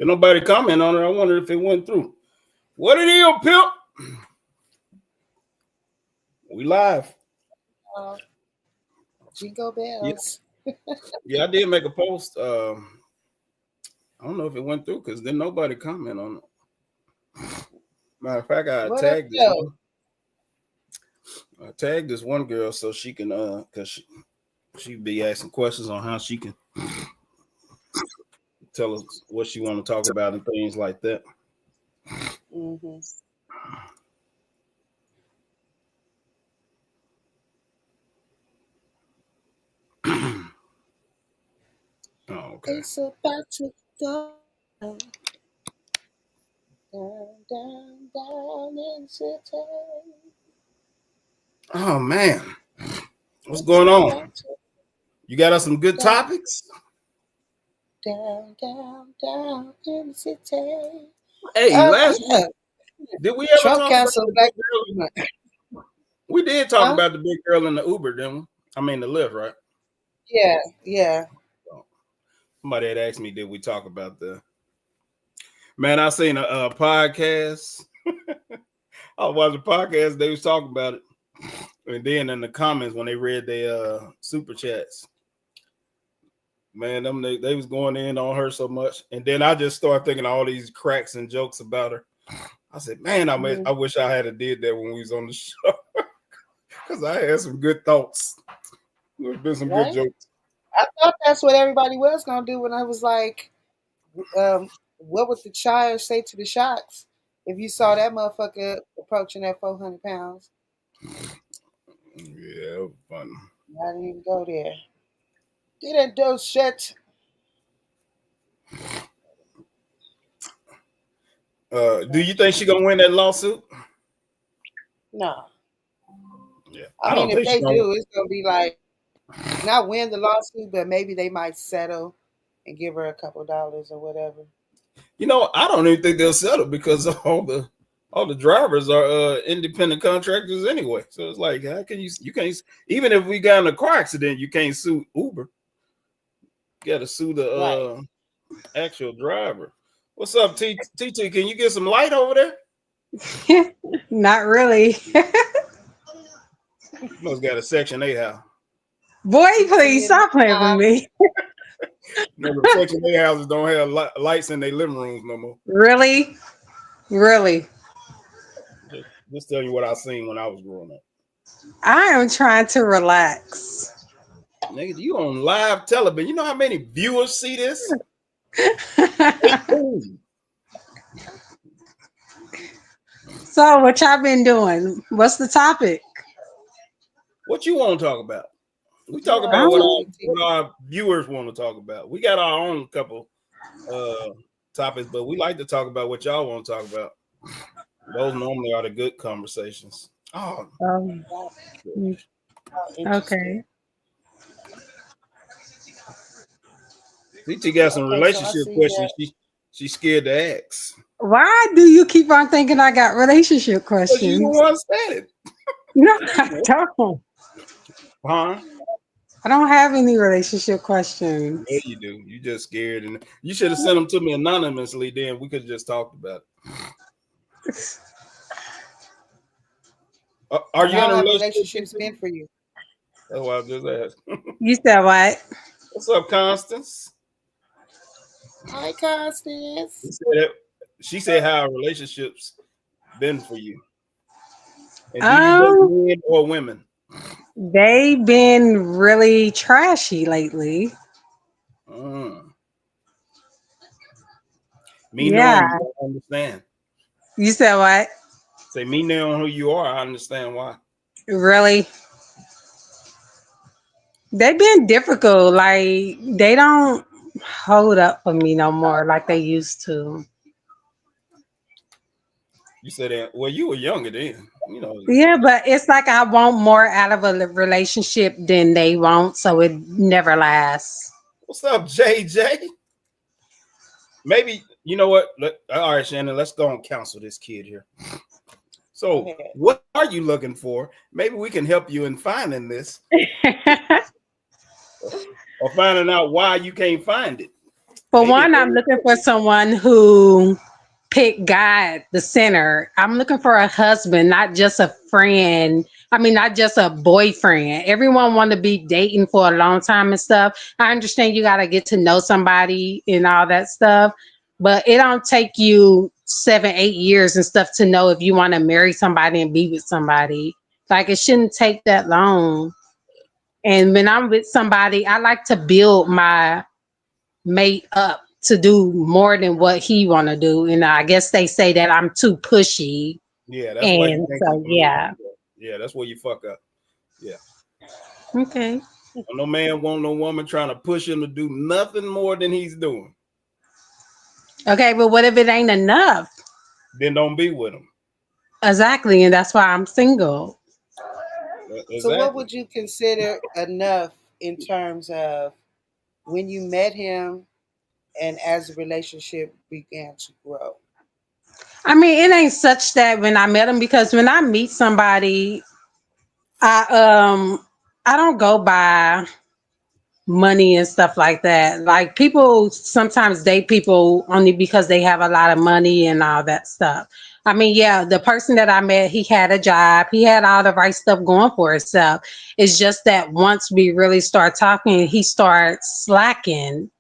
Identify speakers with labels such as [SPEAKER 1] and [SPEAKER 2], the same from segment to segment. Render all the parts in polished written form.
[SPEAKER 1] Did nobody comment on it? I wonder if it went through. What it is, pimp? We live.
[SPEAKER 2] Jingle bells.
[SPEAKER 1] Yeah, I did make a post. I don't know if it went through because then nobody comment on it. Matter of fact, I tagged this one. I tagged this one girl so she can because she be asking questions on how she can tell us what she want to talk about and things like that.
[SPEAKER 2] Mm-hmm.
[SPEAKER 1] Oh, okay.
[SPEAKER 2] It's about to go down, down in city.
[SPEAKER 1] Oh man, what's going on? You got us some good topics?
[SPEAKER 2] Down in the city.
[SPEAKER 1] Hey, last week, did we ever talk about the big girl? We did talk about the big girl in the Uber, didn't we? I mean the Lyft, right?
[SPEAKER 2] Yeah.
[SPEAKER 1] Somebody had asked me, did we talk about the man? I seen a podcast. I was watching a podcast, they was talking about it. And then in the comments when they read their super chats, man, they was going in on her so much. And then I just started thinking all these cracks and jokes about her. I said, man, I wish I had did that when we was on the show. Because I had some good thoughts. There's been some good jokes.
[SPEAKER 2] I thought that's what everybody was gonna do when I was like, what would the child say to the sharks if you saw that motherfucker approaching that 400 pounds?
[SPEAKER 1] Yeah, fun.
[SPEAKER 2] I didn't even go there. Didn't do shit.
[SPEAKER 1] Do you think she gonna win that lawsuit?
[SPEAKER 2] No.
[SPEAKER 1] Yeah.
[SPEAKER 2] I mean, if they do, it's gonna be like not win the lawsuit, but maybe they might settle and give her a couple dollars or whatever.
[SPEAKER 1] You know, I don't even think they'll settle because all the drivers are independent contractors anyway. So it's like, how can you can't, even if we got in a car accident, you can't sue Uber. You got to sue the actual driver. What's up, TT? Can you get some light over there?
[SPEAKER 3] Not really.
[SPEAKER 1] You must got a Section 8 house.
[SPEAKER 3] Boy, please stop playing with me.
[SPEAKER 1] Remember, Section 8 houses don't have lights in their living rooms no more.
[SPEAKER 3] Really?
[SPEAKER 1] Just tell you what I seen when I was growing up.
[SPEAKER 3] I am trying to relax.
[SPEAKER 1] Nigga, you on live television. You know how many viewers see this?
[SPEAKER 3] So what y'all been doing? What's the topic?
[SPEAKER 1] What you want to talk about? We talk about what our viewers want to talk about. We got our own couple topics, but we like to talk about what y'all want to talk about. Those normally are the good conversations.
[SPEAKER 3] Okay.
[SPEAKER 1] CT got some relationship questions. She's scared to ask.
[SPEAKER 3] Why do you keep on thinking I got relationship questions?
[SPEAKER 1] You don't understand it.
[SPEAKER 3] No, I don't.
[SPEAKER 1] Huh?
[SPEAKER 3] I don't have any relationship questions.
[SPEAKER 1] Yeah, you do. You just scared, and you should have sent them to me anonymously. Then we could have just talked about it. Are you in a relationship?
[SPEAKER 2] Been for you?
[SPEAKER 1] That's why I just asked.
[SPEAKER 3] You said what?
[SPEAKER 1] What's up, Constance?
[SPEAKER 2] Hi, Constance.
[SPEAKER 1] She said how relationships been for you. And do you date men or women?
[SPEAKER 3] They've been really trashy lately.
[SPEAKER 1] Me knowing you, I understand.
[SPEAKER 3] You said what?
[SPEAKER 1] Say me knowing who you are, I understand why.
[SPEAKER 3] Really? They've been difficult. Like they don't hold up for me no more like they used to.
[SPEAKER 1] You said that. Well, you were younger then, you know.
[SPEAKER 3] Yeah, but it's like I want more out of a relationship than they want, so it never lasts.
[SPEAKER 1] What's up, JJ? Maybe you know what? All right, Shannon, let's go and counsel this kid here. So, what are you looking for? Maybe we can help you in finding this, or finding out why you can't find it.
[SPEAKER 3] For
[SPEAKER 1] Maybe
[SPEAKER 3] one, I'm looking for someone who pick God the center. I'm looking for a husband, not just a friend. I mean, not just a boyfriend. Everyone want to be dating for a long time and stuff. I understand you got to get to know somebody and all that stuff, but it don't take you 7, 8 years and stuff to know if you want to marry somebody and be with somebody. Like it shouldn't take that long. And when I'm with somebody, I like to build my mate up to do more than what he want to do. And I guess they say that I'm too pushy.
[SPEAKER 1] yeah, that's why you
[SPEAKER 3] And
[SPEAKER 1] think
[SPEAKER 3] so, yeah.
[SPEAKER 1] yeah, that's where you fuck up. Yeah.
[SPEAKER 3] Okay.
[SPEAKER 1] No man want no woman trying to push him to do nothing more than he's doing.
[SPEAKER 3] Okay, but what if it ain't enough?
[SPEAKER 1] Then don't be with him.
[SPEAKER 3] Exactly. And that's why I'm single.
[SPEAKER 2] So, what
[SPEAKER 1] Exactly.
[SPEAKER 2] would you consider enough in terms of when you met him and as the relationship began to grow?
[SPEAKER 3] I mean, it ain't such that when I met him, because when I meet somebody, I I don't go by money and stuff like that. Like people sometimes date people only because they have a lot of money and all that stuff. I mean, yeah, the person that I met, he had a job, he had all the right stuff going for himself. It's just that once we really start talking, he starts slacking.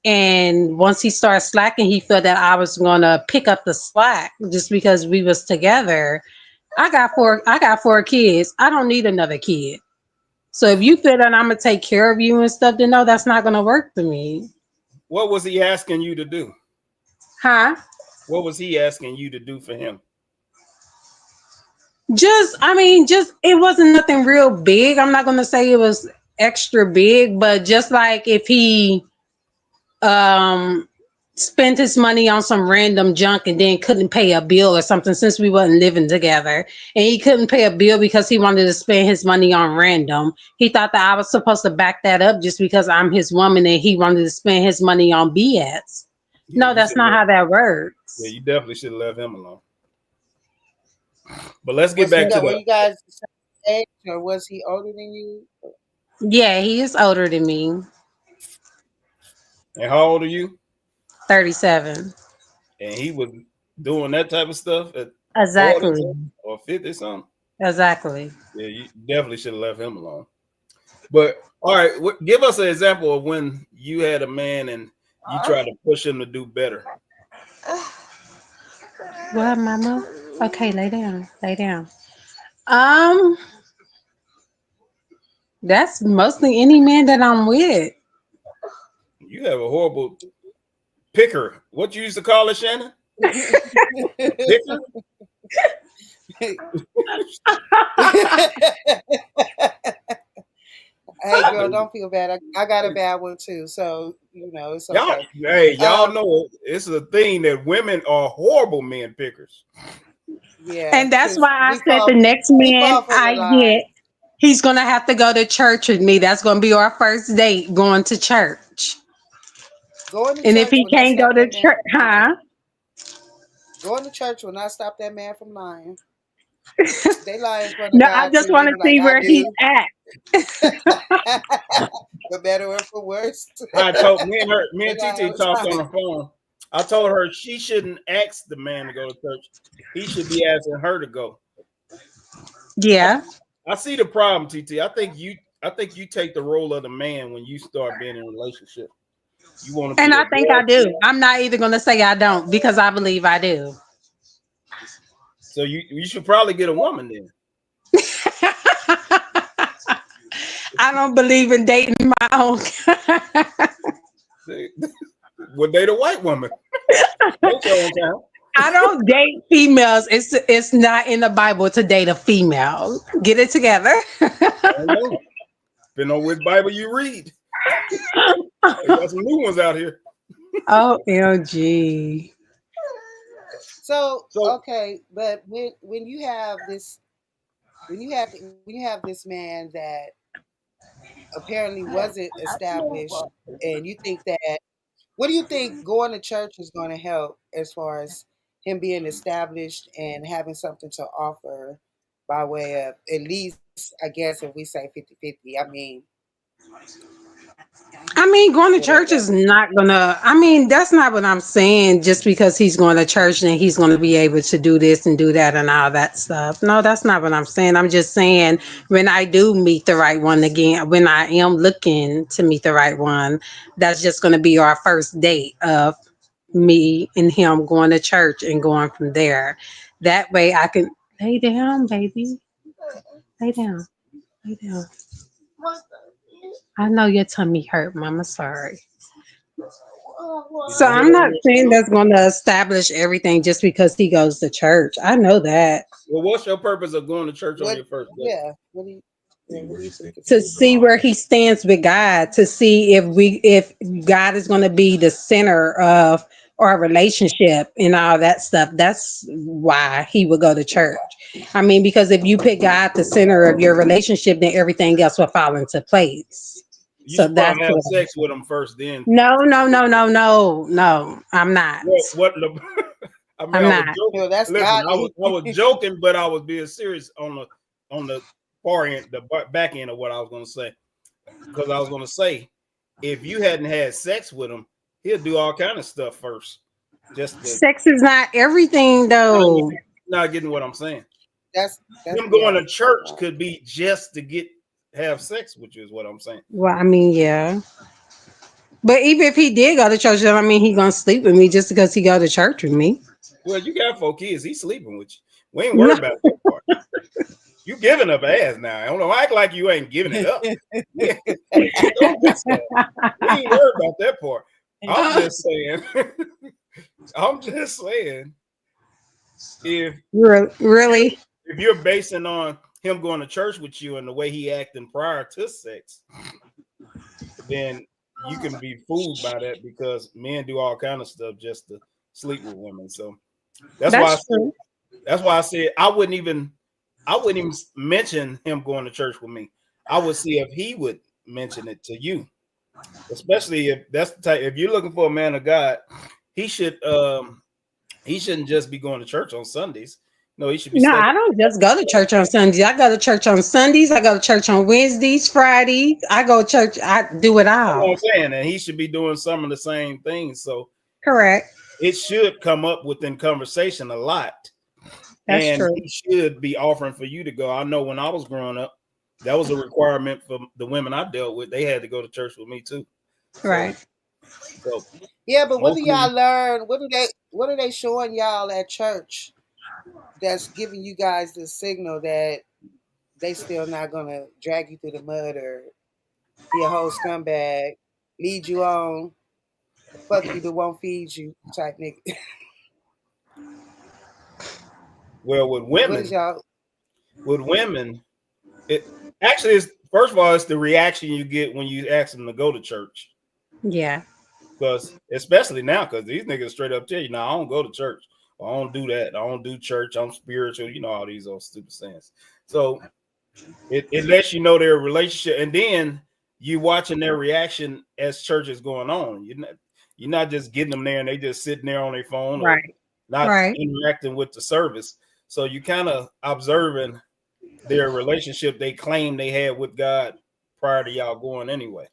[SPEAKER 3] And once he started slacking, he felt that I was gonna pick up the slack just because we was together. I got four kids. I don't need another kid. So if you feel that I'm gonna take care of you and stuff, then no, that's not gonna work for me.
[SPEAKER 1] What was he asking you to do?
[SPEAKER 3] Huh?
[SPEAKER 1] What was he asking you to do for him?
[SPEAKER 3] Just it wasn't nothing real big. I'm not gonna say it was extra big, but just like if he um spent his money on some random junk and then couldn't pay a bill or something, since we wasn't living together, and he couldn't pay a bill because he wanted to spend his money on random. He thought that I was supposed to back that up just because I'm his woman and he wanted to spend his money on BS.
[SPEAKER 1] Yeah,
[SPEAKER 3] No,
[SPEAKER 1] you
[SPEAKER 3] that's
[SPEAKER 1] should
[SPEAKER 3] not
[SPEAKER 1] let,
[SPEAKER 3] how that
[SPEAKER 1] yeah,
[SPEAKER 3] works.
[SPEAKER 1] you definitely should have left him alone. But let's get
[SPEAKER 2] Was he
[SPEAKER 1] back to
[SPEAKER 2] were
[SPEAKER 1] the
[SPEAKER 2] you guys the same age, or was he older than you?
[SPEAKER 3] Yeah, he is older than me.
[SPEAKER 1] and how old are you?
[SPEAKER 3] 37.
[SPEAKER 1] And he was doing that type of stuff at 40
[SPEAKER 3] Exactly.
[SPEAKER 1] or 50 something.
[SPEAKER 3] Exactly.
[SPEAKER 1] Yeah, you definitely should have left him alone. But all right, give us an example of when you had a man and you tried to push him to do better.
[SPEAKER 3] What, mama? Okay, lay down. Lay down. Um, that's mostly any man that I'm with.
[SPEAKER 1] You have a horrible picker. What you used to call it, Shannon? Picker?
[SPEAKER 2] Hey, girl, don't feel bad. I got a bad one too, so it's
[SPEAKER 1] Y'all,
[SPEAKER 2] okay.
[SPEAKER 1] hey, y'all
[SPEAKER 2] Um,
[SPEAKER 1] know it's a thing that women are horrible men pickers.
[SPEAKER 2] yeah,
[SPEAKER 3] And that's
[SPEAKER 2] because
[SPEAKER 3] why I said the next
[SPEAKER 2] we
[SPEAKER 3] man
[SPEAKER 2] fall for the
[SPEAKER 3] I get,
[SPEAKER 2] lie.
[SPEAKER 3] he's gonna have to go to church with me. That's gonna be our first date, going to church.
[SPEAKER 2] Going to
[SPEAKER 3] And if
[SPEAKER 2] church
[SPEAKER 3] he
[SPEAKER 2] will not
[SPEAKER 3] can't go
[SPEAKER 2] stop
[SPEAKER 3] to
[SPEAKER 2] that man
[SPEAKER 3] church,
[SPEAKER 2] from lying.
[SPEAKER 3] huh?
[SPEAKER 2] Going to church will not stop that man from lying. They lie in front of
[SPEAKER 3] No, I
[SPEAKER 2] God
[SPEAKER 3] just
[SPEAKER 2] too. They
[SPEAKER 3] want to
[SPEAKER 2] be like,
[SPEAKER 3] see
[SPEAKER 2] I
[SPEAKER 3] where he's
[SPEAKER 2] do,
[SPEAKER 3] at.
[SPEAKER 2] for better or for worse.
[SPEAKER 1] I told me
[SPEAKER 2] They
[SPEAKER 1] and
[SPEAKER 2] lie all
[SPEAKER 1] TT
[SPEAKER 2] the
[SPEAKER 1] talked on
[SPEAKER 2] time.
[SPEAKER 1] the phone. I told her she shouldn't ask the man to go to church. He should be asking her to go. I,
[SPEAKER 3] Yeah.
[SPEAKER 1] I see the problem, TT. I think you take the role of the man when you start being in a relationship. You want to be
[SPEAKER 3] And
[SPEAKER 1] the
[SPEAKER 3] I think I
[SPEAKER 1] boy.
[SPEAKER 3] do. I'm not even gonna say I don't, because I believe I do.
[SPEAKER 1] So you should probably get a woman then.
[SPEAKER 3] I don't believe in dating my own.
[SPEAKER 1] Would date a white woman. That's your own time.
[SPEAKER 3] I don't date females. It's not in the Bible to date a female. Get it together.
[SPEAKER 1] I don't know. Depending on which Bible you read. They got some new ones out here.
[SPEAKER 3] OMG.
[SPEAKER 2] So
[SPEAKER 1] So
[SPEAKER 2] okay, but when you have this when you have this man that apparently wasn't established, and you think that, what do you think going to church is going to help as far as him being established and having something to offer by way of, at least, I guess, if we say 50-50? I mean,
[SPEAKER 3] I mean, going to church is not gonna. I mean, that's not what I'm saying. Just because he's going to church and he's going to be able to do this and do that and all that stuff. No, that's not what I'm saying. I'm just saying when I do meet the right one again, when I am looking to meet the right one, that's just going to be our first date of me and him going to church and going from there. That way, I can lay down, baby, lay down, lay down. I know your tummy hurt, Mama. Sorry. So I'm not saying that's going to establish everything just because he goes to church. I know that.
[SPEAKER 1] Well, what's your purpose of going to church on your first day?
[SPEAKER 2] Yeah. What do you think?
[SPEAKER 3] To see where he stands with God, to see if God is going to be the center of our relationship and all that stuff. That's why he would go to church. I mean, because if you put God the center of your relationship, then everything else will fall into place.
[SPEAKER 1] You
[SPEAKER 3] So
[SPEAKER 1] should
[SPEAKER 3] that's
[SPEAKER 1] probably have
[SPEAKER 3] what,
[SPEAKER 1] sex with him first, then.
[SPEAKER 3] no. I'm not.
[SPEAKER 1] What I mean,
[SPEAKER 3] I'm
[SPEAKER 1] I was
[SPEAKER 3] not.
[SPEAKER 1] joking.
[SPEAKER 2] No, that's
[SPEAKER 1] Listen, I
[SPEAKER 2] godly.
[SPEAKER 1] was joking, but I was being serious on the far end, the back end of what I was going to say, because I was going to say, if you hadn't had sex with him, he'll do all kind of stuff first. Just
[SPEAKER 3] Sex is not everything, though.
[SPEAKER 1] not getting what I'm saying.
[SPEAKER 2] That's
[SPEAKER 1] Him going to church could be just to have sex with you, is what I'm saying.
[SPEAKER 3] Well, I mean, yeah. But even if he did go to church, then I mean he gonna sleep with me just because he go to church with me.
[SPEAKER 1] Well, you got 4 kids. He's sleeping with you. We ain't worried about that part. You giving up ass now. I don't act like you ain't giving it up. We ain't worried about that part. I'm just saying. If
[SPEAKER 3] Really?
[SPEAKER 1] if you're basing on him going to church with you and the way he acting prior to sex, then you can be fooled by that, because men do all kind of stuff just to sleep with women. So that's why I said I wouldn't even mention him going to church with me. I would see if he would mention it to you, especially if that's the type. If you're looking for a man of God, he shouldn't just be going to church on Sundays. No, he should be.
[SPEAKER 3] No, I don't just go to church on Sundays. I go to church on Sundays. I go to church on Wednesdays, Fridays. I go to church. I do it all.
[SPEAKER 1] That's what I'm saying, and he should be doing some of the same things. So
[SPEAKER 3] correct.
[SPEAKER 1] It should come up within conversation a lot.
[SPEAKER 3] That's true.
[SPEAKER 1] He should be offering for you to go. I know when I was growing up, that was a requirement for the women I dealt with. They had to go to church with me too.
[SPEAKER 3] Right.
[SPEAKER 1] So
[SPEAKER 2] yeah, but what do y'all learn? What are they showing y'all at church that's giving you guys the signal that they still not gonna drag you through the mud or be a whole scumbag, lead you on, fuck you but won't feed you type nigga?
[SPEAKER 1] Well, with women, it actually is. First of all, it's the reaction you get when you ask them to go to church.
[SPEAKER 3] Yeah.
[SPEAKER 1] Because especially now, because these niggas straight up tell you, "No, I don't go to church. I don't do that. I don't do church. I'm spiritual." You know all these old stupid sayings. So it lets you know their relationship, and then you watching their reaction as church is going on. You're not just getting them there and they just sitting there on their phone,
[SPEAKER 3] right?
[SPEAKER 1] Not interacting with the service. So you kind of observing their relationship they claim they had with God prior to y'all going anyway.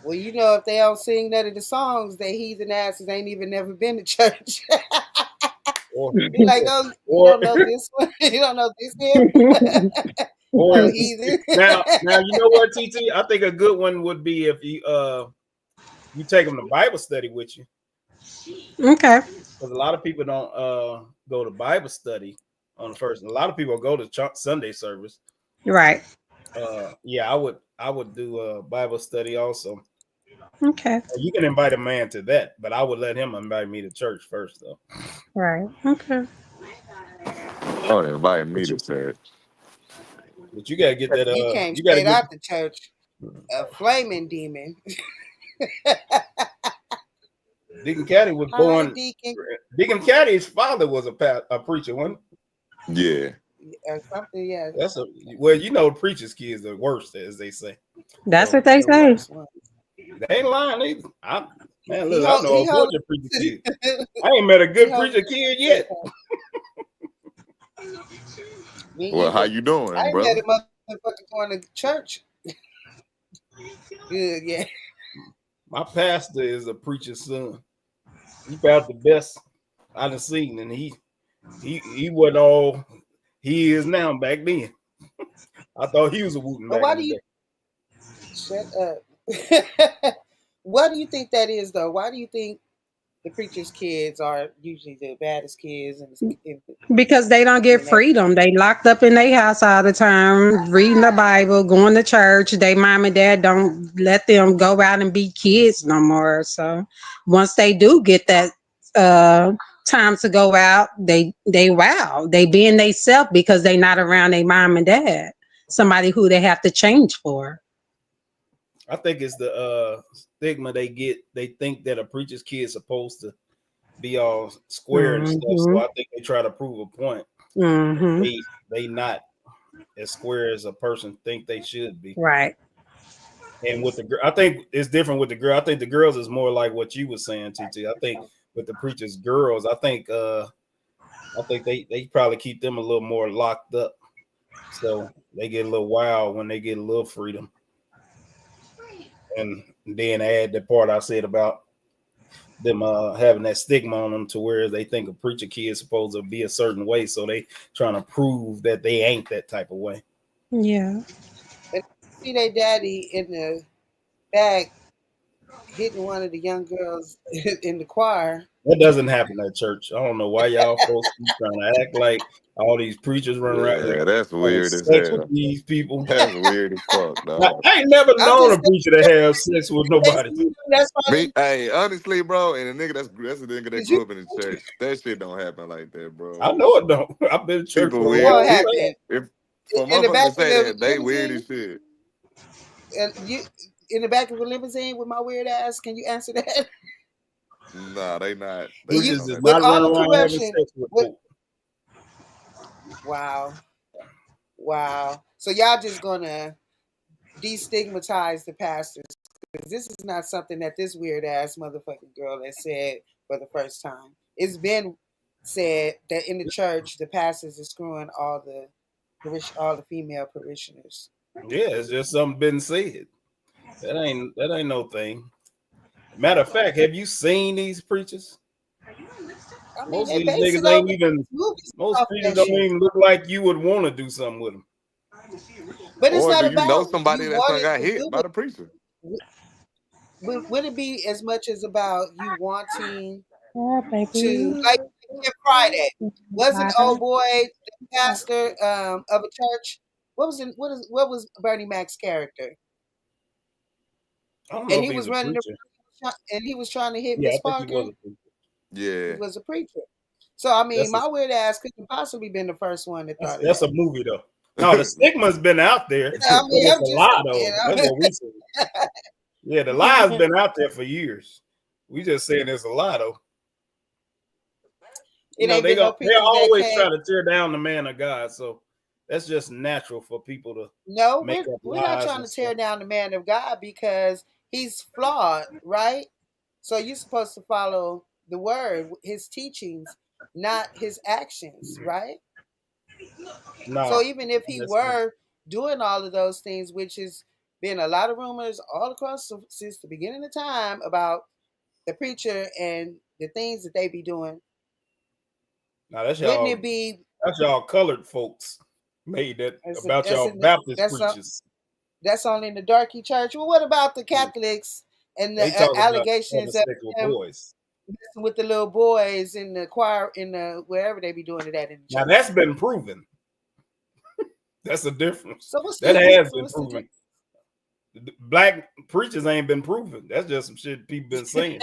[SPEAKER 2] Well, you know, if they don't sing none of the songs, they heathen asses ain't even never been to church. Be like, oh, you don't know this one, you don't know this hymn.
[SPEAKER 1] Or now you know what, TT? I think a good one would be if you take them to Bible study with you.
[SPEAKER 3] Okay.
[SPEAKER 1] Because a lot of people don't go to Bible study on the first. A lot of people go to Sunday service.
[SPEAKER 3] Right.
[SPEAKER 1] Yeah, I would do a Bible study also.
[SPEAKER 3] Okay.
[SPEAKER 1] You can invite a man to that, but I would let him invite me to church first, though.
[SPEAKER 3] Right. Okay.
[SPEAKER 4] Oh, they invite me to church.
[SPEAKER 1] But you gotta get that.
[SPEAKER 2] You came straight out the church, a flaming demon.
[SPEAKER 1] Deacon Caddy was born. Deacon Caddy's father was a preacher, wasn't
[SPEAKER 4] he? Yeah.
[SPEAKER 2] Or something, yeah.
[SPEAKER 1] Well, you know, preachers' kids are worse, as they say.
[SPEAKER 3] That's what they say.
[SPEAKER 1] They ain't lying either. I know a bunch of preacher kids. I ain't met a good preacher kid yet.
[SPEAKER 4] Well, how you doing,
[SPEAKER 2] I
[SPEAKER 4] brother?
[SPEAKER 2] met a motherfucker going to church. Good, yeah.
[SPEAKER 1] My pastor is a preacher's son. He about the best I done seen, and he wasn't all he is now back then. I thought he was a wooten
[SPEAKER 2] But
[SPEAKER 1] back
[SPEAKER 2] why
[SPEAKER 1] in
[SPEAKER 2] do
[SPEAKER 1] the
[SPEAKER 2] you
[SPEAKER 1] day.
[SPEAKER 2] shut up? What do you think that is, though? Why do you think the preacher's kids are usually the baddest kids
[SPEAKER 3] Because they don't
[SPEAKER 2] in
[SPEAKER 3] get
[SPEAKER 2] the neighborhood?
[SPEAKER 3] freedom. They locked up in their house all the time, reading the Bible, going to church. They mom and dad don't let them go out and be kids no more. So once they do get that uh time to go out, they wow. They being they self because they not around their mom and dad. Somebody who they have to change for.
[SPEAKER 1] I think it's the stigma they get. They think that a preacher's kid is supposed to be all square and stuff. So
[SPEAKER 3] Mm-hmm.
[SPEAKER 1] I think they try to prove a point.
[SPEAKER 3] Mm-hmm.
[SPEAKER 1] They not as square as a person think they should be.
[SPEAKER 3] Right.
[SPEAKER 1] And with the girl, I think it's different with the girl. I think the girls is more like what you were saying, TT. I think with the preacher's girls, I think they probably keep them a little more locked up. So they get a little wild when they get a little freedom. And then add the part I said about them having that stigma on them to where they think a preacher kid is supposed to be a certain way. So they trying to prove that they ain't that type of way.
[SPEAKER 3] Yeah.
[SPEAKER 2] And see their daddy in the back hitting one of the young girls in the choir.
[SPEAKER 1] That doesn't happen at church. I don't know why y'all folks keep trying to act like all these preachers run around
[SPEAKER 4] Yeah, that's
[SPEAKER 1] having
[SPEAKER 4] weird as
[SPEAKER 1] sex
[SPEAKER 4] hell.
[SPEAKER 1] with these people.
[SPEAKER 4] That's weird as fuck,
[SPEAKER 1] Now,
[SPEAKER 4] dog.
[SPEAKER 1] I ain't never
[SPEAKER 2] I'm
[SPEAKER 1] known a
[SPEAKER 2] just
[SPEAKER 1] preacher to have sex with nobody.
[SPEAKER 2] saying, that's why
[SPEAKER 4] Me, hey, honestly, bro, and a nigga that's a nigga that
[SPEAKER 2] you
[SPEAKER 4] grew up in the church. That shit don't happen like that, bro.
[SPEAKER 1] I know it don't. I've been to church
[SPEAKER 4] People
[SPEAKER 1] for a
[SPEAKER 4] weird.
[SPEAKER 2] what
[SPEAKER 1] long
[SPEAKER 2] happened
[SPEAKER 4] If for
[SPEAKER 2] in the
[SPEAKER 4] motherfuckers
[SPEAKER 2] back
[SPEAKER 4] to
[SPEAKER 2] of
[SPEAKER 4] say
[SPEAKER 2] the
[SPEAKER 4] that, they weird
[SPEAKER 2] limousine.
[SPEAKER 4] as shit.
[SPEAKER 2] And you in the back of a limousine with my weird ass. Can you answer that?
[SPEAKER 4] Nah, they not. They
[SPEAKER 2] And you,
[SPEAKER 4] not
[SPEAKER 1] Preachers
[SPEAKER 4] on
[SPEAKER 1] is
[SPEAKER 4] that
[SPEAKER 2] with
[SPEAKER 1] not
[SPEAKER 4] type
[SPEAKER 2] all
[SPEAKER 4] of
[SPEAKER 1] running
[SPEAKER 2] the
[SPEAKER 4] shit.
[SPEAKER 1] around having
[SPEAKER 2] corruption,
[SPEAKER 1] sex with
[SPEAKER 2] with
[SPEAKER 1] folk.
[SPEAKER 2] wow. So y'all just gonna destigmatize the pastors because this is not something that this weird ass motherfucking girl has said for the first time. It's been said that in the church the pastors are screwing all the female parishioners.
[SPEAKER 1] Yeah, it's just something been said. That ain't no thing. Matter of fact, have you seen these preachers?
[SPEAKER 2] I mean,
[SPEAKER 1] Most of
[SPEAKER 2] they
[SPEAKER 1] these
[SPEAKER 2] base it
[SPEAKER 1] niggas
[SPEAKER 2] over
[SPEAKER 1] ain't even.
[SPEAKER 2] movies
[SPEAKER 1] Most
[SPEAKER 2] off
[SPEAKER 1] preachers
[SPEAKER 2] that
[SPEAKER 1] don't
[SPEAKER 2] shit.
[SPEAKER 1] even look like you would want to do something with them.
[SPEAKER 2] But it's
[SPEAKER 4] Or
[SPEAKER 2] not
[SPEAKER 4] do you know
[SPEAKER 2] about you
[SPEAKER 4] somebody that son
[SPEAKER 2] wanting
[SPEAKER 4] got
[SPEAKER 2] to
[SPEAKER 4] hit
[SPEAKER 2] do
[SPEAKER 4] by the preacher?
[SPEAKER 2] it. Would it be as much as about you wanting
[SPEAKER 3] Yeah,
[SPEAKER 2] to
[SPEAKER 3] baby.
[SPEAKER 2] like Friday? Wasn't old boy the pastor of a church? What was Bernie Mac's character?
[SPEAKER 1] I don't know
[SPEAKER 2] And
[SPEAKER 1] if
[SPEAKER 2] he
[SPEAKER 1] he's
[SPEAKER 2] was
[SPEAKER 1] a
[SPEAKER 2] running
[SPEAKER 1] preacher.
[SPEAKER 2] and he was trying to hit
[SPEAKER 1] Yeah, I
[SPEAKER 2] Miss
[SPEAKER 1] think he
[SPEAKER 2] Parker.
[SPEAKER 1] was a preacher.
[SPEAKER 2] He
[SPEAKER 4] Yeah.
[SPEAKER 2] was a preacher. So I mean,
[SPEAKER 1] That's a
[SPEAKER 2] my weird ass couldn't possibly been the first one that thought of
[SPEAKER 1] that's
[SPEAKER 2] that.
[SPEAKER 1] a movie though. No, the stigma's been out there,
[SPEAKER 2] I
[SPEAKER 1] but
[SPEAKER 2] mean,
[SPEAKER 1] it's
[SPEAKER 2] I'm
[SPEAKER 1] a
[SPEAKER 2] just
[SPEAKER 1] lie
[SPEAKER 2] saying.
[SPEAKER 1] though. That's what we say. Yeah, the lie's been out there for years. We just saying it's a lie though. You
[SPEAKER 2] It
[SPEAKER 1] know,
[SPEAKER 2] ain't been no
[SPEAKER 1] they
[SPEAKER 2] preachers that
[SPEAKER 1] always
[SPEAKER 2] came.
[SPEAKER 1] try to tear down the man of God. So that's just natural for people to
[SPEAKER 2] No,
[SPEAKER 1] make up
[SPEAKER 2] we're not
[SPEAKER 1] lies
[SPEAKER 2] trying
[SPEAKER 1] and
[SPEAKER 2] to tear
[SPEAKER 1] stuff.
[SPEAKER 2] down the man of God because he's flawed, right? So you're supposed to follow the word, his teachings, not his actions, right? So
[SPEAKER 1] No,
[SPEAKER 2] even if he
[SPEAKER 1] that's
[SPEAKER 2] were doing all of those things, which has been a lot of rumors all across since the beginning of time about the preacher and the things that they be doing,
[SPEAKER 1] no,
[SPEAKER 2] wouldn't it be
[SPEAKER 1] that's y'all colored folks made that about
[SPEAKER 2] that's
[SPEAKER 1] y'all
[SPEAKER 2] in the,
[SPEAKER 1] Baptist preachers.
[SPEAKER 2] that's only in the darky church? Well, what about the Catholics and the
[SPEAKER 1] They talk about having
[SPEAKER 2] allegations of
[SPEAKER 1] sex with
[SPEAKER 2] him
[SPEAKER 1] boys.
[SPEAKER 2] messing with the little boys in the choir in the wherever they be doing it at in the
[SPEAKER 1] Now
[SPEAKER 2] church?
[SPEAKER 1] that's been proven. That's a difference.
[SPEAKER 2] So what's
[SPEAKER 1] That
[SPEAKER 2] the
[SPEAKER 1] has been
[SPEAKER 2] what's the
[SPEAKER 1] proven. Black preachers ain't been proven. That's just some shit people been saying.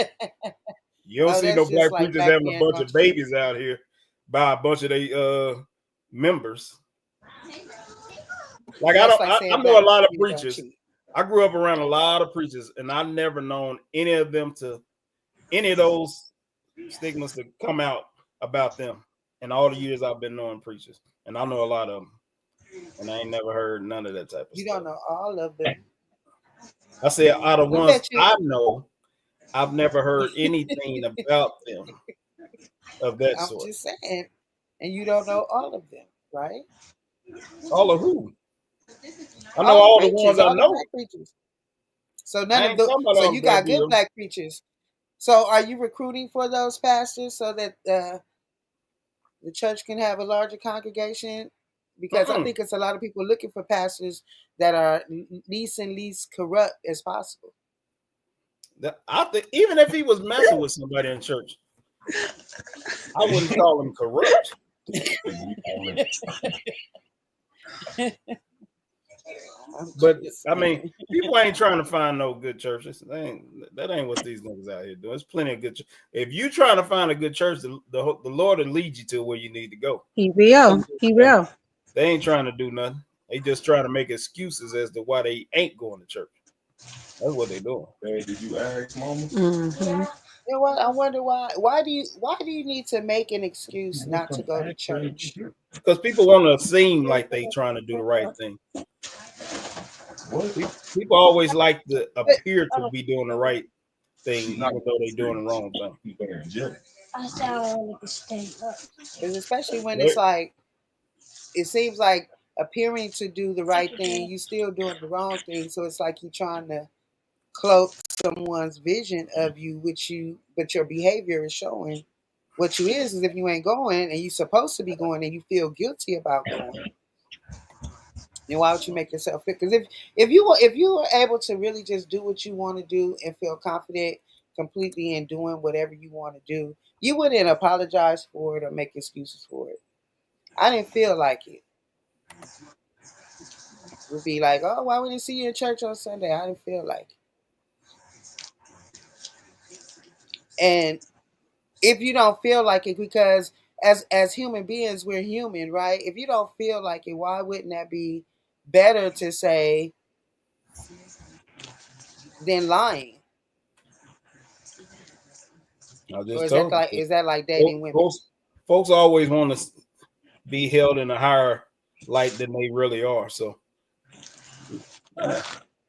[SPEAKER 1] You don't
[SPEAKER 2] Oh,
[SPEAKER 1] see no
[SPEAKER 2] that's just
[SPEAKER 1] black
[SPEAKER 2] like
[SPEAKER 1] preachers
[SPEAKER 2] back
[SPEAKER 1] having a
[SPEAKER 2] then,
[SPEAKER 1] bunch
[SPEAKER 2] don't
[SPEAKER 1] of
[SPEAKER 2] you?
[SPEAKER 1] babies out here by a bunch of their members. Like
[SPEAKER 2] That's like
[SPEAKER 1] I
[SPEAKER 2] saying
[SPEAKER 1] know a
[SPEAKER 2] black
[SPEAKER 1] lot of
[SPEAKER 2] men don't
[SPEAKER 1] preachers.
[SPEAKER 2] cheat.
[SPEAKER 1] I grew up around a lot of preachers, and I never known any of those stigmas to come out about them in all the years I've been knowing preachers. And I know a lot of them. And I ain't never heard none of that type of
[SPEAKER 2] You
[SPEAKER 1] stuff.
[SPEAKER 2] don't know all of them.
[SPEAKER 1] I say out of
[SPEAKER 2] I
[SPEAKER 1] ones
[SPEAKER 2] bet you.
[SPEAKER 1] I know, I've never heard anything about them of that
[SPEAKER 2] I'm
[SPEAKER 1] sort.
[SPEAKER 2] just saying, and you don't know all of them, right?
[SPEAKER 1] All of who? I know
[SPEAKER 2] All the
[SPEAKER 1] all the
[SPEAKER 2] preachers,
[SPEAKER 1] ones I
[SPEAKER 2] all the
[SPEAKER 1] know.
[SPEAKER 2] black preachers. So
[SPEAKER 1] I
[SPEAKER 2] none of
[SPEAKER 1] ain't
[SPEAKER 2] the
[SPEAKER 1] talking about
[SPEAKER 2] so
[SPEAKER 1] all
[SPEAKER 2] you
[SPEAKER 1] the black
[SPEAKER 2] got good
[SPEAKER 1] people.
[SPEAKER 2] black preachers. So are you recruiting for those pastors so that the church can have a larger congregation? Because I think it's a lot of people looking for pastors that are least corrupt as possible.
[SPEAKER 1] I think even if he was messing with somebody in church, I wouldn't call him corrupt. But I mean, people ain't trying to find no good churches. That ain't what these niggas out here doing. There's plenty of good. If you trying to find a good church, the Lord will lead you to where you need to go.
[SPEAKER 3] He will. He will.
[SPEAKER 1] They ain't trying to do nothing. They just trying to make excuses as to why they ain't going to church. That's what they doing.
[SPEAKER 4] Hey, did you ask mama?
[SPEAKER 3] Mm-hmm.
[SPEAKER 2] You know what? I wonder why. Why do you need to make an excuse not to go to church?
[SPEAKER 1] Because people want to seem like they trying to do the right thing. People always like to appear to be doing the right thing, even though they're doing the wrong thing.
[SPEAKER 2] I said I wanted to stay up. Especially when it's like, it seems like appearing to do the right thing, you still doing the wrong thing. So it's like you're trying to cloak someone's vision of you, but your behavior is showing what you is if you ain't going and you supposed to be going and you feel guilty about going. Then why would you make yourself fit? Because if you were able to really just do what you want to do and feel confident completely in doing whatever you want to do, you wouldn't apologize for it or make excuses for it. I didn't feel like it. It would be like, oh, why we didn't see you in church on Sunday? I didn't feel like it. And if you don't feel like it, because as human beings, we're human, right? If you don't feel like it, why wouldn't that be better to say than lying? Or is that like dating women?
[SPEAKER 1] Folks always want to be held in a higher light than they really are. So,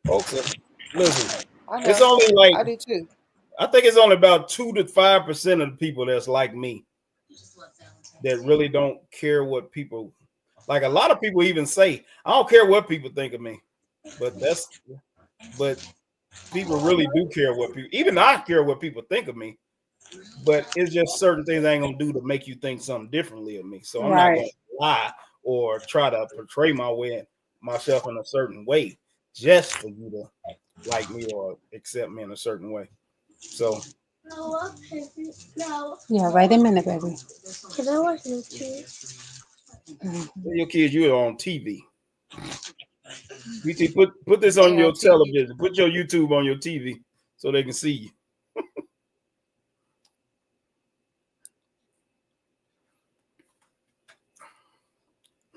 [SPEAKER 1] folks, listen, it's only like,
[SPEAKER 2] I do too.
[SPEAKER 1] I think it's only about 2 to 5% of the people that's like me that really don't care what people like. A lot of people even say, I don't care what people think of me, but people really do care what people, even I care what people think of me, but it's just certain things I ain't gonna do to make you think something differently of me. So I'm not gonna lie or try to portray myself in a certain way just for you to like me or accept me in a certain way. So
[SPEAKER 3] yeah, wait a minute, baby.
[SPEAKER 5] Can I watch YouTube?
[SPEAKER 1] your kids, you're on TV. BT, put this on your television. Put your YouTube on your TV so they can see you.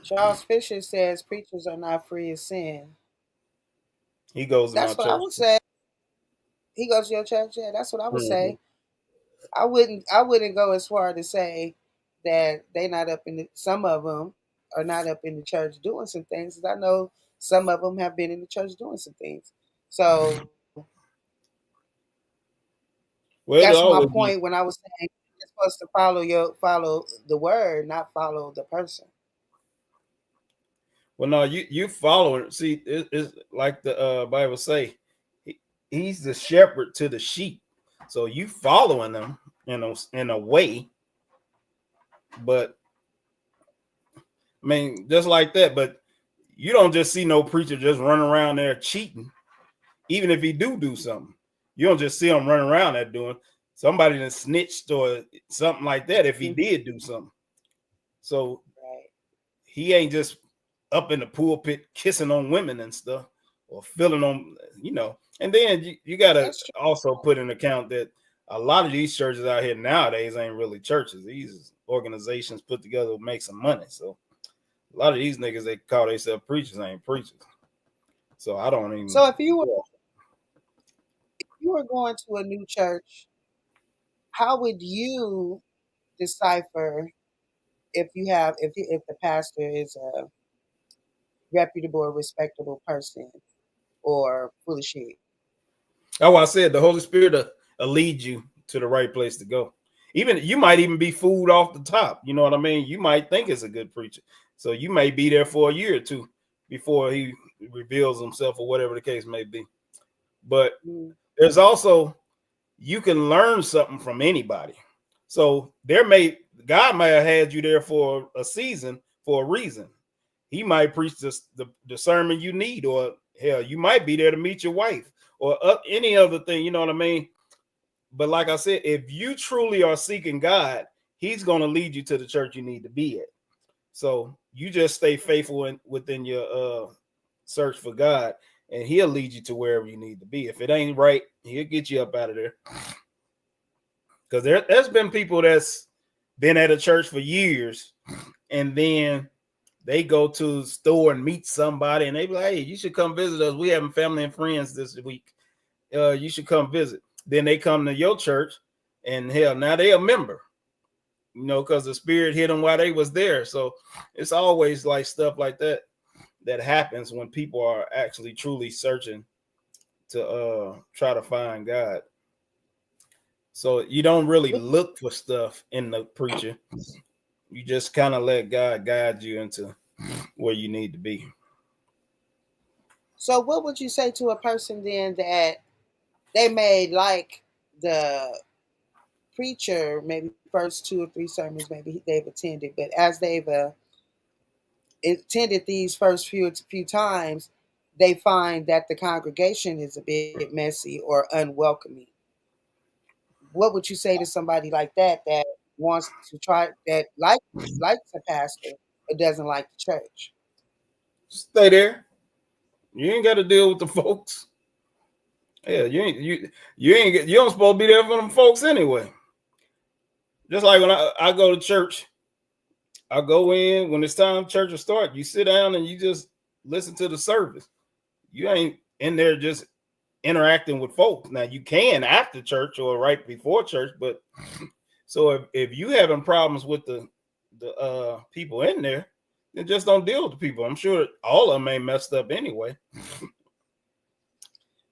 [SPEAKER 2] Charles Fisher says preachers are not free of sin.
[SPEAKER 1] He goes to
[SPEAKER 2] That's what
[SPEAKER 1] my church.
[SPEAKER 2] I would say. He goes to your church? Yeah, that's what I would say. I wouldn't go as far to say that they not up in the, some of them are not up in the church doing some things. Because I know some of them have been in the church doing some things. So that's my point when I was saying you're supposed to follow the word, not follow the person.
[SPEAKER 1] Well, no, you follow it. See, it's like the Bible say, he's the shepherd to the sheep. So you following them in a way, but I mean, just like that. But you don't just see no preacher just running around there cheating, even if he do something. You don't just see him running around there doing somebody that snitched or something like that if he did do something. So he ain't just up in the pulpit kissing on women and stuff or feeling on, and then you got to also put in account that a lot of these churches out here nowadays ain't really churches. These organizations put together to make some money. So a lot of these niggas they call themselves preachers ain't preachers. So I don't even.
[SPEAKER 2] So if you were going to a new church, how would you decipher if the pastor is a reputable or respectable person or full of shit?
[SPEAKER 1] That's why I said the Holy Spirit will lead you to the right place to go. Even you might even be fooled off the top. You know what I mean? You might think it's a good preacher. So you may be there for a year or two before he reveals himself or whatever the case may be. But
[SPEAKER 2] Mm.
[SPEAKER 1] there's also, you can learn something from anybody. So God may have had you there for a season for a reason. He might preach the sermon you need, or hell, you might be there to meet your wife, or any other thing. You know what I mean? But like I said, if you truly are seeking God, He's going to lead you to the church you need to be at. So you just stay faithful within your search for God, and He'll lead you to wherever you need to be. If it ain't right, He'll get you up out of there. Because there's been people that's been at a church for years, and then they go to the store and meet somebody, and they be like, "Hey, you should come visit us. We having family and friends this week. You should come visit." Then they come to your church, and hell, now they a member, because the Spirit hit them while they was there. So it's always like stuff like that happens when people are actually truly searching to try to find God. So you don't really look for stuff in the preacher. You just kind of let God guide you into where you need to be.
[SPEAKER 2] So what would you say to a person then that they may like the preacher, maybe first 2 or 3 sermons maybe they've attended, but as they've attended these first few times, they find that the congregation is a bit messy or unwelcoming. What would you say to somebody like that wants to try, that likes a pastor but doesn't like the church?
[SPEAKER 1] Stay there. You ain't got to deal with the folks. Yeah, you don't supposed to be there for them folks anyway. Just like when I go to church, I go in when it's time church will start. You sit down and you just listen to the service. You ain't in there just interacting with folks. Now you can after church or right before church, but so if you having problems with the people in there, then just don't deal with the people. I'm sure all of them ain't messed up anyway.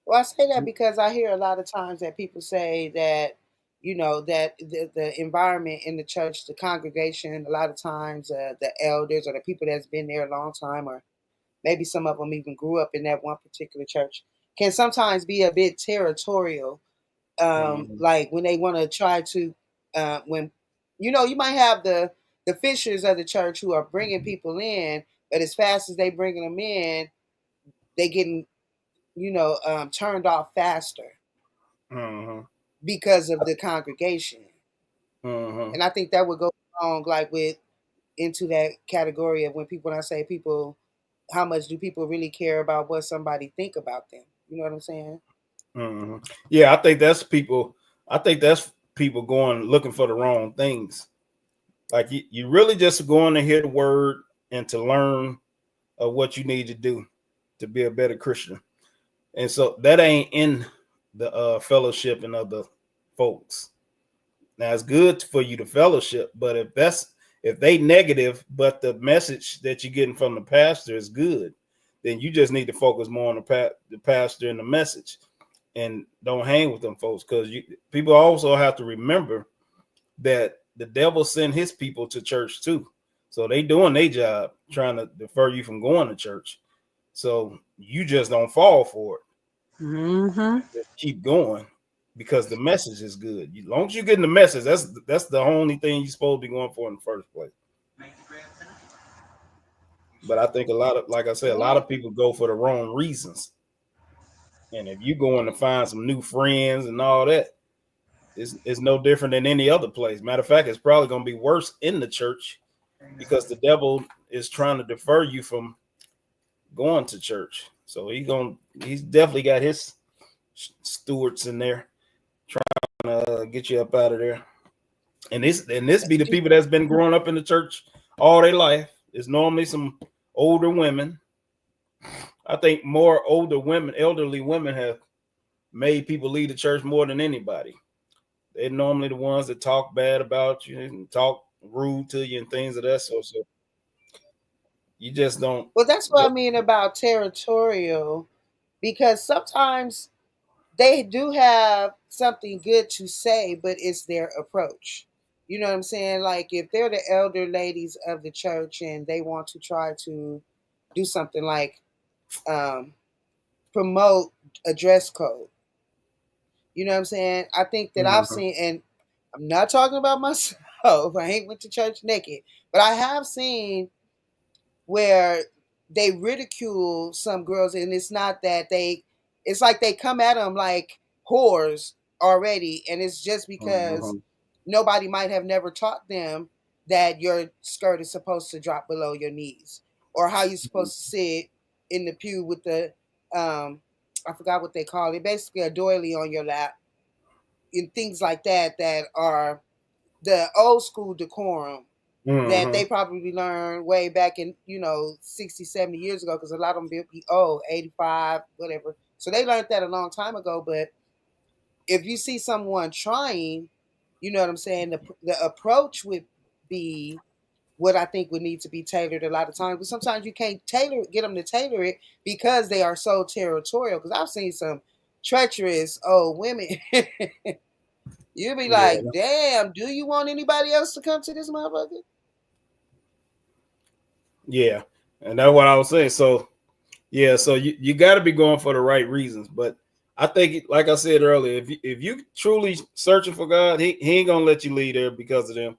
[SPEAKER 2] Well, I say that because I hear a lot of times that people say that, that the environment in the church, the congregation, a lot of times the elders or the people that's been there a long time, or maybe some of them even grew up in that one particular church, can sometimes be a bit territorial. Like when they want to try to, when, you might have the fishers of the church who are bringing people in, but as fast as they bringing them in, they getting turned off faster because of the congregation. And I think that would go wrong, like with into that category of when I say people, how much do people really care about what somebody think about them? You know what I'm saying?
[SPEAKER 1] Yeah, I think that's people. I think that's people going looking for the wrong things. Like you really just going to hear the word and to learn what you need to do to be a better Christian. And so that ain't in the fellowship and other folks. Now it's good for you to fellowship, but if they negative, but the message that you're getting from the pastor is good, then you just need to focus more on the pastor and the message, and don't hang with them folks, because people also have to remember that the devil sent his people to church too. So they doing their job trying to defer you from going to church. So you just don't fall for it.
[SPEAKER 3] Mm-hmm.
[SPEAKER 1] Just keep going because the message is good. As long as you're getting the message, that's the only thing you're supposed to be going for in the first place. But I think a lot of people go for the wrong reasons. And if you're going to find some new friends and all that, it's no different than any other place. Matter of fact, it's probably going to be worse in the church because the devil is trying to defer you from going to church. So he's definitely got his stewards in there trying to get you up out of there. And this be the people that's been growing up in the church all their life. It's normally some older women. I think more elderly women have made people leave the church more than anybody. They're normally the ones that talk bad about you and talk rude to you and things of that sort. So you just don't.
[SPEAKER 2] Well, that's what I mean about territorial, because sometimes they do have something good to say, but it's their approach. You know what I'm saying? Like if they're the elder ladies of the church and they want to try to do something like promote a dress code. You know what I'm saying? I think that I've
[SPEAKER 1] Mhm.
[SPEAKER 2] seen, and I'm not talking about myself. I ain't went to church naked, but I have seen where they ridicule some girls, and it's not that it's like they come at them like whores already, and it's just because
[SPEAKER 1] Mhm.
[SPEAKER 2] nobody might have never taught them that your skirt is supposed to drop below your knees, or how you're supposed to sit in the pew with the I forgot what they call it, basically a doily on your lap, and things like that that are the old school decorum that they
[SPEAKER 1] Mhm.
[SPEAKER 2] probably learned way back in, 60, 70 years ago, because a lot of them be old, 85, whatever. So they learned that a long time ago. But if you see someone trying, you know what I'm saying, the approach would be what I think would need to be tailored a lot of times. But sometimes you can't get them to tailor it because they are so territorial. Because I've seen some treacherous old women. You'll be like,
[SPEAKER 1] Yeah.
[SPEAKER 2] damn, do you want anybody else to come to this motherfucker?
[SPEAKER 1] Yeah. And that's what I was saying. So yeah, so you got to be going for the right reasons. But I think, like I said earlier, if you truly searching for God, he ain't gonna let you leave there because of them.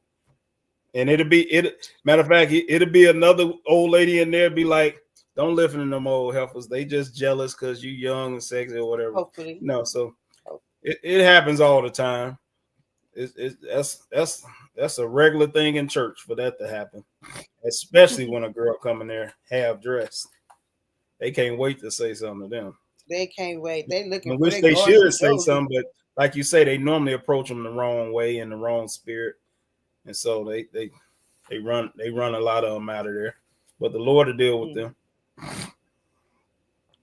[SPEAKER 1] And it'll be it. Matter of fact, it'll be another old lady in there be like, "Don't listen to them old heifers. They just jealous because you young and sexy or whatever."
[SPEAKER 2] Hopefully.
[SPEAKER 1] No, so it happens all the time. That's a regular thing in church for that to happen, especially when a girl come in there half dressed. They can't wait to say something to them.
[SPEAKER 2] They can't wait. They looking
[SPEAKER 1] I
[SPEAKER 2] for
[SPEAKER 1] wish
[SPEAKER 2] their
[SPEAKER 1] they
[SPEAKER 2] Gordon
[SPEAKER 1] should say
[SPEAKER 2] Shoulder.
[SPEAKER 1] something, but like you say, they normally approach them the wrong way in the wrong spirit, and so they run a lot of them out of there. But the Lord will deal with them.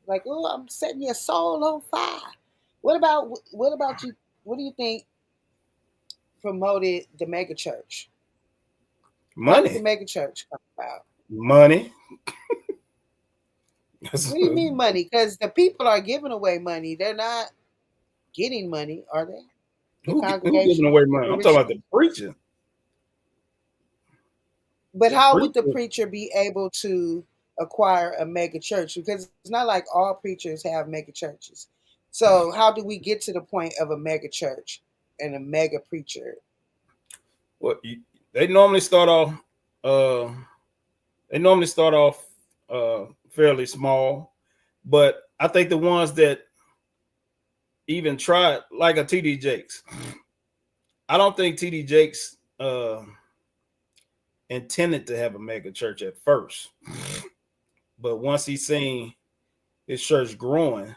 [SPEAKER 2] Like, oh, I'm setting your soul on fire. What about you? What do you think promoted the mega church? How did the
[SPEAKER 1] Money,
[SPEAKER 2] mega church come about?
[SPEAKER 1] money.
[SPEAKER 2] What do you mean money? Because the people are giving away money. They're not getting money, are they? The
[SPEAKER 1] Who giving
[SPEAKER 2] congregation,
[SPEAKER 1] away
[SPEAKER 2] the
[SPEAKER 1] money? I'm talking about
[SPEAKER 2] parishioners.
[SPEAKER 1] the preacher.
[SPEAKER 2] But
[SPEAKER 1] The
[SPEAKER 2] how would the
[SPEAKER 1] preacher.
[SPEAKER 2] preacher be able to acquire a mega church? Because it's not like all preachers have mega churches. So how do we get to the point of a mega church and a mega preacher?
[SPEAKER 1] What they normally start off. Uh, they normally start off fairly small, but I think the ones that even tried, like a TD Jakes, I don't think TD Jakes intended to have a mega church at first, but once he seen his church growing,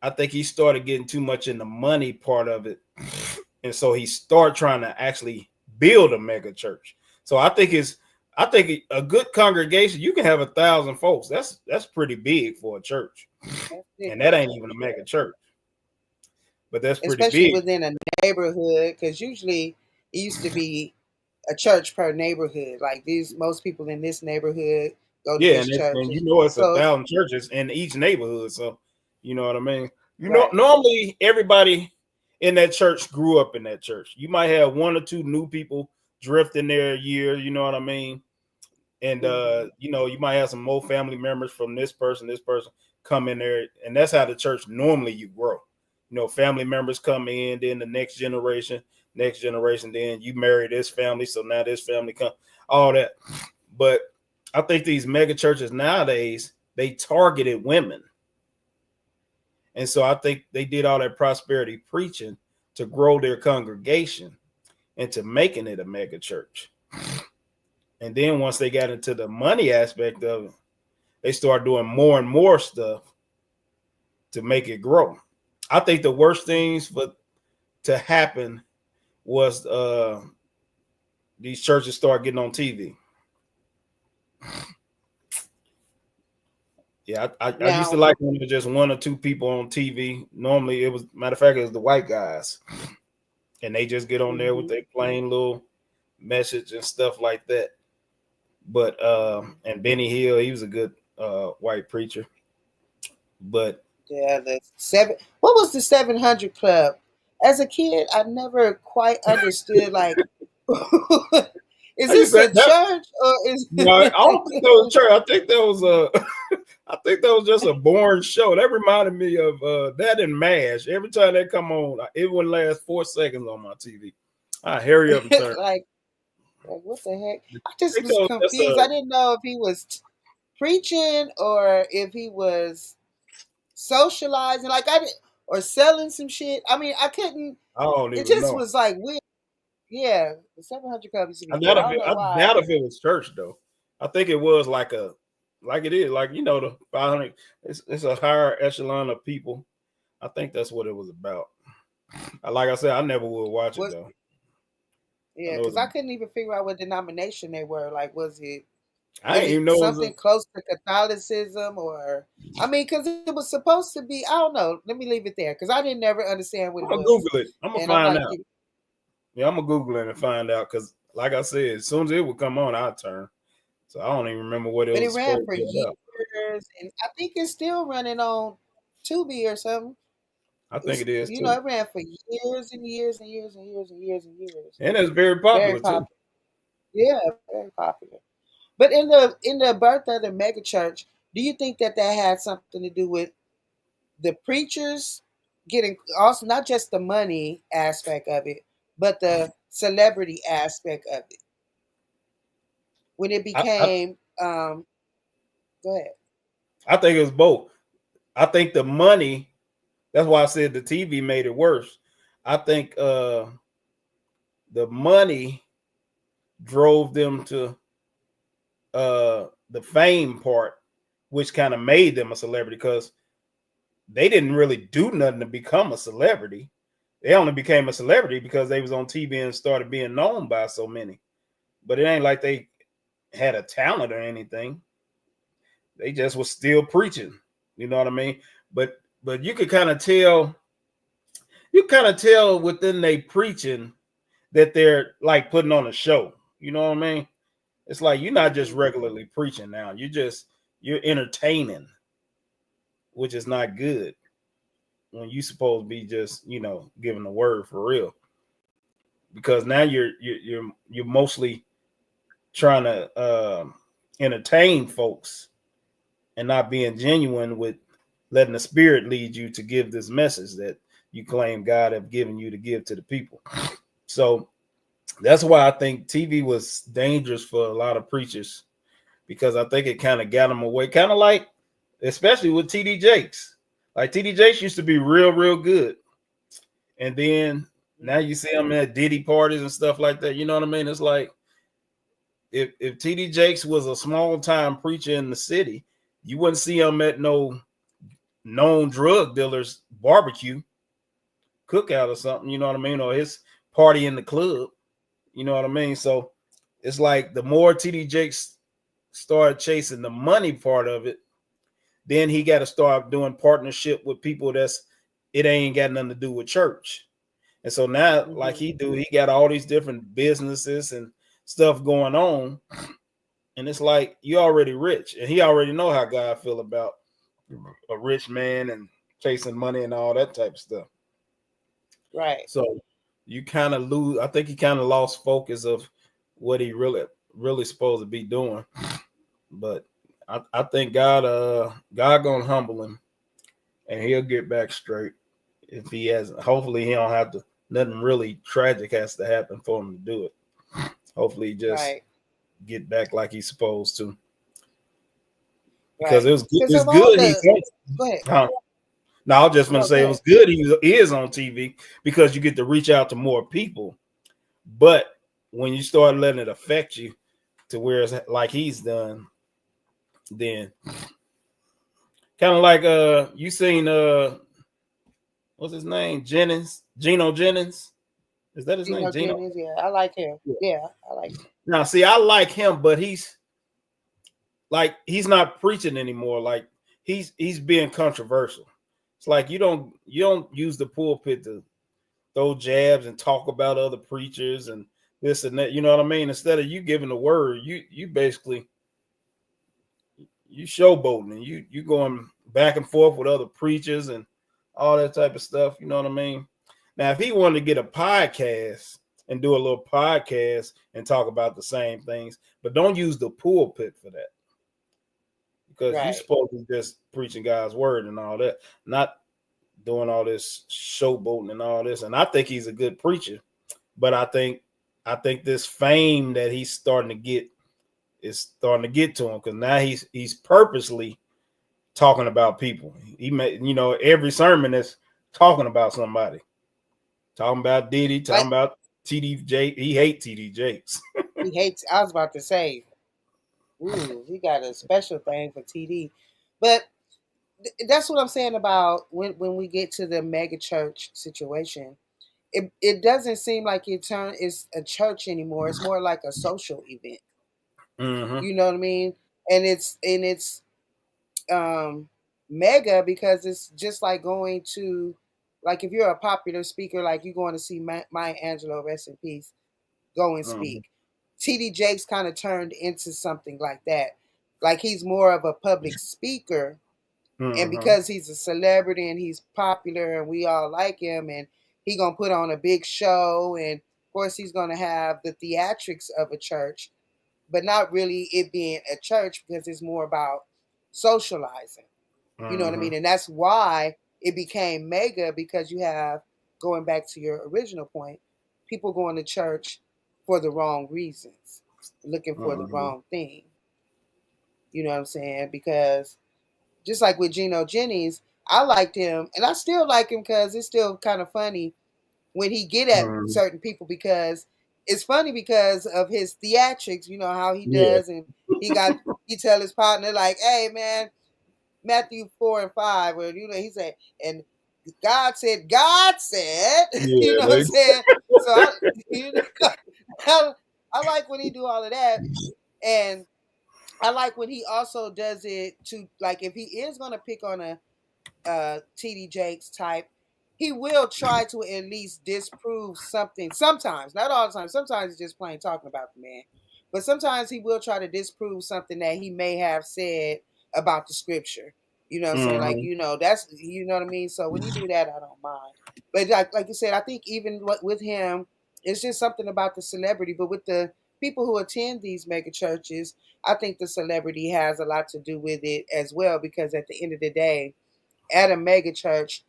[SPEAKER 1] I think he started getting too much in the money part of it, and so he started trying to actually build a mega church. So I think a good congregation, you can have 1,000 folks. That's pretty big for a church,
[SPEAKER 2] That's it
[SPEAKER 1] and that
[SPEAKER 2] right
[SPEAKER 1] ain't
[SPEAKER 2] there.
[SPEAKER 1] even a mega church, but that's pretty
[SPEAKER 2] Especially
[SPEAKER 1] big.
[SPEAKER 2] within a neighborhood, because usually it used to be a church per neighborhood. Like most people in this neighborhood go to
[SPEAKER 1] Yeah,
[SPEAKER 2] this church.
[SPEAKER 1] and you know it's
[SPEAKER 2] So
[SPEAKER 1] 1,000 churches in each neighborhood, so you know what I mean. You know,
[SPEAKER 2] right.
[SPEAKER 1] normally everybody in that church grew up in that church. You might have one or two new people drift in there a year. You know what I mean. And
[SPEAKER 2] Mm-hmm.
[SPEAKER 1] you might have some more family members from this person come in there, and that's how the church normally you grow. Family members come in, then the next generation, then you marry this family, so now this family come, all that. But I think these mega churches nowadays, they targeted women, and so I think they did all that prosperity preaching to grow their congregation into making it a mega church. And then once they got into the money aspect of it, they start doing more and more stuff to make it grow. I think the worst things to happen was these churches start getting on TV. Yeah, I used to
[SPEAKER 2] Now,
[SPEAKER 1] like when it was just one or two people on TV. Normally, it was matter of fact, it was the white guys, and they just get on there with
[SPEAKER 2] mhm.
[SPEAKER 1] their plain little message and stuff like that. But and Benny Hill, he was a good white preacher. But
[SPEAKER 2] Yeah, the seven. What was the 700 Club? As a kid, I never quite understood. Like, is
[SPEAKER 1] I used
[SPEAKER 2] this
[SPEAKER 1] to
[SPEAKER 2] a
[SPEAKER 1] that
[SPEAKER 2] church or is?
[SPEAKER 1] no, I don't think that was church. I think that was I think that was just a boring show. That reminded me of that and MASH. Every time they come on, it wouldn't last 4 seconds on my TV. I hurry up and turn.
[SPEAKER 2] like what the heck? I just
[SPEAKER 1] think
[SPEAKER 2] was
[SPEAKER 1] that was just
[SPEAKER 2] confused.
[SPEAKER 1] a-
[SPEAKER 2] I didn't know if he was preaching or if he was socializing, like I did, or selling some shit. I mean, I couldn't.
[SPEAKER 1] I don't
[SPEAKER 2] It
[SPEAKER 1] even
[SPEAKER 2] just
[SPEAKER 1] know.
[SPEAKER 2] was like weird. Yeah, the 700 Club used to be
[SPEAKER 1] I
[SPEAKER 2] good. I
[SPEAKER 1] doubt
[SPEAKER 2] don't know why.
[SPEAKER 1] if it was church though. I think it was like it is, like the 500. It's a higher echelon of people. I think that's what it was about. Like I said, I never would watch it though.
[SPEAKER 2] Yeah, because I couldn't even figure out what denomination they were. Like, was it
[SPEAKER 1] I didn't even know
[SPEAKER 2] something close to Catholicism, or I mean, because it was supposed to be. I don't know. Let me leave it there because I didn't never understand what it was.
[SPEAKER 1] I'm gonna Google it. I'm gonna find out.
[SPEAKER 2] Like,
[SPEAKER 1] Yeah, I'm gonna Google it and find out because, like I said, as soon as it would come on, I'd turn. So I don't even remember what it was.
[SPEAKER 2] But it ran for years, and I think it's still running on Tubi or something.
[SPEAKER 1] I think it is.
[SPEAKER 2] You know, it ran for years and years and years and years and years and years.
[SPEAKER 1] And it's very popular too.
[SPEAKER 2] Yeah, very popular. But in the birth of the mega church, do you think that had something to do with the preachers getting also not just the money aspect of it, but the celebrity aspect of it? When it became, go ahead.
[SPEAKER 1] I think it was both. I think the money. That's why I said the TV made it worse. I think the money drove them to the fame part, which kind of made them a celebrity because they didn't really do nothing to become a celebrity. They only became a celebrity because they was on TV and started being known by so many. But it ain't like they had a talent or anything. They just was still preaching. You know what I mean? But you could kind of tell. You kind of tell within they preaching that they're like putting on a show. You know what I mean? It's like you're not just regularly preaching now. You're entertaining, which is not good when you supposed to be just giving the word for real. Because now you're mostly trying to entertain folks and not being genuine with letting the Spirit lead you to give this message that you claim God have given you to give to the people. So that's why I think TV was dangerous for a lot of preachers, because I think it kind of got them away. Kind of like, especially with TD Jakes. Like TD Jakes used to be real, real good. And then now you see him at Diddy parties and stuff like that. You know what I mean? It's like if TD Jakes was a small time preacher in the city, you wouldn't see him at no known drug dealers barbecue cookout or something, you know what I mean, or his party in the club, you know what I mean. So it's like the more TD Jakes started chasing the money part of it, then he got to start doing partnership with people it ain't got nothing to do with church. And so now, like he got all these different businesses and stuff going on, and it's like you already rich, and he already know how God feel about a rich man and chasing money and all that type of stuff.
[SPEAKER 2] Right.
[SPEAKER 1] So you kind of lose. I think he kind of lost focus of what he really supposed to be doing. But I think God gonna humble him, and he'll get back straight if he hasn't. Hopefully he don't have to. Nothing really tragic has to happen for him to do it. Hopefully he just get back like he's supposed to. Because it was good. It's good.
[SPEAKER 2] Go ahead.
[SPEAKER 1] No, I was just going to say it was good. He is on TV because you get to reach out to more people. But when you start letting it affect you to where it's like he's done, then kind of like you seen what's his name? Geno Jennings. Is that his name? Geno
[SPEAKER 2] Jennings, yeah, I like him. Yeah, I like him.
[SPEAKER 1] Now, see, I like him, but he's not preaching anymore. Like he's being controversial. It's like you don't use the pulpit to throw jabs and talk about other preachers and this and that. You know what I mean? Instead of you giving the word, you basically you showboating and you going back and forth with other preachers and all that type of stuff. You know what I mean? Now, if he wanted to get a podcast and do a little podcast and talk about the same things, but don't use the pulpit for that. because you're
[SPEAKER 2] Right.
[SPEAKER 1] supposed to be just preaching God's word and all that, not doing all this showboating and all this. And I think he's a good preacher, but I think this fame that he's starting to get is starting to get to him, because now he's purposely talking about people. He may, every sermon is talking about somebody, talking about Diddy, talking
[SPEAKER 2] Like
[SPEAKER 1] about TD. He hates TD Jakes.
[SPEAKER 2] he hates. I was about to say, ooh, he got a special thing for TD, but that's what I'm saying about when we get to the mega church situation. It doesn't seem like it's a church anymore. It's more like a social event.
[SPEAKER 1] Mm-hmm.
[SPEAKER 2] You know what I mean? And it's mega because it's just like going to, like, if you're a popular speaker, like you're going to see Maya Angelou, rest in peace, go and
[SPEAKER 1] Mm-hmm.
[SPEAKER 2] speak. TD Jakes kind of turned into something like that. Like he's more of a public speaker, and
[SPEAKER 1] Mm-hmm.
[SPEAKER 2] because he's a celebrity and he's popular and we all like him, and he gonna put on a big show, and of course he's gonna have the theatrics of a church, but not really it being a church because it's more about socializing. You know what I
[SPEAKER 1] Mm-hmm.
[SPEAKER 2] mean? And that's why it became mega, because you have, going back to your original point, people going to church for the wrong reasons, looking for the
[SPEAKER 1] Mm-hmm.
[SPEAKER 2] wrong thing. You know what I'm saying? Because just like with Geno Jennings, I liked him and I still like him because it's still kind of funny when he get at
[SPEAKER 1] Mm-hmm.
[SPEAKER 2] certain people, because it's funny because of his theatrics, you know how he
[SPEAKER 1] Yeah.
[SPEAKER 2] does, and he tell his partner like, "Hey man, Matthew 4 and 5, where he said, and God said, you know what I'm
[SPEAKER 1] Yeah.
[SPEAKER 2] saying?" So you know, I like when he do all of that, and I like when he also does it to, like, if he is gonna pick on a TD Jakes type, he will try to at least disprove something. Sometimes, not all the time. Sometimes he's just plain talking about the man, but sometimes he will try to disprove something that he may have said about the scripture. You know what I'm saying? Like,
[SPEAKER 1] Mm-hmm.
[SPEAKER 2] that's, you know what I mean. So when you do that, I don't mind. But like you said, I think even with him, it's just something about the celebrity. But with the people who attend these mega churches, I think the celebrity has a lot to do with it as well, because at the end of the day, at a mega church,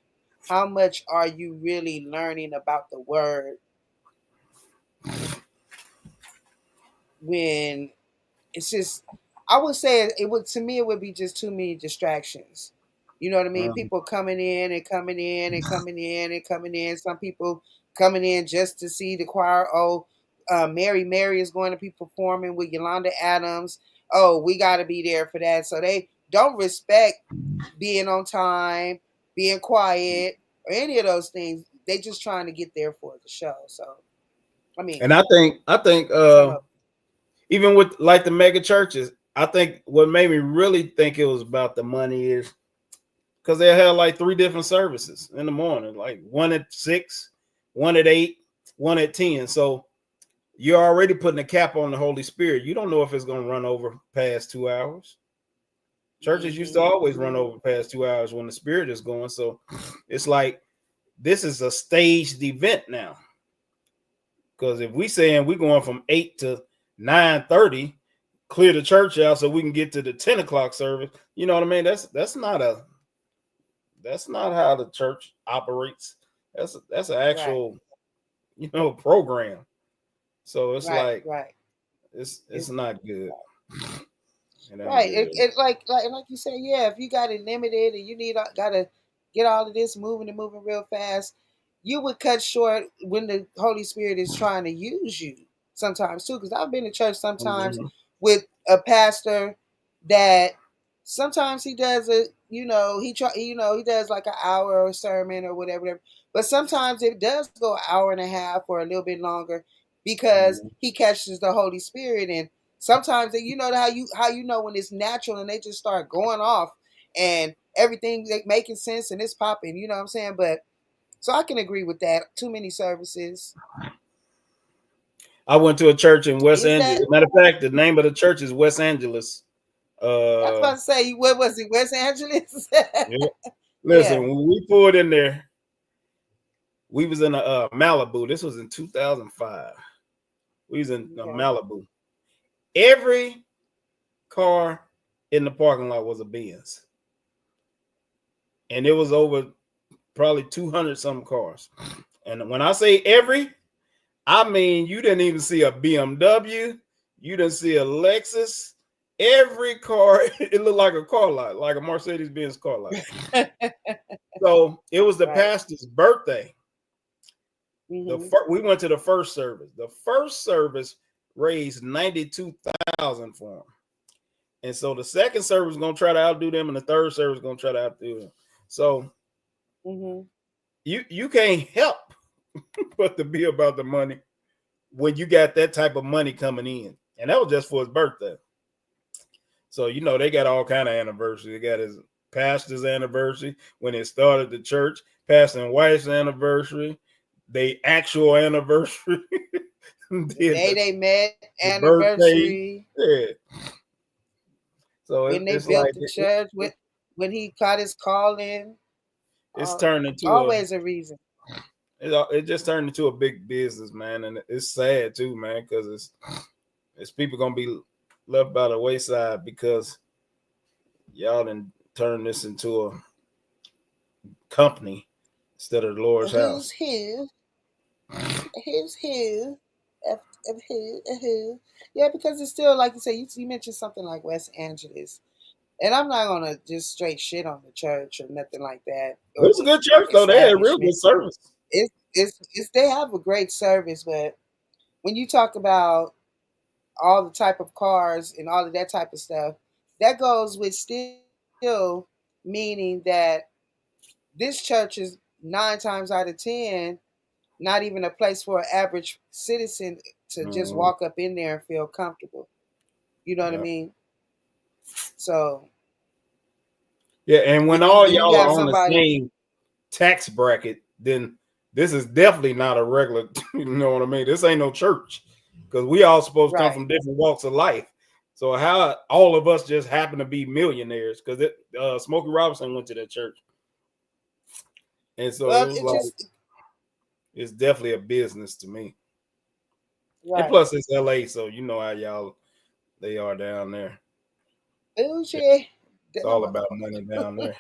[SPEAKER 2] how much are you really learning about the word when it's just, I would say it would, to me, it would be just too many distractions. You know what I mean?
[SPEAKER 1] Mm-hmm.
[SPEAKER 2] People coming in and coming in and coming in and coming in. Some people coming in just to see the choir. Oh, Mary is going to be performing with Yolanda Adams. Oh, we got to be there for that. So they don't respect being on time, being quiet, or any of those things. They just trying to get there for the show. So, I mean,
[SPEAKER 1] And I think
[SPEAKER 2] some of
[SPEAKER 1] even with like the mega churches, I think what made me really think it was about the money is because they had like 3 different services in the morning, like one at 6, one at 8, one at 10. So you're already putting a cap on the Holy Spirit. You don't know if it's going to run over past 2 hours. Churches used to always run over past 2 hours when the Spirit is going. So it's like this is a staged event now. Because if we saying we're going from 8 to 9:30, clear the church out so we can get to the 10 o'clock service. You know what I mean? That's not how the church operates. That's an
[SPEAKER 2] right,
[SPEAKER 1] actual, program. So it's
[SPEAKER 2] right,
[SPEAKER 1] like
[SPEAKER 2] right.
[SPEAKER 1] it's
[SPEAKER 2] It's
[SPEAKER 1] not good. It ain't
[SPEAKER 2] right.
[SPEAKER 1] good.
[SPEAKER 2] It like you said, yeah. If you got it limited and you gotta get all of this moving and moving real fast, you would cut short when the Holy Spirit is trying to use you sometimes too. Because I've been to church sometimes
[SPEAKER 1] Mhm.
[SPEAKER 2] with a pastor that sometimes he does a, he does like an hour or sermon or whatever, but sometimes it does go an hour and a half or a little bit longer because
[SPEAKER 1] Mhm.
[SPEAKER 2] he catches the Holy Spirit. And sometimes how you know when it's natural and they just start going off and everything like making sense and it's popping, you know what I'm saying? But so I can agree with that. Too many services.
[SPEAKER 1] I went to a church in West
[SPEAKER 2] Is that,
[SPEAKER 1] Angeles. Matter of fact, the name of the church is West Angeles.
[SPEAKER 2] I was
[SPEAKER 1] Uh,
[SPEAKER 2] about to say, what was it, West Angeles?
[SPEAKER 1] yeah. Listen,
[SPEAKER 2] Yeah.
[SPEAKER 1] when we pulled in there, we was in a Malibu. This was in 2005. We was in
[SPEAKER 2] Okay.
[SPEAKER 1] Malibu. Every car in the parking lot was a Benz. And it was over probably 200 some cars. And when I say every, I mean you didn't even see a BMW, you didn't see a Lexus. Every car, it looked like a car lot, like a Mercedes-Benz car lot. So it was the pastor's birthday. We went to the first service. The first service raised $92,000 for him. And so the second service is going to try to outdo them, and the third service is going to try to outdo them. So you can't help but to be about the money when you got that type of money coming in. And that was just for his birthday. So, you know, they got all kind of anniversaries. They got his pastor's anniversary when it started the church, pastor and wife's anniversary, they actual anniversary.
[SPEAKER 2] they met anniversary.
[SPEAKER 1] Yeah. So
[SPEAKER 2] when they built like the church, when he caught his calling,
[SPEAKER 1] it's turned into
[SPEAKER 2] always a reason.
[SPEAKER 1] It just turned into a big business, man, and it's sad too, man, because it's people gonna be left by the wayside because y'all done turn this into a company instead of the Lord's house.
[SPEAKER 2] Who's who? Yeah, because it's still like you say. You mentioned something like West Angeles, and I'm not gonna just straight shit on the church or nothing like that.
[SPEAKER 1] It's a good church though. They had real good service.
[SPEAKER 2] It's they have a great service, but when you talk about all the type of cars and all of that type of stuff, that goes with still meaning that this church is 9 times out of 10 not even a place for an average citizen to just walk up in there and feel comfortable. You know what I mean? So
[SPEAKER 1] yeah, and when all y'all are on the same tax bracket, then this is definitely not a regular, you know what I mean? This ain't no church. Because we all supposed to come from different walks of life. So how all of us just happen to be millionaires? Because Smokey Robinson went to that church. And so it's definitely a business to me. Right. And plus it's LA, so you know how they are down there. It's all about money down there.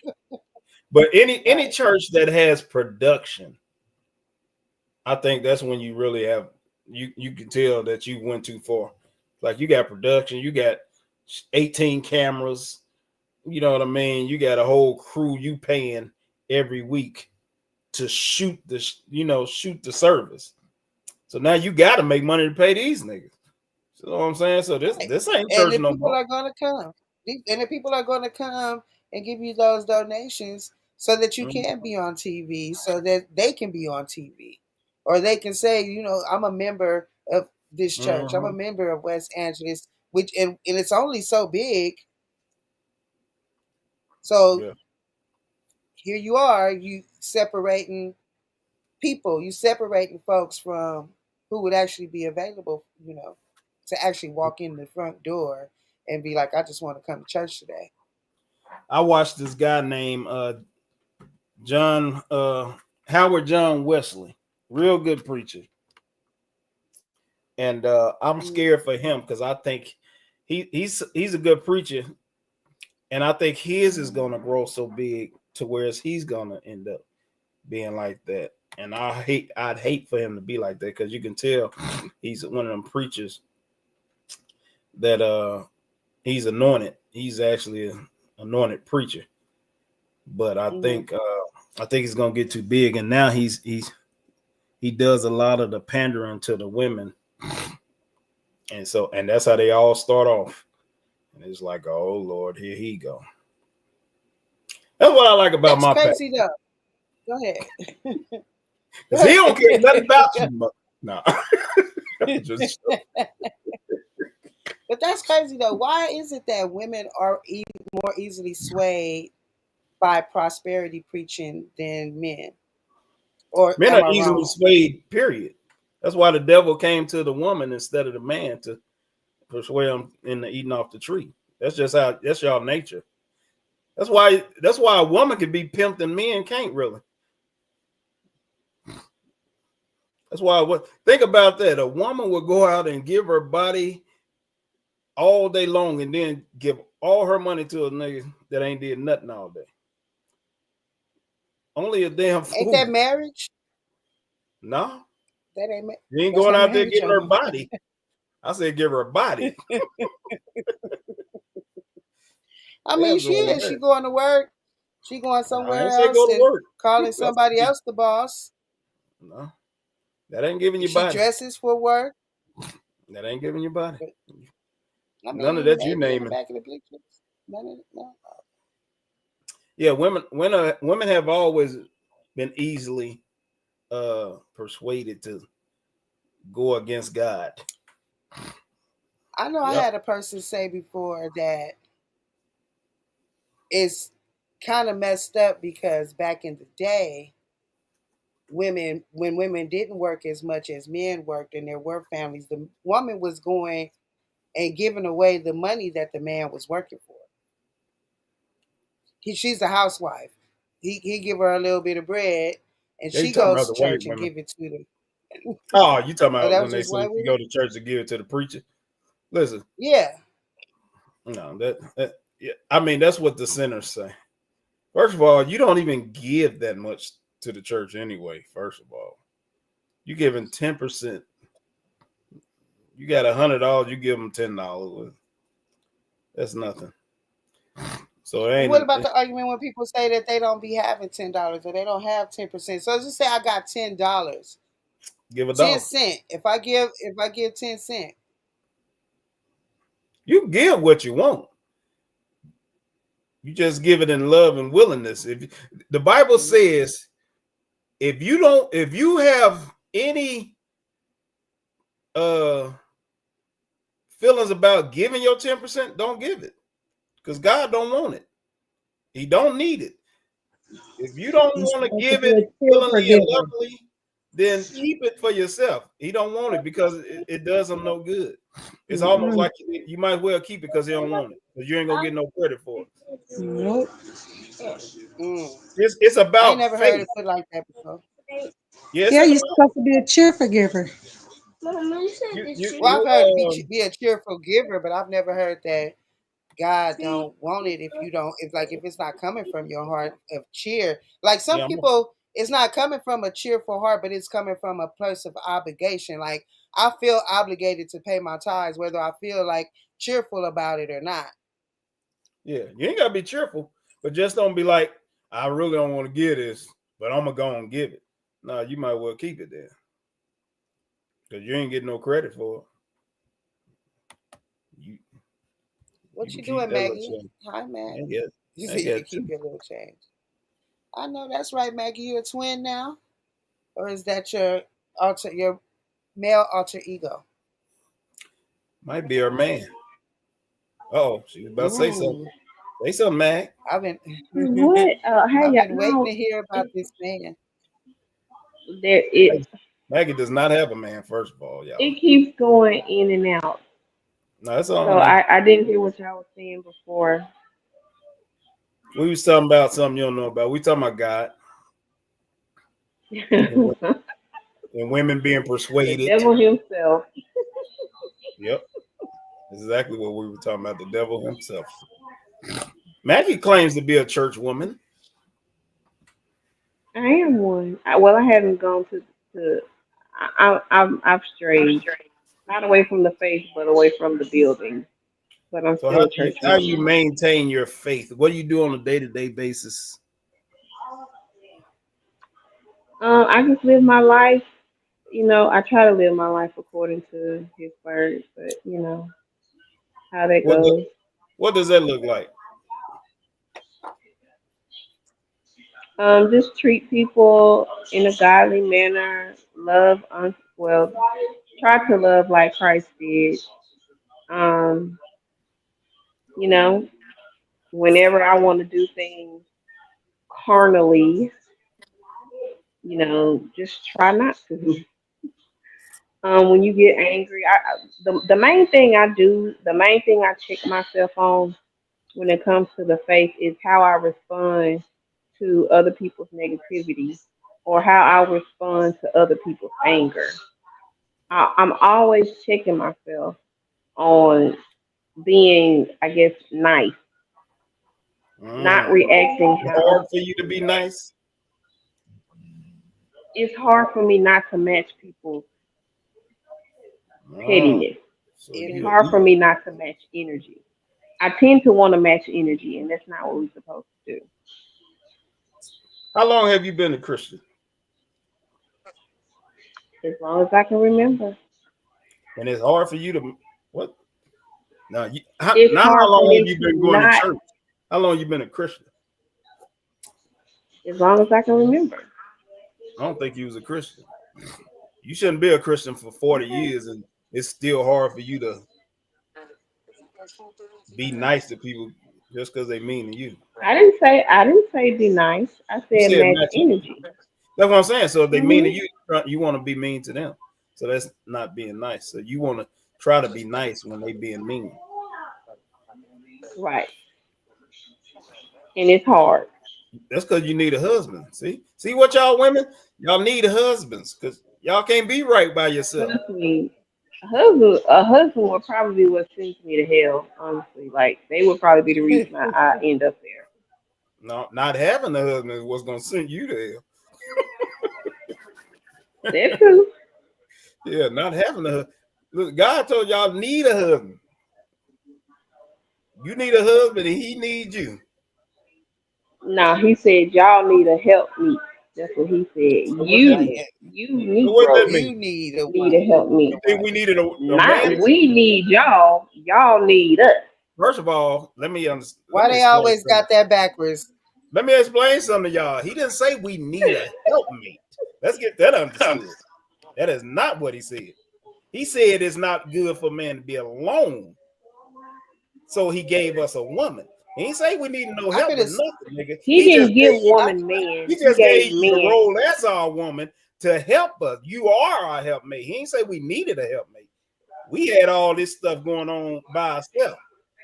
[SPEAKER 1] But any church that has production, I think that's when you really have you can tell that you went too far. Like you got production, you got 18 cameras, you know what I mean? You got a whole crew you paying every week to shoot the service. So now you got to make money to pay these niggas. You know what I'm saying? So this ain't church no more.
[SPEAKER 2] People are going to come. And the people are going to come and give you those donations so that you can be on TV, so that they can be on TV. Or they can say, you know, I'm a member of this church. I'm a member of West Angeles, which and it's only so big. So here you are, you separating people, you separating folks from who would actually be available, you know, to actually walk in the front door and be like, I just want to come to church today.
[SPEAKER 1] I watched this guy named Howard John Wesley. Real good preacher. And I'm scared for him because I think he's a good preacher. And I think his is going to grow so big to where he's going to end up being like that. And I'd hate for him to be like that because you can tell he's one of them preachers that he's anointed. He's actually an anointed preacher. But I think he's going to get too big. And now he does a lot of the pandering to the women. And that's how they all start off. And it's like, oh Lord, here he go. That's what I like about my
[SPEAKER 2] crazy though. Go ahead.
[SPEAKER 1] He don't care nothing about you. No.
[SPEAKER 2] But that's crazy though. Why is it that women are more easily swayed by prosperity preaching than men? Or
[SPEAKER 1] men are easily swayed, period. That's why the devil came to the woman instead of the man to persuade him into eating off the tree. That's y'all nature. That's why a woman can be pimped and men can't really. That's why think about that. A woman will go out and give her body all day long and then give all her money to a nigga that ain't did nothing all day. Only a damn fool.
[SPEAKER 2] Ain't that marriage?
[SPEAKER 1] No,
[SPEAKER 2] That ain't.
[SPEAKER 1] you ain't
[SPEAKER 2] That's
[SPEAKER 1] going
[SPEAKER 2] not
[SPEAKER 1] out there
[SPEAKER 2] marriage,
[SPEAKER 1] getting her
[SPEAKER 2] y'all.
[SPEAKER 1] body. I said give her a body.
[SPEAKER 2] I mean,
[SPEAKER 1] That's
[SPEAKER 2] she
[SPEAKER 1] all
[SPEAKER 2] is. She
[SPEAKER 1] that.
[SPEAKER 2] going to work. She going
[SPEAKER 1] I
[SPEAKER 2] somewhere
[SPEAKER 1] ain't say
[SPEAKER 2] else
[SPEAKER 1] go to
[SPEAKER 2] and
[SPEAKER 1] work.
[SPEAKER 2] calling
[SPEAKER 1] That's
[SPEAKER 2] somebody else the boss.
[SPEAKER 1] no, that ain't giving you
[SPEAKER 2] She
[SPEAKER 1] body.
[SPEAKER 2] dresses for work.
[SPEAKER 1] That ain't giving you body.
[SPEAKER 2] But, I
[SPEAKER 1] None of
[SPEAKER 2] mean,
[SPEAKER 1] that you
[SPEAKER 2] maybe in the
[SPEAKER 1] naming.
[SPEAKER 2] back of the pictures. None of it, no.
[SPEAKER 1] Yeah, women have always been easily persuaded to go against God.
[SPEAKER 2] I know I
[SPEAKER 1] Yep.
[SPEAKER 2] had a person say before that it's kind of messed up because back in the day, when women didn't work as much as men worked and there were families, the woman was going and giving away the money that the man was working for. She's a housewife. He give her a little bit of bread, and
[SPEAKER 1] Yeah, you
[SPEAKER 2] she
[SPEAKER 1] talking
[SPEAKER 2] goes
[SPEAKER 1] about
[SPEAKER 2] to
[SPEAKER 1] the white
[SPEAKER 2] church and
[SPEAKER 1] women.
[SPEAKER 2] give it to them.
[SPEAKER 1] Oh, you talking
[SPEAKER 2] Oh,
[SPEAKER 1] about
[SPEAKER 2] that
[SPEAKER 1] when
[SPEAKER 2] was
[SPEAKER 1] they
[SPEAKER 2] just
[SPEAKER 1] say
[SPEAKER 2] white
[SPEAKER 1] you
[SPEAKER 2] women?
[SPEAKER 1] go to church to give it to the preacher? Listen,
[SPEAKER 2] Yeah.
[SPEAKER 1] no, that yeah, I mean that's what the sinners say. First of all, you don't even give that much to the church anyway. First of all, you giving 10%. You got $100, you give them $10. That's nothing. So it
[SPEAKER 2] What
[SPEAKER 1] ain't.
[SPEAKER 2] about the argument when people say that they don't be having $10 or they don't have 10%? So just say I got $10,
[SPEAKER 1] Give a
[SPEAKER 2] 10
[SPEAKER 1] dollar.
[SPEAKER 2] cent. If I give 10 cent,
[SPEAKER 1] You give what you want. You just give it in love and willingness. If the Bible says, if you have any uh feelings about giving your 10%, don't give it. Because God don't want it. He don't need it. If you don't
[SPEAKER 3] You're
[SPEAKER 1] want to
[SPEAKER 3] supposed to
[SPEAKER 1] give
[SPEAKER 3] be
[SPEAKER 1] it
[SPEAKER 3] a cheerful
[SPEAKER 1] willingly and
[SPEAKER 3] giver.
[SPEAKER 1] lovingly, then keep it for yourself. He don't want it because it does him no good. It's almost
[SPEAKER 3] Mm-mm.
[SPEAKER 1] like you might as well keep it because he don't want it. Because you ain't gonna get no credit for it.
[SPEAKER 3] Nope.
[SPEAKER 1] It's
[SPEAKER 2] I ain't
[SPEAKER 1] about
[SPEAKER 2] never heard
[SPEAKER 1] faith.
[SPEAKER 2] it put like that before.
[SPEAKER 1] Yeah, it's
[SPEAKER 3] Yeah,
[SPEAKER 1] in the
[SPEAKER 3] you're
[SPEAKER 1] Bible.
[SPEAKER 3] supposed to be a cheerful giver.
[SPEAKER 2] Well, I've heard
[SPEAKER 1] You
[SPEAKER 2] be a cheerful giver, but I've never heard that God don't want it if you don't, if it's not coming from your heart of cheer. Like some
[SPEAKER 1] yeah,
[SPEAKER 2] people, it's not coming from a cheerful heart, but it's coming from a place of obligation. Like I feel obligated to pay my tithes, whether I feel like cheerful about it or not.
[SPEAKER 1] yeah. You ain't gotta be cheerful, but just don't be like, I really don't want to give this, but I'm gonna go and give it. No, you might well keep it there. Because you ain't getting no credit for it. You
[SPEAKER 2] What
[SPEAKER 1] can
[SPEAKER 2] you
[SPEAKER 1] keep
[SPEAKER 2] doing,
[SPEAKER 1] that little
[SPEAKER 2] Maggie?
[SPEAKER 1] change.
[SPEAKER 2] Hi, Matt.
[SPEAKER 1] I get
[SPEAKER 2] You
[SPEAKER 1] I
[SPEAKER 2] said you
[SPEAKER 1] get
[SPEAKER 2] could keep your little change. I know that's right, Maggie. You a twin now, or is that your male alter ego?
[SPEAKER 1] might be her man. Oh, she was about to say something.
[SPEAKER 2] Ooh,
[SPEAKER 1] Say something, Mag.
[SPEAKER 2] I've been
[SPEAKER 6] What? Hey,
[SPEAKER 2] I've
[SPEAKER 6] y'all,
[SPEAKER 2] been waiting
[SPEAKER 6] no,
[SPEAKER 2] to hear about this man.
[SPEAKER 6] there it
[SPEAKER 1] Maggie does not have a man, first of all, y'all.
[SPEAKER 6] it keeps going in and out.
[SPEAKER 1] No, that's all
[SPEAKER 6] So
[SPEAKER 1] now.
[SPEAKER 6] I didn't hear what y'all was saying before.
[SPEAKER 1] We was talking about something you don't know about. We talking about God and,
[SPEAKER 6] The
[SPEAKER 1] and women being persuaded.
[SPEAKER 6] devil himself.
[SPEAKER 1] Yep. That's exactly what we were talking about, the devil himself. Maggie claims to be a church woman.
[SPEAKER 6] I am one. Well, I haven't gone to. I've strayed not away from the faith, but away from the building. But I'm
[SPEAKER 1] So
[SPEAKER 6] still a church
[SPEAKER 1] how you
[SPEAKER 6] woman.
[SPEAKER 1] maintain your faith? What do you do on a day-to-day basis?
[SPEAKER 6] I just live my life. I try to live my life according to His word, but how that
[SPEAKER 1] What do,
[SPEAKER 6] goes.
[SPEAKER 1] what does that look like?
[SPEAKER 6] Just treat people in a godly manner. Well, try to love like Christ did. Um, you know, whenever I want to do things carnally, just try not to. When you get angry, the main thing I do, the main thing I check myself on when it comes to the faith is how I respond to other people's negativity or how I respond to other people's anger. I'm always checking myself on being, I guess, nice, not reacting
[SPEAKER 1] It's
[SPEAKER 6] how
[SPEAKER 1] hard
[SPEAKER 6] other
[SPEAKER 1] for you to
[SPEAKER 6] people
[SPEAKER 1] be
[SPEAKER 6] react.
[SPEAKER 1] nice.
[SPEAKER 6] It's hard for me not to match people's
[SPEAKER 1] Oh,
[SPEAKER 6] pettiness.
[SPEAKER 1] so
[SPEAKER 6] It's
[SPEAKER 1] you,
[SPEAKER 6] hard
[SPEAKER 1] you
[SPEAKER 6] for me not to match energy. I tend to want to match energy, and that's not what we're supposed to do.
[SPEAKER 1] how long have you been a Christian?
[SPEAKER 6] As long as I can remember.
[SPEAKER 1] And it's hard for you to what? Now,
[SPEAKER 6] It's
[SPEAKER 1] now how
[SPEAKER 6] hard for
[SPEAKER 1] long have
[SPEAKER 6] me
[SPEAKER 1] you
[SPEAKER 6] to
[SPEAKER 1] been going to
[SPEAKER 6] not,
[SPEAKER 1] church? How long you been a Christian?
[SPEAKER 6] as long as I can remember.
[SPEAKER 1] I don't think you was a Christian. You shouldn't be a Christian for 40
[SPEAKER 6] Okay.
[SPEAKER 1] years, and it's still hard for you to be nice to people just because they mean to you.
[SPEAKER 6] I didn't say be nice. I
[SPEAKER 1] You
[SPEAKER 6] said
[SPEAKER 1] said
[SPEAKER 6] match
[SPEAKER 1] match energy.
[SPEAKER 6] energy.
[SPEAKER 1] That's what I'm saying. So if they mean to
[SPEAKER 6] Hmm.
[SPEAKER 1] you, you want to be mean to them. So that's not being nice. So you want to try to be nice when they being mean.
[SPEAKER 6] Right. And it's hard.
[SPEAKER 1] That's because you need a husband. See what y'all women, y'all need husbands because y'all can't be right by yourself.
[SPEAKER 6] Trust me. A husband would probably be what sends me to hell, honestly. Like they would probably be the reason I end up there.
[SPEAKER 1] No, not having a husband is what's gonna send you to hell.
[SPEAKER 6] That too.
[SPEAKER 1] Yeah, not having a husband. Look, God told y'all need a husband. You need a husband and he needs you.
[SPEAKER 6] No, he said y'all need a help me. That's what he said.
[SPEAKER 1] So what that mean?
[SPEAKER 6] You
[SPEAKER 1] So what that
[SPEAKER 6] Negro
[SPEAKER 2] You
[SPEAKER 1] mean?
[SPEAKER 2] need a
[SPEAKER 6] need
[SPEAKER 2] wife.
[SPEAKER 6] to help me.
[SPEAKER 1] You think we needed a man?
[SPEAKER 6] Not we need y'all. Y'all need us.
[SPEAKER 1] First of all, let me understand.
[SPEAKER 2] Why they always got that backwards?
[SPEAKER 1] Let me explain something to y'all. He didn't say we need a helpmate. Let's get that understood. That is not what he said. He said it's not good for man to be alone. So he gave us a woman. He didn't say we need no
[SPEAKER 2] I
[SPEAKER 1] help
[SPEAKER 2] could
[SPEAKER 1] with
[SPEAKER 2] have.
[SPEAKER 1] nothing, nigga.
[SPEAKER 6] He
[SPEAKER 1] just
[SPEAKER 6] didn't give
[SPEAKER 1] gave,
[SPEAKER 6] woman man.
[SPEAKER 1] he
[SPEAKER 6] He
[SPEAKER 1] just
[SPEAKER 6] gave
[SPEAKER 1] gave you the
[SPEAKER 6] men.
[SPEAKER 1] role as our woman to help us. You are our helpmate. He didn't say we needed a helpmate. We had all this stuff going on by ourselves.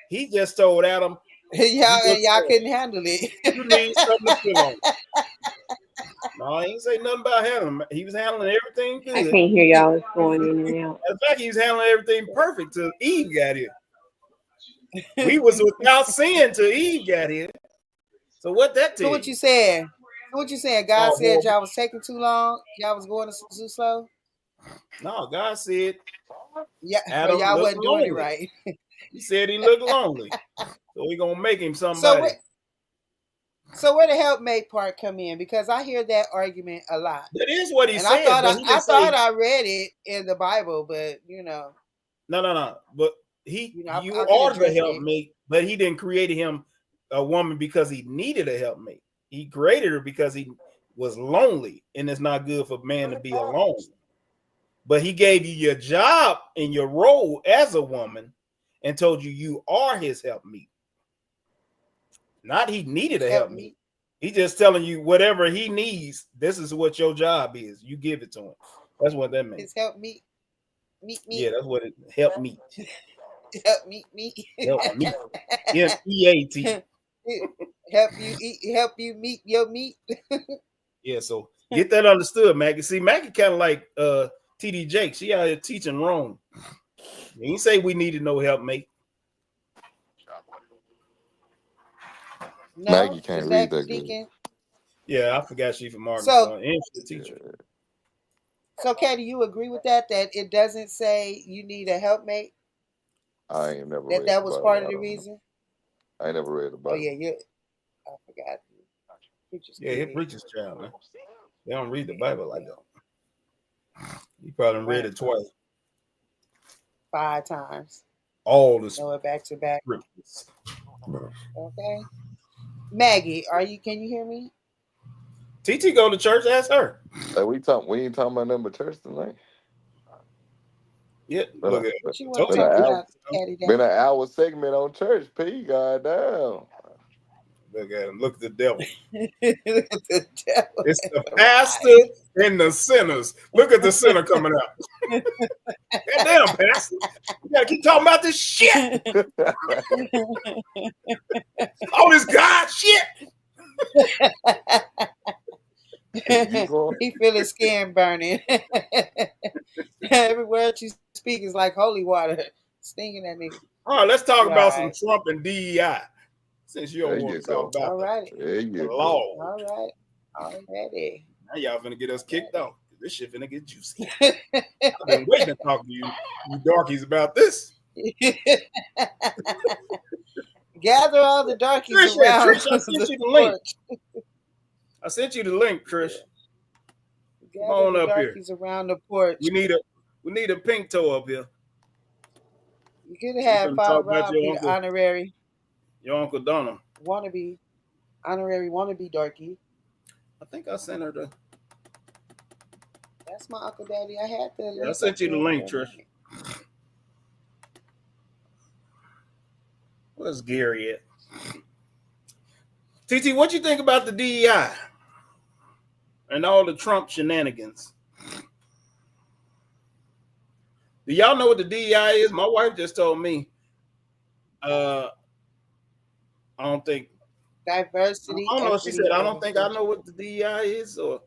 [SPEAKER 1] He just told Adam,
[SPEAKER 2] y'all couldn't handle it.
[SPEAKER 1] you need something to put on. No, he ain't say nothing about handling. He was handling everything
[SPEAKER 6] I
[SPEAKER 1] good.
[SPEAKER 6] can't hear y'all. It's going in and out.
[SPEAKER 1] In fact, he was handling everything perfect till Eve got here. We was without sin till Eve got here. So what that
[SPEAKER 2] So
[SPEAKER 1] tell
[SPEAKER 2] what
[SPEAKER 1] you?
[SPEAKER 2] you saying? What you saying? God
[SPEAKER 1] Oh,
[SPEAKER 2] said
[SPEAKER 1] boy.
[SPEAKER 2] y'all was taking too long. Y'all was going too slow.
[SPEAKER 1] No, God said
[SPEAKER 2] Yeah,
[SPEAKER 1] Adam
[SPEAKER 2] y'all
[SPEAKER 1] looked
[SPEAKER 2] wasn't doing it
[SPEAKER 1] lonely.
[SPEAKER 2] right.
[SPEAKER 1] He said he looked lonely. So we gonna make him
[SPEAKER 2] So
[SPEAKER 1] somebody.
[SPEAKER 2] where the helpmate part come in? Because I hear that argument a lot,
[SPEAKER 1] That is what he
[SPEAKER 2] and
[SPEAKER 1] said, but he
[SPEAKER 2] I
[SPEAKER 1] didn't
[SPEAKER 2] thought
[SPEAKER 1] say
[SPEAKER 2] I read it in the Bible, but
[SPEAKER 1] no. But you
[SPEAKER 2] I could have
[SPEAKER 1] are the
[SPEAKER 2] drifted.
[SPEAKER 1] helpmate, but he didn't create him a woman because he needed a helpmate. He created her because he was lonely, and it's not good for man to be alone. But he gave you your job and your role as a woman and told you are his helpmeet. Not he needed a helpmeet. He's just telling you whatever he needs, this is what your job is. You give it to him. That's what that means.
[SPEAKER 2] His helpmeet. Meet.
[SPEAKER 1] Yeah, that's what it help meet.
[SPEAKER 2] Help meet.
[SPEAKER 1] Help meet. MEAT.
[SPEAKER 2] Help you meet your meat.
[SPEAKER 1] Yeah, so get that understood, Maggie. See, Maggie kind of like TD Jake. She out here teaching wrong. He didn't say we needed no helpmate.
[SPEAKER 2] No,
[SPEAKER 4] Maggie can't
[SPEAKER 2] is
[SPEAKER 4] read
[SPEAKER 2] that
[SPEAKER 4] that good.
[SPEAKER 2] Deacon?
[SPEAKER 1] Yeah, I forgot she from Arkansas. And she's a teacher.
[SPEAKER 2] So, Katie, you agree with that? That it doesn't say you need a helpmate?
[SPEAKER 4] I ain't never read
[SPEAKER 2] That
[SPEAKER 4] the
[SPEAKER 2] was
[SPEAKER 4] Bible.
[SPEAKER 2] part of
[SPEAKER 4] I
[SPEAKER 2] the
[SPEAKER 4] don't know.
[SPEAKER 2] reason?
[SPEAKER 4] I ain't never read the
[SPEAKER 2] Oh,
[SPEAKER 4] Bible.
[SPEAKER 2] yeah, I forgot.
[SPEAKER 1] Yeah, he preaches child, man. They don't read the Bible like that. He probably read it twice.
[SPEAKER 2] 5 times.
[SPEAKER 1] All the
[SPEAKER 2] Know it back to back.
[SPEAKER 1] scriptures.
[SPEAKER 2] Okay. Maggie, can you hear me?
[SPEAKER 1] TT go to church, ask her.
[SPEAKER 4] Hey, we ain't talking about nothing but church tonight.
[SPEAKER 1] Yeah,
[SPEAKER 4] Been
[SPEAKER 1] look
[SPEAKER 4] a-
[SPEAKER 1] at
[SPEAKER 2] What you
[SPEAKER 1] it.
[SPEAKER 2] want to
[SPEAKER 1] Told
[SPEAKER 2] talk
[SPEAKER 1] you.
[SPEAKER 2] about, Katie?
[SPEAKER 4] Been an hour segment on church, P. Goddamn.
[SPEAKER 1] Look at him. Look at the devil.
[SPEAKER 2] Look at the devil.
[SPEAKER 1] It's the pastor and the sinners. Look at the sinner coming out. Goddamn, pastor. You gotta keep talking about this shit. All this God shit.
[SPEAKER 2] He feel his skin burning. Every word you speak is like holy water. Stinging that nigga.
[SPEAKER 1] All right, let's talk about some
[SPEAKER 2] Right.
[SPEAKER 1] Trump and DEI. Since you
[SPEAKER 4] There
[SPEAKER 1] don't want
[SPEAKER 4] you
[SPEAKER 1] to talk
[SPEAKER 4] go.
[SPEAKER 1] about
[SPEAKER 2] All right.
[SPEAKER 4] There
[SPEAKER 1] the
[SPEAKER 4] you go.
[SPEAKER 1] law.
[SPEAKER 2] All right. Already.
[SPEAKER 1] Now y'all finna get us kicked off. This shit finna get juicy. I've been waiting to talk to you darkies about this.
[SPEAKER 2] Gather all the darkies
[SPEAKER 1] Trish,
[SPEAKER 2] around
[SPEAKER 1] Trish, I sent
[SPEAKER 2] the
[SPEAKER 1] you the link.
[SPEAKER 2] porch.
[SPEAKER 1] I sent you the link, Trish.
[SPEAKER 2] Gather
[SPEAKER 1] Come on
[SPEAKER 2] the
[SPEAKER 1] up here.
[SPEAKER 2] darkies around the porch.
[SPEAKER 1] We need a pink toe up here.
[SPEAKER 2] You could
[SPEAKER 1] We
[SPEAKER 2] have
[SPEAKER 1] finna talk
[SPEAKER 2] 5
[SPEAKER 1] about
[SPEAKER 2] Rob be
[SPEAKER 1] your
[SPEAKER 2] the honorary
[SPEAKER 1] Uncle Donna.
[SPEAKER 2] wannabe darkie.
[SPEAKER 1] I think I sent her the.
[SPEAKER 2] That's my Uncle Daddy. I had the
[SPEAKER 1] Yeah, I
[SPEAKER 2] link
[SPEAKER 1] sent
[SPEAKER 2] up
[SPEAKER 1] you the
[SPEAKER 2] there
[SPEAKER 1] link,
[SPEAKER 2] for a
[SPEAKER 1] Trish.
[SPEAKER 2] minute.
[SPEAKER 1] Where's Gary at? TT, what you think about the DEI and all the Trump shenanigans? Do y'all know what the DEI is? My wife just told me. I don't think.
[SPEAKER 2] Diversity.
[SPEAKER 1] I don't know. She
[SPEAKER 2] equity,
[SPEAKER 1] said, I
[SPEAKER 2] and
[SPEAKER 1] don't think I know
[SPEAKER 2] inclusion.
[SPEAKER 1] what the DEI is, or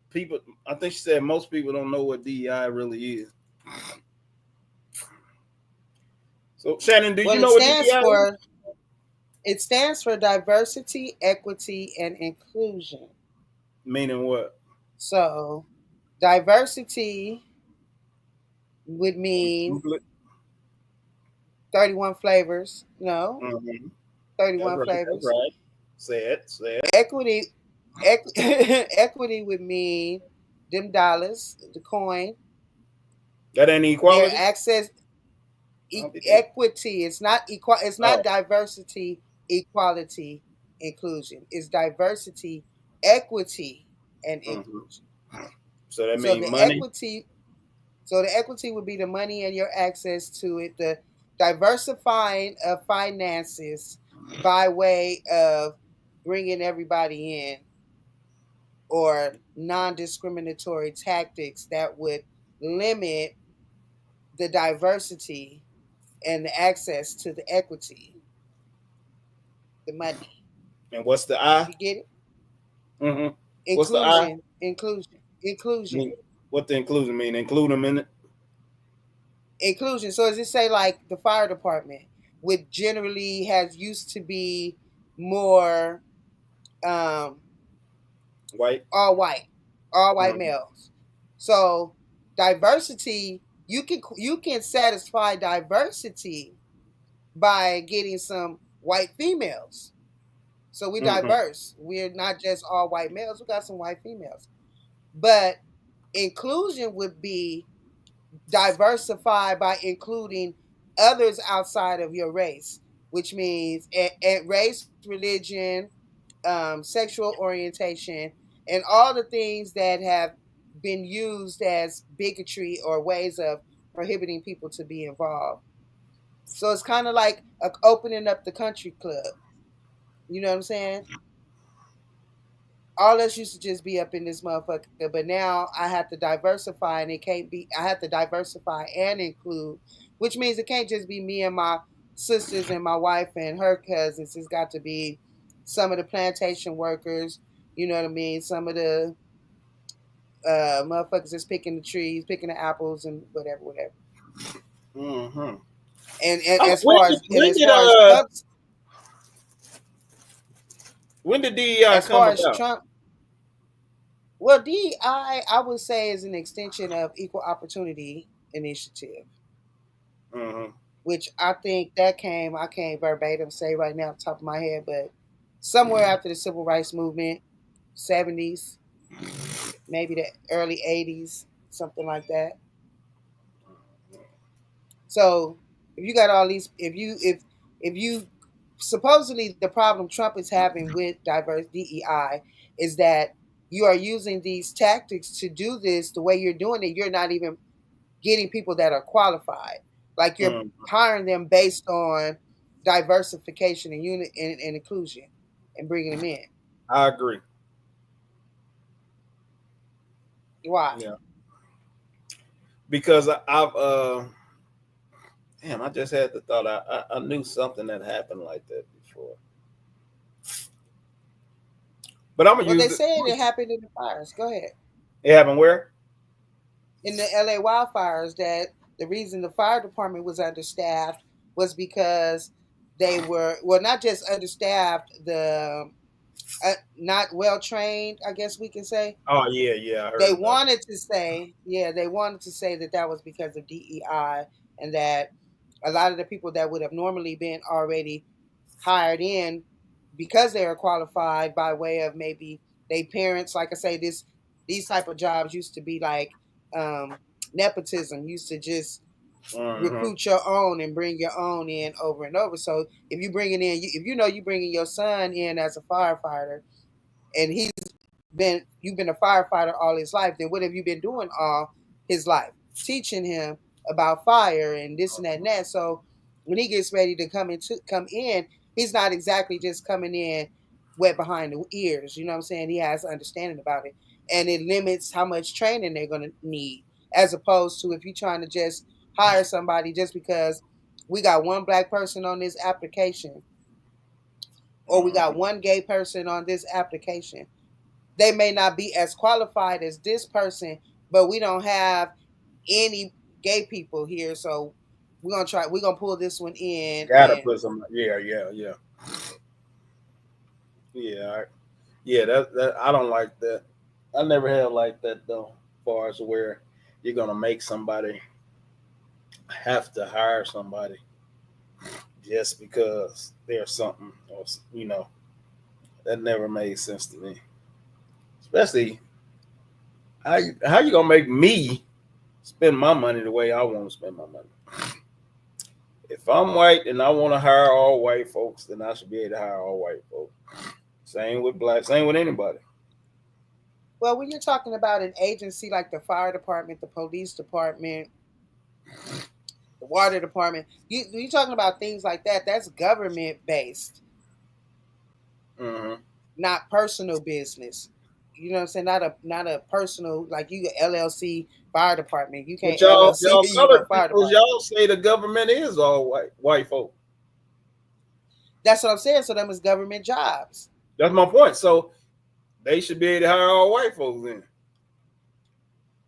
[SPEAKER 1] people. I think she said most people don't know what DEI really is. So, Shannon, do
[SPEAKER 2] Well,
[SPEAKER 1] you know what DEI is?
[SPEAKER 2] it stands for diversity, equity, and inclusion.
[SPEAKER 1] Meaning what?
[SPEAKER 2] So, diversity would mean
[SPEAKER 1] Google it.
[SPEAKER 2] 31 flavors. No,
[SPEAKER 1] Mhm.
[SPEAKER 2] 31
[SPEAKER 1] That's
[SPEAKER 2] flavors.
[SPEAKER 1] right. Say it.
[SPEAKER 2] Equity, equity would mean them dollars, the coin,
[SPEAKER 1] That ain't
[SPEAKER 2] their
[SPEAKER 1] equality?
[SPEAKER 2] access,
[SPEAKER 1] I'll be damned.
[SPEAKER 2] equity. It's not equal. It's not
[SPEAKER 1] Oh.
[SPEAKER 2] diversity, equality, inclusion. It's diversity, equity, and
[SPEAKER 1] Mhm.
[SPEAKER 2] inclusion.
[SPEAKER 1] So that
[SPEAKER 2] So
[SPEAKER 1] means
[SPEAKER 2] the
[SPEAKER 1] money.
[SPEAKER 2] equity would be the money and your access to it. The diversifying of finances by way of bringing everybody in, or non-discriminatory tactics that would limit the diversity and the access to the equity, the money.
[SPEAKER 1] And what's the I?
[SPEAKER 2] You get it?
[SPEAKER 1] Mm-hmm. What's the I?
[SPEAKER 2] Inclusion.
[SPEAKER 1] What the inclusion mean? Include them in it?
[SPEAKER 2] Inclusion. So as it say, like the fire department, which generally has used to be more
[SPEAKER 1] White?
[SPEAKER 2] all white
[SPEAKER 1] Mhm.
[SPEAKER 2] males. So diversity, you can satisfy diversity by getting some white females. So we're
[SPEAKER 1] Mhm.
[SPEAKER 2] diverse. We're not just all white males. We got some white females. But inclusion would be diversify by including others outside of your race, which means race, religion, sexual orientation, and all the things that have been used as bigotry or ways of prohibiting people to be involved. So it's kind of like opening up the country club. You know what I'm saying? All us used to just be up in this motherfucker, but now I have to diversify, and it can't be. I have to diversify and include, which means it can't just be me and my sisters and my wife and her cousins. It's got to be some of the plantation workers. You know what I mean? Some of the motherfuckers that's picking the trees, picking the apples, and whatever.
[SPEAKER 1] Mm-hmm.
[SPEAKER 2] And
[SPEAKER 1] when did DEI
[SPEAKER 2] as
[SPEAKER 1] come
[SPEAKER 2] far as
[SPEAKER 1] about?
[SPEAKER 2] Trump, well, DEI, I would say, is an extension of Equal Opportunity Initiative,
[SPEAKER 1] Mm-hmm.
[SPEAKER 2] which I think I can't verbatim say right now off the top of my head, but somewhere after the Civil Rights Movement, 70s, maybe the early 80s, something like that. So if you got all these, if you supposedly the problem Trump is having with diverse DEI is that you are using these tactics to do this the way you're doing it. You're not even getting people that are qualified. Like you're hiring them based on diversification and unit and inclusion and bringing them in.
[SPEAKER 1] I agree.
[SPEAKER 2] Why?
[SPEAKER 1] Yeah. Because I've damn, I just had the thought. I knew something that happened like that before. But I'm gonna
[SPEAKER 2] Well,
[SPEAKER 1] use
[SPEAKER 2] they
[SPEAKER 1] it.
[SPEAKER 2] said it happened in the fires. Go ahead.
[SPEAKER 1] It happened where?
[SPEAKER 2] In the LA wildfires, that the reason the fire department was understaffed was because they were not just understaffed, the not well trained, I guess we can say.
[SPEAKER 1] Oh yeah, I heard
[SPEAKER 2] They
[SPEAKER 1] about
[SPEAKER 2] wanted to say, they wanted to say that was because of DEI, and that a lot of the people that would have normally been already hired in because they are qualified by way of maybe they parents, like I say, these type of jobs used to be like nepotism, used to just
[SPEAKER 1] it. Mm-hmm.
[SPEAKER 2] recruit your own and bring your own in over and over. So if you bringing in, if you know you bringing your son in as a firefighter, and you've been a firefighter all his life, then what have you been doing all his life? Teaching him about fire and this and that and that. So when he gets ready to come in, he's not exactly just coming in wet behind the ears. You know what I'm saying? He has understanding about it. And it limits how much training they're gonna need, as opposed to if you're trying to just hire somebody just because we got one black person on this application, or we got one gay person on this application. They may not be as qualified as this person, but we don't have any gay people here, so we're gonna pull this one in.
[SPEAKER 1] Gotta
[SPEAKER 2] And
[SPEAKER 1] put some. Yeah. That I don't like that. I never had like that though. As far as where you're gonna make somebody have to hire somebody just because there's something, or that never made sense to me. Especially how you gonna make me spend my money the way I want to spend my money? If I'm white and I want to hire all white folks, then I should be able to hire all white folks. Same with black, same with anybody.
[SPEAKER 2] well, when you're talking about an agency like the fire department, the police department, the water department, you're talking about things like that. That's government based,
[SPEAKER 1] Mm-hmm.
[SPEAKER 2] not personal business. You know what I'm saying? Not a personal, like you LLC fire department. You
[SPEAKER 1] But
[SPEAKER 2] can't LLC
[SPEAKER 1] y'all
[SPEAKER 2] your
[SPEAKER 1] colored
[SPEAKER 2] fire
[SPEAKER 1] people,
[SPEAKER 2] department.
[SPEAKER 1] y'all say the government is all white folk.
[SPEAKER 2] That's what I'm saying. So them is government jobs.
[SPEAKER 1] That's my point. So they should be able to hire all white folks then.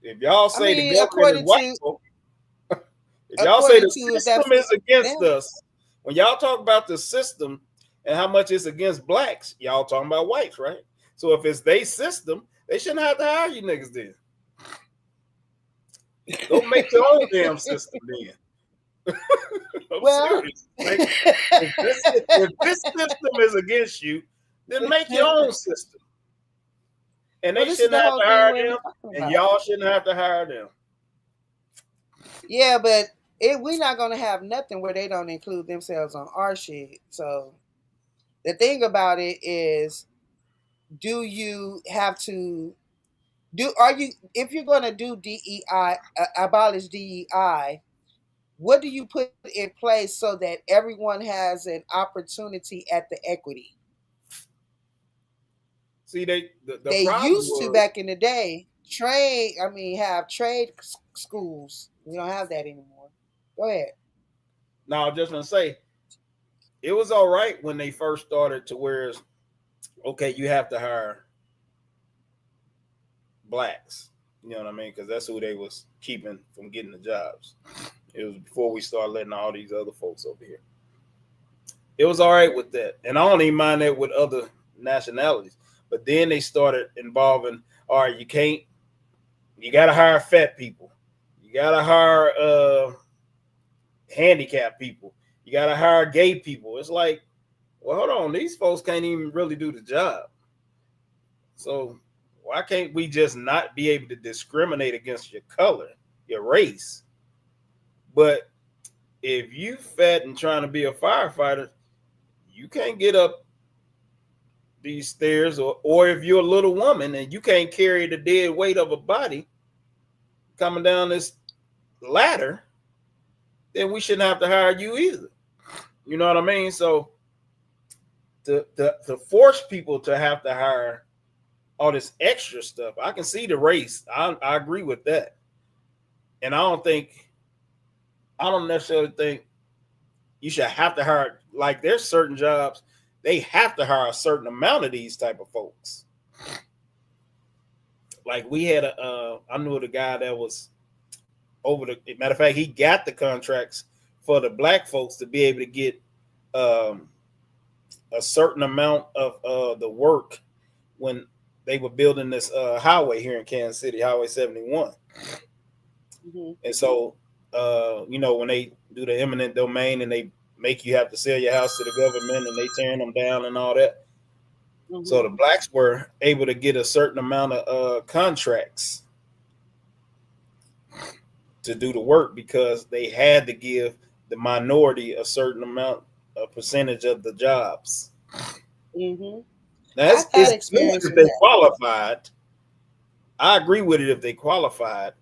[SPEAKER 1] If y'all
[SPEAKER 2] I
[SPEAKER 1] say the
[SPEAKER 2] mean,
[SPEAKER 1] government is white folk, if y'all say the
[SPEAKER 2] if that's
[SPEAKER 1] system is against
[SPEAKER 2] them.
[SPEAKER 1] us, when y'all talk about the system and how much it's against blacks, y'all talking about whites, right? So if it's their system, they shouldn't have to hire you niggas then. Go make your own damn system then. I'm
[SPEAKER 2] Well,
[SPEAKER 1] serious. Like, if this system is against you, then make your own system. And they
[SPEAKER 2] this is
[SPEAKER 1] shouldn't
[SPEAKER 2] the
[SPEAKER 1] have
[SPEAKER 2] whole
[SPEAKER 1] to
[SPEAKER 2] thing
[SPEAKER 1] hire
[SPEAKER 2] we're
[SPEAKER 1] them,
[SPEAKER 2] talking
[SPEAKER 1] and
[SPEAKER 2] about.
[SPEAKER 1] y'all shouldn't have to hire them.
[SPEAKER 2] Yeah, but we're not gonna have nothing where they don't include themselves on our shit. So the thing about it is, do you have to if you're gonna do DEI, abolish DEI, what do you put in place so that everyone has an opportunity at the equity?
[SPEAKER 1] See, the
[SPEAKER 2] They
[SPEAKER 1] problem
[SPEAKER 2] used to
[SPEAKER 1] was,
[SPEAKER 2] back in the day have trade schools. We don't have that anymore. Go ahead.
[SPEAKER 1] now I was just gonna say, it was all right when they first started to where it's okay, you have to hire blacks. You know what I mean? Because that's who they was keeping from getting the jobs. It was before we started letting all these other folks over here. It was all right with that, and I don't even mind that with other nationalities. But then they started involving, all right, you got to hire fat people, you got to hire handicapped people, you got to hire gay people. It's like, well, hold on, these folks can't even really do the job. So why can't we just not be able to discriminate against your color, your race? But if you fat and trying to be a firefighter, you can't get up these stairs, or if you're a little woman and you can't carry the dead weight of a body coming down this ladder, then we shouldn't have to hire you either. You know what I mean? So to force people to have to hire all this extra stuff, I can see the race. I agree with that. And I don't necessarily think you should have to hire, like there's certain jobs they have to hire a certain amount of these type of folks. Like we had I knew the guy that was over the, matter of fact, he got the contracts for the black folks to be able to get um, a certain amount of the work when they were building this highway here in Kansas City, Highway 71.
[SPEAKER 2] Mm-hmm.
[SPEAKER 1] And so, when they do the eminent domain and they make you have to sell your house to the government and they tearing them down and all that.
[SPEAKER 2] Mm-hmm.
[SPEAKER 1] So the blacks were able to get a certain amount of contracts to do the work because they had to give the minority a certain amount, a percentage of the jobs.
[SPEAKER 2] Mm-hmm.
[SPEAKER 1] That's
[SPEAKER 2] I've had
[SPEAKER 1] it's
[SPEAKER 2] experience
[SPEAKER 1] good if
[SPEAKER 2] with
[SPEAKER 1] they
[SPEAKER 2] that.
[SPEAKER 1] qualified. I agree with it if they qualified,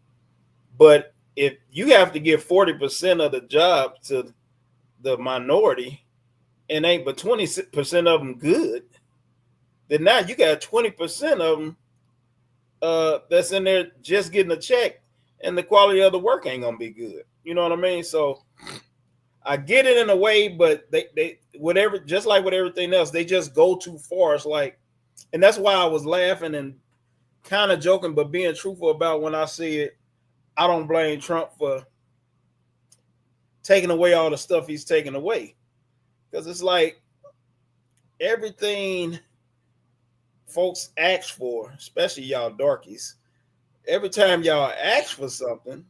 [SPEAKER 1] but if you have to give 40% of the job to the minority and ain't but 20% of them good, then now you got 20% of them that's in there just getting a check, and the quality of the work ain't gonna be good. You know what I mean? So I get it in a way, but they whatever, just like with everything else, they just go too far. It's like, and that's why I was laughing and kind of joking, but being truthful about when I see it. I don't blame Trump for taking away all the stuff he's taking away, because it's like everything folks ask for, especially y'all darkies. Every time y'all ask for something,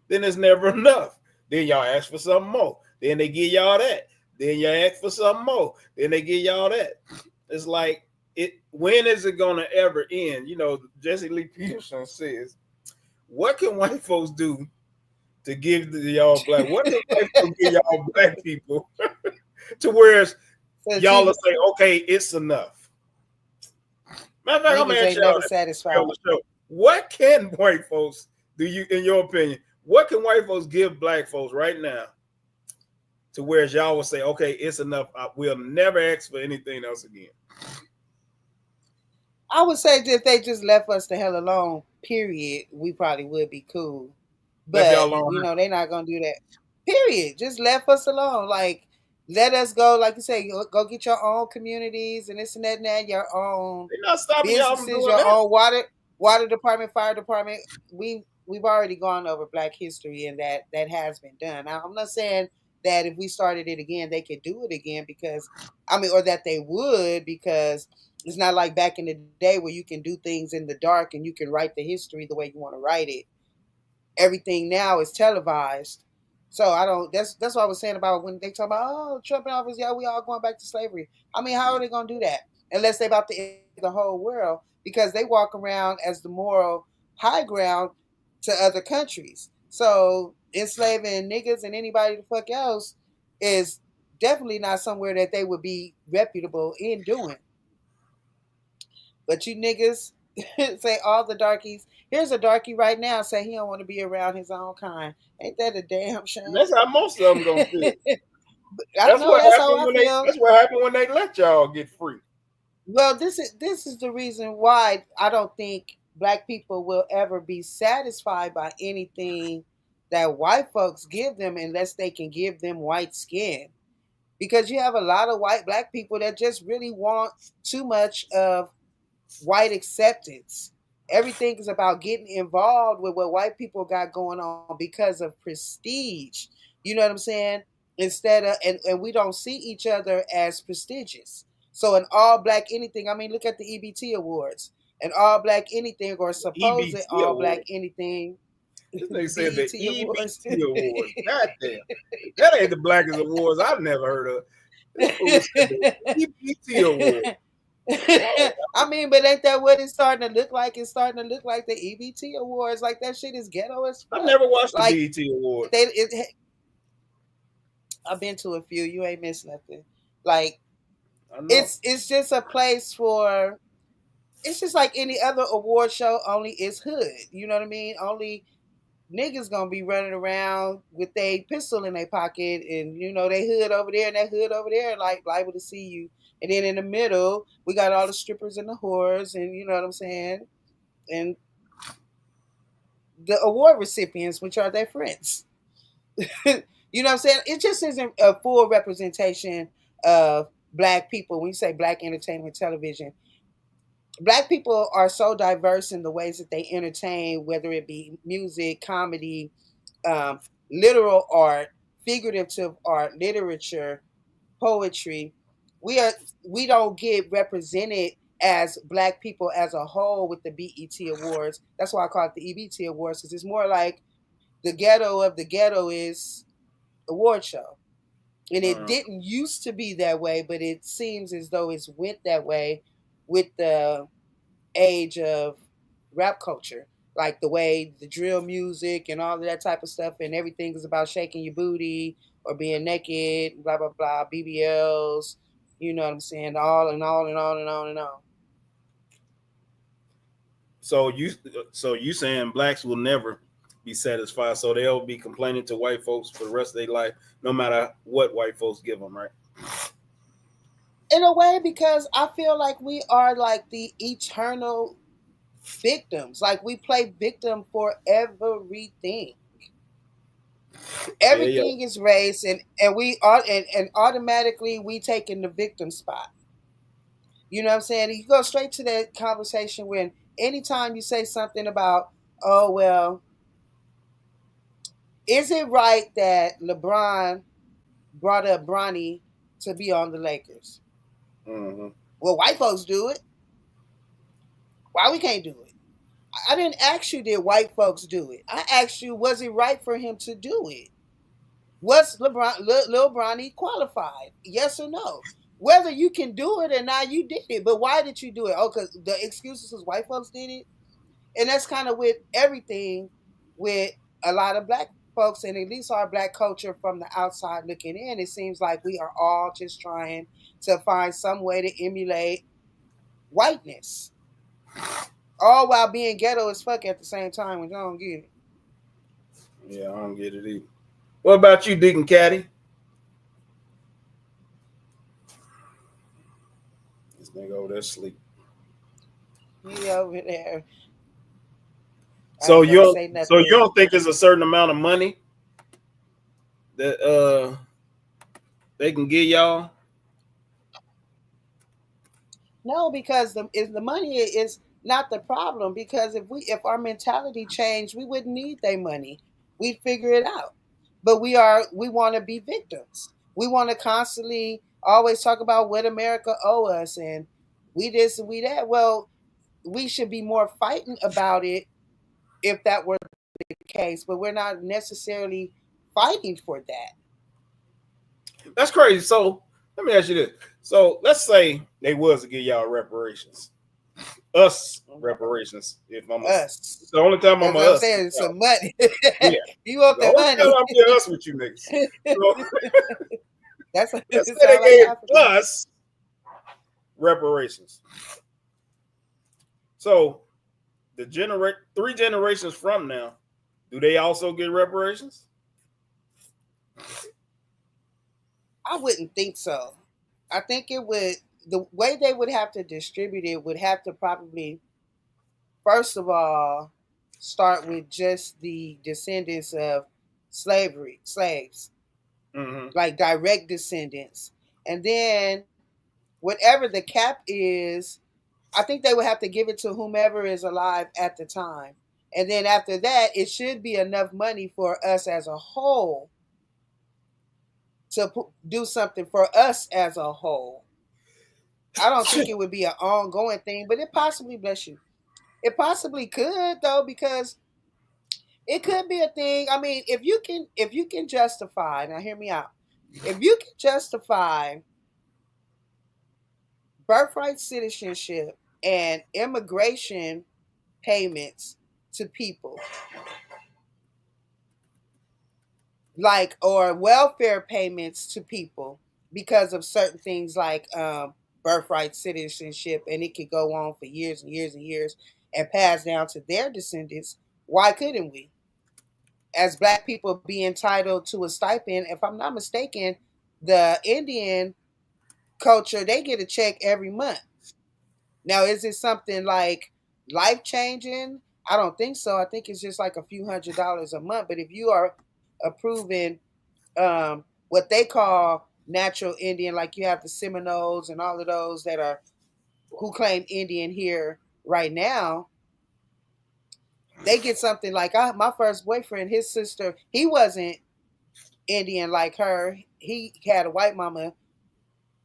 [SPEAKER 1] then it's never enough. Then y'all ask for something more. Then they give y'all that. Then y'all ask for something more. Then they give y'all that. It's like, when is it gonna ever end? Jesse Lee Peterson says, what can white folks do to give to y'all black? What can white folks give y'all black people to where y'all will say, okay, it's enough? Matter of fact, I'm gonna ask y'all
[SPEAKER 2] satisfied.
[SPEAKER 1] on the show. What can white folks do, you, in your opinion, what can white folks give black folks right now to where y'all will say, okay, it's enough. We'll never ask for anything else again?
[SPEAKER 2] I would say that if they just left us the hell alone, period, we probably would be cool. But they're not gonna do that. Period. Just left us alone. Like, let us go, like you say, go get your own communities and this and that, your own
[SPEAKER 1] They're not stopping y'all from
[SPEAKER 2] businesses,
[SPEAKER 1] doing
[SPEAKER 2] your
[SPEAKER 1] that.
[SPEAKER 2] own water department, fire department. We've already gone over Black history, and that has been done. Now, I'm not saying that if we started it again, they could do it again, or that they would, because it's not like back in the day where you can do things in the dark and you can write the history the way you want to write it. Everything now is televised. So I don't. That's what I was saying about when they talk about, Trump and office. Yeah, we all going back to slavery. I mean, how are they gonna do that unless they about to end the whole world? Because they walk around as the moral high ground to other countries. So enslaving niggas and anybody the fuck else is definitely not somewhere that they would be reputable in doing. But you niggas say all the darkies. Here's a darky right now say he don't want to be around his own kind. Ain't that a damn shame?
[SPEAKER 1] And that's how most of them gonna feel.
[SPEAKER 2] That's how I feel.
[SPEAKER 1] That's what happened when they let y'all get free.
[SPEAKER 2] Well, this is the reason why I don't think black people will ever be satisfied by anything that white folks give them unless they can give them white skin. Because you have a lot of black people that just really want too much of white acceptance. Everything is about getting involved with what white people got going on because of prestige. You know what I'm saying? Instead of, and we don't see each other as prestigious. So an all black anything, I mean, look at the EBT awards. An all black anything or supposed all black anything.
[SPEAKER 1] This nigga said the EBT awards. God damn. That ain't the blackest awards I've never heard of. The EBT awards.
[SPEAKER 2] I mean, but ain't that what it's starting to look like? It's starting to look like the EBT awards. Like, that shit is ghetto as fuck.
[SPEAKER 1] I've never watched the BET awards.
[SPEAKER 2] I've been to a few. You ain't missed nothing. Like, it's just a place for. It's just like any other award show. Only it's hood. You know what I mean? Only niggas gonna be running around with a pistol in their pocket, and they hood over there and that hood over there, like liable to see you. And then in the middle, we got all the strippers and the whores, and you know what I'm saying, and the award recipients, which are their friends. You know what I'm saying? It just isn't a full representation of black people. When you say black entertainment television, black people are so diverse in the ways that they entertain, whether it be music, comedy, literal art, figurative art, literature, poetry, we don't get represented as Black people as a whole with the BET Awards. That's why I call it the EBT Awards, because it's more like the ghetto of the ghetto is award show. And it didn't used to be that way, but it seems as though it's went that way with the age of rap culture. Like the way the drill music and all of that type of stuff, and everything is about shaking your booty or being naked, blah blah blah, BBLs, you know what I'm saying, all and all and on and on and on.
[SPEAKER 1] So you saying blacks will never be satisfied, so they'll be complaining to white folks for the rest of their life, no matter what white folks give them, right?
[SPEAKER 2] In a way, because I feel like we are like the eternal victims. Like we play victim for everything. Everything is race, and we are and automatically we take in the victim spot. You know what I'm saying? You go straight to that conversation when anytime you say something about, oh well, is it right that LeBron brought up Bronny to be on the Lakers?
[SPEAKER 1] Mm-hmm.
[SPEAKER 2] Well, white folks do it. Why we can't do it? I didn't ask you, did white folks do it? I asked you, was it right for him to do it? Was Lil Bronny qualified? Yes or no? Whether you can do it or not, you did it. But why did you do it? Oh, because the excuses was white folks did it? And that's kind of with everything with a lot of Black folks, and at least our Black culture from the outside looking in. It seems like we are all just trying to find some way to emulate whiteness. All while being ghetto as fuck at the same time, which I don't get it.
[SPEAKER 1] Yeah, I don't get it either. What about you, Deacon Caddy? This nigga over there sleep.
[SPEAKER 2] He over there.
[SPEAKER 1] So you don't think there's a certain amount of money that they can give y'all?
[SPEAKER 2] No, because the money is not the problem. Because if our mentality changed, we wouldn't need their money. We'd figure it out. But we want to be victims. We want to constantly always talk about what America owe us and we this and we that. Well, we should be more fighting about it if that were the case, but we're not necessarily fighting for that.
[SPEAKER 1] That's crazy. So let me ask you this. So let's say they was to give y'all reparations. Us reparations. If I'm
[SPEAKER 2] us.
[SPEAKER 1] The only time I'm us.
[SPEAKER 2] Saying some money.
[SPEAKER 1] Yeah.
[SPEAKER 2] You want the money.
[SPEAKER 1] I'm getting us with you niggas. So,
[SPEAKER 2] let's say
[SPEAKER 1] they gave us reparations. So the 3 generations from now, do they also get reparations?
[SPEAKER 2] I wouldn't think so. I think it would, the way they would have to distribute it would have to probably, first of all, start with just the descendants of slaves, like direct descendants. And then whatever the cap is, I think they would have to give it to whomever is alive at the time. And then after that, it should be enough money for us as a whole to do something for us as a whole. I don't think it would be an ongoing thing, but it possibly, bless you, it possibly could though, because it could be a thing. I mean, if you can justify, now hear me out, if you can justify birthright citizenship and immigration payments to people, like, or welfare payments to people because of certain things like birthright citizenship, and it could go on for years and years and years and pass down to their descendants, why couldn't we, as Black people, be entitled to a stipend? If I'm not mistaken, the Indian culture, they get a check every month. Now, is it something like life-changing? I don't think so. I think it's just like a few $100s a month. But if you are approving what they call natural Indian, like you have the Seminoles and all of those that are who claim Indian here right now, they get something like my first boyfriend, his sister, he wasn't Indian like her. He had a white mama.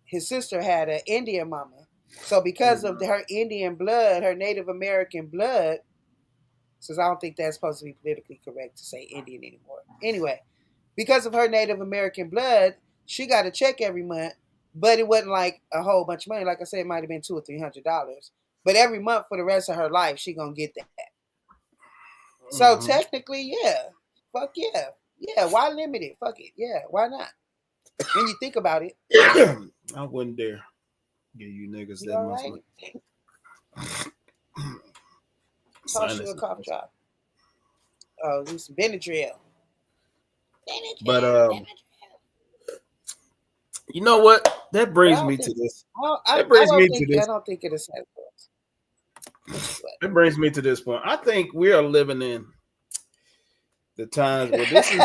[SPEAKER 2] His sister had an Indian mama. So because of her Indian blood, her Native American blood, since I don't think that's supposed to be politically correct to say Indian anymore. Anyway, because of her Native American blood, she got a check every month, but it wasn't like a whole bunch of money. Like I said, it might have been $200 or $300. But every month for the rest of her life, she gonna get that. So technically, yeah. Fuck yeah. Yeah, why limit it? Fuck it. Yeah, why not? When you think about it.
[SPEAKER 1] I wouldn't dare give you niggas
[SPEAKER 2] You
[SPEAKER 1] that
[SPEAKER 2] all
[SPEAKER 1] much
[SPEAKER 2] right?
[SPEAKER 1] money.
[SPEAKER 2] Toss you a cough drop. Oh, do some Benadryl.
[SPEAKER 1] But you know what? That brings me to this.
[SPEAKER 2] I don't think it is that close.
[SPEAKER 1] It brings me to this point. I think we are living in the times where this is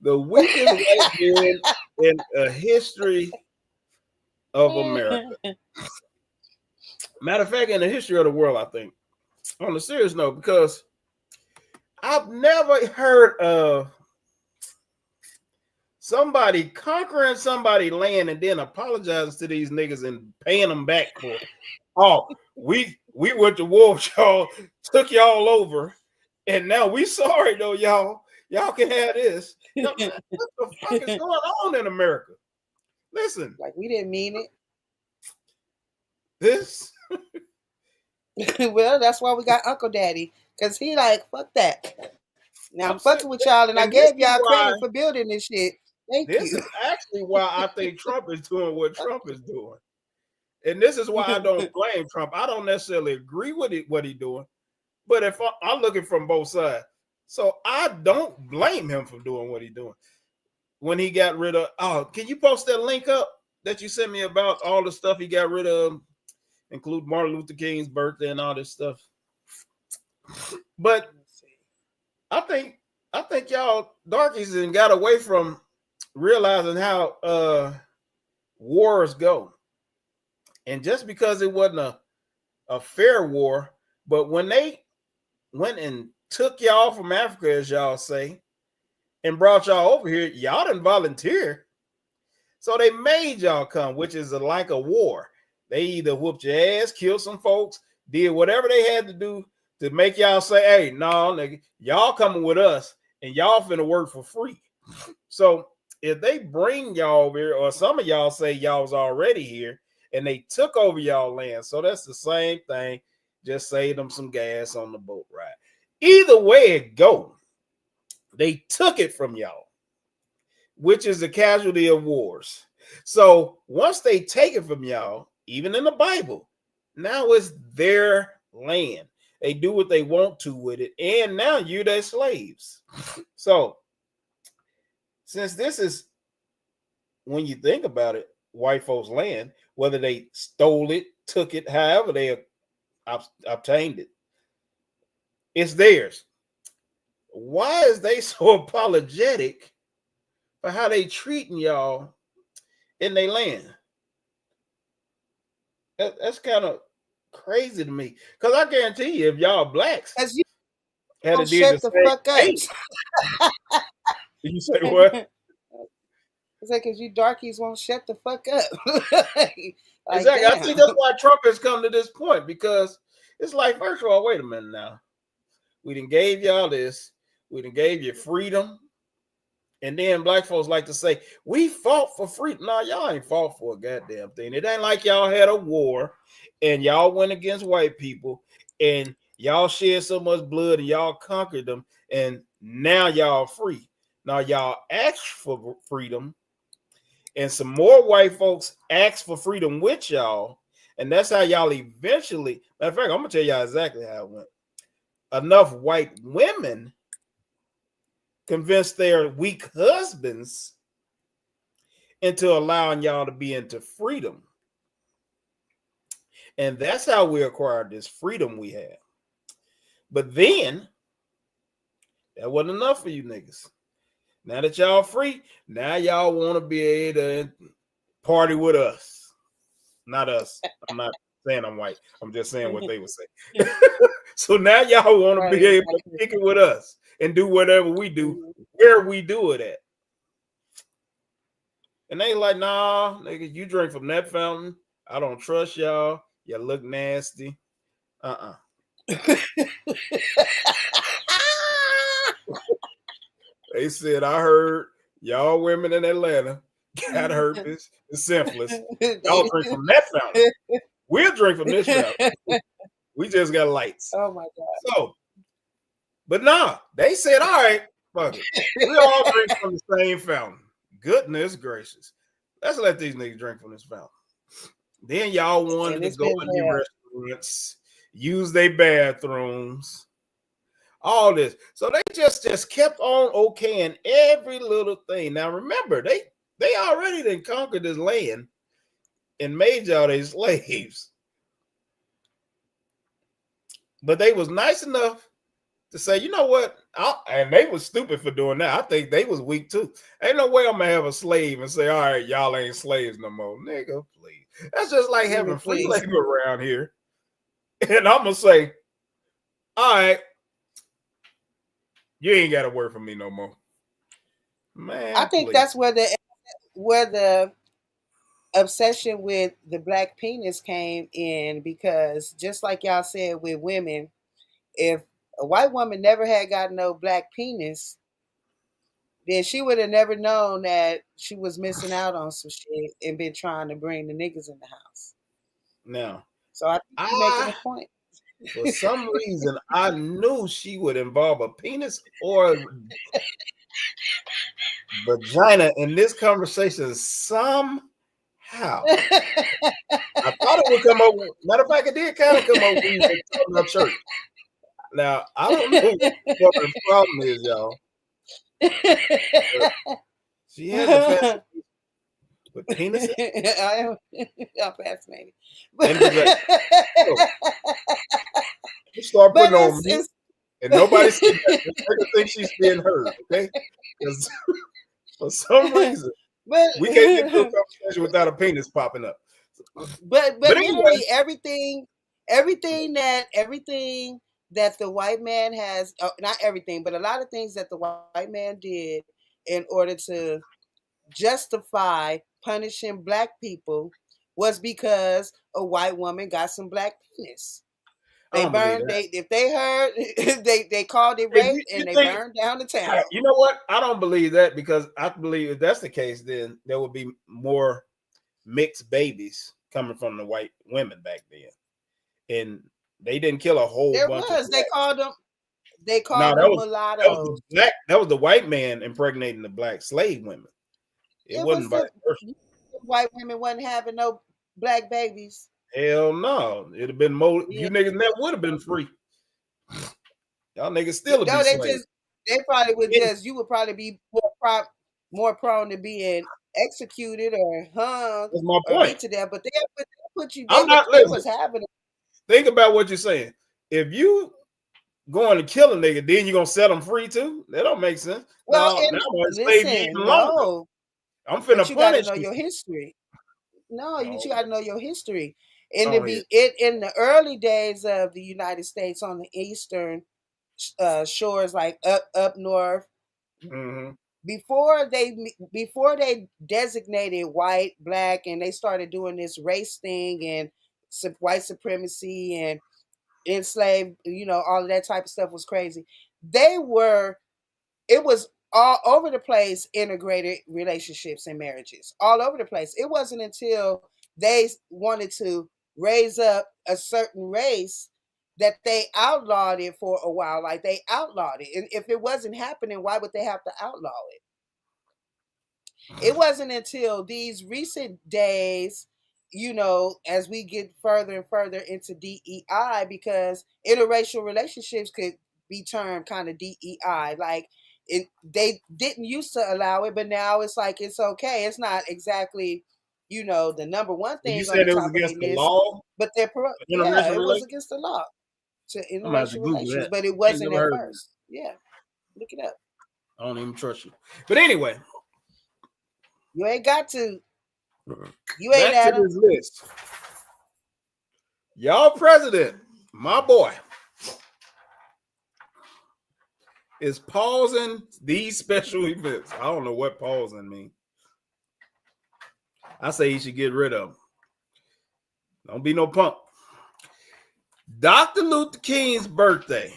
[SPEAKER 1] the weakest white man in a history of America. Matter of fact, in the history of the world, I think. On a serious note, because I've never heard of somebody conquering somebody's land and then apologizing to these niggas and paying them back for it. Oh, we went to war with y'all, took y'all over, and now we sorry though, y'all. Y'all can have this. What the fuck is going on in America? Listen.
[SPEAKER 2] Like we didn't mean it.
[SPEAKER 1] This
[SPEAKER 2] well, that's why we got Uncle Daddy. Cause he like, fuck that. Now I'm fucking with y'all and I gave y'all credit for building this shit. Thank you.
[SPEAKER 1] This is actually why I think Trump is doing what Trump is doing. And this is why I don't blame Trump. I don't necessarily agree with what he's doing, but if I'm looking from both sides, so I don't blame him for doing what he's doing. When he got rid of, can you post that link up that you sent me about all the stuff he got rid of, include Martin Luther King's birthday and all this stuff? But I think y'all darkies and got away from realizing how wars go. And just because it wasn't a fair war, but when they went and took y'all from Africa, as y'all say, and brought y'all over here, y'all didn't volunteer. So they made y'all come, which is like a war. They either whooped your ass, killed some folks, did whatever they had to do to make y'all say, hey, no, nigga, y'all coming with us and y'all finna work for free. So if they bring y'all over here, or some of y'all say y'all was already here, and they took over y'all land. So that's the same thing. Just save them some gas on the boat ride. Either way it go, they took it from y'all, which is the casualty of wars. So once they take it from y'all, even in the Bible, now it's their land. They do what they want to with it. And now you're their slaves. So since this is, when you think about it, white folks' land, whether they stole it, took it, however they obtained it, it's theirs. Why is they so apologetic for how they treating y'all in their land? That's kind of crazy to me. Because I guarantee you, if y'all blacks
[SPEAKER 2] As you
[SPEAKER 1] had to
[SPEAKER 2] shut the fuck up.
[SPEAKER 1] You say what?
[SPEAKER 2] It's like, because you darkies won't shut the fuck up. Like,
[SPEAKER 1] exactly.
[SPEAKER 2] damn.
[SPEAKER 1] I think that's why Trump has come to this point, because it's like, first of all, wait a minute now. We done gave y'all this. We done gave you freedom. And then black folks like to say, we fought for freedom. No, y'all ain't fought for a goddamn thing. It ain't like y'all had a war and y'all went against white people and y'all shed so much blood and y'all conquered them and now y'all free. Now y'all asked for freedom. And some more white folks asked for freedom with y'all. And that's how y'all eventually, matter of fact, I'm going to tell y'all exactly how it went. Enough white women convinced their weak husbands into allowing y'all to be into freedom. And that's how we acquired this freedom we have. But then, that wasn't enough for you niggas. Now that y'all free, now y'all want to be able to party with us. Not us. I'm not saying I'm white. I'm just saying what they would say. So now y'all want to be able to kick it with us. and do whatever we do where we do it at. And they like, nah, nigga, you drink from that fountain. I don't trust y'all. You look nasty. They said, I heard y'all women in Atlanta got herpes and syphilis. Y'all drink from that fountain. We'll drink from this fountain. We just got lights.
[SPEAKER 2] Oh my God.
[SPEAKER 1] So, but nah, they said, all right, fuck it. We all drink from the same fountain. Goodness gracious. Let's let these niggas drink from this fountain. Then y'all wanted to go in the restaurants, use their bathrooms, all this. So they just kept on okaying every little thing. Now remember, they already done conquered this land and made y'all their slaves. But they was nice enough to say, you know what? And they was stupid for doing that. I think they was weak too. Ain't no way I'm gonna have a slave and say, all right, y'all ain't slaves no more. Nigga, please. That's just like having free labor around here. And I'm gonna say, all right, you ain't gotta work for me no more. Man,
[SPEAKER 2] I think that's where the obsession with the black penis came in, because just like y'all said with women, if a white woman never had got no black penis, then she would have never known that she was missing out on some shit and been trying to bring the niggas in the house.
[SPEAKER 1] Now,
[SPEAKER 2] so I think you're making a point.
[SPEAKER 1] For some reason, I knew she would involve a penis or vagina in this conversation somehow. I thought it would come up. Matter of fact, it did kind of come up when we were talking about church. Now, I don't know what the problem is, y'all. She has a fascination with penis.
[SPEAKER 2] I'm fascinated.
[SPEAKER 1] You start putting on me, and nobody sees that. They think she's being heard, okay? Because for some reason, we can't get to a conversation without a penis popping up.
[SPEAKER 2] But literally everything that the white man has, not everything, but a lot of things that the white man did in order to justify punishing black people was because a white woman got some black penis. They burned. If they heard, they called it rape, and they burned down the town.
[SPEAKER 1] You know what? I don't believe that, because I believe if that's the case, then there would be more mixed babies coming from the white women back then, and they didn't kill a whole bunch.
[SPEAKER 2] They called them mulattoes.
[SPEAKER 1] That was the white man impregnating the black slave women. It wasn't vice versa.
[SPEAKER 2] White women wasn't having no black babies.
[SPEAKER 1] Hell no. It'd have been more. You niggas never would have been free. Y'all niggas still would be slaves.
[SPEAKER 2] They probably would you would probably be more prone to being executed or hung.
[SPEAKER 1] That's my point.
[SPEAKER 2] To death, but they put you.
[SPEAKER 1] I'm not listening.
[SPEAKER 2] Happening.
[SPEAKER 1] Think about what you're saying. If you going to kill a nigga, then you're gonna set them free too? That don't make sense.
[SPEAKER 2] Well,
[SPEAKER 1] no. I'm finna
[SPEAKER 2] you gotta know your history. No, you gotta know your history. In the early days of the United States, on the eastern shores, like up north, before they designated white, black, and they started doing this race thing and white supremacy and enslaved, all of that type of stuff was crazy. It was all over the place, integrated relationships and marriages, all over the place. It wasn't until they wanted to raise up a certain race that they outlawed it for a while. Like, they outlawed it. And if it wasn't happening, why would they have to outlaw it? It wasn't until these recent days, as we get further and further into DEI, because interracial relationships could be termed kind of DEI. Like, they didn't used to allow it, but now it's like it's okay. It's not exactly, the number one thing.
[SPEAKER 1] You said it was against the law,
[SPEAKER 2] but it was against the law to interracial relations, but it wasn't at first. Yeah, look it up.
[SPEAKER 1] I don't even trust you. But anyway,
[SPEAKER 2] you ain't got to. You ain't
[SPEAKER 1] back to this list. Y'all president, my boy, is pausing these special events. I don't know what pausing means. I say you should get rid of them. Don't be no punk. Dr. Luther King's birthday.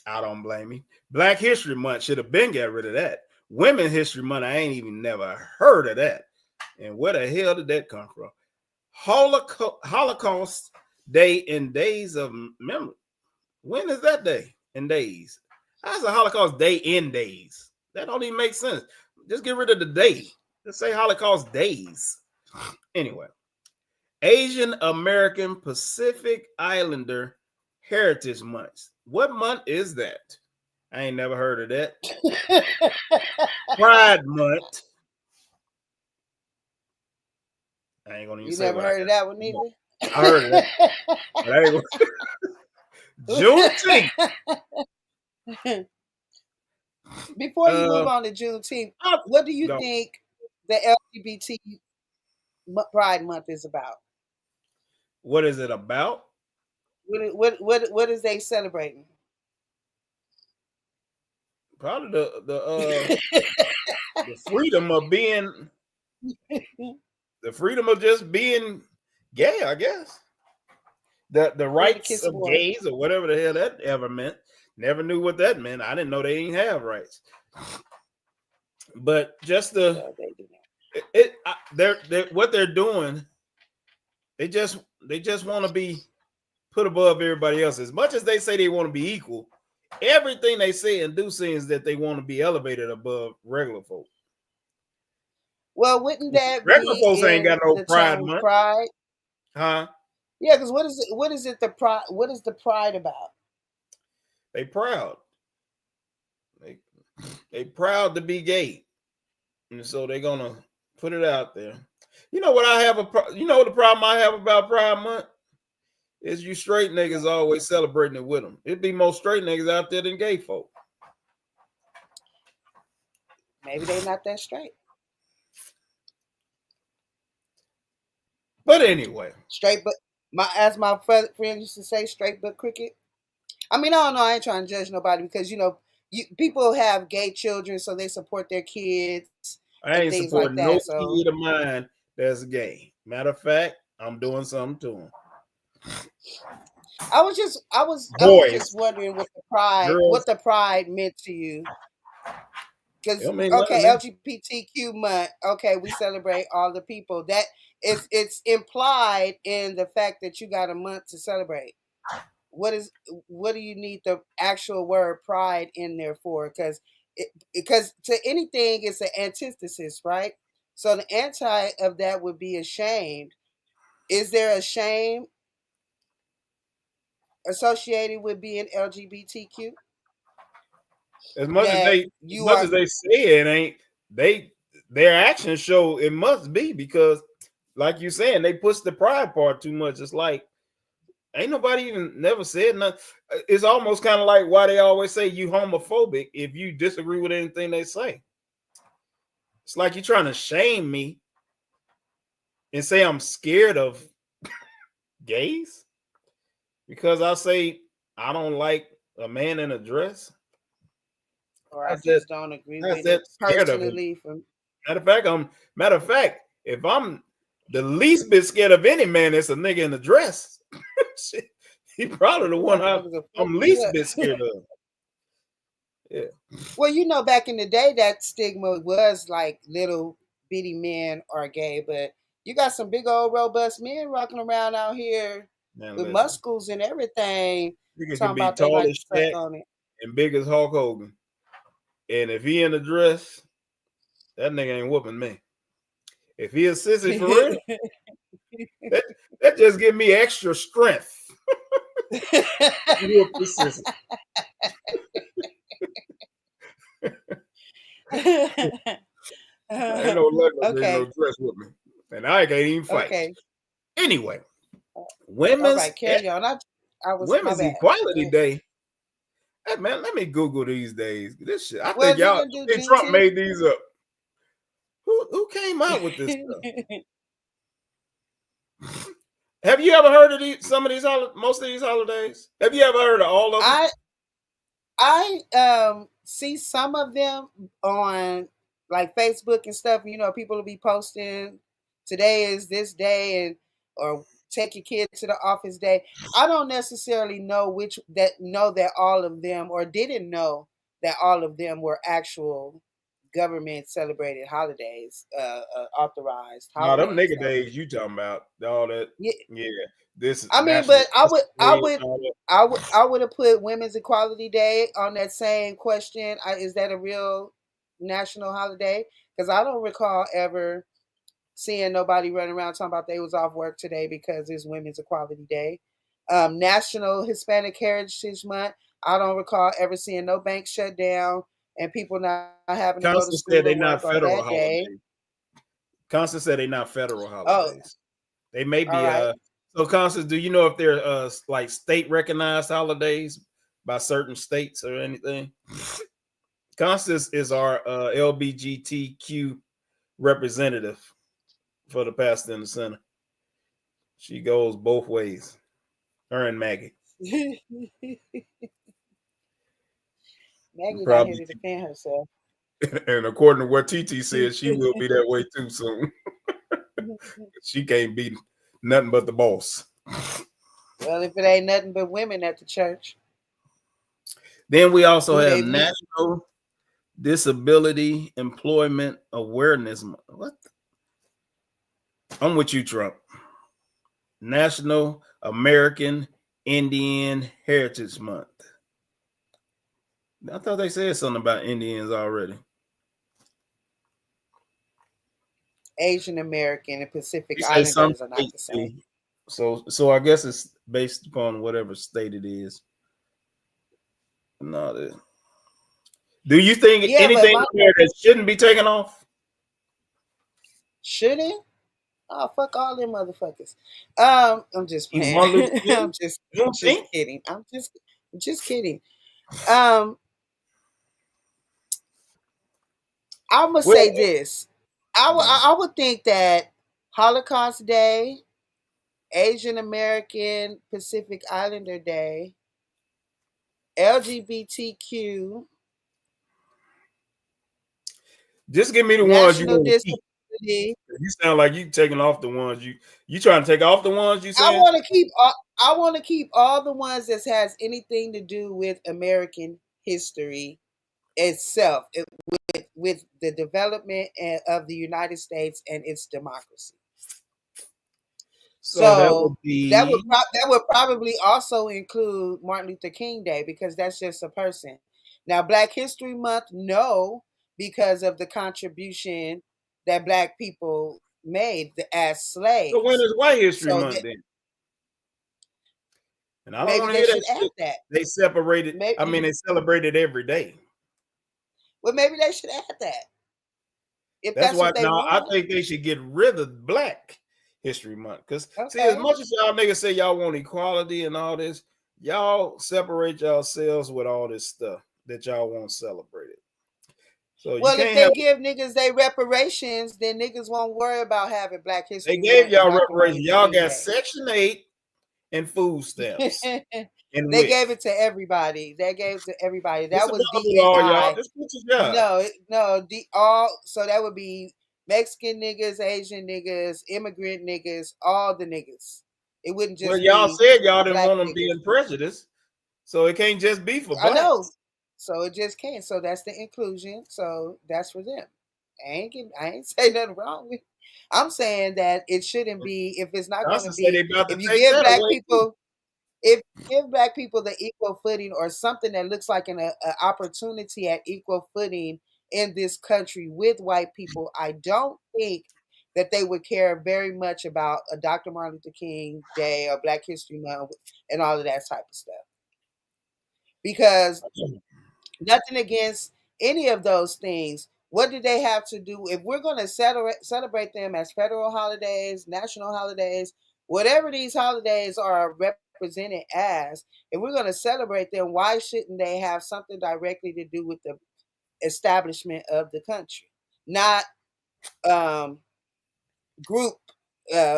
[SPEAKER 1] I don't blame him. Black History Month should have been got rid of that. Women's History Month, I ain't even never heard of that. And where the hell did that come from? Holocaust Day and Days of Memory. When is that day and days? How's a Holocaust Day in days? That don't even make sense. Just get rid of the day. Just say Holocaust Days. Anyway, Asian American Pacific Islander Heritage Month. What month is that? I ain't never heard of that. Pride Month. I ain't gonna even
[SPEAKER 2] You
[SPEAKER 1] say
[SPEAKER 2] never heard of that one either?
[SPEAKER 1] I heard of that. But I ain't gonna... Juneteenth.
[SPEAKER 2] Before you move on to Juneteenth, what do you think the LGBT Pride Month is about?
[SPEAKER 1] What is it about?
[SPEAKER 2] What is they celebrating?
[SPEAKER 1] Probably the freedom of being, the freedom of just being gay, I guess. The rights of gays or whatever the hell that ever meant. Never knew what that meant. I didn't know they didn't have rights. But just what they're doing, they just want to be put above everybody else. As much as they say they want to be equal, everything they say and do seems that they want to be elevated above regular folk.
[SPEAKER 2] Well, wouldn't that
[SPEAKER 1] regular
[SPEAKER 2] be
[SPEAKER 1] folks ain't got no pride month?
[SPEAKER 2] Pride?
[SPEAKER 1] Huh?
[SPEAKER 2] Yeah, because what is it the pride? What is the pride about?
[SPEAKER 1] They proud. They proud to be gay, and so they're gonna put it out there. You know what I have you know what the problem I have about Pride Month is you straight niggas always celebrating it with them. It'd be more straight niggas out there than gay folk.
[SPEAKER 2] Maybe they're not that straight.
[SPEAKER 1] But anyway,
[SPEAKER 2] straight but as my friend used to say, straight but cricket. I mean, I don't know. I ain't trying to judge nobody because people have gay children, so they support their kids.
[SPEAKER 1] I ain't supporting no kid of mine that's gay. Matter of fact, I'm doing something to him.
[SPEAKER 2] I was just wondering what the pride meant to you. Because LGBTQ month, okay, we celebrate all the people. That it's implied in the fact that you got a month to celebrate. What do you need the actual word pride in there for? Because to anything it's an antithesis, right? So the anti of that would be ashamed. Is there a shame associated with being LGBTQ?
[SPEAKER 1] As much as they say it ain't, their actions show it must be, because like you saying, they push the pride part too much. It's like ain't nobody even never said nothing. It's almost kind of like why they always say you homophobic if you disagree with anything they say. It's like you're trying to shame me and say I'm scared of gays because I say I don't like a man in a dress.
[SPEAKER 2] Or I just don't agree with it personally.
[SPEAKER 1] Matter of fact, if I'm the least bit scared of any man, it's a nigga in a dress. He probably the one I'm least bit scared of. Yeah.
[SPEAKER 2] Well, back in the day, that stigma was like little bitty men are gay, but you got some big old robust men walking around out here with muscles and everything.
[SPEAKER 1] Nigga can be tall as Shaq and big as Hulk Hogan. And if he in a dress, that nigga ain't whooping me. If he a sissy for real, that just give me extra strength. Ain't no no dress with me, and I can't even fight. Okay. Anyway, Women's Equality Day. Hey man, let me Google these days. This shit, I think y'all. Trump made these up. Who came out with this stuff? Have you ever heard of most of these holidays? Have you ever heard of all of them?
[SPEAKER 2] I see some of them on like Facebook and stuff. People will be posting today is this day and or take your kid to the office day. I don't necessarily know that all of them or didn't know that all of them were actual government celebrated holidays, authorized
[SPEAKER 1] No, them
[SPEAKER 2] holidays
[SPEAKER 1] nigga
[SPEAKER 2] though.
[SPEAKER 1] days you talking about all that?
[SPEAKER 2] Yeah,
[SPEAKER 1] Yeah, this
[SPEAKER 2] I mean,
[SPEAKER 1] national
[SPEAKER 2] but I would, I
[SPEAKER 1] day
[SPEAKER 2] would,
[SPEAKER 1] and all that.
[SPEAKER 2] I would have put Women's Equality Day on that same question. Is that a real national holiday? Because I don't recall ever seeing nobody running around talking about they was off work today because it's Women's Equality Day. National Hispanic Heritage Month. I don't recall ever seeing no bank shut down and people not having to go to
[SPEAKER 1] Constance said
[SPEAKER 2] school
[SPEAKER 1] they
[SPEAKER 2] or
[SPEAKER 1] not
[SPEAKER 2] work on
[SPEAKER 1] federal
[SPEAKER 2] that day.
[SPEAKER 1] holidays. Constance said they not federal
[SPEAKER 2] Oh,
[SPEAKER 1] holidays. They may
[SPEAKER 2] all
[SPEAKER 1] be
[SPEAKER 2] right.
[SPEAKER 1] so Constance, do you know if they're like state recognized holidays by certain states or anything? Constance is our LBGTQ representative for the pastor in the center. She goes both ways. Her and Maggie.
[SPEAKER 2] Maggie not here
[SPEAKER 1] Probably.
[SPEAKER 2] to defend herself.
[SPEAKER 1] And according to what TT said, she will be that way too soon. She can't be nothing but the boss.
[SPEAKER 2] Well, if it ain't nothing but women at the church,
[SPEAKER 1] Then we also
[SPEAKER 2] who
[SPEAKER 1] have
[SPEAKER 2] they be?
[SPEAKER 1] National Disability Employment Awareness Month. What? I'm with you, Trump. National American Indian Heritage Month. I thought they said something about Indians already.
[SPEAKER 2] Asian American and
[SPEAKER 1] They
[SPEAKER 2] Pacific
[SPEAKER 1] say some
[SPEAKER 2] Islanders are not
[SPEAKER 1] state
[SPEAKER 2] the same.
[SPEAKER 1] too. So I guess it's based upon whatever state it is. No, do you think
[SPEAKER 2] Yeah, but
[SPEAKER 1] anything
[SPEAKER 2] my
[SPEAKER 1] there that shouldn't be taken off?
[SPEAKER 2] should it? Oh, fuck all them motherfuckers. I'm just
[SPEAKER 1] You
[SPEAKER 2] playing.
[SPEAKER 1] Martin Luther King? You
[SPEAKER 2] I'm
[SPEAKER 1] don't
[SPEAKER 2] just
[SPEAKER 1] think?
[SPEAKER 2] kidding. I'm just kidding. Um, I'm gonna
[SPEAKER 1] Well,
[SPEAKER 2] say this. I would think that Holocaust Day, Asian American Pacific Islander Day, LGBTQ,
[SPEAKER 1] just give me the ones you
[SPEAKER 2] National
[SPEAKER 1] want to keep.
[SPEAKER 2] Disability.
[SPEAKER 1] You sound like you taking off the ones you trying to take off the ones you
[SPEAKER 2] I
[SPEAKER 1] saying?
[SPEAKER 2] want to keep all. I want to keep all the ones that has anything to do with American history itself, with the development of the United States and its democracy.
[SPEAKER 1] So that would
[SPEAKER 2] So
[SPEAKER 1] be
[SPEAKER 2] that would probably also include Martin Luther King Day because that's just a person. Now, Black History Month, no, because of the contribution that Black people made as
[SPEAKER 1] so when
[SPEAKER 2] slaves.
[SPEAKER 1] is White History
[SPEAKER 2] So
[SPEAKER 1] Month then? And I don't
[SPEAKER 2] maybe
[SPEAKER 1] want to
[SPEAKER 2] they
[SPEAKER 1] hear
[SPEAKER 2] should
[SPEAKER 1] that
[SPEAKER 2] add
[SPEAKER 1] shit.
[SPEAKER 2] that.
[SPEAKER 1] They separated. I mean,
[SPEAKER 2] Maybe,
[SPEAKER 1] they celebrate it every day.
[SPEAKER 2] well, maybe they should add that if
[SPEAKER 1] That's
[SPEAKER 2] that's
[SPEAKER 1] why
[SPEAKER 2] what they
[SPEAKER 1] now I
[SPEAKER 2] want.
[SPEAKER 1] think they should get rid of Black History Month. Because see, as
[SPEAKER 2] Okay.
[SPEAKER 1] much as y'all niggas say y'all want equality and all this, y'all separate yourselves with all this stuff that y'all want celebrated. So you
[SPEAKER 2] Well, if
[SPEAKER 1] can't have.
[SPEAKER 2] they give niggas they reparations, then niggas won't worry about having Black
[SPEAKER 1] They
[SPEAKER 2] History
[SPEAKER 1] gave
[SPEAKER 2] Month and
[SPEAKER 1] y'all
[SPEAKER 2] Dr. Martin
[SPEAKER 1] reparations.
[SPEAKER 2] Luther
[SPEAKER 1] Y'all
[SPEAKER 2] King
[SPEAKER 1] got
[SPEAKER 2] Day.
[SPEAKER 1] Section 8 and food stamps and
[SPEAKER 2] They
[SPEAKER 1] WIC.
[SPEAKER 2] gave it to everybody. They gave it to everybody.
[SPEAKER 1] What's
[SPEAKER 2] That
[SPEAKER 1] the
[SPEAKER 2] was
[SPEAKER 1] problem with all y'all?
[SPEAKER 2] DNI.
[SPEAKER 1] Just put your job.
[SPEAKER 2] No, all. So that would be Mexican niggas, Asian niggas, immigrant niggas, all the niggas. It wouldn't
[SPEAKER 1] Well,
[SPEAKER 2] just
[SPEAKER 1] y'all
[SPEAKER 2] be
[SPEAKER 1] said y'all didn't
[SPEAKER 2] Black
[SPEAKER 1] want them
[SPEAKER 2] niggas.
[SPEAKER 1] being prejudiced, so it can't just be for
[SPEAKER 2] I know.
[SPEAKER 1] blacks.
[SPEAKER 2] So it just can't. So that's the inclusion. So that's for them. I ain't say nothing wrong with it. I'm saying that it shouldn't be if it's not going to
[SPEAKER 1] Johnson said they
[SPEAKER 2] be
[SPEAKER 1] about to
[SPEAKER 2] if you
[SPEAKER 1] take
[SPEAKER 2] give
[SPEAKER 1] that
[SPEAKER 2] black
[SPEAKER 1] away too.
[SPEAKER 2] people if you give black people the equal footing or something that looks like an opportunity at equal footing in this country with white people, I don't think that they would care very much about a Dr. Martin Luther King Day or Black History Month and all of that type of stuff. Because nothing against any of those things. What do they have to do? If we're going to celebrate them as federal holidays, national holidays, whatever these holidays are represented as, if we're going to celebrate them, why shouldn't they have something directly to do with the establishment of the country? Not um, group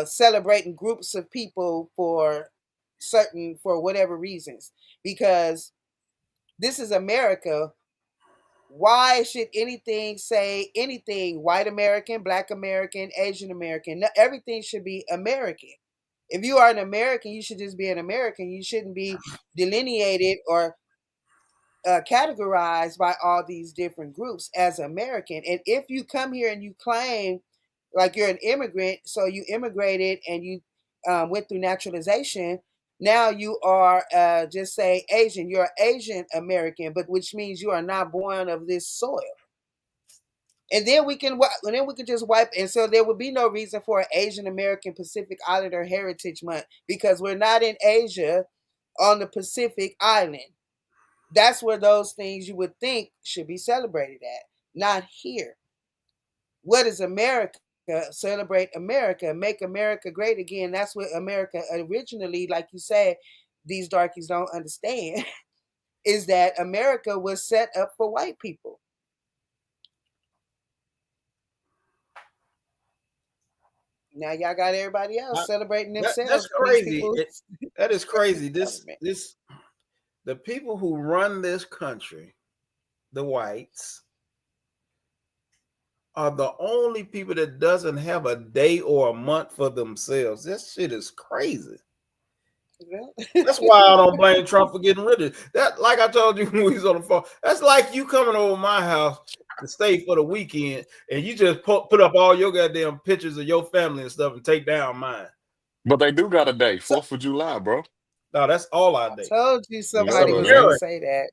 [SPEAKER 2] celebrating groups of people for whatever reasons. Because this is America. Why should anything say anything white American, black American, Asian American? No, everything should be American. If you are an American, you should just be an American. You shouldn't be delineated or categorized by all these different groups as American. And if you come here and you claim like you're an immigrant, so you immigrated and you went through naturalization, now you are just say Asian. You're Asian American, but which means you are not born of this soil. And then we can just wipe, and so there would be no reason for an Asian American Pacific Islander Heritage Month because we're not in Asia on the Pacific Island. That's where those things you would think should be celebrated at, not here. What is America? Celebrate America, make America great again. That's what America originally, like you said, these darkies don't understand, is that America was set up for white people. Now y'all got everybody else celebrating themselves.
[SPEAKER 1] That's crazy. That is crazy. The people who run this country, the whites, are the only people that doesn't have a day or a month for themselves. This shit is crazy. That's why I don't blame Trump for getting rid of that. Like I told you when we was on the phone, that's like you coming over my house to stay for the weekend and you just put up all your goddamn pictures of your family and stuff and take down mine.
[SPEAKER 4] But they do got a day, 4th of July, bro.
[SPEAKER 1] No, that's all I did.
[SPEAKER 2] I told you somebody was going to say that.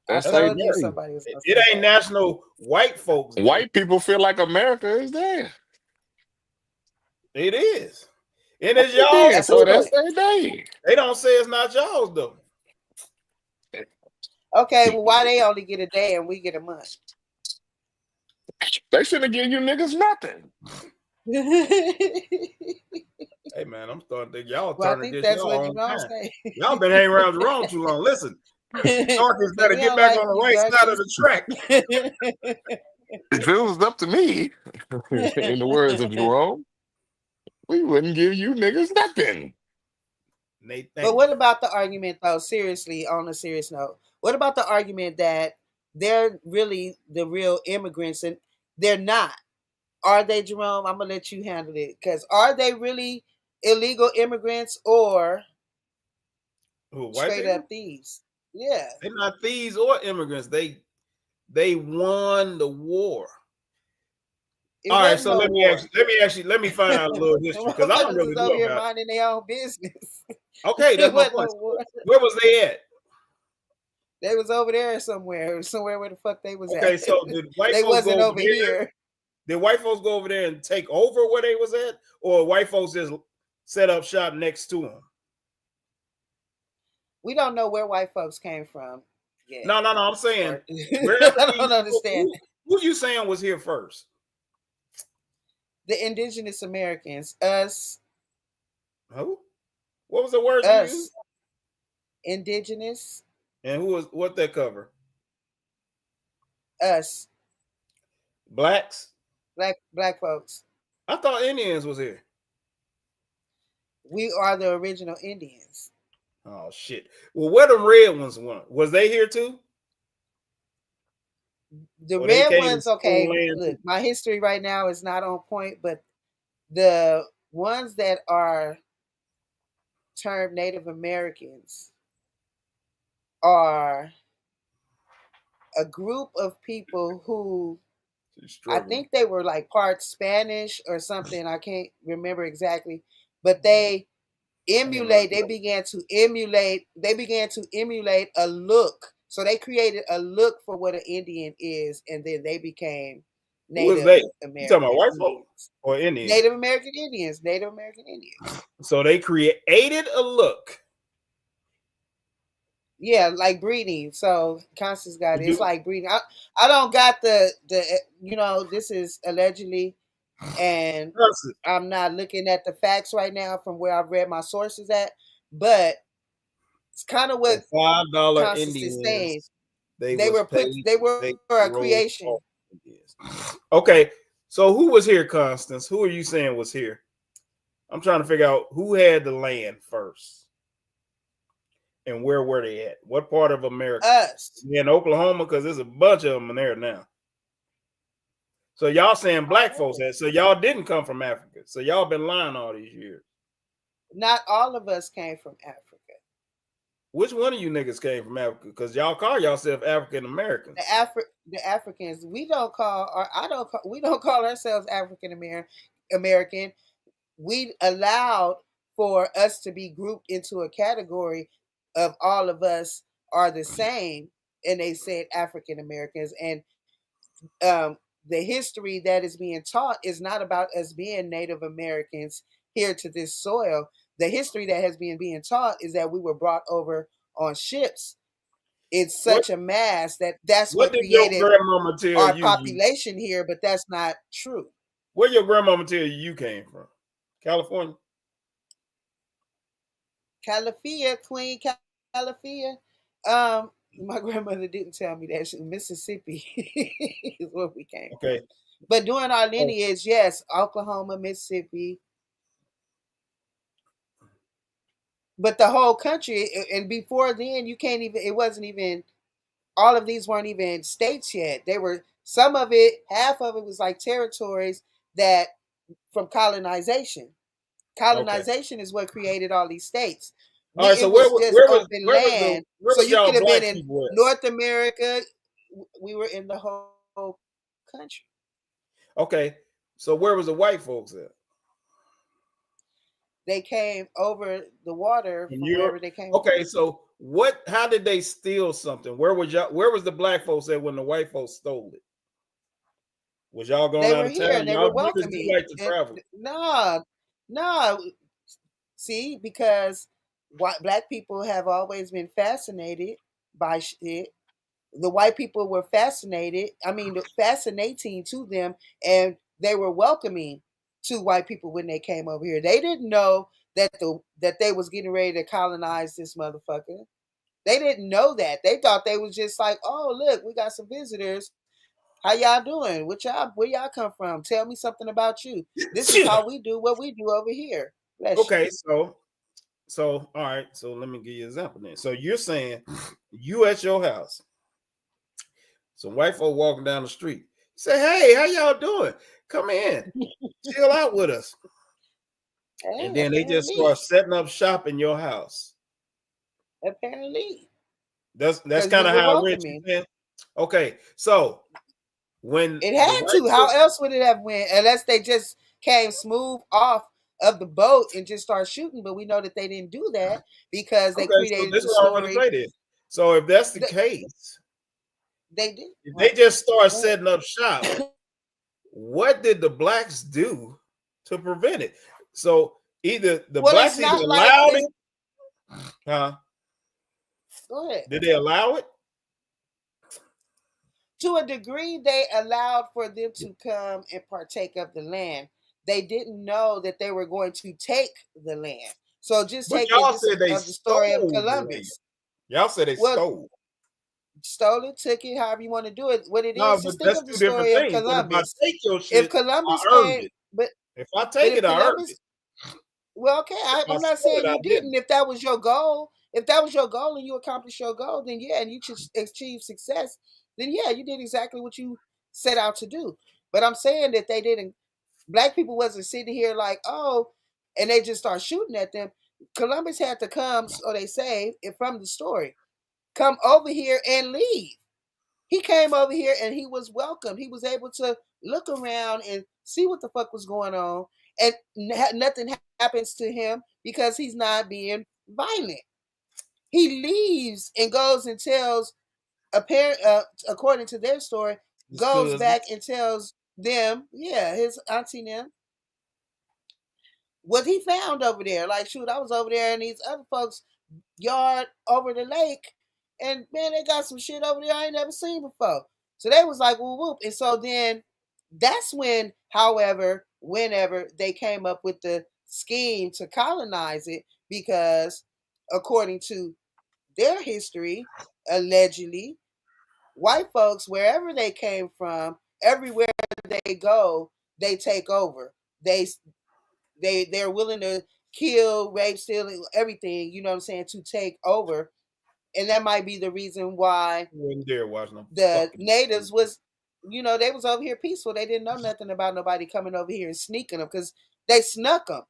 [SPEAKER 4] That's
[SPEAKER 2] I told you somebody was going to say
[SPEAKER 1] it ain't National White Folks Day.
[SPEAKER 4] White people feel like America is there.
[SPEAKER 1] It is. And it's y'all.
[SPEAKER 4] So that's their day.
[SPEAKER 1] They don't say it's not y'all's though.
[SPEAKER 2] Okay, well, why they only get a day and we get a month?
[SPEAKER 4] They shouldn't give you niggas nothing.
[SPEAKER 1] Hey man, I'm starting to think y'all
[SPEAKER 2] Well, I
[SPEAKER 1] turning
[SPEAKER 2] think
[SPEAKER 1] this
[SPEAKER 2] that's
[SPEAKER 1] your
[SPEAKER 2] what
[SPEAKER 1] own
[SPEAKER 2] you know
[SPEAKER 1] time.
[SPEAKER 2] say.
[SPEAKER 1] Y'all been hanging around the wrong too long. Listen, Darkins better get back on the right side of the track.
[SPEAKER 4] If it was up to me, in the words of Jerome, we wouldn't give you niggas nothing.
[SPEAKER 2] But what about the argument, though, seriously, on a serious note, what about the argument that they're really the real immigrants and they're not? Are they, Jerome? I'm going to let you handle it. Because are they really illegal immigrants or straight up thieves? Yeah.
[SPEAKER 1] They're not thieves or immigrants. They won the war. All right, so let me find out a little history because I don't really know
[SPEAKER 2] over here
[SPEAKER 1] about
[SPEAKER 2] minding their own business.
[SPEAKER 1] Okay, that's my point. Where was they at?
[SPEAKER 2] They was over there somewhere where the fuck they was at.
[SPEAKER 1] Okay, so did white
[SPEAKER 2] they
[SPEAKER 1] folks
[SPEAKER 2] wasn't
[SPEAKER 1] go
[SPEAKER 2] over here.
[SPEAKER 1] Did white folks go over there and take over where they was at, or white folks just set up shop next to them?
[SPEAKER 2] We don't know where white folks came from.
[SPEAKER 1] Yet. No. I'm saying
[SPEAKER 2] I don't understand.
[SPEAKER 1] Who you saying was here first?
[SPEAKER 2] The indigenous Americans, us.
[SPEAKER 1] Who? What was the word
[SPEAKER 2] us.
[SPEAKER 1] You used?
[SPEAKER 2] Indigenous.
[SPEAKER 1] And what that cover?
[SPEAKER 2] Us.
[SPEAKER 1] Blacks?
[SPEAKER 2] Black folks.
[SPEAKER 1] I thought Indians was here.
[SPEAKER 2] We are the original Indians.
[SPEAKER 1] Oh shit. Well, where the red ones went? Was they here too?
[SPEAKER 2] The red ones, okay. Look, my history right now is not on point, but the ones that are termed Native Americans are a group of people who I think they were like part Spanish or something. I can't remember exactly, but they began to emulate a look. So they created a look for what an Indian is, and then they became Native American.
[SPEAKER 1] You talking about white folks or Indians?
[SPEAKER 2] Native American Indians.
[SPEAKER 1] So they created a look.
[SPEAKER 2] Yeah, like breeding. So Constance got it. It's like breeding. I don't got the this is allegedly, and I'm not looking at the facts right now from where I've read my sources at, but it's kind of what
[SPEAKER 1] $5 Indians saying.
[SPEAKER 2] They were a creation.
[SPEAKER 1] Okay, so who was here, Constance? Who are you saying was here? I'm trying to figure out who had the land first. And where were they at? What part of America?
[SPEAKER 2] Us.
[SPEAKER 1] In Oklahoma, because there's a bunch of them in there now. So y'all saying black folks had, so y'all didn't come from Africa. So y'all been lying all these years.
[SPEAKER 2] Not all of us came from Africa.
[SPEAKER 1] Which one of you niggas came from Africa? Because y'all call yourself African Americans.
[SPEAKER 2] The Africans, we don't call ourselves African American. We allowed for us to be grouped into a category of all of us are the same, and they said African Americans. And the history that is being taught is not about us being Native Americans here to this soil. The history that has been being taught is that we were brought over on ships in such a mass that's what
[SPEAKER 1] did your
[SPEAKER 2] created
[SPEAKER 1] grandmama tell
[SPEAKER 2] our
[SPEAKER 1] you?
[SPEAKER 2] population here, but that's not true.
[SPEAKER 1] Where your grandmama tell you came from? California?
[SPEAKER 2] Calafia, Queen Calafia. My grandmother didn't tell me that. Mississippi is where we came from.
[SPEAKER 1] Okay.
[SPEAKER 2] But during our lineage, yes, Oklahoma, Mississippi. But the whole country, and before then, it wasn't even, all of these weren't even states yet. They were, some of it, half of it was like territories that from colonization. Colonization is what created all these states.
[SPEAKER 1] All right, so where was
[SPEAKER 2] so you
[SPEAKER 1] y'all
[SPEAKER 2] could have
[SPEAKER 1] black
[SPEAKER 2] been in
[SPEAKER 1] people at?
[SPEAKER 2] North America. We were in the whole country.
[SPEAKER 1] Okay, so where was the white folks at?
[SPEAKER 2] They came over the water from wherever they came.
[SPEAKER 1] Okay, so how did they steal something? Where was the black folks at when the white folks stole it? Was y'all going out of town?
[SPEAKER 2] Here, they were welcoming.
[SPEAKER 1] Like to travel?
[SPEAKER 2] No. See, because black people have always been fascinated by shit. The white people were fascinating to them, and they were welcoming to white people when they came over here. They didn't know that they was getting ready to colonize this motherfucker. They didn't know that. They thought they was just like, oh, look, we got some visitors. How y'all doing? Where y'all come from? Tell me something about you. This is how we do what we do over here.
[SPEAKER 1] Okay, so all right. So let me give you an example then. So you're saying you at your house, some white folk walking down the street. Say, hey, how y'all doing? Come in, chill out with us. Hey, and then they just start setting up shop in your house.
[SPEAKER 2] Apparently.
[SPEAKER 1] That's kind of how it went. Okay, so when
[SPEAKER 2] it had to, how else would it have went? Unless they just came smooth off of the boat and just start shooting. But we know that they didn't do that because they created the story.
[SPEAKER 1] So if that's the case,
[SPEAKER 2] they did.
[SPEAKER 1] If they just start setting up shop, what did the blacks do to prevent it? So either the blacks either allowed it.
[SPEAKER 2] Go ahead.
[SPEAKER 1] Did they allow it?
[SPEAKER 2] To a degree, they allowed for them to come and partake of the land. They didn't know that they were going to take the land. So just take the story of Columbus.
[SPEAKER 1] Y'all said they stole.
[SPEAKER 2] Stole it, took it, however you want to do it. What it is, just think of the story of Columbus.
[SPEAKER 1] If
[SPEAKER 2] Columbus came, but
[SPEAKER 1] if I take it, I earned it.
[SPEAKER 2] Well, okay, I'm not saying you didn't. If that was your goal, and you accomplished your goal, then yeah, and you achieve success, then yeah, you did exactly what you set out to do. But I'm saying that they didn't. Black people wasn't sitting here like, oh, and they just start shooting at them. Columbus had to come, so they say, from the story, come over here and leave. He came over here and he was welcomed. He was able to look around and see what the fuck was going on, and nothing happens to him because he's not being violent. He leaves and goes and tells, according to their story, goes back and tells them, his auntie them, what he found over there. Like, shoot, I was over there in these other folks' yard over the lake, and man, they got some shit over there I ain't never seen before. So they was like, whoop, whoop. And so then that's when, whenever they came up with the scheme to colonize it, because according to their history, allegedly, white folks, wherever they came from, everywhere they go, they take over. They're willing to kill, rape, steal, everything, you know what I'm saying, to take over. And that might be the reason why
[SPEAKER 1] Wasn't there watching them
[SPEAKER 2] the
[SPEAKER 1] fucking
[SPEAKER 2] natives was, they was over here peaceful. They didn't know nothing about nobody coming over here and sneaking them because they snuck them.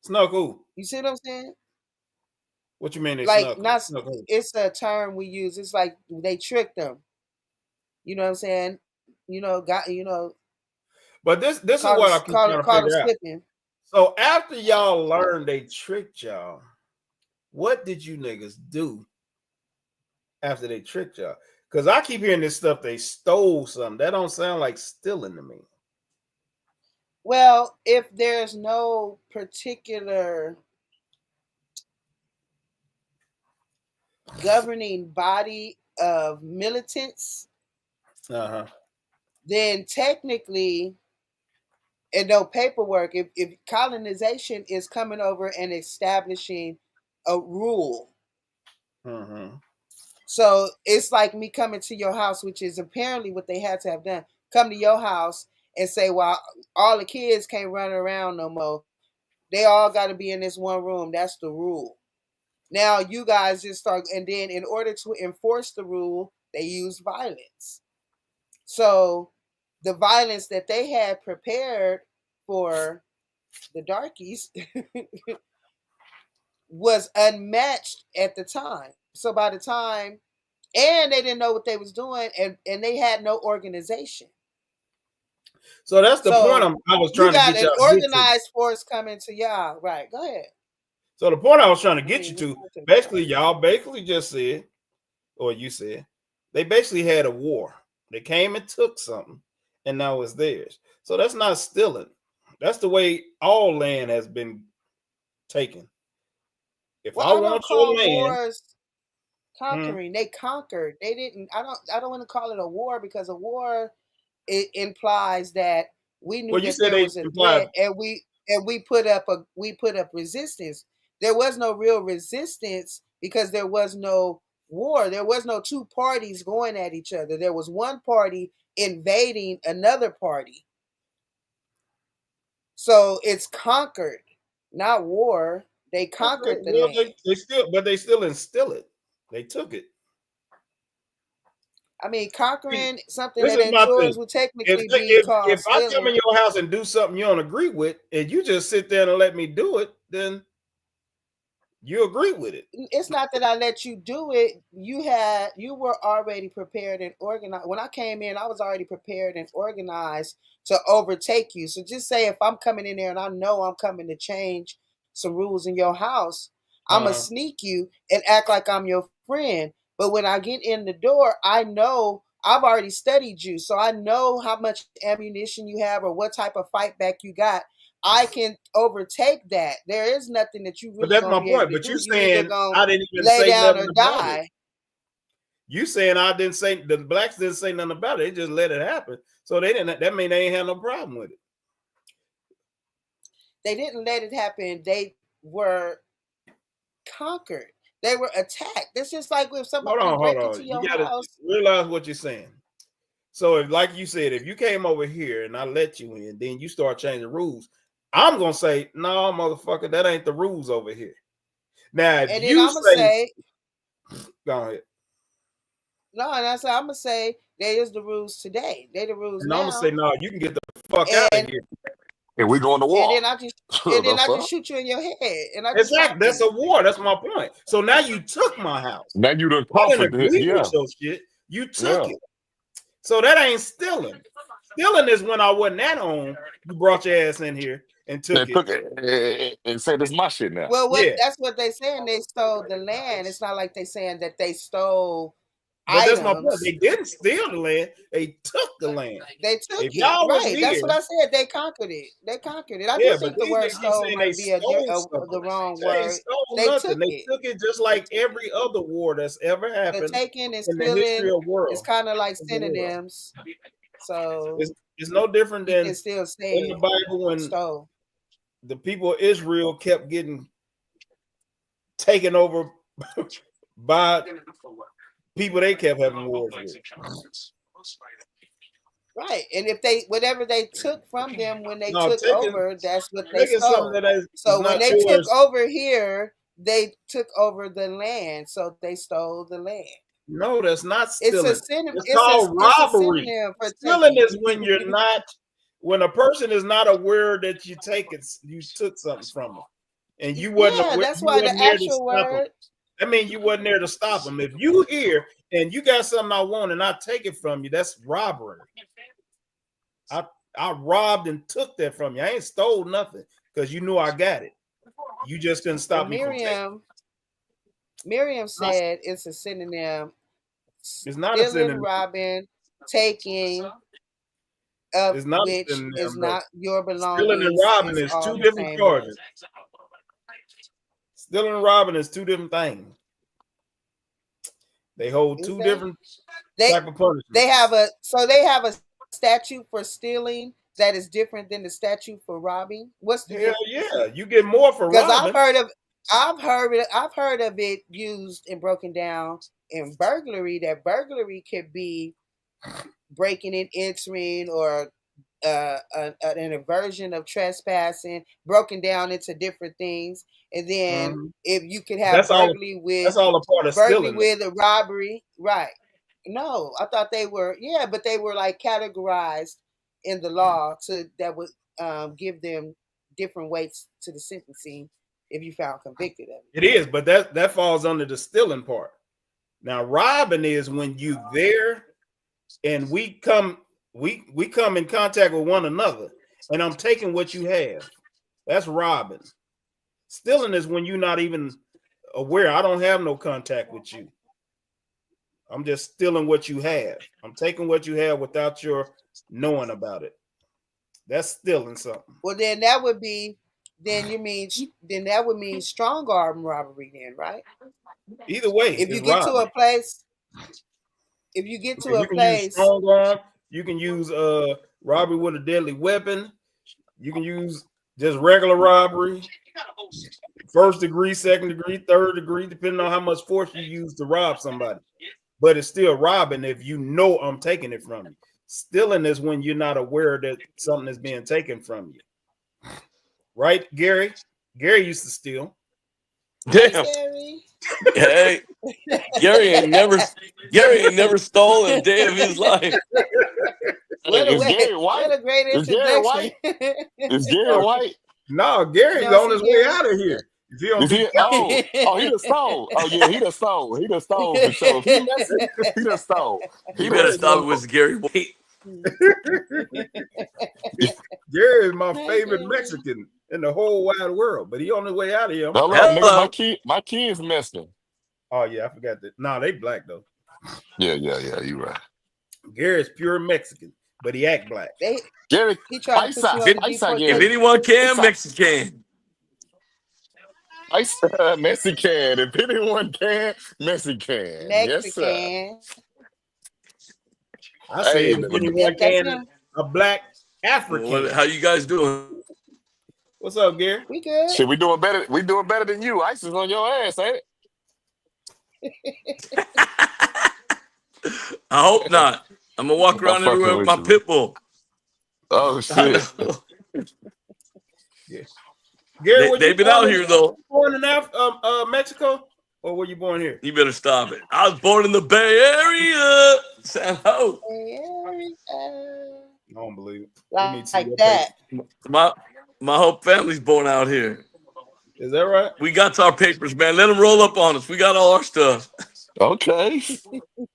[SPEAKER 1] snuck who?
[SPEAKER 2] You see what I'm saying?
[SPEAKER 1] What you mean they
[SPEAKER 2] Like,
[SPEAKER 1] snuck 'em?
[SPEAKER 2] not,
[SPEAKER 1] Snuck who?
[SPEAKER 2] it's a term we use. It's like they tricked them. You know what I'm saying?
[SPEAKER 1] But this is what I keep trying to
[SPEAKER 2] call them
[SPEAKER 1] figure out.
[SPEAKER 2] slipping.
[SPEAKER 1] So after y'all learned they tricked y'all, what did you niggas do after they tricked y'all? Because I keep hearing this stuff, they stole something. That don't sound like stealing to me.
[SPEAKER 2] Well, if there's no particular governing body of militants,
[SPEAKER 1] Uh-huh.
[SPEAKER 2] then technically, and no paperwork, if colonization is coming over and establishing a rule.
[SPEAKER 1] Mm-hmm.
[SPEAKER 2] So it's like me coming to your house, which is apparently what they had to have done. Come to your house and say, well, all the kids can't run around no more. They all got to be in this one room. That's the rule. Now you guys just start, and then in order to enforce the rule, they use violence. So the violence that they had prepared for the darkies was unmatched at the time. So by the time, and they didn't know what they was doing, and they had no organization.
[SPEAKER 1] So that's the point I was trying
[SPEAKER 2] you got
[SPEAKER 1] to get
[SPEAKER 2] an
[SPEAKER 1] y'all to get
[SPEAKER 2] organized force coming to y'all. Right, go ahead.
[SPEAKER 1] So the point I was trying to get you to, basically, y'all basically just said, or you said, they basically had a war. They came and took something, and now it's theirs. So that's not stealing. That's the way all land has been taken. If I want your land,
[SPEAKER 2] wars conquering. They conquered. They didn't. I don't want to call it a war, because a war, it implies that we knew that there was a threat, and we put up resistance. There was no real resistance because there was no war. There was no two parties going at each other. There was one party invading another party. So it's conquered, not war. They conquered the land.
[SPEAKER 1] They still instill it. They took it.
[SPEAKER 2] I mean, conquering something that endures would technically be called
[SPEAKER 1] if I
[SPEAKER 2] stealing.
[SPEAKER 1] come in your house and do something you don't agree with, and you just sit there and let me do it, then you agree with it.
[SPEAKER 2] It's not that I let you do it. You were already prepared and organized. When I came in, I was already prepared and organized to overtake you. So just say if I'm coming in there and I know I'm coming to change some rules in your house, I'm gonna sneak you and act like I'm your friend. But when I get in the door, I know I've already studied you, so I know how much ammunition you have or what type of fight back you got. I can overtake that. There is nothing that you really.
[SPEAKER 1] But that's my point. But you saying I didn't even
[SPEAKER 2] lay
[SPEAKER 1] say
[SPEAKER 2] down
[SPEAKER 1] nothing
[SPEAKER 2] or
[SPEAKER 1] about
[SPEAKER 2] die.
[SPEAKER 1] it. You saying I didn't say, the blacks didn't say nothing about it. They just let it happen. So they didn't. That mean they ain't had no problem with it.
[SPEAKER 2] They didn't let it happen. They were conquered. They were attacked. That's just like if somebody break into your house.
[SPEAKER 1] Realize what you're saying. So if, like you said, if you came over here and I let you in, then you start changing rules, I'm gonna say, no, motherfucker, that ain't the rules over here. Now, if you say, go ahead.
[SPEAKER 2] No, and I said, I'm gonna say there is the rules today. They the rules now.
[SPEAKER 1] I'm gonna say, no, you can get the fuck out of here.
[SPEAKER 4] And we going to war.
[SPEAKER 2] And then I just shoot you in your head. And
[SPEAKER 1] exactly, that's a war. That's my point. So now you took my house.
[SPEAKER 4] Now you done conquered it. Yeah.
[SPEAKER 1] Your shit. You took it. So that ain't stealing. Stealing is when I wasn't at home. You brought your ass in here and took
[SPEAKER 4] it and said it's my shit now.
[SPEAKER 2] Well, that's what they saying. They stole the land. It's not like they saying that they stole.
[SPEAKER 1] But that's my point. They didn't steal the land. They took the land.
[SPEAKER 2] They took it. Right. That's what I said. They conquered it. They conquered it. I just think the word stole might be the wrong word.
[SPEAKER 1] They took it just like every other war that's ever happened.
[SPEAKER 2] The taking and stealing is kind of like synonyms. So
[SPEAKER 1] it's no different than
[SPEAKER 2] it's still saying
[SPEAKER 1] in the Bible when the people of Israel kept getting taken over by people they kept having wars with.
[SPEAKER 2] Right. And if they whatever they took from them when they
[SPEAKER 1] No,
[SPEAKER 2] took over, that's what they
[SPEAKER 1] taking something
[SPEAKER 2] stole.
[SPEAKER 1] that is
[SPEAKER 2] So when
[SPEAKER 1] not
[SPEAKER 2] they took
[SPEAKER 1] yours.
[SPEAKER 2] over here, they took over the land. So they stole the land.
[SPEAKER 1] No, that's not
[SPEAKER 2] It's a
[SPEAKER 1] stealing.
[SPEAKER 2] synonym.
[SPEAKER 1] It's called robbery.
[SPEAKER 2] Synonym for
[SPEAKER 1] Stealing
[SPEAKER 2] taking.
[SPEAKER 1] is when a person is not aware that you took something from them, and you wasn't
[SPEAKER 2] Yeah,
[SPEAKER 1] aware,
[SPEAKER 2] that's
[SPEAKER 1] you
[SPEAKER 2] why the
[SPEAKER 1] wasn't there to
[SPEAKER 2] actual
[SPEAKER 1] stop them.
[SPEAKER 2] word.
[SPEAKER 1] That means you wasn't there to stop them. If you here and you got something I want and I take it from you, that's robbery. I robbed and took that from you. I ain't stole nothing because you knew I got it. You just couldn't stop me from taking it.
[SPEAKER 2] Miriam said it's a synonym.
[SPEAKER 1] It's not a
[SPEAKER 2] Stealing,
[SPEAKER 1] synonym.
[SPEAKER 2] robbing, taking,
[SPEAKER 1] It's not a
[SPEAKER 2] which
[SPEAKER 1] synonym,
[SPEAKER 2] is
[SPEAKER 1] bro.
[SPEAKER 2] not your belongings.
[SPEAKER 1] Stealing and robbing is
[SPEAKER 2] all
[SPEAKER 1] two
[SPEAKER 2] the
[SPEAKER 1] different
[SPEAKER 2] same
[SPEAKER 1] charges.
[SPEAKER 2] word.
[SPEAKER 1] Stealing and robbing is two different things. They hold
[SPEAKER 2] Is
[SPEAKER 1] two
[SPEAKER 2] that?
[SPEAKER 1] different type of punishments.
[SPEAKER 2] They have a statute for stealing that is different than the statute for robbing. What's the
[SPEAKER 1] Hell
[SPEAKER 2] difference?
[SPEAKER 1] yeah, you get more for
[SPEAKER 2] Because
[SPEAKER 1] robbing.
[SPEAKER 2] I've heard of it used and broken down in burglary. That burglary could be breaking and entering or an aversion of trespassing, broken down into different things. And then if you could have burglary
[SPEAKER 1] that's all a part of stealing.
[SPEAKER 2] with a robbery, right? No, I thought they were but they were like categorized in the law that would give them different weights to the sentencing if you found convicted of it.
[SPEAKER 1] It is, but that falls under the stealing part. Now, robbing is when you there and we come in contact with one another, and I'm taking what you have. That's robbing. Stealing is when you're not even aware. I don't have no contact with you. I'm just stealing what you have. I'm taking what you have without your knowing about it. That's stealing something.
[SPEAKER 2] Well, then that would mean strong arm robbery, then, right?
[SPEAKER 1] Either way,
[SPEAKER 2] if you
[SPEAKER 1] it's
[SPEAKER 2] get
[SPEAKER 1] robbing.
[SPEAKER 2] to a place, if you get to
[SPEAKER 1] you
[SPEAKER 2] a
[SPEAKER 1] can
[SPEAKER 2] place,
[SPEAKER 1] use strong arm. You can use robbery with a deadly weapon. You can use just regular robbery, first degree, second degree, third degree, depending on how much force you use to rob somebody. But it's still robbing if you know I'm taking it from you. Stealing is when you're not aware that something is being taken from you. Right, Gary? Gary used to steal.
[SPEAKER 7] Damn. Hey, Gary ain't never stole a day of his life.
[SPEAKER 4] Is Gary white?
[SPEAKER 2] What a great
[SPEAKER 4] Is Gary white? Is Gary white?
[SPEAKER 1] No, Gary's on his way out of here.
[SPEAKER 4] He done stole. Oh yeah, he done stole. He done stole for sure. If he messing, he done stole.
[SPEAKER 7] You better stop it with Gary White.
[SPEAKER 1] Gary is my favorite Mexican in the whole wide world, but he on his way out of here.
[SPEAKER 4] Hold on, nigga, my kid's Mexican.
[SPEAKER 1] Oh yeah, I forgot that. No, they black though.
[SPEAKER 4] Yeah, you right.
[SPEAKER 1] Gary's pure Mexican, but he act black.
[SPEAKER 4] Gary,
[SPEAKER 7] if anyone can, Mexican.
[SPEAKER 4] Mexican. If anyone can, Mexican. Yes, sir.
[SPEAKER 1] I say if anyone can, a black African.
[SPEAKER 7] How you guys doing?
[SPEAKER 1] What's up, Gary?
[SPEAKER 2] We good.
[SPEAKER 4] Shit, we doing better. We doing better than you. ICE is on your ass, ain't it?
[SPEAKER 7] I hope not. I'm gonna walk around everywhere with my pit bull.
[SPEAKER 4] Oh shit.
[SPEAKER 1] Yeah. Gary,
[SPEAKER 7] they've been out here though.
[SPEAKER 1] Born in Mexico, or were you born here?
[SPEAKER 7] You better stop it. I was born in the Bay Area, San Jose.
[SPEAKER 1] I don't believe it.
[SPEAKER 2] Like that.
[SPEAKER 7] My whole family's born out here.
[SPEAKER 1] Is that right?
[SPEAKER 7] We got our papers, man. Let them roll up on us. We got all our stuff.
[SPEAKER 4] Okay.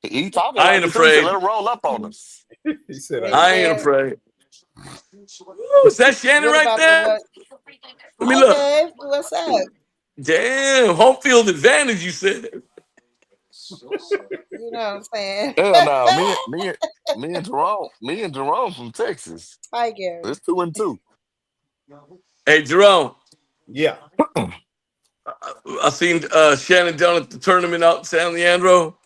[SPEAKER 4] He talking.
[SPEAKER 7] I ain't afraid.
[SPEAKER 4] Let him roll up on us.
[SPEAKER 1] He said,
[SPEAKER 7] I ain't afraid. Ooh, is that Shannon right there? Let me look.
[SPEAKER 2] Dave, what's up?
[SPEAKER 7] Damn, home field advantage, you said.
[SPEAKER 2] You know what I'm saying?
[SPEAKER 4] Hell no. Me and Jerome from Texas.
[SPEAKER 2] Hi, Gary.
[SPEAKER 4] It's 2-2.
[SPEAKER 7] Hey, Jerome.
[SPEAKER 1] Yeah.
[SPEAKER 7] I seen Shannon down at the tournament out in San Leandro.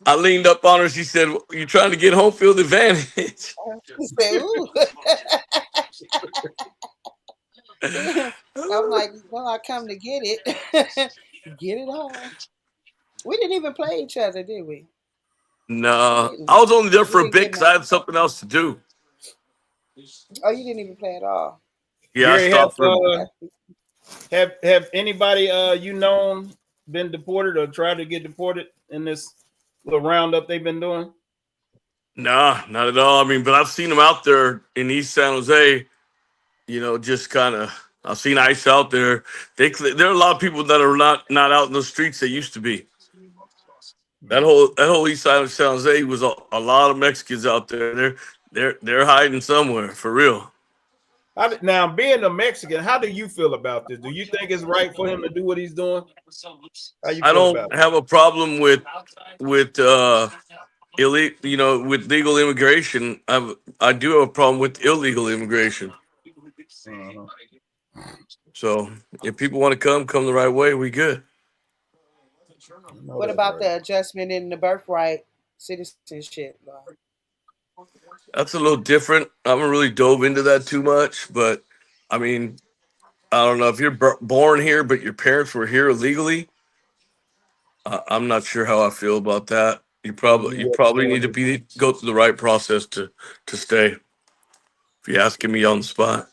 [SPEAKER 7] I leaned up on her. She said, "You trying to get home field advantage?"
[SPEAKER 2] She said, "Ooh." I'm like, "Well, I come to get it, get it on." We didn't even play each other, did we?
[SPEAKER 7] No,
[SPEAKER 2] Didn't.
[SPEAKER 7] I was only there
[SPEAKER 2] You
[SPEAKER 7] for a
[SPEAKER 2] didn't
[SPEAKER 7] bit
[SPEAKER 2] get
[SPEAKER 7] because I
[SPEAKER 2] none.
[SPEAKER 7] had something else to do.
[SPEAKER 2] Oh, you didn't even play at all.
[SPEAKER 7] Yeah, I
[SPEAKER 1] Gary,
[SPEAKER 7] stopped for.
[SPEAKER 1] have anybody you known been deported or tried to get deported in this little roundup they've been doing?
[SPEAKER 7] Nah, not at all. I mean, but I've seen them out there in East San Jose. Just kind of. I've seen ICE out there. There are a lot of people that are not out in the streets they used to be. That whole East Side of San Jose was a lot of Mexicans out there. They're hiding somewhere for real.
[SPEAKER 1] Now, being a Mexican, how do you feel about this? Do you think it's right for him to do what he's doing? How you
[SPEAKER 7] I
[SPEAKER 1] feel
[SPEAKER 7] don't
[SPEAKER 1] about it?
[SPEAKER 7] have a problem with with legal immigration. I do have a problem with illegal immigration.
[SPEAKER 1] Uh-huh.
[SPEAKER 7] So if people want to come the right way, we good.
[SPEAKER 1] I know
[SPEAKER 2] What
[SPEAKER 1] that's
[SPEAKER 2] about
[SPEAKER 1] right.
[SPEAKER 2] the adjustment in the birthright citizenship law?
[SPEAKER 7] That's a little different. I haven't really dove into that too much, but I mean, I don't know if you're born here, but your parents were here illegally. I'm not sure how I feel about that. You
[SPEAKER 1] And
[SPEAKER 7] probably
[SPEAKER 1] you
[SPEAKER 7] you
[SPEAKER 1] wasn't
[SPEAKER 7] probably
[SPEAKER 1] born
[SPEAKER 7] need to
[SPEAKER 1] here.
[SPEAKER 7] go through the right process to stay. If you're asking me on the spot,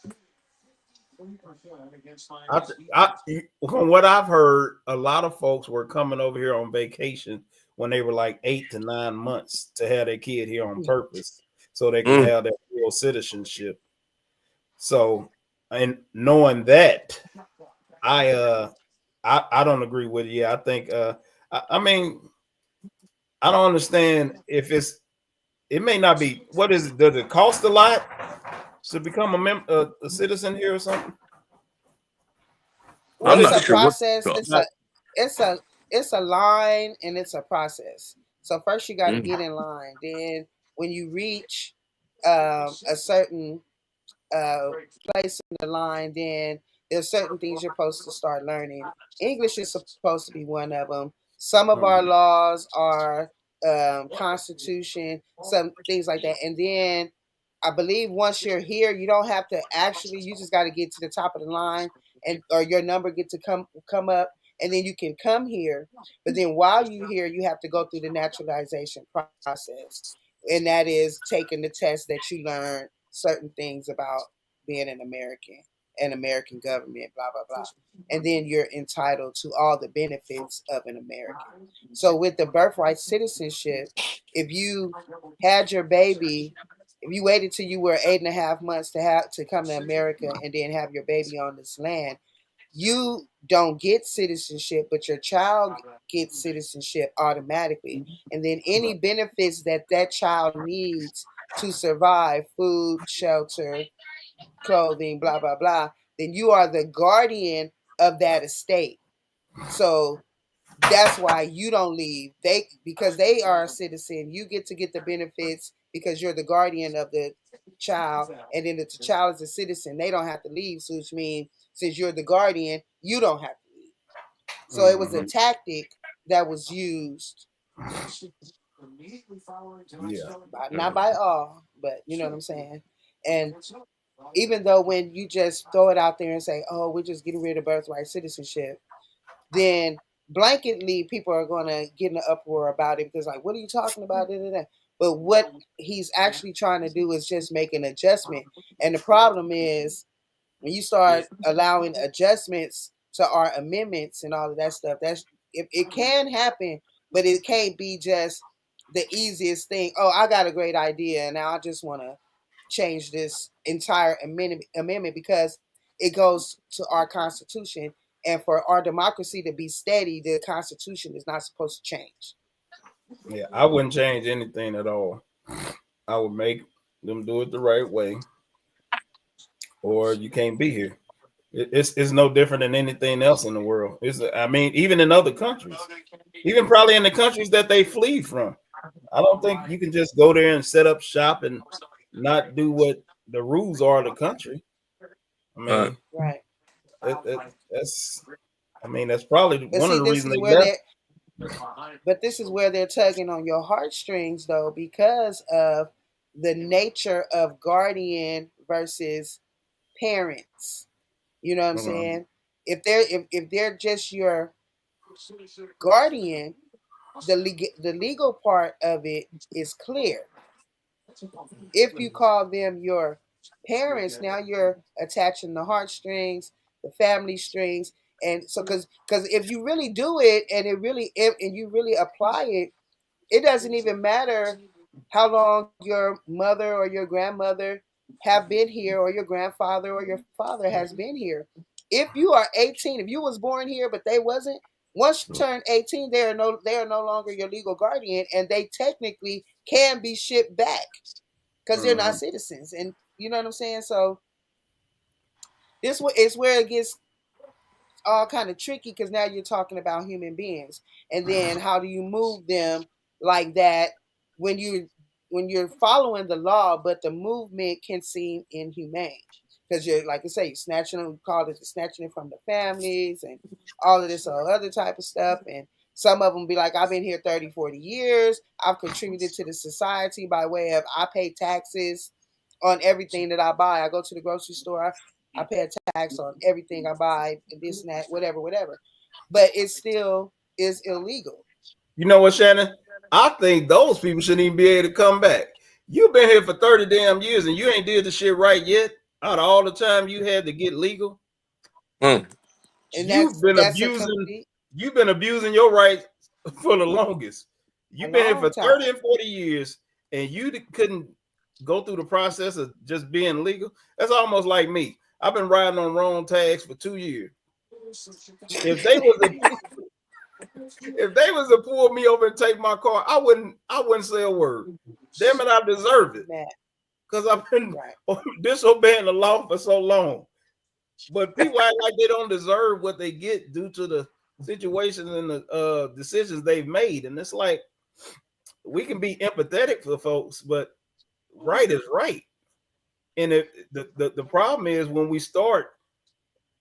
[SPEAKER 1] From what I've heard, a lot of folks were coming over here on vacation when they were like 8 to 9 months to have their kid here on purpose so they can
[SPEAKER 7] mm,
[SPEAKER 1] have that real citizenship. So, and knowing that, I don't agree with it. Yeah, I think I mean I don't understand if it may not be what is it, does it cost a lot to become a citizen here or something?
[SPEAKER 2] Well,
[SPEAKER 1] What
[SPEAKER 7] I'm
[SPEAKER 2] it's
[SPEAKER 1] is
[SPEAKER 7] not
[SPEAKER 2] a
[SPEAKER 1] it?
[SPEAKER 7] sure what.
[SPEAKER 2] process.
[SPEAKER 7] Else.
[SPEAKER 2] It's a line and it's a process. So first you got to
[SPEAKER 7] Mm,
[SPEAKER 2] get in line. Then when you reach a certain uh, place in the line, then there's certain things you're supposed to start learning. English is supposed to be one of them. Some of our
[SPEAKER 1] Mhm.
[SPEAKER 2] laws are Constitution, some things like that. And then I believe once you're here, you don't have to actually. You just got to get to the top of the line, and or your number get to come up, and then you can come here. But then while you're here, you have to go through the naturalization process, and that is taking the test that you learn certain things about being an American and American government, blah blah blah, and then you're entitled to all the benefits of an American. So with the birthright citizenship, if you had your baby, if you waited till you were 8.5 months to come to America and then have your baby on this land, you don't get citizenship, but your child gets citizenship automatically. And then any benefits that that child needs to survive, food, shelter, clothing, blah, blah, blah, then you are the guardian of that estate. So that's why you don't leave. Because they are a citizen, you get to get the benefits because you're the guardian of the child. And then if the child is a citizen, they don't have to leave. So which means since you're the guardian, you don't have to leave. So it was a
[SPEAKER 1] Mhm.
[SPEAKER 2] tactic that was used
[SPEAKER 1] Yeah.
[SPEAKER 2] not by all, but you know what I'm saying. And even though when you just throw it out there and say, "Oh, we're just getting rid of birthright citizenship," then blanketly people are going to get in an uproar about it because, like, what are you talking about? Da, da, da. But what he's actually trying to do is just make an adjustment. And the problem is when you start allowing adjustments to our amendments and all of that stuff, it can happen, but it can't be just the easiest thing. Oh, I got a great idea, and now I just want to change this entire amendment because it goes to our Constitution. And for our democracy to be steady, the Constitution is not supposed to change.
[SPEAKER 1] Yeah. I wouldn't change anything at all. I would make them do it the right way, or you can't be here. It's no different than anything else in the world. I mean, even in other countries, even probably in the countries that they flee from. I don't think you can just go there and set up shop and not do what the rules are of the country. I
[SPEAKER 7] uh,
[SPEAKER 1] mean,
[SPEAKER 2] Right.
[SPEAKER 1] that's I mean that's probably
[SPEAKER 2] But
[SPEAKER 1] one of
[SPEAKER 2] see,
[SPEAKER 1] the reasons they left.
[SPEAKER 2] this is where they're tugging on your heartstrings though, because of the nature of guardian versus parents. You know what I'm
[SPEAKER 1] Mhm.
[SPEAKER 2] saying? If they're just your guardian, the legal part of it is clear. If you call them your parents, now you're attaching the heartstrings, the family strings, and so because if you really do it and and you really apply it, it doesn't even matter how long your mother or your grandmother have been here, or your grandfather or your father has been here. If you are 18, if you was born here but they wasn't, once you turn 18, they are no longer your legal guardian, and they technically can be shipped back because they're not citizens. And you know what I'm saying? So this is where it gets all kind of tricky, because now you're talking about human beings, and then how do you move them like that when you're following the law, but the movement can seem inhumane because you're, like I say, you're snatching them, call it snatching it from the families and all of this other type of stuff. And some of them be like, I've been here 30, 40 years. I've contributed to the society by way of I pay taxes on everything that I buy. I go to the grocery store, I pay a tax on everything I buy, this and that, whatever. But it still is illegal.
[SPEAKER 1] You know what, Shannon? I think those people shouldn't even be able to come back. You've been here for 30 damn years and you ain't did the shit right yet. Out of all the time you had to get legal.
[SPEAKER 2] And
[SPEAKER 1] you've been abusing your rights for the longest. You've been here for 30 and 40 years and you couldn't go through the process of just being legal. That's almost like me. I've been riding on wrong tags for 2 years. If they was to pull me over and take my car, I wouldn't say a word. Damn it, I deserve it. Because I've been disobeying the law for so long. But people act like they don't deserve what they get due to the situations and the decisions they've made. And it's like, we can be empathetic for folks, but right is right. And the problem is when we start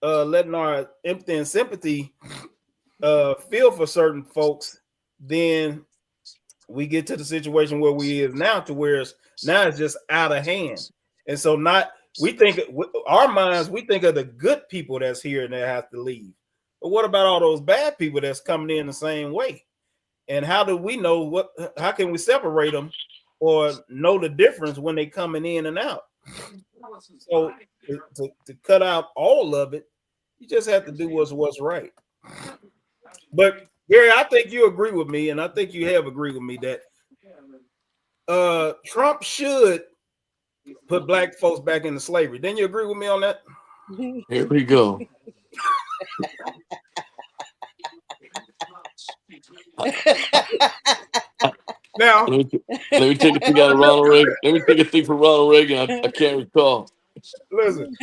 [SPEAKER 1] letting our empathy and sympathy feel for certain folks, then we get to the situation where we is now, to where it's just out of hand. And so we think our minds, we think of the good people that's here and they have to leave. But what about all those bad people that's coming in the same way? And how do we know how can we separate them or know the difference when they coming in and out? So to cut out all of it, you just have to do what's right. But Gary, I think you agree with me, and I think you have agreed with me that Trump should put black folks back into slavery. Didn't you agree with me on that?
[SPEAKER 7] Here we go.
[SPEAKER 1] Now,
[SPEAKER 7] let me take a thing out of Ronald Reagan. Let me take a thing from Ronald Reagan. I can't recall.
[SPEAKER 1] Listen,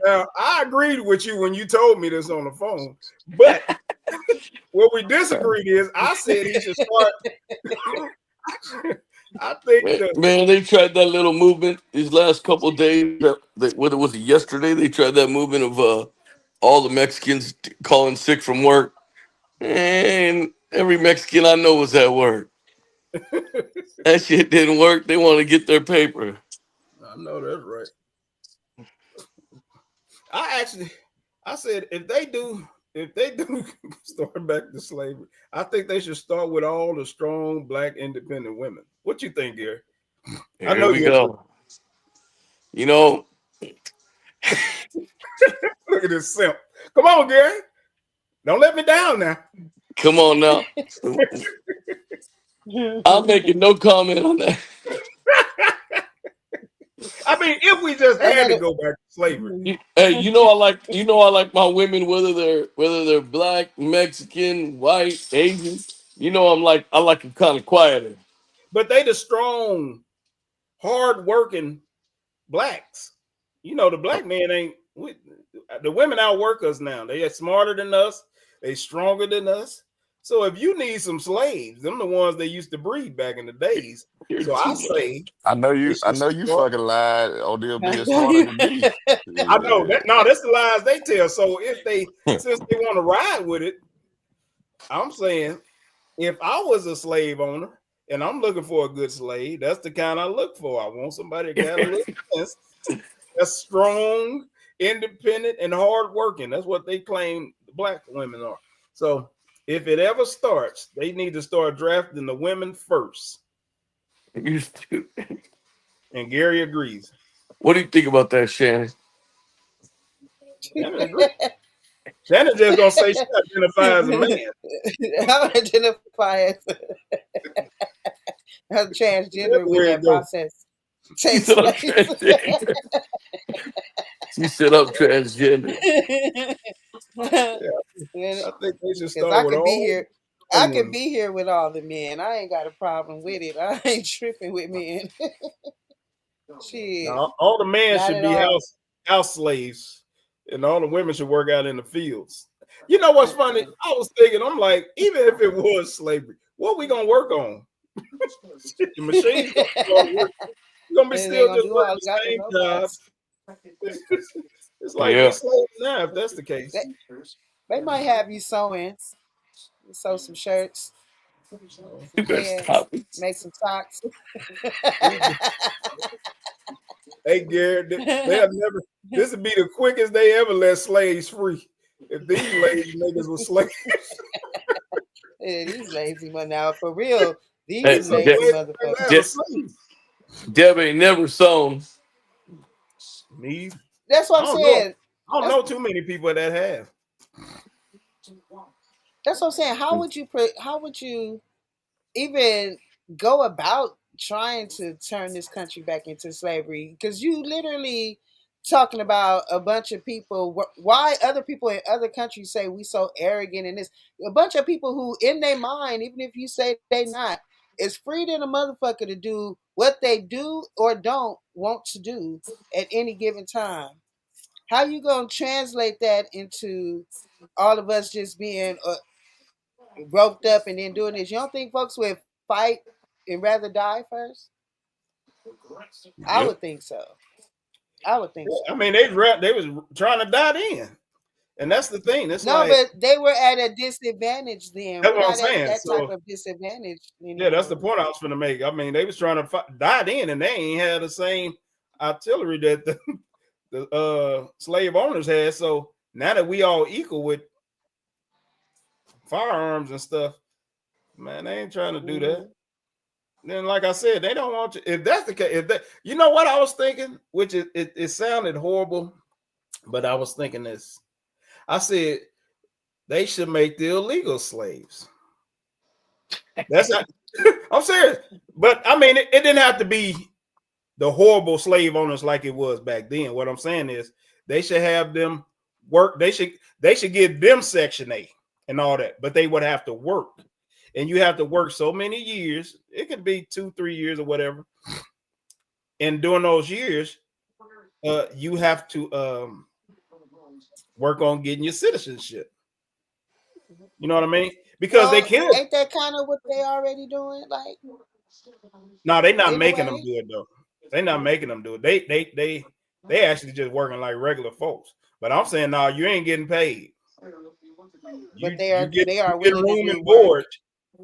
[SPEAKER 1] now I agreed with you when you told me this on the phone, but what we disagreed is I said he should start. I think
[SPEAKER 7] man, they tried that little movement these last couple of days. What was it, yesterday? They tried that movement of all the Mexicans calling sick from work, and every Mexican I know was at work. That shit didn't work. They want to get their paper.
[SPEAKER 1] I know that's right. I said if they do start back to slavery, I think they should start with all the strong black independent women. What you think, Gary?
[SPEAKER 7] Here I know we go. You know,
[SPEAKER 1] look at this simp. Come on, Gary. Don't let me down now.
[SPEAKER 7] Come on now. I'm making no comment on that.
[SPEAKER 1] I mean, if we just had to go back to slavery.
[SPEAKER 7] Hey, I like my women, whether they're black, Mexican, white, Asian. I like them kind of quieter.
[SPEAKER 1] But they the strong, hard-working blacks. The black man the women outwork us now. They are smarter than us. They stronger than us. So if you need some slaves, them the ones they used to breed back in the days. So I say,
[SPEAKER 4] I know you fucking lied. Odell being smarter than me.
[SPEAKER 1] I know that. No, that's the lies they tell. So if since they want to ride with it, I'm saying, if I was a slave owner and I'm looking for a good slave, that's the kind I look for. I want somebody that got a little sense, that's strong, independent, and hardworking. That's what they claim the black women are. So if it ever starts, they need to start drafting the women first.
[SPEAKER 7] You stupid.
[SPEAKER 1] And Gary agrees.
[SPEAKER 7] What do you think about that, Shannon?
[SPEAKER 1] Shannon agrees. Shannon just gonna say she identifies as a man.
[SPEAKER 2] I identify as transgender when
[SPEAKER 1] Where
[SPEAKER 2] that
[SPEAKER 1] it go.
[SPEAKER 2] process
[SPEAKER 7] She
[SPEAKER 2] takes
[SPEAKER 7] said I'm
[SPEAKER 2] place.
[SPEAKER 7] transgender. She said I'm transgender.
[SPEAKER 1] I think they should
[SPEAKER 2] Because
[SPEAKER 1] start
[SPEAKER 2] I
[SPEAKER 1] with
[SPEAKER 2] could be
[SPEAKER 1] all
[SPEAKER 2] here.
[SPEAKER 1] the
[SPEAKER 2] I could
[SPEAKER 1] women.
[SPEAKER 2] be here with all the men. I ain't got a problem with it. I ain't tripping with men. Shit,
[SPEAKER 1] Now, all the men
[SPEAKER 2] not
[SPEAKER 1] should
[SPEAKER 2] at
[SPEAKER 1] be
[SPEAKER 2] all.
[SPEAKER 1] house slaves, and all the women should work out in the fields. You know what's funny? I was thinking, I'm like, even if it was slavery, what we gonna work on? The machines gonna work. We're gonna be
[SPEAKER 2] And they
[SPEAKER 1] still
[SPEAKER 2] gonna
[SPEAKER 1] just
[SPEAKER 2] do
[SPEAKER 1] working
[SPEAKER 2] all
[SPEAKER 1] the
[SPEAKER 2] got the
[SPEAKER 1] same jobs.
[SPEAKER 2] robots.
[SPEAKER 1] It's like we
[SPEAKER 7] Yeah.
[SPEAKER 1] slaves now, if that's the case.
[SPEAKER 2] They might have you sewing. You sew some shirts, some
[SPEAKER 7] You better
[SPEAKER 2] pants,
[SPEAKER 7] stop it.
[SPEAKER 2] make some socks.
[SPEAKER 1] Hey, Gary, they'll never. This would be the quickest they ever let slaves free. If these lazy niggas were slaves,
[SPEAKER 2] Yeah, these lazy one now for real. These
[SPEAKER 7] Hey,
[SPEAKER 2] some
[SPEAKER 1] some
[SPEAKER 2] lazy
[SPEAKER 1] slaves never
[SPEAKER 2] motherfuckers.
[SPEAKER 1] have a slave.
[SPEAKER 7] Deb ain't never sewn.
[SPEAKER 1] Me,
[SPEAKER 2] That's
[SPEAKER 1] I
[SPEAKER 2] what I'm
[SPEAKER 1] don't know.
[SPEAKER 2] saying.
[SPEAKER 1] I don't
[SPEAKER 2] That's
[SPEAKER 1] know too many people that have.
[SPEAKER 2] that's what I'm saying. How would you even go about trying to turn this country back into slavery? Because you literally talking about a bunch of people. Why other people in other countries say we so arrogant and this? A bunch of people who, in their mind, even if you say they not, it's free than a motherfucker to do what they do or don't want to do at any given time. How you gonna translate that into all of us just being roped up and then doing this? You don't think folks would fight and rather die first? I
[SPEAKER 1] Yep.
[SPEAKER 2] would think so. I would think so.
[SPEAKER 1] I mean, they was trying to die then, and that's the thing. It's
[SPEAKER 2] No,
[SPEAKER 1] like
[SPEAKER 2] but they were at a disadvantage then.
[SPEAKER 1] that's
[SPEAKER 2] We're
[SPEAKER 1] what I'm
[SPEAKER 2] not at
[SPEAKER 1] saying.
[SPEAKER 2] that type
[SPEAKER 1] So
[SPEAKER 2] of disadvantage
[SPEAKER 1] yeah, that's the
[SPEAKER 2] anymore.
[SPEAKER 1] point I was going to make. I mean, they was trying to die then, and they ain't had the same artillery that the slave owners had. So now that we all equal with firearms and stuff, man, they ain't trying to do that. Then, like I said, they don't want you. If that's the case, if that, you know what I was thinking, which it sounded horrible, but I was thinking this. I said they should make the illegal slaves. That's not. I'm serious, but I mean, it didn't have to be the horrible slave owners like it was back then. What I'm saying is they should have them work. They should give them Section 8 and all that, but they would have to work. And you have to work so many years. It could be 2-3 years or whatever. And during those years, you have to work on getting your citizenship. You know what I mean? Because they
[SPEAKER 2] Well,
[SPEAKER 1] can't.
[SPEAKER 2] ain't that kind of what they already doing? Like,
[SPEAKER 1] No, they're not
[SPEAKER 2] in a
[SPEAKER 1] making them
[SPEAKER 2] way,
[SPEAKER 1] do it though. They're not making them do it. They actually just working like regular folks. But I'm saying, no, you ain't getting paid.
[SPEAKER 2] but
[SPEAKER 1] You
[SPEAKER 2] they
[SPEAKER 1] you
[SPEAKER 2] are
[SPEAKER 1] get
[SPEAKER 2] willing to
[SPEAKER 1] room
[SPEAKER 2] do
[SPEAKER 1] and
[SPEAKER 2] work.
[SPEAKER 1] board.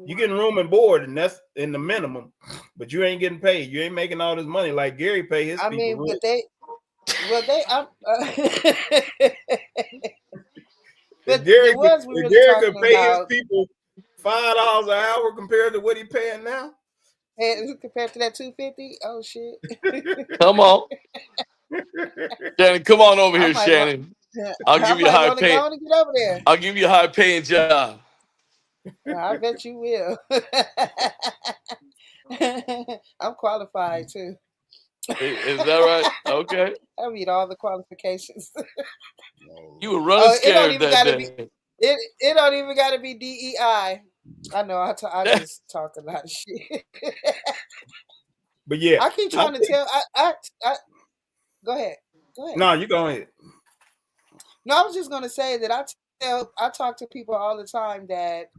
[SPEAKER 1] You getting room and board, and that's in the minimum. But you ain't getting paid. You ain't making all this money like Gary pay his
[SPEAKER 2] I
[SPEAKER 1] people
[SPEAKER 2] mean,
[SPEAKER 1] rich.
[SPEAKER 2] but but the ones we
[SPEAKER 1] If
[SPEAKER 2] really
[SPEAKER 1] Gary
[SPEAKER 2] talking
[SPEAKER 1] could pay his
[SPEAKER 2] about
[SPEAKER 1] people $5 an hour compared to what he paying now.
[SPEAKER 2] compared to that 250, oh shit.
[SPEAKER 7] Come on. Shannon, come on over
[SPEAKER 2] I
[SPEAKER 7] here,
[SPEAKER 2] might want
[SPEAKER 7] Shannon. I'll
[SPEAKER 2] I
[SPEAKER 7] give you a
[SPEAKER 2] might
[SPEAKER 7] high
[SPEAKER 2] want to
[SPEAKER 7] pay.
[SPEAKER 2] go on and get over there.
[SPEAKER 7] I'll give you a high paying job.
[SPEAKER 2] I bet you will. I'm qualified too.
[SPEAKER 7] Is that right? Okay.
[SPEAKER 2] I meet all the qualifications.
[SPEAKER 1] Oh,
[SPEAKER 7] You were
[SPEAKER 1] Lord.
[SPEAKER 7] running
[SPEAKER 2] Oh, it don't
[SPEAKER 7] scared
[SPEAKER 2] even
[SPEAKER 7] that
[SPEAKER 2] gotta be
[SPEAKER 7] day.
[SPEAKER 2] it don't even gotta be DEI. I know I just talk a lot of shit.
[SPEAKER 1] But yeah,
[SPEAKER 2] I keep
[SPEAKER 1] I
[SPEAKER 2] trying to
[SPEAKER 1] think
[SPEAKER 2] tell I go ahead. Go ahead.
[SPEAKER 1] no, you go ahead.
[SPEAKER 2] No, I was just gonna say that I talk to people all the time that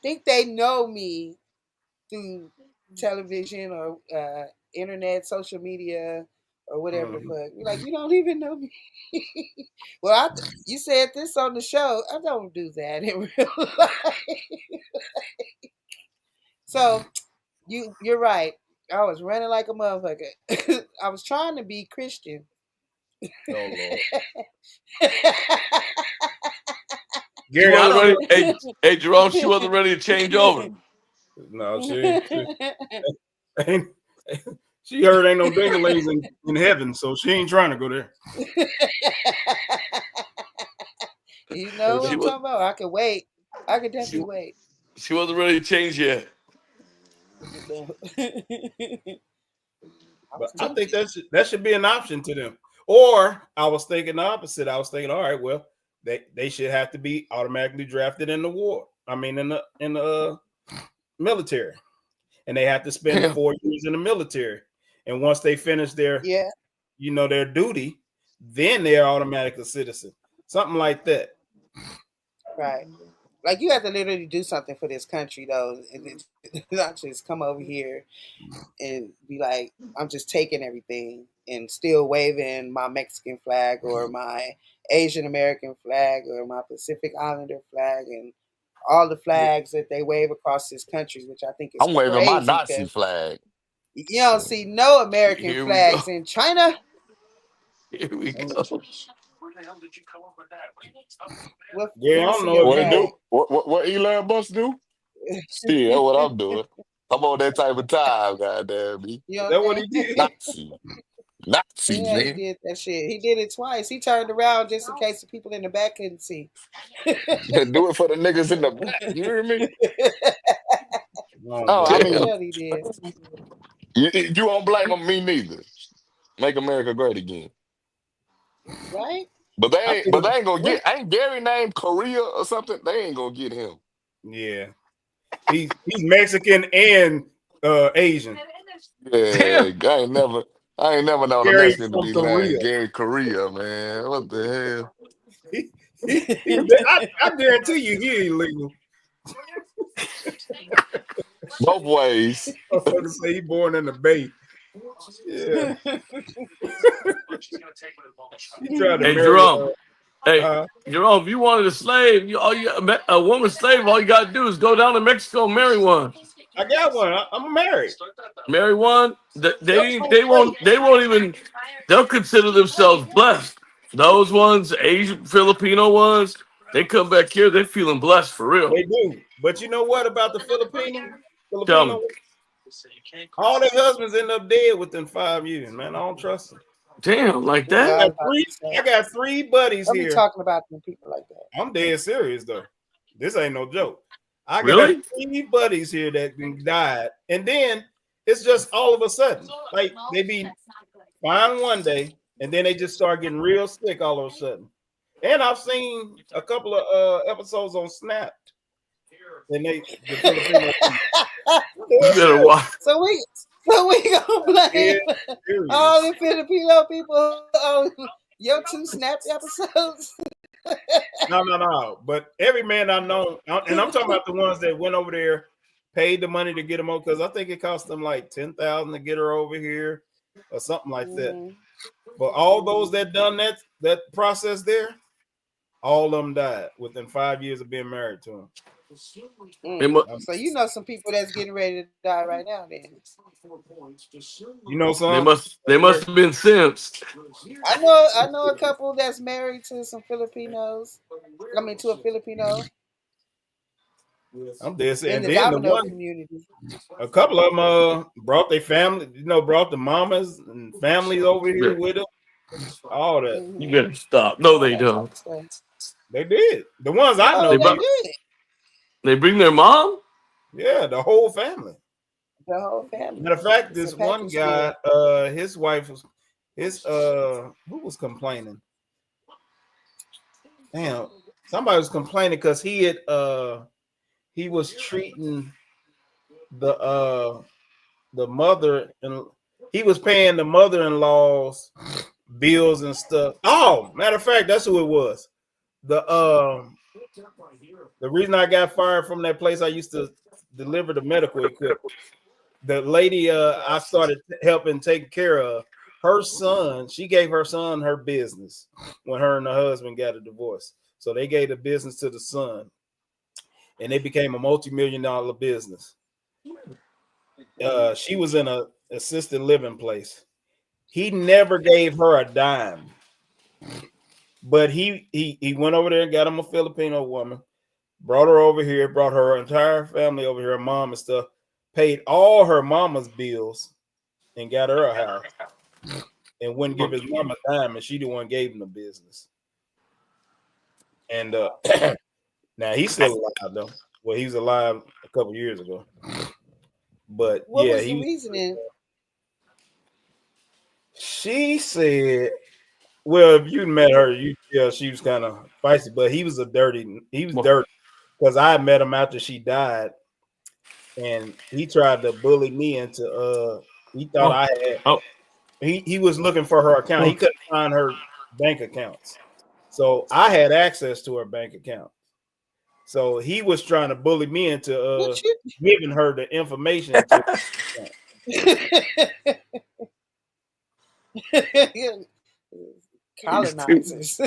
[SPEAKER 2] think they know me through television or internet, social media, or whatever the
[SPEAKER 1] Mhm.
[SPEAKER 2] fuck. You're like, you don't even know me. Well, you said this on the show. I don't do that in real life. So you're right. I was running like a motherfucker. I was trying to be Christian.
[SPEAKER 1] Oh Lord.
[SPEAKER 7] She
[SPEAKER 1] Gary, I
[SPEAKER 7] wasn't
[SPEAKER 1] don't
[SPEAKER 7] ready.
[SPEAKER 1] know.
[SPEAKER 7] Hey, Jerome, she wasn't ready to change over.
[SPEAKER 1] No, ain't, she heard ain't no dinglings in heaven, so she ain't trying to go there.
[SPEAKER 2] You know what
[SPEAKER 7] She
[SPEAKER 2] I'm
[SPEAKER 7] was.
[SPEAKER 2] talking about? I can wait. I can
[SPEAKER 7] She,
[SPEAKER 2] definitely wait.
[SPEAKER 7] she wasn't ready to change yet.
[SPEAKER 1] But I think that should be an option to them. Or I was thinking the opposite. I was thinking, all right, well, they should have to be automatically drafted in the war. I mean, in the military, and they have to spend
[SPEAKER 7] Damn.
[SPEAKER 1] 4 years in the military. And once they finish their,
[SPEAKER 2] Yeah,
[SPEAKER 1] their duty, then they're automatic a citizen. Something like that.
[SPEAKER 2] right. Like you have to literally do something for this country, though, and it's not just come over here and be like, I'm just taking everything and still waving my Mexican flag or my Asian American flag or my Pacific Islander flag and all the flags that they wave across this country, which I think is
[SPEAKER 4] I'm waving my
[SPEAKER 2] crazy
[SPEAKER 4] Nazi
[SPEAKER 2] because
[SPEAKER 4] flag.
[SPEAKER 2] you don't see no American
[SPEAKER 7] Here we go.
[SPEAKER 2] flags in China.
[SPEAKER 7] Here we go.
[SPEAKER 1] Yeah, I
[SPEAKER 2] Let me
[SPEAKER 1] don't
[SPEAKER 2] see
[SPEAKER 1] know
[SPEAKER 2] your
[SPEAKER 1] if
[SPEAKER 4] What
[SPEAKER 1] you
[SPEAKER 4] it
[SPEAKER 2] flag.
[SPEAKER 4] do? What Elon Musk do? See, that's what I'm doing. I'm on that type of time, goddamn me.
[SPEAKER 2] You know
[SPEAKER 1] that
[SPEAKER 2] what
[SPEAKER 1] what
[SPEAKER 2] I'm
[SPEAKER 1] he did.
[SPEAKER 4] Nazi. Nazi,
[SPEAKER 2] saying? Yeah, he
[SPEAKER 4] man.
[SPEAKER 2] did that shit. He did it twice. He turned around just in case the people in the back couldn't see.
[SPEAKER 4] Do it for the niggas in the back. You hear me?
[SPEAKER 1] Oh
[SPEAKER 4] Oh, I
[SPEAKER 1] boy.
[SPEAKER 7] Damn.
[SPEAKER 4] mean,
[SPEAKER 2] Yeah, he did.
[SPEAKER 4] you won't blame them, me neither. Make America great again.
[SPEAKER 2] Right?
[SPEAKER 4] But they
[SPEAKER 1] I
[SPEAKER 4] ain't
[SPEAKER 1] think
[SPEAKER 4] but they ain't gonna
[SPEAKER 2] What?
[SPEAKER 4] get ain't Gary named Korea or something? They ain't gonna get him.
[SPEAKER 1] yeah. He's Mexican and Asian.
[SPEAKER 4] Yeah,
[SPEAKER 7] Damn.
[SPEAKER 4] I ain't never known a
[SPEAKER 1] Gary
[SPEAKER 4] Mexican to
[SPEAKER 1] from
[SPEAKER 4] be
[SPEAKER 1] Korea.
[SPEAKER 4] named Gary Korea, man. What the hell?
[SPEAKER 1] I guarantee you he illegal.
[SPEAKER 4] Both ways.
[SPEAKER 1] Motherfucker say he born in the Bay. Yeah. He tried to
[SPEAKER 7] Hey,
[SPEAKER 1] marry
[SPEAKER 7] Jerome. Hey,
[SPEAKER 1] uh
[SPEAKER 7] Jerome, if you wanted a slave, a woman slave, all you got to do is go down to Mexico and marry one.
[SPEAKER 1] I got one. I'm married.
[SPEAKER 7] Marry one.
[SPEAKER 1] Yep,
[SPEAKER 7] They won't even. They'll consider themselves blessed. Those ones, Asian, Filipino ones, they come back here. They're feeling blessed for real.
[SPEAKER 1] they do. But you know what about the Filipino?
[SPEAKER 7] Tell me,
[SPEAKER 1] All their husbands end up dead within 5 years, man. I don't trust them.
[SPEAKER 7] damn, like
[SPEAKER 2] Yeah,
[SPEAKER 7] that.
[SPEAKER 2] I was about to say.
[SPEAKER 1] I got three buddies
[SPEAKER 2] Don't be
[SPEAKER 1] here.
[SPEAKER 2] talking about them people like that.
[SPEAKER 1] I'm dead serious though. This ain't no joke. I got
[SPEAKER 7] Really?
[SPEAKER 1] 3 buddies here that died, and then it's just all of a sudden, like they be fine one day, and then they just start getting real sick all of a sudden. And I've seen a couple of episodes on Snapped, and the Filipino.
[SPEAKER 7] You better watch.
[SPEAKER 2] So we gonna blame all the Filipino people on your 2 snapped episodes.
[SPEAKER 1] No. But every man I know, and I'm talking about the ones that went over there, paid the money to get them over, because I think it cost them like $10,000 to get her over here, or something like that.
[SPEAKER 2] Mhm.
[SPEAKER 1] But all those that done that process there, all of them died within 5 years of being married to him.
[SPEAKER 2] So you know some people that's getting ready to die right now. Then
[SPEAKER 1] You know,
[SPEAKER 7] They
[SPEAKER 1] son.
[SPEAKER 7] must have been sensed.
[SPEAKER 2] I know a couple that's married to some Filipinos. I mean, to a Filipino
[SPEAKER 1] I'm dead serious.
[SPEAKER 2] in
[SPEAKER 1] And
[SPEAKER 2] the
[SPEAKER 1] then
[SPEAKER 2] Domino community.
[SPEAKER 1] a couple of them brought their family, brought the mamas and families over here with them. All that.
[SPEAKER 7] You better stop. No, they
[SPEAKER 2] All that type
[SPEAKER 7] don't.
[SPEAKER 2] of stuff.
[SPEAKER 1] They did. The ones I know
[SPEAKER 2] Oh, they
[SPEAKER 1] did.
[SPEAKER 2] did.
[SPEAKER 7] They bring their mom.
[SPEAKER 1] Yeah, the whole family.
[SPEAKER 2] The whole family.
[SPEAKER 1] Matter of fact,
[SPEAKER 2] It's a
[SPEAKER 1] this one
[SPEAKER 2] package
[SPEAKER 1] guy,
[SPEAKER 2] deal.
[SPEAKER 1] his wife was who was complaining? Damn, somebody was complaining because he was treating the mother, and he was paying the mother-in-law's bills and stuff. Oh, matter of fact, that's who it was. The reason I got fired from that place I used to deliver the medical equipment, the lady I started helping take care of, her son, she gave her son her business when her and her husband got a divorce. So they gave the business to the son, and it became a multi-million-dollar business. She was in a assisted living place. He never gave her a dime. But he went over there and got him a Filipino woman, brought her over here, brought her entire family over here, her mom and stuff, paid all her mama's bills, and got her a house. And wouldn't give his mom a dime, and she the one gave him the business. And now he's still alive though. Well, he was alive a couple years ago. But
[SPEAKER 2] What
[SPEAKER 1] yeah,
[SPEAKER 2] was the reasoning?
[SPEAKER 1] She said, well, if you met her, she was kind of feisty, but he was dirty because I met him after she died, and he tried to bully me into he thought I had he was looking for her account. He couldn't find her bank accounts. So I had access to her bank account. So he was trying to bully me into giving her the information.
[SPEAKER 2] Colonizers.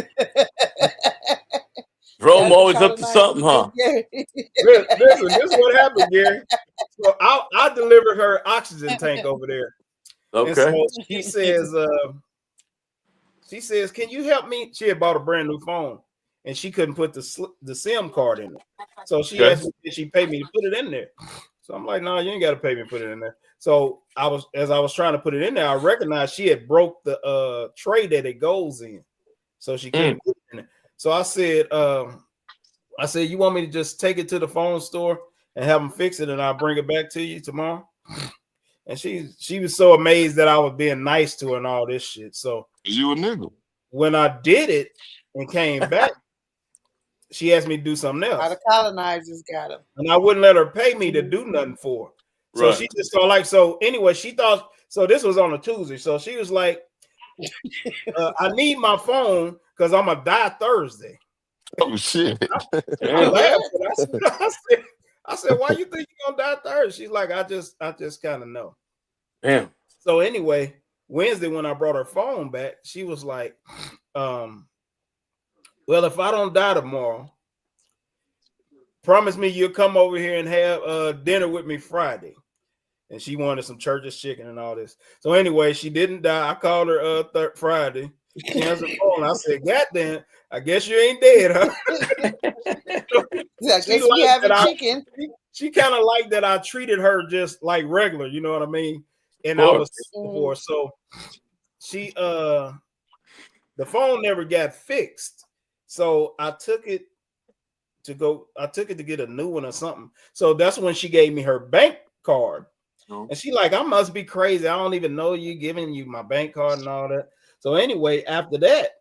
[SPEAKER 7] Rome always up to something, huh?
[SPEAKER 1] Listen, this is what happened, Gary. So I delivered her oxygen tank over there.
[SPEAKER 7] Okay.
[SPEAKER 1] And so she says, "Can you help me?" She had bought a brand new phone, and she couldn't put the SIM card in it. So she asked me if she paid me to put it in there. So I'm like, "No, you ain't got to pay me to put it in there." So as I was trying to put it in there, I recognized she had broke the tray that it goes in, so she couldn't put it in there. So I said, "You want me to just take it to the phone store and have them fix it, and I'll bring it back to you tomorrow?" And she was so amazed that I was being nice to her and all this shit. So
[SPEAKER 4] you a nigga.
[SPEAKER 1] When I did it and came back, she asked me to do something else.
[SPEAKER 2] How the colonizers got them.
[SPEAKER 1] And I wouldn't let her pay me to do nothing for her. So she just thought like, so anyway, she thought, so this was on a Tuesday. So she was like, I need my phone because I'm going to die Thursday.
[SPEAKER 4] Oh, shit.
[SPEAKER 1] I laughed. I said, why you think you're going to die Thursday? She's like, I just kind of know.
[SPEAKER 7] Damn.
[SPEAKER 1] So anyway, Wednesday when I brought her phone back, she was like, well, if I don't die tomorrow, promise me you'll come over here and have dinner with me Friday. And she wanted some church's chicken and all this. So anyway, she didn't die. I called her Friday. She answered the phone. I said, "God damn, I guess you ain't dead, huh?"
[SPEAKER 2] I guess we having chicken.
[SPEAKER 1] She kind of liked that I treated her just like regular, you know what I mean? And I was before. So she the phone never got fixed. So I took it to get a new one or something. So that's when she gave me her bank card. And she like, I must be crazy. I don't even know you giving you my bank card and all that. So anyway, after that,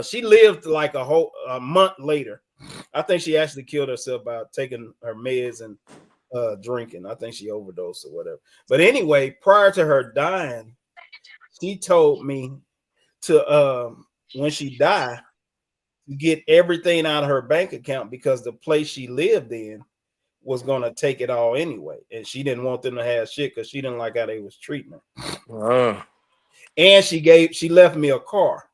[SPEAKER 1] she lived like a month later. I think she actually killed herself by taking her meds and drinking. I think she overdosed or whatever. But anyway, prior to her dying, she told me to when she died, get everything out of her bank account because the place she lived in was gonna take it all anyway, and she didn't want them to have shit because she didn't like how they was treating her. And she left me a car.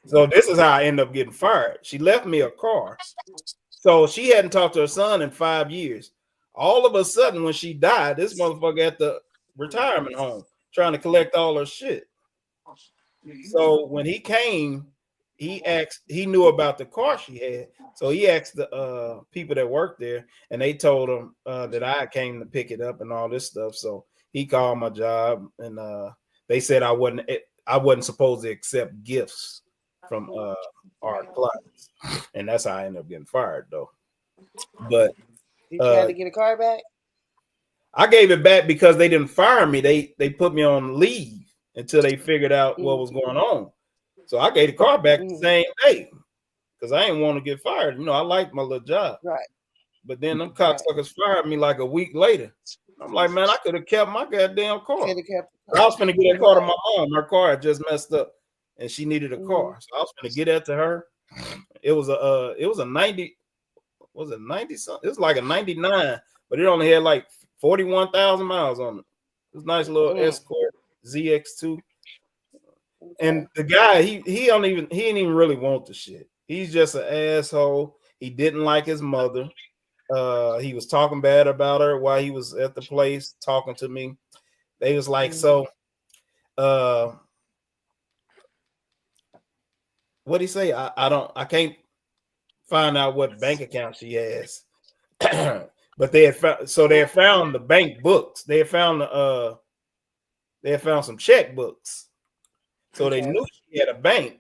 [SPEAKER 1] So this is how I end up getting fired. She left me a car. So she hadn't talked to her son in 5 years. All of a sudden, when she died, this motherfucker at the retirement home trying to collect all her shit. So when he came, he knew about the car she had. So he asked the people that worked there, and they told him that I came to pick it up and all this stuff. So he called my job, and they said I wasn't supposed to accept gifts from our clients, and that's how I ended up getting fired, though. But
[SPEAKER 2] you tried to get a car back?
[SPEAKER 1] I gave it back because they didn't fire me. They put me on leave until they figured out what was going on. So I gave the car back the same day because I didn't want to get fired. You know, I liked my little job.
[SPEAKER 2] Right.
[SPEAKER 1] But then them cocksuckers fired me like a week later. I'm like, man, I could have kept my goddamn car. I was going to get that car to my mom. Her car had just messed up, and she needed a car. So I was going to get that to her. It was a 90. Was it 90 something? It was like a 99, but it only had like 41,000 miles on it. It was a nice little Escort ZX2. And the guy, he didn't even really want the shit. He's just an asshole. He didn't like his mother. He was talking bad about her while he was at the place talking to me. They was like, so what what do you say? I can't find out what bank account she has. But they had found the bank books. They had found some checkbooks. So they knew she had a bank,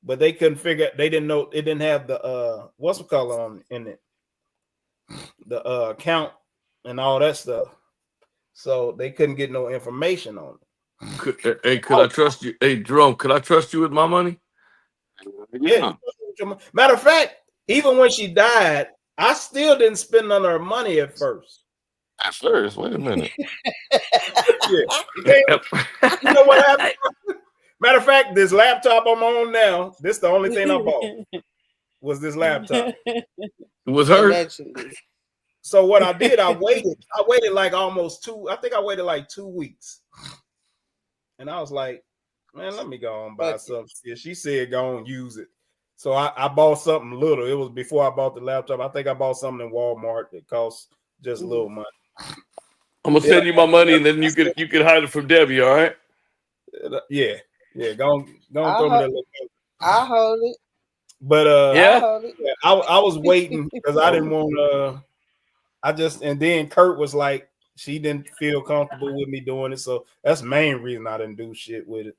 [SPEAKER 1] but they couldn't figure. They didn't know it didn't have the what's it called on in it, the account and all that stuff. So they couldn't get no information on it.
[SPEAKER 7] Could I trust you? Hey, Jerome, could I trust you with my money?
[SPEAKER 1] Yeah. Matter of fact, even when she died, I still didn't spend none of her money at first.
[SPEAKER 4] At first, wait a minute.
[SPEAKER 1] Yeah. You know what happened? Matter of fact, this laptop I'm on now, this is the only thing I bought was this laptop.
[SPEAKER 7] It was her.
[SPEAKER 2] Allegedly.
[SPEAKER 1] So what I did, I waited like almost I think I waited like 2 weeks. And I was like, man, let me go and buy something. Yeah, she said go and use it. So I bought something little. It was before I bought the laptop. I think I bought something in Walmart that cost just a little money.
[SPEAKER 7] I'm gonna send you my money, and then you can hide it from Debbie. All right?
[SPEAKER 1] Yeah. Go and throw me that little.
[SPEAKER 2] I'll hold it.
[SPEAKER 1] But
[SPEAKER 7] yeah,
[SPEAKER 1] I was waiting because I didn't want and then Kurt was like, she didn't feel comfortable with me doing it, so that's the main reason I didn't do shit with it.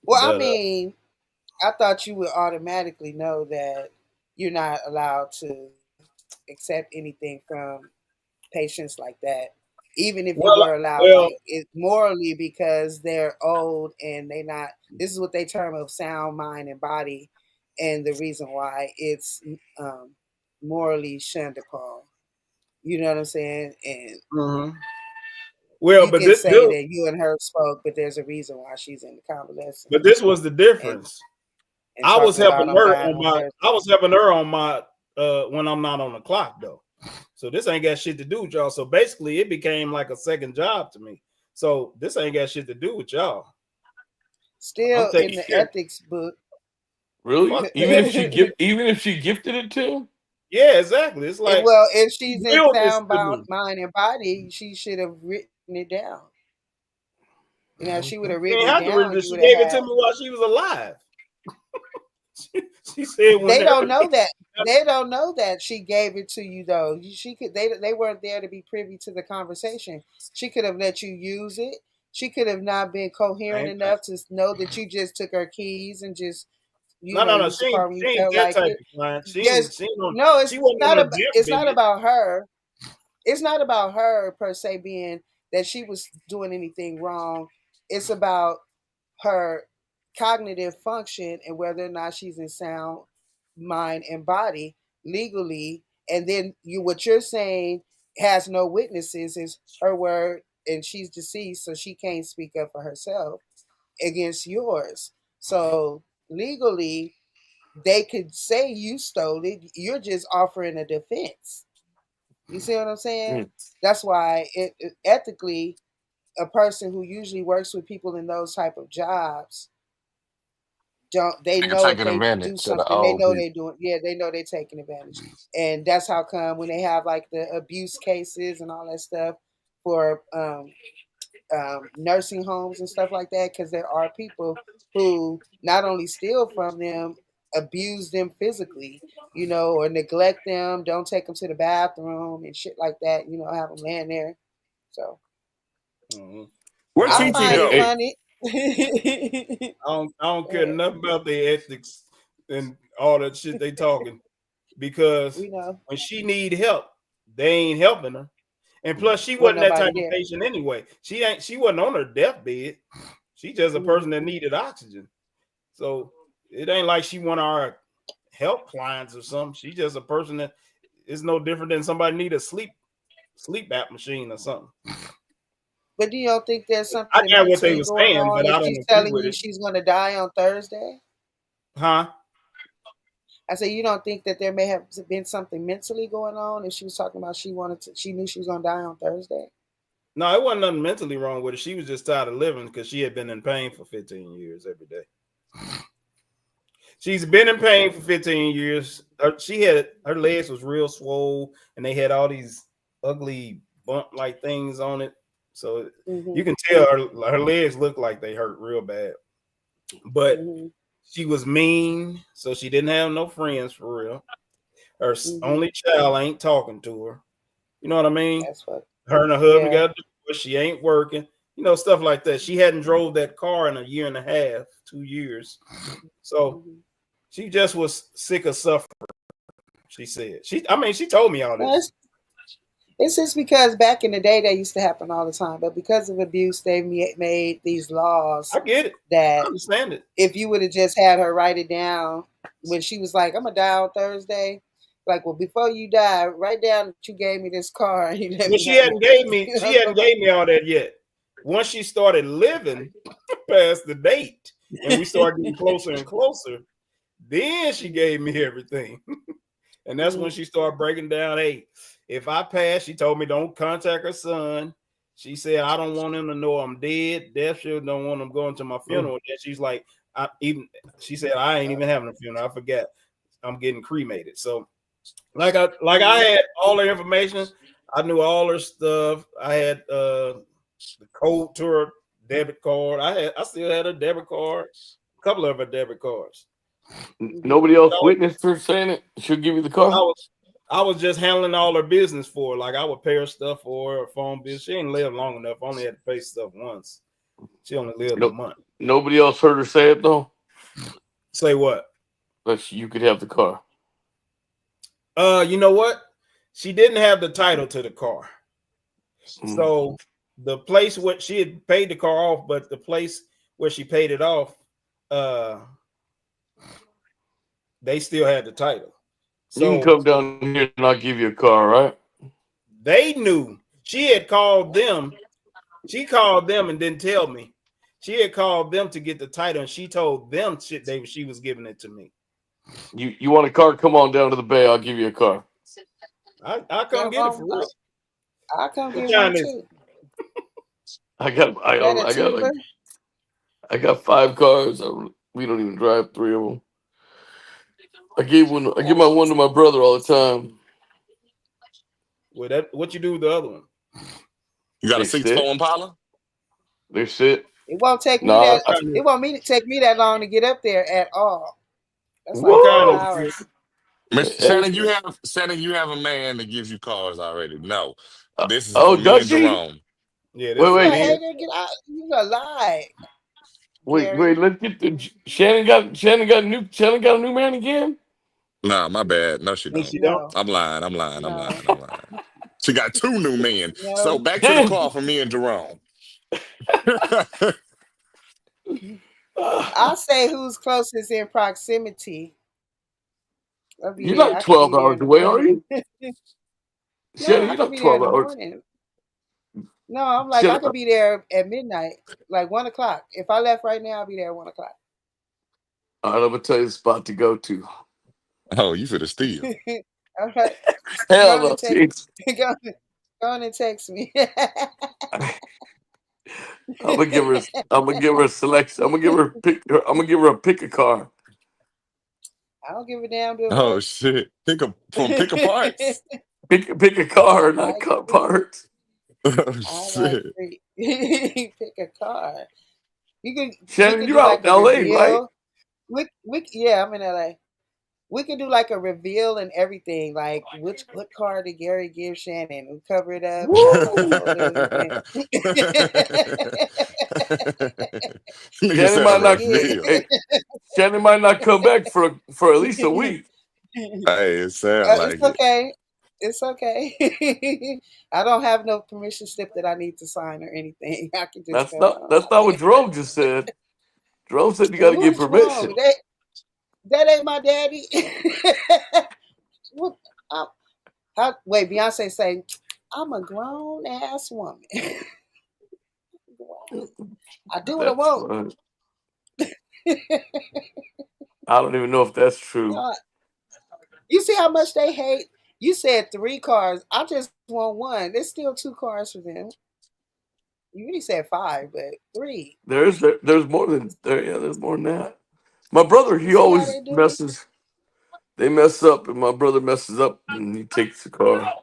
[SPEAKER 2] Well, I mean, I thought you would automatically know that you're not allowed to accept anything from patients like that, even if you were allowed, like, it's morally, because they're old and they not. This is what they term of sound mind and body, and the reason why it's morally shunned upon. You know what I'm saying? And
[SPEAKER 1] well,
[SPEAKER 2] you
[SPEAKER 1] but
[SPEAKER 2] can say that you and her spoke, but there's a reason why she's in the convalescence.
[SPEAKER 1] But this was the difference.
[SPEAKER 2] And
[SPEAKER 1] I was helping her on my when I'm not on the clock though. So this ain't got shit to do with y'all. So basically it became like a second job to me. So this ain't got shit to do with y'all.
[SPEAKER 2] Still in the ethics book.
[SPEAKER 7] Really? Even if she gifted it to him?
[SPEAKER 1] Yeah, exactly. It's like,
[SPEAKER 2] well, if she's in sound mind and body, she should have written it down. You know, she would have written it down.
[SPEAKER 1] She gave it to me while she was alive. She said
[SPEAKER 2] they don't know that. They don't know that she gave it to you though. She could. They weren't there to be privy to the conversation. She could have let you use it. She could have not been coherent enough to know that you just took her keys and just.
[SPEAKER 1] No. She ain't that type of client.
[SPEAKER 2] It's not about her. It's not about her per se being that she was doing anything wrong. It's about her cognitive function and whether or not she's in sound mind and body legally. And then what you're saying has no witnesses is her word, and she's deceased, so she can't speak up for herself against yours. So legally, they could say you stole it. You're just offering a defense. You see what I'm saying? That's why ethically, a person who usually works with people in those type of jobs know if they do something, they know they're doing. Yeah, they know they're taking advantage, and that's how come when they have like the abuse cases and all that stuff for nursing homes and stuff like that, because there are people who not only steal from them, abuse them physically, or neglect them, don't take them to the bathroom and shit like that, have them laying there. So
[SPEAKER 4] where's
[SPEAKER 2] I find it funny.
[SPEAKER 1] I don't care nothing about their ethics and all that shit they talking, because when she need help, they ain't helping her. And plus, she wasn't that type of patient anyway. She wasn't on her deathbed. She just a person that needed oxygen. So it ain't like she one of our help clients or something. She just a person that is no different than somebody need a sleep app machine or something.
[SPEAKER 2] But do you don't think there's something?
[SPEAKER 1] I get what they were saying, but I don't
[SPEAKER 2] she's telling you she's going to die on Thursday?
[SPEAKER 1] Huh?
[SPEAKER 2] I said, you don't think that there may have been something mentally going on if she was talking about she knew she was going to die on Thursday?
[SPEAKER 1] No, it wasn't nothing mentally wrong with her. She was just tired of living because she had been in pain for 15 years every day. She's been in pain for 15 years. Her legs was real swole, and they had all these ugly bump-like things on it. So you can tell her legs look like they hurt real bad. But She was mean, so she didn't have no friends for real. Her
[SPEAKER 2] Mhm.
[SPEAKER 1] only child ain't talking to her. You know what I mean?
[SPEAKER 2] That's what.
[SPEAKER 1] Her and her husband
[SPEAKER 2] Yeah.
[SPEAKER 1] got a divorce. She ain't working. You know, stuff like that. She hadn't drove that car in a year and a half, 2 years. So
[SPEAKER 2] Mhm.
[SPEAKER 1] she just was sick of suffering. She said. She told me all
[SPEAKER 2] Well,
[SPEAKER 1] this.
[SPEAKER 2] it's just because back in the day that used to happen all the time, but because of abuse, they made these laws
[SPEAKER 1] I get it. I
[SPEAKER 2] that
[SPEAKER 1] understand it.
[SPEAKER 2] if you would have just had her write it down when she was like, "I'm gonna die on Thursday," like, well, before you die, write down that you gave me this car and you let
[SPEAKER 1] Well,
[SPEAKER 2] me
[SPEAKER 1] she
[SPEAKER 2] have
[SPEAKER 1] hadn't
[SPEAKER 2] it.
[SPEAKER 1] gave me all that yet. Once she started living past the date and we started getting closer and closer, then she gave me everything. And that's when she started breaking down. Hey, if I pass, she told me don't contact her son. She said, I don't want him to know I'm dead. Death Shield don't want him going to my funeral. And she's like, she said, I ain't even having a funeral. I forgot. I'm getting cremated. So I had all her information. I knew all her stuff. I had the code to her debit card. I still had a debit card, a couple of her debit cards.
[SPEAKER 7] Nobody else witnessed her saying it. She'll give you the car.
[SPEAKER 1] I was just handling all her business for her. Like I would pay her stuff for her phone bill. She ain't lived long enough. I only had to pay stuff once. She only lived a month.
[SPEAKER 7] Nobody else heard her say it though.
[SPEAKER 1] Say what?
[SPEAKER 7] That you could have the car.
[SPEAKER 1] You know what? She didn't have the title to the car. So the place where she had paid the car off, but the place where she paid it off, they still had the title. So
[SPEAKER 7] you can come down here and I'll give you a car, right?
[SPEAKER 1] They knew. She had called them. She called them and didn't tell me. She had called them to get the title, and she told them she was giving it to me.
[SPEAKER 7] You want a car? Come on down to the bay. I'll give you a car.
[SPEAKER 1] I'll come get it for real.
[SPEAKER 2] I'll come get
[SPEAKER 1] What
[SPEAKER 2] one
[SPEAKER 1] kind is
[SPEAKER 2] too.
[SPEAKER 7] I got 5 cars. We don't even drive 3 of them. I give my one to my brother all the time.
[SPEAKER 1] Well, what you do with the other one?
[SPEAKER 4] You got a
[SPEAKER 7] They
[SPEAKER 4] 6-4 Impala?
[SPEAKER 7] They sit.
[SPEAKER 2] It won't take me that. It won't take me that long to get up there at all. That's like 5 hours.
[SPEAKER 4] Mr. Shannon, you have a man that gives you cars already. No, this is
[SPEAKER 7] Oh,
[SPEAKER 4] for me
[SPEAKER 7] does
[SPEAKER 4] and
[SPEAKER 7] she?
[SPEAKER 4] Jerome.
[SPEAKER 1] Yeah,
[SPEAKER 7] wait.
[SPEAKER 2] Get out. You a lie.
[SPEAKER 7] Wait. Let's get the Shannon got a new man again.
[SPEAKER 4] Nah, my bad. No, she don't.
[SPEAKER 1] She don't.
[SPEAKER 4] I'm lying. She got 2 new men.
[SPEAKER 2] No.
[SPEAKER 4] So back to the car for me and Jerome.
[SPEAKER 2] I'll say who's closest in proximity.
[SPEAKER 7] You're not 12 hours away, are you? Shannon,
[SPEAKER 2] I
[SPEAKER 7] you're
[SPEAKER 2] could
[SPEAKER 7] not
[SPEAKER 2] be there in
[SPEAKER 7] 12
[SPEAKER 2] the
[SPEAKER 7] hours.
[SPEAKER 2] morning. No, I'm like, I could be there at midnight, like 1 o'clock. If I left right now, I'll be there at 1 o'clock.
[SPEAKER 7] All right, I'm gonna tell you the spot to go to.
[SPEAKER 4] Oh, you finna steal.
[SPEAKER 2] All right.
[SPEAKER 7] Hell no.
[SPEAKER 2] Go on and text me.
[SPEAKER 7] I'm gonna give her a selection. I'm gonna give her a pick a car.
[SPEAKER 2] I don't give a damn.
[SPEAKER 4] Oh shit! Pick a parts.
[SPEAKER 7] Pick a car, not car parts.
[SPEAKER 4] Oh shit!
[SPEAKER 2] Pick a car.
[SPEAKER 7] Shannon, you're out in LA, right?
[SPEAKER 2] Yeah, I'm in LA. We could do like a reveal and everything, like what car did Gary give Shannon? We cover it up.
[SPEAKER 7] Shannon might not come back for at least a week.
[SPEAKER 4] Hey, it sounds like
[SPEAKER 2] it's okay. It's okay. I don't have no permission slip that I need to sign or anything. I can just
[SPEAKER 7] that's not what Jerome just said. Jerome said you got to get permission.
[SPEAKER 2] That ain't my daddy. Wait, Beyonce say, I'm a grown ass woman. I do what I want.
[SPEAKER 7] I don't even know if that's true.
[SPEAKER 2] You see how much they hate? You said 3 cars. I just want 1. There's still 2 cars for them. You really said 5, but 3.
[SPEAKER 7] There's more than there. Yeah, there's more than that. My brother, he always messes. They mess up, and my brother messes up, and he takes the car.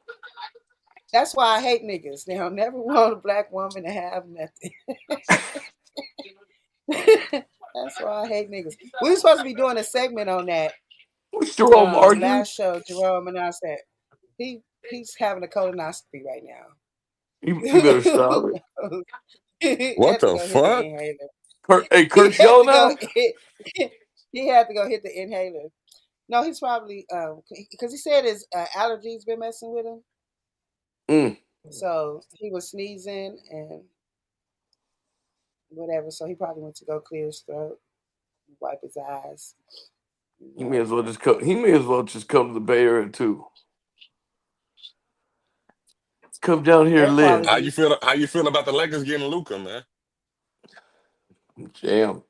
[SPEAKER 2] That's why I hate niggas. They don't never want a black woman to have nothing. That's why I hate niggas. We were supposed to be doing a segment on that.
[SPEAKER 7] What's Jerome arguing?
[SPEAKER 2] Last show, Jerome announced that he's having a colonoscopy right now.
[SPEAKER 7] You better stop it.
[SPEAKER 2] He
[SPEAKER 4] What
[SPEAKER 2] had to
[SPEAKER 4] the
[SPEAKER 2] go hit the
[SPEAKER 4] fuck?
[SPEAKER 2] inhaler.
[SPEAKER 7] Hey,
[SPEAKER 2] He
[SPEAKER 7] Kurt's
[SPEAKER 2] had
[SPEAKER 7] yelling
[SPEAKER 2] to go.
[SPEAKER 7] at him?
[SPEAKER 2] He had to go hit the inhaler. No, he's probably because he said his allergies been messing with him.
[SPEAKER 7] Mm.
[SPEAKER 2] So he was sneezing and whatever. So he probably went to go clear his throat, wipe his eyes.
[SPEAKER 7] He may as well just come. He may as well just come to the Bay Area too. Come down here and live.
[SPEAKER 4] How you feel about the Lakers getting Luka, man?
[SPEAKER 7] Jam.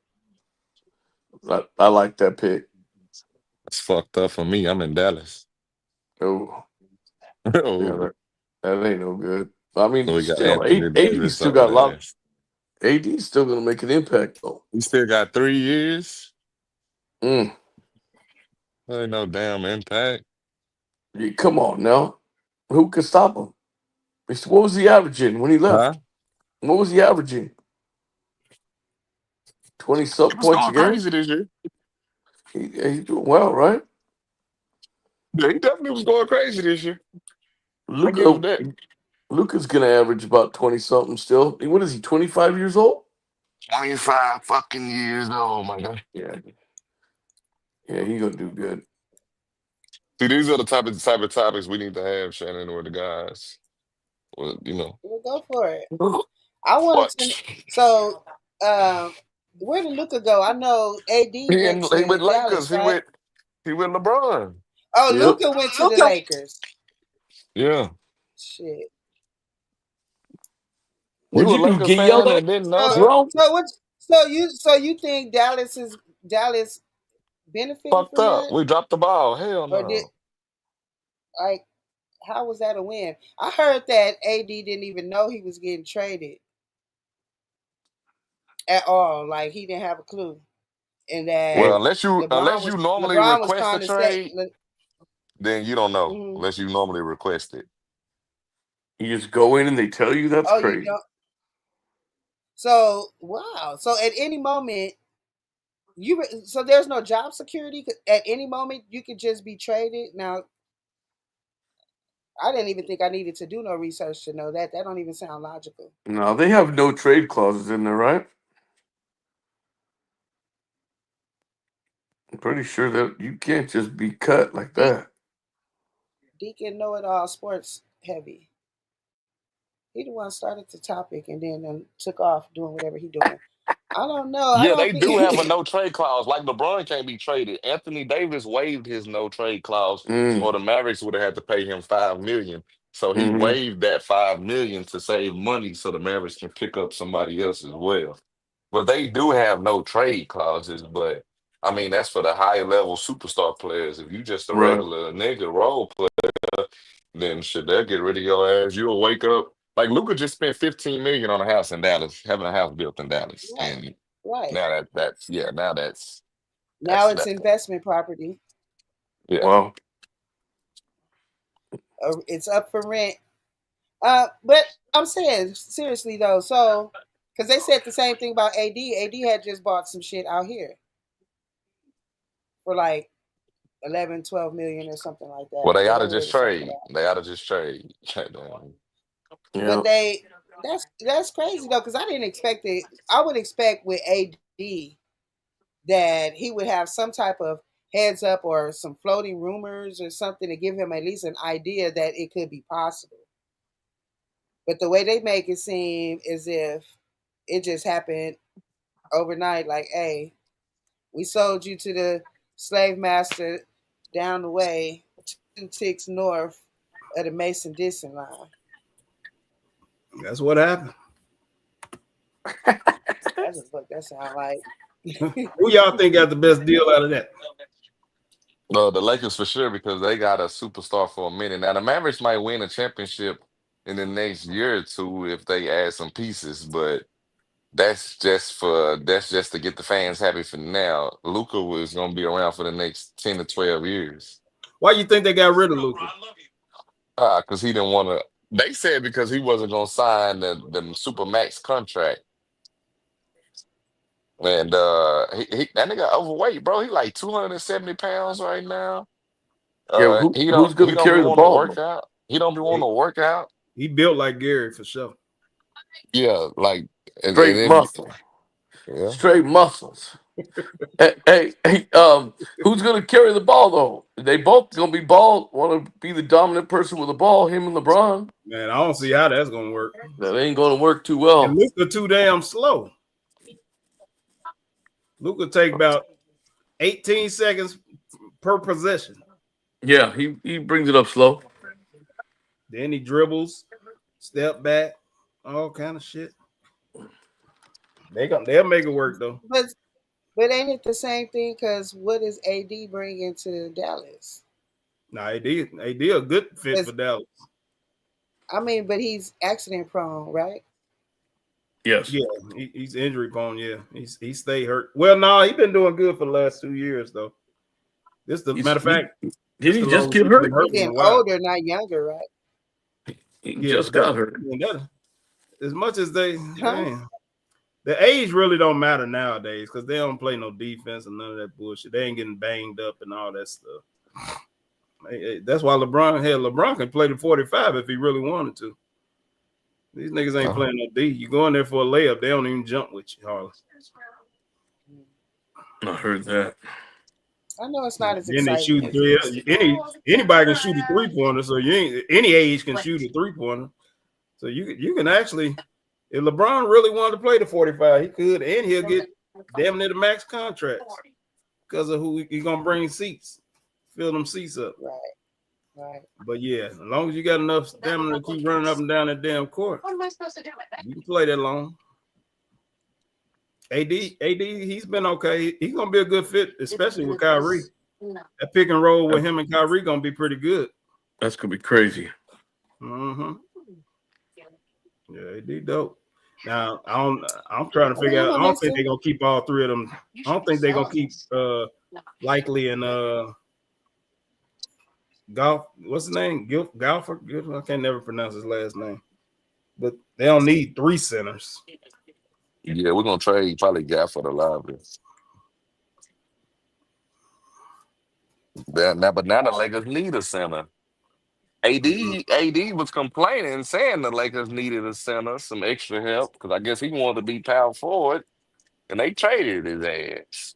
[SPEAKER 7] I like that pick.
[SPEAKER 4] It's fucked up for me. I'm in Dallas.
[SPEAKER 7] Oh,
[SPEAKER 4] Oh,
[SPEAKER 7] yeah, that ain't no good. I mean,
[SPEAKER 4] we got
[SPEAKER 7] still,
[SPEAKER 4] Anthony
[SPEAKER 7] AD
[SPEAKER 4] Davis
[SPEAKER 7] still
[SPEAKER 4] over
[SPEAKER 7] got a lot.
[SPEAKER 4] there.
[SPEAKER 7] AD's still gonna make an impact though.
[SPEAKER 4] He still got 3 years.
[SPEAKER 7] Mm.
[SPEAKER 4] There ain't no damn impact.
[SPEAKER 7] Yeah, come on now, who can stop him? What was he averaging when he left?
[SPEAKER 4] Huh?
[SPEAKER 7] What was he averaging? 20-something
[SPEAKER 4] He was
[SPEAKER 7] points a
[SPEAKER 4] going
[SPEAKER 7] game.
[SPEAKER 4] crazy this year.
[SPEAKER 7] He's doing well, right?
[SPEAKER 4] Yeah, he definitely was going crazy this year. I give him that.
[SPEAKER 7] Luka's gonna average about 20-something still. What is he? 25 years old?
[SPEAKER 4] 25 fucking years old, my God.
[SPEAKER 7] Yeah, he gonna do good.
[SPEAKER 4] See, these are the type of topics we need to have, Shannon, with the guys. Well,
[SPEAKER 2] We'll go for it. I wanted to. So, where did Luka go? I know AD went to
[SPEAKER 4] He went
[SPEAKER 2] Dallas,
[SPEAKER 4] Lakers.
[SPEAKER 2] right?
[SPEAKER 4] He went LeBron.
[SPEAKER 2] Oh,
[SPEAKER 7] Yep.
[SPEAKER 2] Luka went to the Lakers.
[SPEAKER 4] Yeah.
[SPEAKER 2] Shit.
[SPEAKER 7] What'd
[SPEAKER 4] You a
[SPEAKER 7] you do?
[SPEAKER 4] Lakers
[SPEAKER 7] Get
[SPEAKER 4] fan
[SPEAKER 7] yelled at?
[SPEAKER 4] and didn't know that?
[SPEAKER 7] Jerome?
[SPEAKER 2] So you think Dallas benefited
[SPEAKER 4] Fucked
[SPEAKER 2] from
[SPEAKER 4] up.
[SPEAKER 2] that,
[SPEAKER 4] We dropped the ball. Hell
[SPEAKER 2] or did
[SPEAKER 4] no.
[SPEAKER 2] how was that a win? I heard that AD didn't even know he was getting traded at all. Like he didn't have a clue, and that
[SPEAKER 4] Well, unless you normally
[SPEAKER 2] LeBron was
[SPEAKER 4] request a
[SPEAKER 2] trying to say.
[SPEAKER 4] trade, then you don't know.
[SPEAKER 2] Mhm.
[SPEAKER 4] Unless you normally request it.
[SPEAKER 7] You just go in and they tell you that's
[SPEAKER 2] Oh,
[SPEAKER 7] crazy.
[SPEAKER 2] you don't. So wow. So at any moment, so there's no job security. At any moment, you could just be traded. Now, I didn't even think I needed to do no research to know that. That don't even sound logical.
[SPEAKER 7] No, they have no trade clauses in there, right? I'm pretty sure that you can't just be cut like that.
[SPEAKER 2] Deacon Know It All Sports Heavy. He the one started the topic and then took off doing whatever he doing. I don't know. I
[SPEAKER 4] Yeah,
[SPEAKER 2] don't
[SPEAKER 4] they do
[SPEAKER 2] think.
[SPEAKER 4] have a no trade clause. Like LeBron can't be traded. Anthony Davis waived his no trade clause, or the Mavericks would have had to pay him $5 million. So he waived that $5 million to save money, so the Mavericks can pick up somebody else as well. But they do have no trade clauses. But I mean, that's for the higher level superstar players. If you just a
[SPEAKER 7] Right.
[SPEAKER 4] regular nigga role player, then shit, they'll get rid of your ass. You'll wake up. Like Luka just spent $15 million on a house in Dallas, having a house built in Dallas, and
[SPEAKER 2] Right.
[SPEAKER 4] now that's
[SPEAKER 2] Now it's investment property.
[SPEAKER 4] yeah.
[SPEAKER 7] Wow.
[SPEAKER 2] It's up for rent. But I'm saying seriously though, so because they said the same thing about AD. AD had just bought some shit out here for like 11, 12 million or something like that.
[SPEAKER 4] Well, they ought to
[SPEAKER 2] Whatever
[SPEAKER 4] just
[SPEAKER 2] they were
[SPEAKER 4] trade. They ought to just trade.
[SPEAKER 2] But that's crazy though, because I didn't expect it. I would expect with AD that he would have some type of heads up or some floating rumors or something to give him at least an idea that it could be possible. But the way they make it seem as if it just happened overnight, like, hey, we sold you to the slave master down the way, 2 ticks north of the Mason-Dixon line.
[SPEAKER 1] That's what happened.
[SPEAKER 2] That's what that sound like.
[SPEAKER 1] Who y'all think got the best deal out of that?
[SPEAKER 4] No, the Lakers for sure, because they got a superstar for a minute. Now the Mavericks might win a championship in the next year or two if they add some pieces, but that's just to get the fans happy for now. Luka was gonna be around for the next 10 to 12 years.
[SPEAKER 1] Why you think they got rid of Luka?
[SPEAKER 4] Because he didn't want to. They said because he wasn't gonna sign the super max contract. And that nigga overweight, bro. He like 270 pounds right now.
[SPEAKER 7] Yeah, who's
[SPEAKER 4] He
[SPEAKER 7] gonna
[SPEAKER 4] don't be
[SPEAKER 7] carry the
[SPEAKER 4] wanting to
[SPEAKER 7] ball?
[SPEAKER 4] work out. He don't be wanting
[SPEAKER 1] He,
[SPEAKER 4] to work out.
[SPEAKER 1] he built like Gary for sure.
[SPEAKER 4] Yeah, like and
[SPEAKER 7] Straight
[SPEAKER 4] then
[SPEAKER 7] muscle,
[SPEAKER 4] yeah.
[SPEAKER 7] straight muscles. Hey, who's gonna carry the ball though? They both gonna be ball. Want to be the dominant person with the ball? Him and LeBron.
[SPEAKER 1] Man, I don't see how that's gonna work.
[SPEAKER 7] That ain't gonna work too
[SPEAKER 1] And
[SPEAKER 7] well.
[SPEAKER 1] Luka too damn slow. Luka take about 18 seconds per possession.
[SPEAKER 7] Yeah, he brings it up slow.
[SPEAKER 1] Then he dribbles, step back, all kind of shit. They'll make it work though.
[SPEAKER 2] But ain't it the same thing? Because what does AD bring into Dallas?
[SPEAKER 1] Nah, AD a good fit for Dallas.
[SPEAKER 2] I mean, but he's accident prone, right?
[SPEAKER 7] Yes.
[SPEAKER 1] Yeah, he's injury prone. Yeah, he stay hurt. Well, no, he's been doing good for the last 2 years though. Matter of fact.
[SPEAKER 7] Did he just get hurt?
[SPEAKER 2] He's getting older, not younger, right?
[SPEAKER 7] He just got hurt.
[SPEAKER 1] As much as the age really don't matter nowadays because they don't play no defense and none of that bullshit. They ain't getting banged up and all that stuff. That's why LeBron can play the 45 if he really wanted to. These niggas ain't playing no D. You go in there for a layup, they don't even jump with you, hardly.
[SPEAKER 7] I heard that.
[SPEAKER 2] I know it's not as
[SPEAKER 1] then
[SPEAKER 2] exciting.
[SPEAKER 1] They shoot anybody can shoot a 3-pointer, so any age can shoot a 3-pointer. So you can actually, if LeBron really wanted to play the 45, he could, and he'll get damn near the max contract because of who he's gonna bring seats, fill them seats up.
[SPEAKER 2] Right.
[SPEAKER 1] But yeah, as long as you got enough stamina to keep running up and down that damn court, what am I supposed to do with that? You can play that long. AD, he's been okay. He's gonna be a good fit, especially with Kyrie. That pick and roll with him and Kyrie gonna be pretty good.
[SPEAKER 7] That's gonna be crazy.
[SPEAKER 1] Mm-hmm. Yeah, AD dope. Now I'm trying to figure out. I don't think they're gonna keep all three of them. I don't think they're gonna keep Likely and Golf. What's his name? Golfer. I can't never pronounce his last name. But they don't need 3 centers.
[SPEAKER 4] Yeah, we're gonna trade probably Gafford a lot. But now the Lakers need a center. AD was complaining, saying the Lakers needed a center, some extra help, because I guess he wanted to be power forward, and they traded his ass.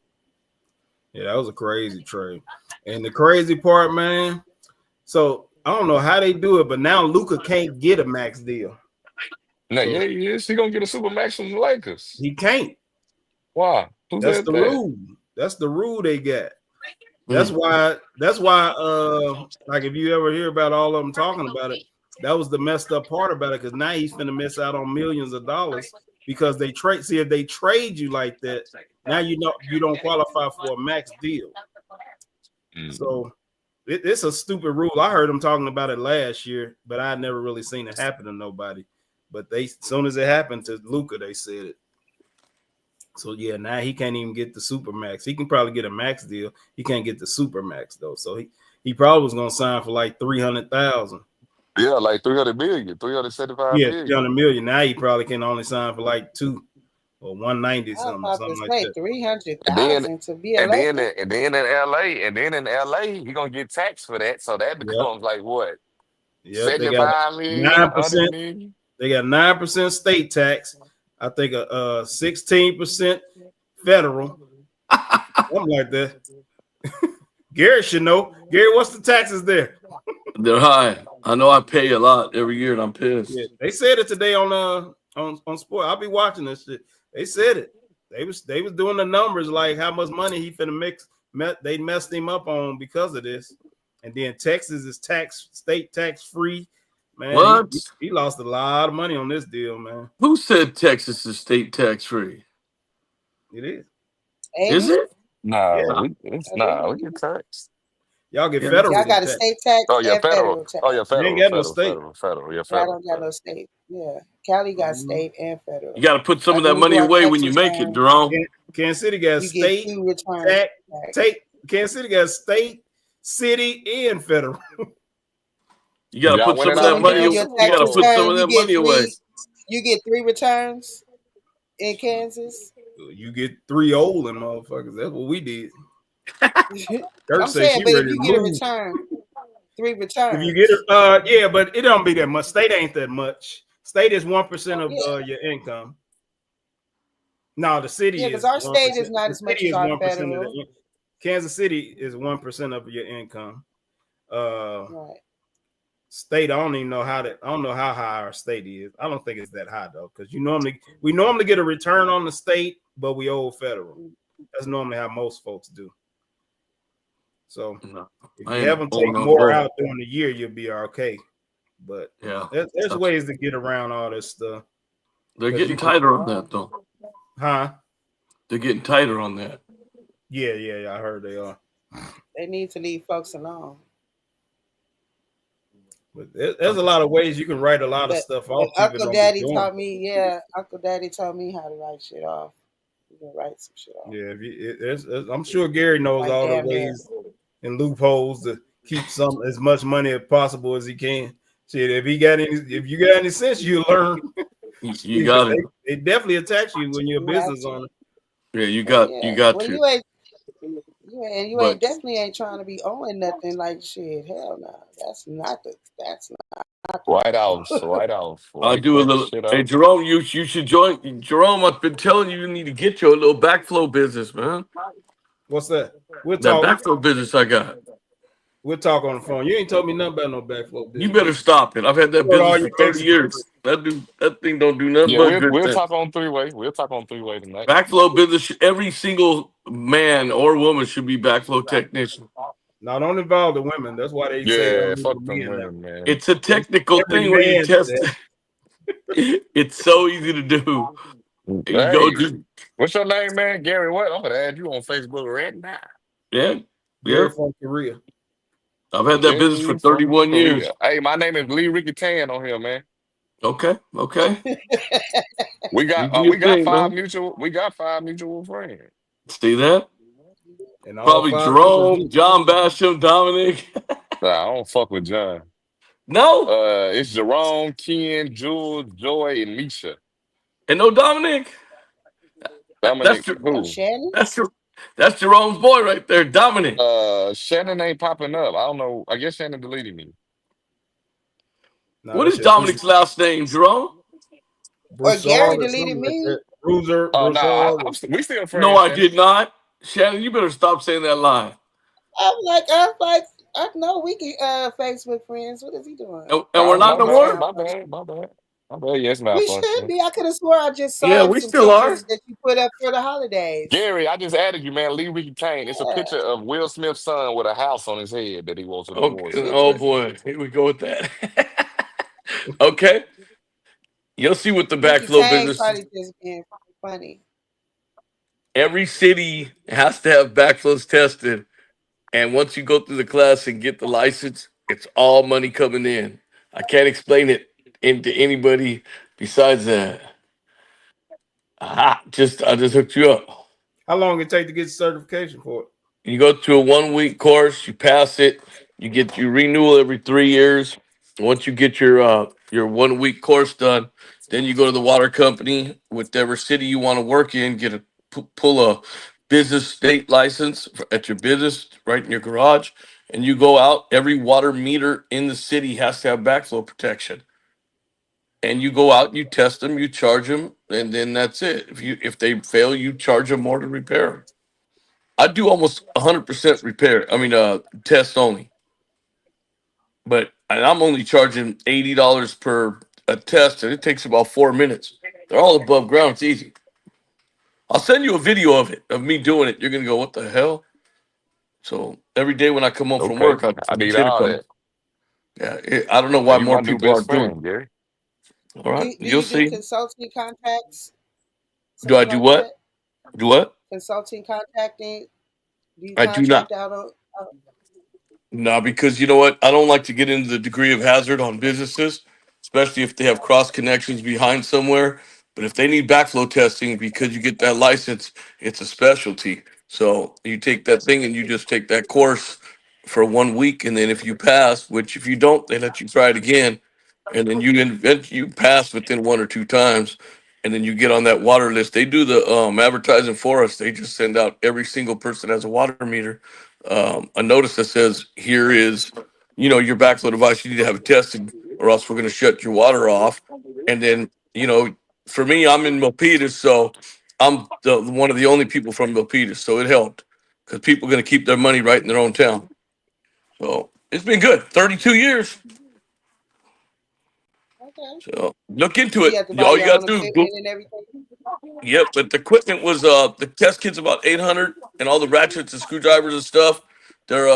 [SPEAKER 1] Yeah, that was a crazy trade. And the crazy part, man, so I don't know how they do it, but now Luka can't get a max deal.
[SPEAKER 4] No, yeah, he is. He gonna get a super max from the Lakers.
[SPEAKER 1] He can't.
[SPEAKER 4] Why?
[SPEAKER 1] That's the rule. That's the rule they got. That's why like if you ever hear about all of them talking about it, that was the messed up part about it, because now he's finna miss out on millions of dollars because they trade. See, if they trade you like that, now you don't qualify for a max deal. So it's a stupid rule. I heard them talking about it last year, but I never really seen it happen to nobody. But as soon as it happened to Luka, they said it. So yeah, now he can't even get the super max. He can probably get a max deal. He can't get the super max though. So he probably was gonna sign for like 300,000.
[SPEAKER 4] Yeah, like 300 million, 375 million.
[SPEAKER 1] 300 million. Now he probably can only sign for like 2 or 190 something like that.
[SPEAKER 2] 300,000 to be a
[SPEAKER 4] Laker. And then in LA, he gonna get taxed for that. So that becomes like what? 75 million, 100 million.
[SPEAKER 1] They got 9% state tax. I think 16% federal, something like that. Gary should know. Gary, what's the taxes there?
[SPEAKER 7] They're high. I know I pay a lot every year, and I'm pissed.
[SPEAKER 1] Yeah, they said it today on sport. I'll be watching this shit. They said it. They was doing the numbers like how much money he finna they messed him up on because of this. And then Texas is state tax free. Man,
[SPEAKER 7] what?
[SPEAKER 1] He lost a lot of money on this deal, man.
[SPEAKER 7] Who said Texas is state tax free?
[SPEAKER 1] It is.
[SPEAKER 7] Is it?
[SPEAKER 4] Nah, we get taxed.
[SPEAKER 1] Y'all get federal.
[SPEAKER 2] Y'all got a state tax.
[SPEAKER 4] Oh yeah, federal.
[SPEAKER 2] Tax.
[SPEAKER 4] Oh yeah, federal.
[SPEAKER 1] You ain't got no state.
[SPEAKER 4] Federal. Yeah,
[SPEAKER 2] I
[SPEAKER 4] federal.
[SPEAKER 2] don't got no state. Yeah, Cali got state and federal.
[SPEAKER 7] You got to put some of that money away when you make it, Jerome.
[SPEAKER 1] Kansas City got state tax. Kansas City got state, city, and federal.
[SPEAKER 7] You got to put some of that money. You got to put some of that money away.
[SPEAKER 2] You get 3 returns in Kansas.
[SPEAKER 1] you get 3 old and motherfuckers. That's what we did. Dirk
[SPEAKER 2] I'm
[SPEAKER 1] say
[SPEAKER 2] saying,
[SPEAKER 1] she
[SPEAKER 2] but if
[SPEAKER 1] ready
[SPEAKER 2] you
[SPEAKER 1] to
[SPEAKER 2] get a
[SPEAKER 1] move.
[SPEAKER 2] return, 3
[SPEAKER 1] If
[SPEAKER 2] returns.
[SPEAKER 1] you get it, yeah, but it don't be that much. State ain't that much. State is 1% of
[SPEAKER 2] Yeah.
[SPEAKER 1] your income. No, the city
[SPEAKER 2] Yeah,
[SPEAKER 1] is
[SPEAKER 2] because our
[SPEAKER 1] 1%.
[SPEAKER 2] state is not
[SPEAKER 1] The
[SPEAKER 2] as much
[SPEAKER 1] city
[SPEAKER 2] as
[SPEAKER 1] is
[SPEAKER 2] our
[SPEAKER 1] 1% of
[SPEAKER 2] federal.
[SPEAKER 1] the Kansas City is 1% of your income.
[SPEAKER 2] Right.
[SPEAKER 1] State, I don't know how high our state is. I don't think it's that high though, because we normally get a return on the state, but we owe federal. That's normally how most folks do. So
[SPEAKER 7] No,
[SPEAKER 1] if
[SPEAKER 7] I
[SPEAKER 1] you
[SPEAKER 7] ain't
[SPEAKER 1] have them
[SPEAKER 7] old
[SPEAKER 1] take
[SPEAKER 7] no
[SPEAKER 1] more
[SPEAKER 7] more.
[SPEAKER 1] out during the year, you'll be okay. But
[SPEAKER 7] Yeah,
[SPEAKER 1] there's ways to get around all this stuff.
[SPEAKER 7] they're
[SPEAKER 1] 'Cause
[SPEAKER 7] getting tighter on that though.
[SPEAKER 1] Huh?
[SPEAKER 7] They're getting tighter on that.
[SPEAKER 1] Yeah, I heard they are.
[SPEAKER 2] They need to leave folks alone.
[SPEAKER 1] But there's a lot of ways you can write a lot of
[SPEAKER 2] But
[SPEAKER 1] stuff off.
[SPEAKER 2] Uncle Daddy taught me, Uncle Daddy taught me how to write shit off. You can write some shit off.
[SPEAKER 1] Yeah, I'm sure Gary knows
[SPEAKER 2] Like
[SPEAKER 1] all the
[SPEAKER 2] damn near.
[SPEAKER 1] ways and loopholes to keep as much money as possible as he can. Shit, if you got any sense, you learn.
[SPEAKER 7] You got it.
[SPEAKER 1] They definitely attach you when you're a business owner.
[SPEAKER 7] Yeah, you got
[SPEAKER 2] Well,
[SPEAKER 7] to.
[SPEAKER 2] you ain't definitely ain't trying to be owing nothing like shit. Hell no, that's not.
[SPEAKER 4] White House.
[SPEAKER 7] I do a little. Hey, Jerome, you should join. Jerome, I've been telling you need to get your little backflow business, man.
[SPEAKER 1] What's that? We'll
[SPEAKER 7] That
[SPEAKER 1] talk.
[SPEAKER 7] backflow business I got.
[SPEAKER 1] We'll talk on the phone. You ain't told me nothing about no backflow business.
[SPEAKER 7] You better stop it. I've had that business for 30 years. That thing don't do nothing but good
[SPEAKER 4] we'll
[SPEAKER 7] things.
[SPEAKER 4] talk on three-way. We'll talk on three-way tonight.
[SPEAKER 7] Backflow business. Every single man or woman should be backflow technician.
[SPEAKER 1] Now, don't involve the women. That's why they say don't
[SPEAKER 4] fuck
[SPEAKER 1] even
[SPEAKER 4] them
[SPEAKER 1] be in
[SPEAKER 4] women,
[SPEAKER 1] there.
[SPEAKER 4] man.
[SPEAKER 7] It's a technical thing where you test it. It's so easy to do.
[SPEAKER 4] What's your name, man? Gary what? I'm gonna add you on Facebook right now.
[SPEAKER 7] Yeah.
[SPEAKER 1] Gary from Korea.
[SPEAKER 7] I've had that business for 31 years.
[SPEAKER 4] Hey, my name is Lee Ricky Tan on here, man.
[SPEAKER 7] Okay.
[SPEAKER 4] We got five mutual friends.
[SPEAKER 7] See that?
[SPEAKER 1] And
[SPEAKER 7] probably Jerome, John Basham, Dominic.
[SPEAKER 4] Nah, I don't fuck with John.
[SPEAKER 7] No.
[SPEAKER 4] It's Jerome, Ken, Jules, Joy, and Misha.
[SPEAKER 7] And no Dominic.
[SPEAKER 4] Dominic, who?
[SPEAKER 2] Shannon?
[SPEAKER 7] That's Jerome's boy right there, Dominic.
[SPEAKER 4] Shannon ain't popping up. I don't know. I guess Shannon deleted me.
[SPEAKER 7] What is Dominic's last name, Jerome?
[SPEAKER 2] Or Gary deleted me?
[SPEAKER 1] Bruiser.
[SPEAKER 4] We still friends.
[SPEAKER 7] No, I did not. Shannon, you better stop saying that lie.
[SPEAKER 2] I'm like, I know we can Facebook friends. What is he doing?
[SPEAKER 7] And we're not no more?
[SPEAKER 4] My bad. Yes,
[SPEAKER 2] we should be. I could have swore I just saw
[SPEAKER 7] we
[SPEAKER 2] some
[SPEAKER 7] still
[SPEAKER 2] pictures
[SPEAKER 7] are.
[SPEAKER 2] that you put up for the holidays.
[SPEAKER 4] Gary, I just added you, man. Lee Ricky Kane. It's a picture of Will Smith's son with a house on his head that he wants to divorce.
[SPEAKER 7] Oh boy, here we go with that. Okay. You'll see what the backflow business
[SPEAKER 2] probably just being funny.
[SPEAKER 7] Every city has to have backflows tested. And once you go through the class and get the license, it's all money coming in. I can't explain it into anybody besides that. I just hooked you up.
[SPEAKER 1] How long it take to get certification for it?
[SPEAKER 7] You go to a 1-week course, you pass it, you get your renewal every 3 years. Once you get your 1-week course done, then you go to the water company, whichever city you want to work in, pull a business state license at your business right in your garage, and you go out. Every water meter in the city has to have backflow protection. And you go out, you test them, you charge them, and then that's it. If they fail, you charge them more to repair them. I do almost 100% repair. Test only. And I'm only charging $80 per a test, and it takes about 4 minutes. They're all above ground. It's easy. I'll send you a video of it, of me doing it. You're gonna go, what the hell? So every day when I come home from work,
[SPEAKER 4] I need all that.
[SPEAKER 7] Yeah, I don't know why more people aren't doing it.
[SPEAKER 4] Gary.
[SPEAKER 7] All right,
[SPEAKER 2] Do
[SPEAKER 7] you'll
[SPEAKER 2] you
[SPEAKER 7] see.
[SPEAKER 2] do consulting contracts?
[SPEAKER 7] Do I do what? Do what?
[SPEAKER 2] Consulting contracting? Do you
[SPEAKER 7] I do not. No, because you know what? I don't like to get into the degree of hazard on businesses, especially if they have cross connections behind somewhere. But if they need backflow testing because you get that license, it's a specialty. So you take that thing and you just take that course for 1 week, and then if you pass, which if you don't, they let you try it again, and then you pass within 1 or 2 times. and then you get on that water list. They do the advertising for us. They just send out every single person that has a water meter a notice that says, here is, your backflow device. You need to have it tested, or else we're going to shut your water off. And then, for me, I'm in Milpitas, so I'm one of the only people from Milpitas, so it helped because people are going to keep their money right in their own town. So it's been good. 32 years.
[SPEAKER 2] Okay.
[SPEAKER 7] So look into
[SPEAKER 2] You
[SPEAKER 7] it.
[SPEAKER 2] have to buy
[SPEAKER 7] All you
[SPEAKER 2] your
[SPEAKER 7] got
[SPEAKER 2] own
[SPEAKER 7] to do,
[SPEAKER 2] equipment and everything.
[SPEAKER 7] yep. But the equipment was the test kit's about 800, and all the ratchets and screwdrivers and stuff. They're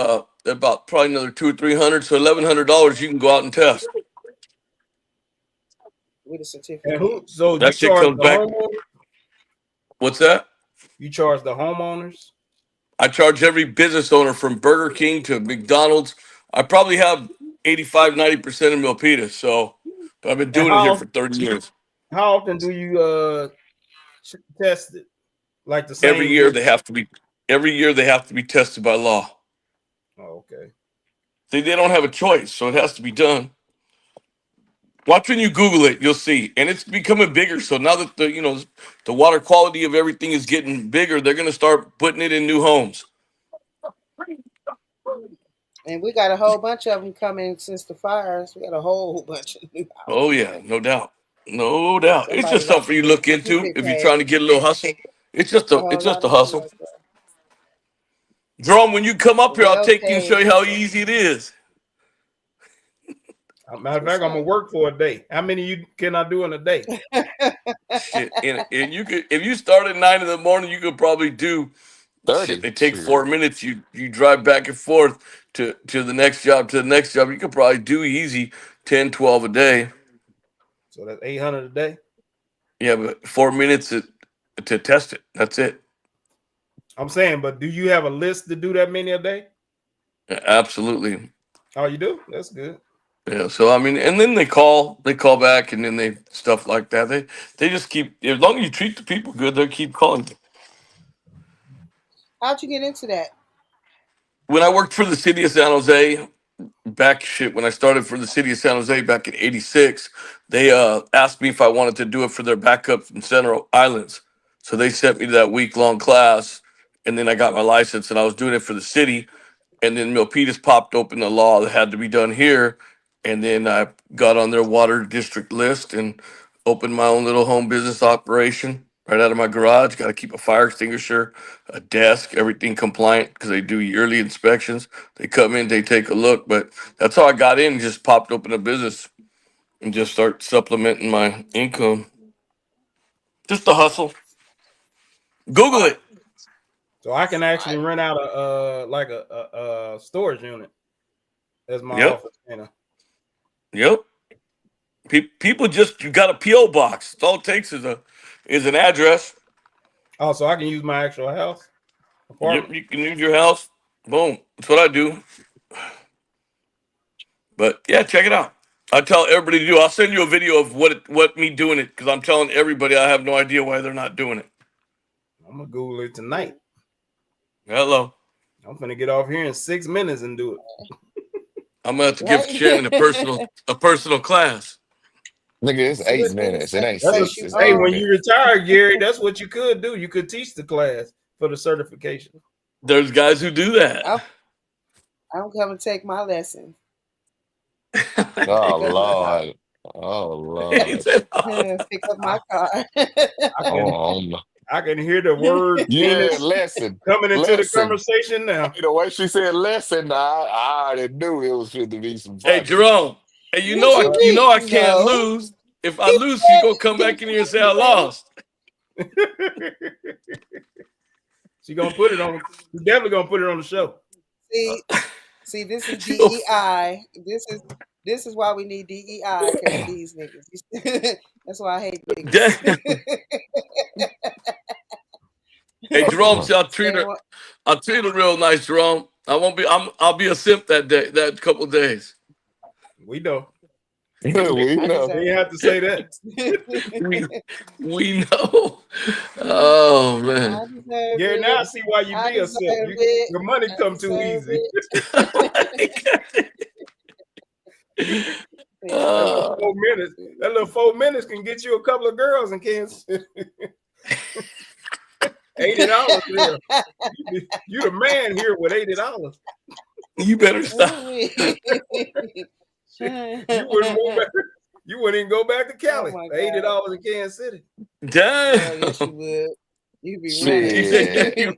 [SPEAKER 7] about probably another $200 or $300. So $1,100 you can go out and test.
[SPEAKER 2] With a
[SPEAKER 1] And
[SPEAKER 2] certificate.
[SPEAKER 1] so you
[SPEAKER 7] That shit
[SPEAKER 1] charge
[SPEAKER 7] comes
[SPEAKER 1] the
[SPEAKER 7] back.
[SPEAKER 1] homeowner?
[SPEAKER 7] What's that?
[SPEAKER 1] You charge the homeowners?
[SPEAKER 7] I charge every business owner from Burger King to McDonald's. I probably have 85-90% of Milpitas. So, but I've been
[SPEAKER 1] And
[SPEAKER 7] doing it here for 30 years.
[SPEAKER 1] how often do you test it? Like the same
[SPEAKER 7] Every year they have to be. Every year they have to be tested by law.
[SPEAKER 1] Oh, okay.
[SPEAKER 7] They don't have a choice, so it has to be done. Watch when you Google it, you'll see, and it's becoming bigger. So now that the water quality of everything is getting bigger, they're going to start putting it in new homes.
[SPEAKER 2] And we got a whole bunch of them coming since the fires. We got a whole bunch of new houses.
[SPEAKER 7] Oh yeah, no doubt, no doubt.
[SPEAKER 2] Somebody
[SPEAKER 7] It's just
[SPEAKER 2] like
[SPEAKER 7] something you look into if you're
[SPEAKER 2] pay
[SPEAKER 7] trying to get a little hustle. It's just
[SPEAKER 2] a
[SPEAKER 7] a
[SPEAKER 2] whole lot of
[SPEAKER 7] hustle.
[SPEAKER 2] money.
[SPEAKER 7] Jerome, when you come up here, I'll
[SPEAKER 2] Well
[SPEAKER 7] take you and
[SPEAKER 2] paid.
[SPEAKER 7] show you how easy it is.
[SPEAKER 1] Matter of fact, I'm gonna work for a day. How many can I do in a day?
[SPEAKER 7] Shit, and you could, if you start at 9 in the morning, you could probably do
[SPEAKER 4] 30.
[SPEAKER 7] shit. They take
[SPEAKER 4] Shit.
[SPEAKER 7] 4 minutes. You drive back and forth to the next job, to the next job. You could probably do easy 10, 12 a day.
[SPEAKER 1] So that's 800 a day.
[SPEAKER 7] Yeah, but 4 minutes to test it. That's it.
[SPEAKER 1] I'm saying, but do you have a list to do that many a day?
[SPEAKER 7] Absolutely.
[SPEAKER 1] Oh, you do? That's good.
[SPEAKER 7] Yeah. So I mean, and then they call back, and then they stuff like that. They just keep, as long as you treat the people good, they'll keep calling you.
[SPEAKER 2] How'd you get into that?
[SPEAKER 7] When I worked for the city of San Jose, when I started for the city of San Jose back in '86, they asked me if I wanted to do it for their backup in Central Islands. So they sent me to that week-long class, and then I got my license, and I was doing it for the city. And then Milpitas popped open the law that had to be done here, and then I got on their water district list and opened my own little home business operation right out of my garage. Got to keep a fire extinguisher, a desk, everything compliant because they do yearly inspections. They come in, they take a look, but that's how I got in. Just popped open a business and just start supplementing my income. Just a hustle. Google it.
[SPEAKER 1] So I can actually rent out a storage unit as my
[SPEAKER 7] Yep.
[SPEAKER 1] office.
[SPEAKER 7] Yep. People you got a PO box. That's all it takes is an address.
[SPEAKER 1] Oh, so I can use my actual house. Apartment?
[SPEAKER 7] You can use your house. Boom. That's what I do. But yeah, check it out. I tell everybody to do. I'll send you a video of what me doing it because I'm telling everybody I have no idea why they're not doing it.
[SPEAKER 1] I'm gonna Google it tonight.
[SPEAKER 7] Hello.
[SPEAKER 1] I'm gonna get off here in 6 minutes and do it.
[SPEAKER 7] I'm gonna have to give Shannon a personal class.
[SPEAKER 4] Nigga, it's 8 minutes. It ain't
[SPEAKER 1] That's
[SPEAKER 4] 6. It's
[SPEAKER 1] hey,
[SPEAKER 4] 8
[SPEAKER 1] when
[SPEAKER 4] minutes.
[SPEAKER 1] you retire, Gary, that's what you could do. You could teach the class for the certification.
[SPEAKER 7] There's guys who do that.
[SPEAKER 2] I'm coming to take my lesson.
[SPEAKER 4] Oh Lord. Oh Lord.
[SPEAKER 2] Pick up my car.
[SPEAKER 1] I can hear the word
[SPEAKER 4] Yeah, lesson
[SPEAKER 1] coming into the
[SPEAKER 4] Lesson.
[SPEAKER 1] conversation now.
[SPEAKER 4] The way she said lesson, I already knew it was going to be some fun.
[SPEAKER 7] Hey Jerome. Hey, you know I can't lose. If I lose, you gonna come back in here and say I lost.
[SPEAKER 1] She gonna put it on. She's definitely gonna put it on the show.
[SPEAKER 2] See, this is DEI. This is why we need DEI because these niggas. That's why I hate niggas.
[SPEAKER 7] Hey Jerome, see, I'll treat her real nice, Jerome. I'll be a simp that couple of days.
[SPEAKER 1] We know.
[SPEAKER 4] We know.
[SPEAKER 1] You have to say that.
[SPEAKER 7] we know. Oh man.
[SPEAKER 1] Gary, now I see why you be a simp. Your money come too easy. That little 4 minutes can get you a couple of girls in Kansas City. $80 there. You the man here with $80.
[SPEAKER 7] You better stop.
[SPEAKER 1] You wouldn't even go back to Cali.
[SPEAKER 2] Oh
[SPEAKER 1] $80 in Kansas City.
[SPEAKER 7] Damn.
[SPEAKER 2] Oh, yes, you would. You'd be
[SPEAKER 4] Shit.
[SPEAKER 2] running.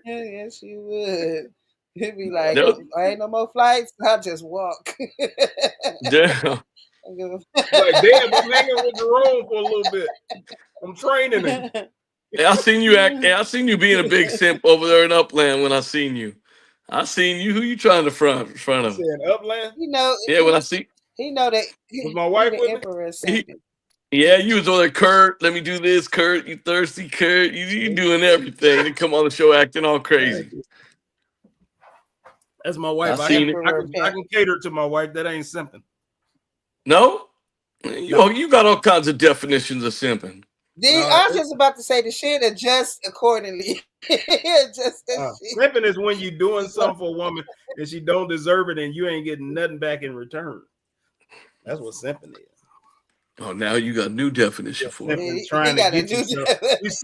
[SPEAKER 2] Yes, you would. You'd be like, I ain't no more flights. I'll just walk.
[SPEAKER 7] Damn.
[SPEAKER 1] Like, damn, I'm hanging with Jerome for a little bit. I'm training him.
[SPEAKER 7] Hey, I seen you being a big simp over there in Upland when I seen you. I seen you. Who you trying to front of?
[SPEAKER 1] Saying Upland?
[SPEAKER 7] Yeah, when I see.
[SPEAKER 2] He know that.
[SPEAKER 1] Was my wife with
[SPEAKER 2] Emperor
[SPEAKER 7] Yeah, you was on there, Kurt. Let me do this, Kurt. You thirsty, Kurt? You doing everything? And come on the show acting all crazy.
[SPEAKER 1] That's my wife. I can cater to my wife. That ain't simping.
[SPEAKER 7] No? You got all kinds of definitions of simping.
[SPEAKER 2] I was just about to say the shit adjust accordingly.
[SPEAKER 1] Simping is when you doing something for a woman and she don't deserve it and you ain't getting nothing back in return. That's what simping is.
[SPEAKER 7] Oh, now you got a new definition for it.
[SPEAKER 1] You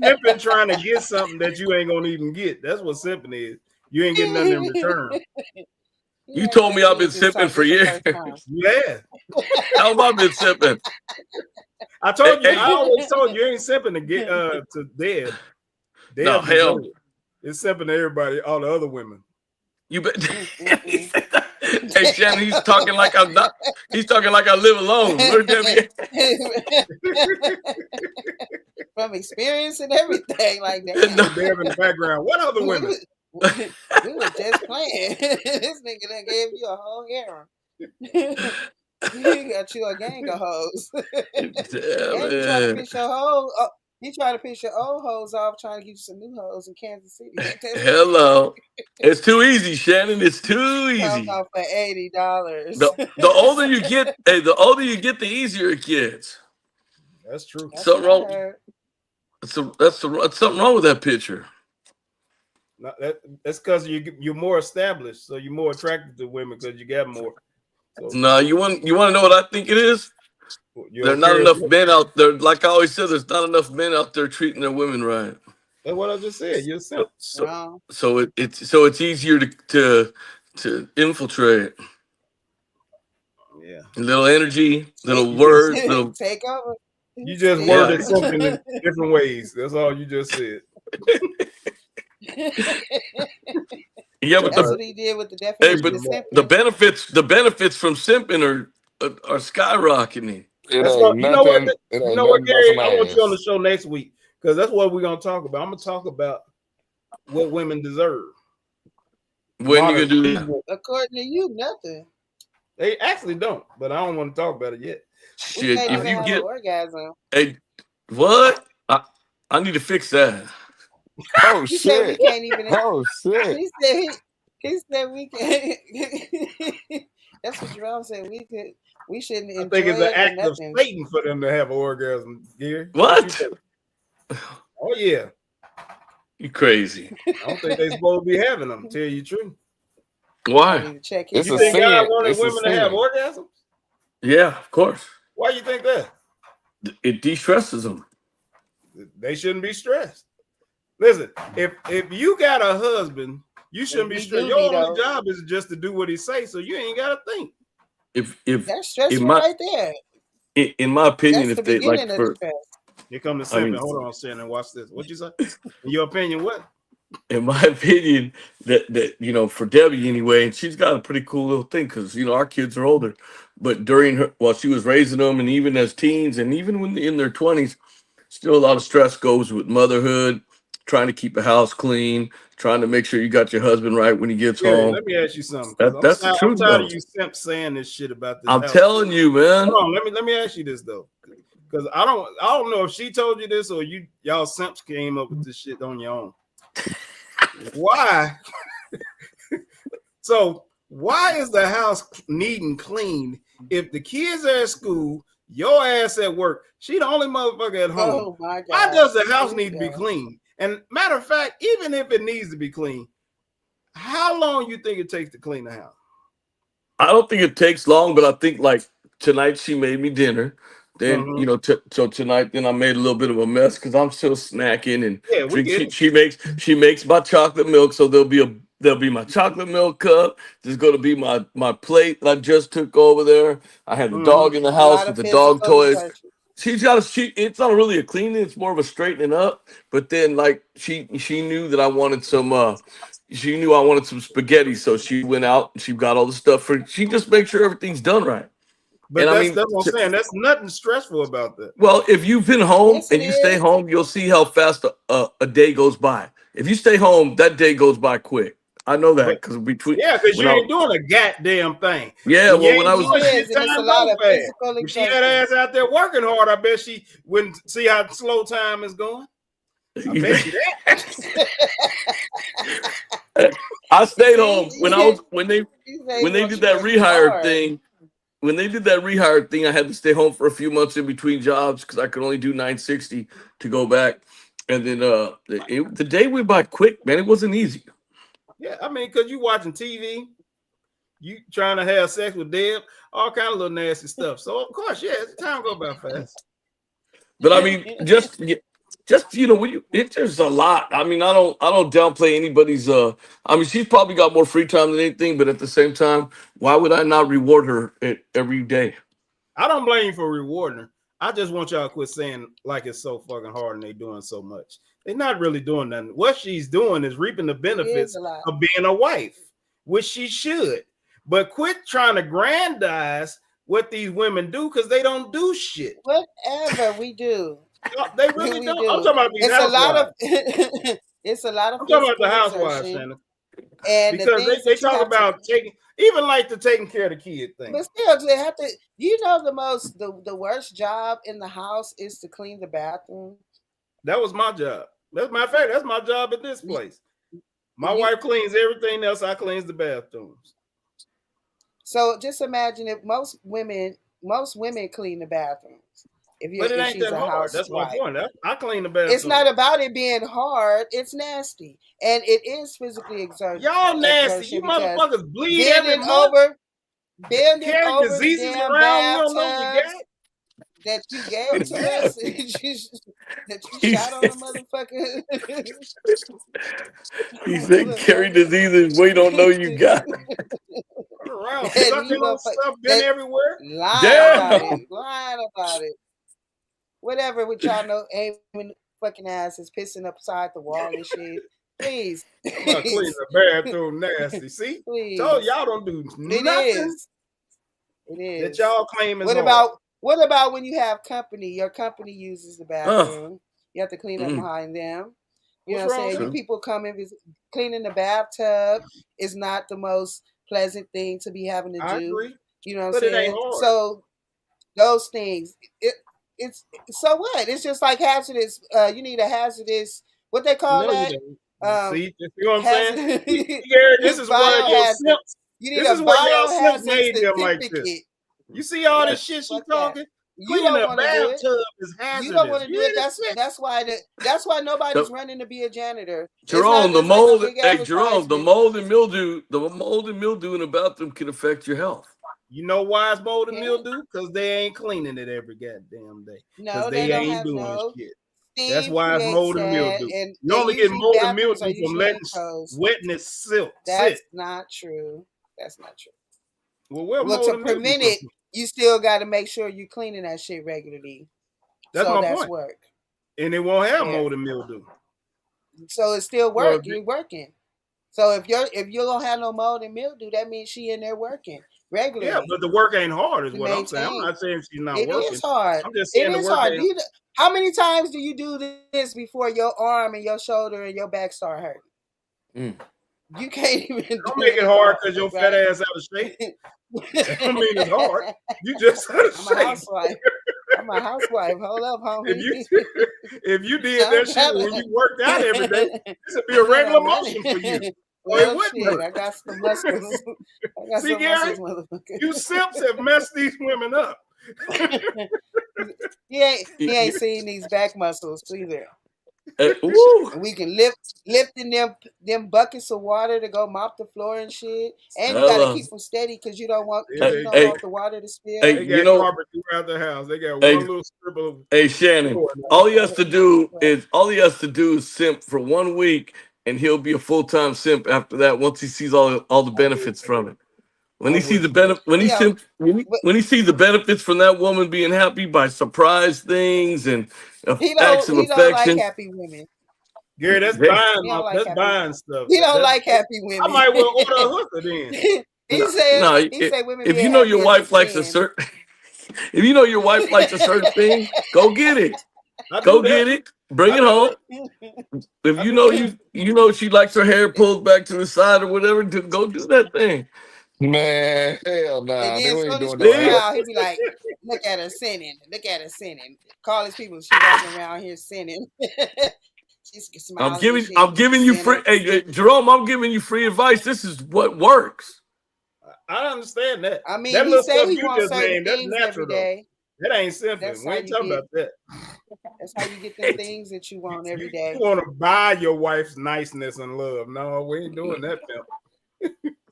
[SPEAKER 1] simping trying to get something that you ain't gonna even get. That's what simping is. You ain't getting nothing in return.
[SPEAKER 7] You told me I've been simping for years.
[SPEAKER 1] Yeah.
[SPEAKER 7] How have I been simping?
[SPEAKER 1] I told you. I always told you ain't simping to get to Deb.
[SPEAKER 7] No, hell.
[SPEAKER 1] It's simping to everybody, all the other women.
[SPEAKER 7] You bet. Hey, Shannon, he's talking like I'm not. He's talking like I live alone.
[SPEAKER 2] From experience and everything like that.
[SPEAKER 1] Deb in the background. What other women?
[SPEAKER 2] We were just playing. This nigga done gave you a whole harem. He got you a gang of hoes. And you trying to piss your whole. You trying to piss your old hoes off, trying to get you some new hoes in Kansas City.
[SPEAKER 7] Hello, it's too easy, Shannon. It's too easy.
[SPEAKER 2] Off for $80.
[SPEAKER 7] The older you get, the easier it gets.
[SPEAKER 1] That's true.
[SPEAKER 7] Something wrong. That's something wrong with that picture.
[SPEAKER 1] No, that's because you're more established, so you're more attracted to women because you got more. So,
[SPEAKER 7] no, you want to know what I think it is? There are not enough men out there. Like I always said, there's not enough men out there treating their women right.
[SPEAKER 1] That's what I just said. You're simp.
[SPEAKER 7] So it's easier to infiltrate.
[SPEAKER 1] Yeah.
[SPEAKER 7] Little energy, little words, little
[SPEAKER 2] take over.
[SPEAKER 1] You just worded something in different ways. That's all you just said.
[SPEAKER 7] Yeah, but
[SPEAKER 2] that's what he did with the definition.
[SPEAKER 7] The benefits from simping are skyrocketing.
[SPEAKER 1] You know what, Gary? I want you on the show next week because that's what we're gonna talk about. I'm gonna talk about what women deserve.
[SPEAKER 7] When you gonna do that?
[SPEAKER 2] According to you, nothing.
[SPEAKER 1] They actually don't, but I don't want to talk about it yet.
[SPEAKER 7] Shit, if you get
[SPEAKER 2] orgasm.
[SPEAKER 7] Hey, what? I need to fix that.
[SPEAKER 4] Oh shit!
[SPEAKER 2] Said we can't even.
[SPEAKER 4] Oh shit!
[SPEAKER 2] He said we can't. That's what Jerome said. We shouldn't.
[SPEAKER 1] I think it's an act of Satan for them to have an orgasm, Gary.
[SPEAKER 7] What?
[SPEAKER 1] Oh yeah.
[SPEAKER 7] You crazy?
[SPEAKER 1] I don't think they're supposed to be having them. Tell you the truth.
[SPEAKER 7] Why?
[SPEAKER 1] You think God wanted women to have orgasms?
[SPEAKER 7] Yeah, of course.
[SPEAKER 1] Why you think that?
[SPEAKER 7] It de-stresses them.
[SPEAKER 1] They shouldn't be stressed. Listen, if you got a husband, you shouldn't be stressed. Your only job is just to do what he says, so you ain't got to think.
[SPEAKER 7] If
[SPEAKER 2] that's stressful right there.
[SPEAKER 7] In my opinion,
[SPEAKER 2] that's
[SPEAKER 7] if they like for
[SPEAKER 1] here come the Shannon. Hold on, Shannon. Watch this. What you say? In your opinion, what?
[SPEAKER 7] In my opinion, that for Debbie anyway, and she's got a pretty cool little thing because our kids are older, but while she was raising them, and even as teens, and even when in their 20s, still a lot of stress goes with motherhood, trying to keep a house clean, trying to make sure you got your husband right when he gets home.
[SPEAKER 1] Let me ask you something.
[SPEAKER 7] That's the truth.
[SPEAKER 1] I'm tired of you simp saying this shit about this.
[SPEAKER 7] I'm telling you, man.
[SPEAKER 1] Hold on, let me ask you this though, because I don't know if she told you this or y'all simps came up with this shit on your own. Why? So why is the house neat and clean if the kids are at school, your ass at work? She the only motherfucker at home.
[SPEAKER 2] Oh my God.
[SPEAKER 1] Why does the house need to be clean? And matter of fact, even if it needs to be clean, How long you think it takes to clean the house?
[SPEAKER 7] I don't think it takes long, but I think like tonight she made me dinner. Then
[SPEAKER 1] Mhm.
[SPEAKER 7] so tonight then I made a little bit of a mess because I'm still snacking and
[SPEAKER 1] Yeah, we
[SPEAKER 7] drink.
[SPEAKER 1] get it.
[SPEAKER 7] She makes my chocolate milk, so there'll be my chocolate milk cup. There's gonna be my plate that I just took over there. I had the
[SPEAKER 1] Mhm.
[SPEAKER 7] dog in the
[SPEAKER 2] A
[SPEAKER 7] house
[SPEAKER 2] lot
[SPEAKER 7] with
[SPEAKER 2] of
[SPEAKER 7] the dog
[SPEAKER 2] physical
[SPEAKER 7] toys.
[SPEAKER 2] exertion.
[SPEAKER 7] It's not really a cleaning, it's more of a straightening up. But then like she knew that I wanted she knew I wanted some spaghetti, so she went out and she got all the stuff she just makes sure everything's done right.
[SPEAKER 1] But
[SPEAKER 7] And I
[SPEAKER 1] that's
[SPEAKER 7] mean,
[SPEAKER 1] that's what I'm saying. That's nothing stressful about that.
[SPEAKER 7] well, if you've been home
[SPEAKER 2] Yes, it
[SPEAKER 7] and you stay
[SPEAKER 2] is.
[SPEAKER 7] home, you'll see how fast a day goes by. If you stay home, that day goes by quick. I know
[SPEAKER 1] But
[SPEAKER 7] that because between
[SPEAKER 1] yeah, because
[SPEAKER 7] when
[SPEAKER 1] you
[SPEAKER 7] I
[SPEAKER 1] ain't doing a goddamn thing.
[SPEAKER 7] yeah,
[SPEAKER 1] When you
[SPEAKER 7] well when
[SPEAKER 1] ain't
[SPEAKER 7] I was
[SPEAKER 1] doing
[SPEAKER 2] It
[SPEAKER 1] shit,
[SPEAKER 2] is, and it's a
[SPEAKER 1] time
[SPEAKER 2] lot
[SPEAKER 1] go
[SPEAKER 2] of
[SPEAKER 1] fast.
[SPEAKER 2] physical
[SPEAKER 1] When she had
[SPEAKER 2] exertion.
[SPEAKER 1] ass out there working hard, I bet she wouldn't see how slow time is going. I bet you that.
[SPEAKER 7] I
[SPEAKER 2] You
[SPEAKER 7] stayed home
[SPEAKER 2] see,
[SPEAKER 7] when I was
[SPEAKER 2] you say
[SPEAKER 7] when
[SPEAKER 2] you
[SPEAKER 7] they
[SPEAKER 2] want
[SPEAKER 7] did
[SPEAKER 2] you
[SPEAKER 7] that
[SPEAKER 2] working
[SPEAKER 7] rehire
[SPEAKER 2] hard.
[SPEAKER 7] thing. When they did that rehire thing, I had to stay home for a few months in between jobs because I could only do 960 to go back. And then the day went by quick, man. It wasn't easy.
[SPEAKER 1] Yeah, I mean, because you watching TV, you trying to have sex with Deb, all kind of little nasty stuff. So of course, yeah, time go by fast.
[SPEAKER 7] But I mean, just it's just a lot. I mean, I don't downplay anybody's. I mean, she's probably got more free time than anything, but at the same time, why would I not reward her every day?
[SPEAKER 1] I don't blame you for rewarding her. I just want y'all to quit saying like it's so fucking hard and they doing so much. They're not really doing nothing. What she's doing is reaping the
[SPEAKER 2] It is
[SPEAKER 1] benefits
[SPEAKER 2] a lot.
[SPEAKER 1] of being a wife, which she should. But quit trying to grandize what these women do because they don't do shit.
[SPEAKER 2] Whatever we do,
[SPEAKER 1] They really
[SPEAKER 2] we
[SPEAKER 1] don't. I'm
[SPEAKER 2] do.
[SPEAKER 1] talking about these
[SPEAKER 2] It's a lot of
[SPEAKER 1] housewives.
[SPEAKER 2] it's a lot of
[SPEAKER 1] I'm talking about the
[SPEAKER 2] physical
[SPEAKER 1] housewives,
[SPEAKER 2] exertion,
[SPEAKER 1] Shannon.
[SPEAKER 2] and the
[SPEAKER 1] Because
[SPEAKER 2] things
[SPEAKER 1] they
[SPEAKER 2] that you
[SPEAKER 1] talk
[SPEAKER 2] have to.
[SPEAKER 1] about taking, even like the taking care of the kid thing.
[SPEAKER 2] But still, they have to. You know, the worst job in the house is to clean the bathroom.
[SPEAKER 1] That was my job. That's my fact. That's my job at this place. My
[SPEAKER 2] You-
[SPEAKER 1] wife cleans everything else. I cleans the bathrooms.
[SPEAKER 2] So just imagine if most women clean the bathrooms.
[SPEAKER 1] But it
[SPEAKER 2] If
[SPEAKER 1] ain't
[SPEAKER 2] she's
[SPEAKER 1] that
[SPEAKER 2] a
[SPEAKER 1] hard. That's my
[SPEAKER 2] housewife.
[SPEAKER 1] point. I clean the bathroom.
[SPEAKER 2] It's not about it being hard. It's nasty, and it is physically
[SPEAKER 1] Y'all nasty. You
[SPEAKER 2] exertion because
[SPEAKER 1] motherfuckers bleed every
[SPEAKER 2] bending
[SPEAKER 1] month.
[SPEAKER 2] bending
[SPEAKER 1] Carry
[SPEAKER 2] over the
[SPEAKER 1] diseases
[SPEAKER 2] damn
[SPEAKER 1] around. We don't know what you
[SPEAKER 2] bathtubs
[SPEAKER 1] got.
[SPEAKER 2] that you gave to us, that you shot on the motherfucker.
[SPEAKER 7] He said, "Carry diseases we don't know you got."
[SPEAKER 1] Around
[SPEAKER 2] And you
[SPEAKER 1] sucking on
[SPEAKER 2] motherfucker
[SPEAKER 1] stuff, been
[SPEAKER 2] that
[SPEAKER 1] everywhere.
[SPEAKER 7] Damn.
[SPEAKER 2] lying about it. Whatever with y'all know, aiming fucking asses, pissing upside the wall and shit. Please,
[SPEAKER 1] I'm about to clean the bathroom nasty. See?
[SPEAKER 2] please.
[SPEAKER 1] Told y'all don't do
[SPEAKER 2] It
[SPEAKER 1] nothing
[SPEAKER 2] is. It is.
[SPEAKER 1] that y'all claim is
[SPEAKER 2] What
[SPEAKER 1] hard.
[SPEAKER 2] about when you have company? Your company uses the bathroom. You have to clean up behind them. You
[SPEAKER 1] What's
[SPEAKER 2] know what I'm
[SPEAKER 1] wrong
[SPEAKER 2] saying?
[SPEAKER 1] with
[SPEAKER 2] You people come and visit. Cleaning the bathtub is not the most pleasant thing to be having to do.
[SPEAKER 1] I agree.
[SPEAKER 2] You know what
[SPEAKER 1] But
[SPEAKER 2] I'm
[SPEAKER 1] it ain't
[SPEAKER 2] saying?
[SPEAKER 1] hard.
[SPEAKER 2] So those things, it's so what? It's just like hazardous. You need a hazardous. What they call
[SPEAKER 1] No,
[SPEAKER 2] that?
[SPEAKER 1] you don't. See, you know what I'm saying?
[SPEAKER 2] Hazard,
[SPEAKER 1] Gary, this is where your
[SPEAKER 2] biohazard.
[SPEAKER 1] simps.
[SPEAKER 2] You need
[SPEAKER 1] This
[SPEAKER 2] a
[SPEAKER 1] is where y'all simps
[SPEAKER 2] biohazard
[SPEAKER 1] made them like this.
[SPEAKER 2] certificate.
[SPEAKER 1] You see all this shit she
[SPEAKER 2] Fuck that.
[SPEAKER 1] talking?
[SPEAKER 2] You
[SPEAKER 1] Cleaning
[SPEAKER 2] don't
[SPEAKER 1] a
[SPEAKER 2] want to do it.
[SPEAKER 1] bathtub is hazardous.
[SPEAKER 2] You don't want to
[SPEAKER 1] You
[SPEAKER 2] do it.
[SPEAKER 1] ain't a
[SPEAKER 2] That's why nobody's running to be a janitor.
[SPEAKER 7] Jerome, the
[SPEAKER 2] There's like no
[SPEAKER 7] mold.
[SPEAKER 2] big
[SPEAKER 7] Hey, Jerome, the
[SPEAKER 2] advertisement.
[SPEAKER 7] mold and mildew in the bathroom can affect your health.
[SPEAKER 1] You know why it's mold and
[SPEAKER 2] Yeah.
[SPEAKER 1] mildew? Because they ain't cleaning it every goddamn day.
[SPEAKER 2] No,
[SPEAKER 1] Because
[SPEAKER 2] they
[SPEAKER 1] they
[SPEAKER 2] don't
[SPEAKER 1] ain't
[SPEAKER 2] have
[SPEAKER 1] doing
[SPEAKER 2] no.
[SPEAKER 1] shit.
[SPEAKER 2] Steam
[SPEAKER 1] That's why it's
[SPEAKER 2] creates
[SPEAKER 1] mold and
[SPEAKER 2] that,
[SPEAKER 1] mildew.
[SPEAKER 2] and
[SPEAKER 1] You only get
[SPEAKER 2] usually
[SPEAKER 1] mold and
[SPEAKER 2] bathrooms
[SPEAKER 1] mildew
[SPEAKER 2] are
[SPEAKER 1] from
[SPEAKER 2] usually
[SPEAKER 1] letting
[SPEAKER 2] enclosed.
[SPEAKER 1] wetness sit.
[SPEAKER 2] That's not true. That's not true.
[SPEAKER 1] Well, where
[SPEAKER 2] Well,
[SPEAKER 1] mold
[SPEAKER 2] to
[SPEAKER 1] and mildew
[SPEAKER 2] prevent
[SPEAKER 1] come
[SPEAKER 2] it,
[SPEAKER 1] from?
[SPEAKER 2] you still got to make sure you're cleaning that shit regularly.
[SPEAKER 1] That's
[SPEAKER 2] So
[SPEAKER 1] my
[SPEAKER 2] that's
[SPEAKER 1] point.
[SPEAKER 2] work.
[SPEAKER 1] And they won't have
[SPEAKER 2] Yeah.
[SPEAKER 1] mold and mildew.
[SPEAKER 2] So it's still
[SPEAKER 1] Well,
[SPEAKER 2] work. You're working. So if you don't have no mold and mildew, that means she in there working regularly.
[SPEAKER 1] Yeah, but the work ain't hard, is
[SPEAKER 2] to
[SPEAKER 1] what I'm saying. I'm
[SPEAKER 2] maintain.
[SPEAKER 1] not saying she's not
[SPEAKER 2] It
[SPEAKER 1] working.
[SPEAKER 2] is hard.
[SPEAKER 1] I'm just
[SPEAKER 2] It
[SPEAKER 1] saying the
[SPEAKER 2] is
[SPEAKER 1] work
[SPEAKER 2] hard.
[SPEAKER 1] ain't.
[SPEAKER 2] How many times do you do this before your arm and your shoulder and your back start hurting? You can't even
[SPEAKER 1] Don't make it hard because your fat
[SPEAKER 2] right?
[SPEAKER 1] ass out of shape. That don't mean it's hard. You just out of
[SPEAKER 2] I'm
[SPEAKER 1] shape.
[SPEAKER 2] a housewife. I'm a housewife. Hold up, homie.
[SPEAKER 1] If you did that shit when you worked out every day, this would be a regular motion for you.
[SPEAKER 2] Well,
[SPEAKER 1] it wouldn't
[SPEAKER 2] shit,
[SPEAKER 1] hurt.
[SPEAKER 2] I got some muscles. I got
[SPEAKER 1] See,
[SPEAKER 2] some
[SPEAKER 1] Gary,
[SPEAKER 2] muscles, motherfucker.
[SPEAKER 1] you simps have messed these women up.
[SPEAKER 2] He ain't seen these back muscles either.
[SPEAKER 7] Woo.
[SPEAKER 2] And we can lifting them buckets of water to go mop the floor and shit. And you gotta
[SPEAKER 7] Hello.
[SPEAKER 2] keep them steady because you don't want
[SPEAKER 1] Hey,
[SPEAKER 2] want the water to spill.
[SPEAKER 7] Hey,
[SPEAKER 1] They
[SPEAKER 7] you
[SPEAKER 1] got
[SPEAKER 7] know,
[SPEAKER 1] carpet throughout the house. They got
[SPEAKER 7] Hey,
[SPEAKER 1] one little strip of.
[SPEAKER 7] hey Shannon, all he has to do is simp for 1 week, and he'll be a full-time simp after that. Once he sees all the benefits from it, when he sees the benefit, when he sees the benefits from that woman being happy by surprise things and acts of
[SPEAKER 2] He don't like
[SPEAKER 7] affection.
[SPEAKER 2] happy women.
[SPEAKER 1] Gary, that's
[SPEAKER 2] He
[SPEAKER 1] buying.
[SPEAKER 2] don't like
[SPEAKER 1] That's
[SPEAKER 2] happy
[SPEAKER 1] buying stuff.
[SPEAKER 2] He don't
[SPEAKER 1] That's-
[SPEAKER 2] like happy women.
[SPEAKER 1] I might well order a hooker then.
[SPEAKER 2] He said women
[SPEAKER 7] if
[SPEAKER 2] being
[SPEAKER 7] you know
[SPEAKER 2] happy
[SPEAKER 7] your
[SPEAKER 2] is
[SPEAKER 7] wife likes a
[SPEAKER 2] sin.
[SPEAKER 7] certain, if you know your wife likes a certain thing, go get it.
[SPEAKER 1] I
[SPEAKER 7] Go
[SPEAKER 1] do that.
[SPEAKER 7] get it. Bring
[SPEAKER 1] I
[SPEAKER 7] it
[SPEAKER 1] do
[SPEAKER 7] home.
[SPEAKER 1] that.
[SPEAKER 7] If
[SPEAKER 1] I
[SPEAKER 7] you
[SPEAKER 1] do
[SPEAKER 7] know
[SPEAKER 1] that.
[SPEAKER 7] you know she likes her hair pulled back to the side or whatever, go do that thing.
[SPEAKER 4] Man, hell nah.
[SPEAKER 2] And then
[SPEAKER 4] They
[SPEAKER 2] as
[SPEAKER 4] ain't
[SPEAKER 2] soon as
[SPEAKER 4] doing
[SPEAKER 2] she
[SPEAKER 4] no
[SPEAKER 2] come
[SPEAKER 7] Yeah.
[SPEAKER 4] hair.
[SPEAKER 2] out, he be like, look at her sinning. Look at her sinning. Call his people. She walking around here sinning. She's smiling.
[SPEAKER 7] I'm giving you free. Hey, Jerome, I'm giving you free advice. This is what works.
[SPEAKER 1] I understand that.
[SPEAKER 2] I mean,
[SPEAKER 1] that
[SPEAKER 2] he
[SPEAKER 1] little
[SPEAKER 2] said
[SPEAKER 1] stuff
[SPEAKER 2] he
[SPEAKER 1] you
[SPEAKER 2] wants
[SPEAKER 1] just
[SPEAKER 2] certain
[SPEAKER 1] named, that's
[SPEAKER 2] things
[SPEAKER 1] natural
[SPEAKER 2] every
[SPEAKER 1] though.
[SPEAKER 2] day.
[SPEAKER 1] That ain't simple.
[SPEAKER 2] That's
[SPEAKER 1] We
[SPEAKER 2] how
[SPEAKER 1] ain't
[SPEAKER 2] you
[SPEAKER 1] talking
[SPEAKER 2] get.
[SPEAKER 1] about that.
[SPEAKER 2] That's how you get the things that you want every day.
[SPEAKER 1] You want to buy your wife's niceness and love. No, we ain't doing that, pimp.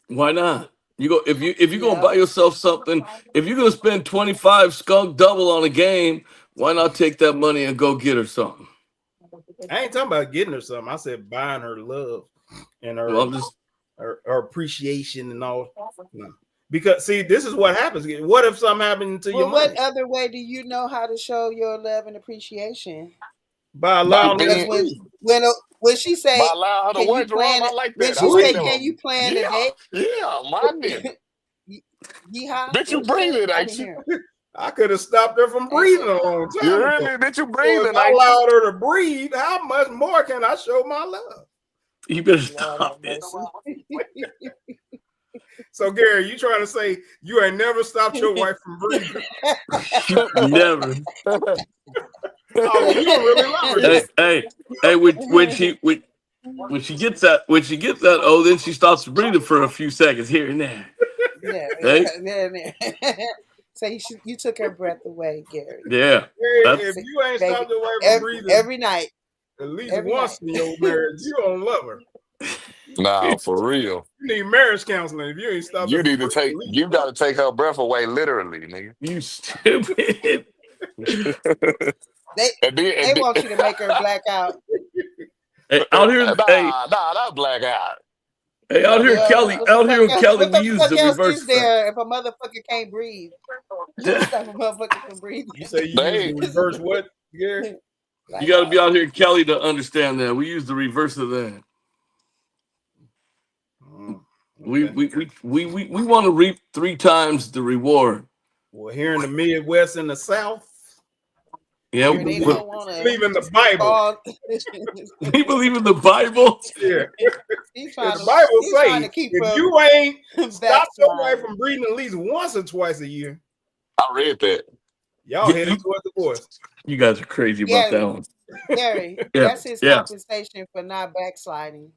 [SPEAKER 7] Why not? You go if you're gonna
[SPEAKER 2] Yeah.
[SPEAKER 7] buy yourself something. If you're gonna spend 25 skunk double on a game, why not take that money and go get her something?
[SPEAKER 1] I ain't talking about getting her something. I said buying her love and her
[SPEAKER 7] Well, I'm just
[SPEAKER 1] her appreciation and all. No. Because see, this is what happens. What if something happened to your
[SPEAKER 2] Well,
[SPEAKER 1] money?
[SPEAKER 2] what other way do you know how to show your love and appreciation?
[SPEAKER 1] By allowing her
[SPEAKER 2] Because
[SPEAKER 1] to
[SPEAKER 2] when
[SPEAKER 1] breathe.
[SPEAKER 2] when she say,
[SPEAKER 4] By allowing her to
[SPEAKER 2] can you
[SPEAKER 4] what, Jerome?
[SPEAKER 2] plan
[SPEAKER 4] I
[SPEAKER 2] it?
[SPEAKER 4] like
[SPEAKER 2] When
[SPEAKER 4] that. I
[SPEAKER 2] she
[SPEAKER 4] like
[SPEAKER 2] say,
[SPEAKER 4] that.
[SPEAKER 2] can you plan the
[SPEAKER 4] Yeah,
[SPEAKER 2] day?
[SPEAKER 4] yeah, my nigga.
[SPEAKER 2] Yeehaw.
[SPEAKER 4] Bitch, you
[SPEAKER 2] What you say?
[SPEAKER 4] breathing,
[SPEAKER 2] I
[SPEAKER 4] ain't
[SPEAKER 2] didn't
[SPEAKER 4] you?
[SPEAKER 2] hear.
[SPEAKER 1] I could have stopped her from breathing a long
[SPEAKER 4] You
[SPEAKER 1] time
[SPEAKER 4] heard
[SPEAKER 1] ago.
[SPEAKER 4] me? Bitch, you
[SPEAKER 1] So if
[SPEAKER 4] breathing,
[SPEAKER 1] I
[SPEAKER 4] ain't you?
[SPEAKER 1] allowed her to breathe, how much more can I show my love?
[SPEAKER 7] you better
[SPEAKER 2] Lord have
[SPEAKER 7] stop it.
[SPEAKER 2] mercy.
[SPEAKER 1] So Gary, you trying to say you ain't never stopped your wife from breathing?
[SPEAKER 7] Never.
[SPEAKER 1] Oh, well, you don't really love her.
[SPEAKER 7] Hey, when she gets that, oh, then she stops breathing for a few seconds here and there.
[SPEAKER 2] Yeah,
[SPEAKER 7] Hey?
[SPEAKER 2] there. So you took her breath away, Gary.
[SPEAKER 7] Yeah.
[SPEAKER 1] Gary,
[SPEAKER 7] That's
[SPEAKER 1] if you ain't
[SPEAKER 2] Baby,
[SPEAKER 1] stopped your wife from breathing
[SPEAKER 2] every night.
[SPEAKER 1] at least
[SPEAKER 2] every
[SPEAKER 1] once in your marriage, you don't love her.
[SPEAKER 4] Nah, for real.
[SPEAKER 1] You need marriage counseling if you ain't stopped her
[SPEAKER 4] You
[SPEAKER 1] from
[SPEAKER 4] need to
[SPEAKER 1] breathing.
[SPEAKER 4] take.
[SPEAKER 1] At least
[SPEAKER 4] You got to
[SPEAKER 1] once.
[SPEAKER 4] take her breath away, literally, nigga.
[SPEAKER 7] you stupid.
[SPEAKER 2] They
[SPEAKER 4] And then,
[SPEAKER 2] they want you to make her black out.
[SPEAKER 7] Hey, out here,
[SPEAKER 4] not black out.
[SPEAKER 7] out here in
[SPEAKER 2] Yeah,
[SPEAKER 7] Cali,
[SPEAKER 2] what
[SPEAKER 7] we
[SPEAKER 2] the
[SPEAKER 7] use
[SPEAKER 2] fuck
[SPEAKER 7] the
[SPEAKER 2] else
[SPEAKER 7] reverse
[SPEAKER 2] is there if a motherfucker can't breathe? You stop a motherfucker from breathing.
[SPEAKER 1] You say you
[SPEAKER 4] They
[SPEAKER 1] use the reverse what, Gary?
[SPEAKER 7] You got to be out here in Cali to understand that. We use the reverse of that.
[SPEAKER 1] Oh,
[SPEAKER 7] We
[SPEAKER 1] okay.
[SPEAKER 7] we want to reap 3 times the reward.
[SPEAKER 1] Well, here in the Midwest and the South,
[SPEAKER 7] Yeah,
[SPEAKER 1] we
[SPEAKER 2] They
[SPEAKER 1] believe,
[SPEAKER 2] don't want to
[SPEAKER 1] believe in the Bible.
[SPEAKER 7] we believe in the Bible.
[SPEAKER 1] Yeah.
[SPEAKER 2] He's
[SPEAKER 1] And
[SPEAKER 2] trying
[SPEAKER 1] the Bible
[SPEAKER 2] trying to
[SPEAKER 1] says
[SPEAKER 2] keep
[SPEAKER 1] if
[SPEAKER 2] from
[SPEAKER 1] you ain't stopped your wife
[SPEAKER 2] backsliding.
[SPEAKER 1] from breathing at least once or twice a year,
[SPEAKER 4] I read that.
[SPEAKER 1] y'all headed towards divorce.
[SPEAKER 7] You guys are crazy about that one.
[SPEAKER 2] Gary,
[SPEAKER 7] Yeah,
[SPEAKER 2] that's his
[SPEAKER 7] yeah.
[SPEAKER 2] compensation for not backsliding.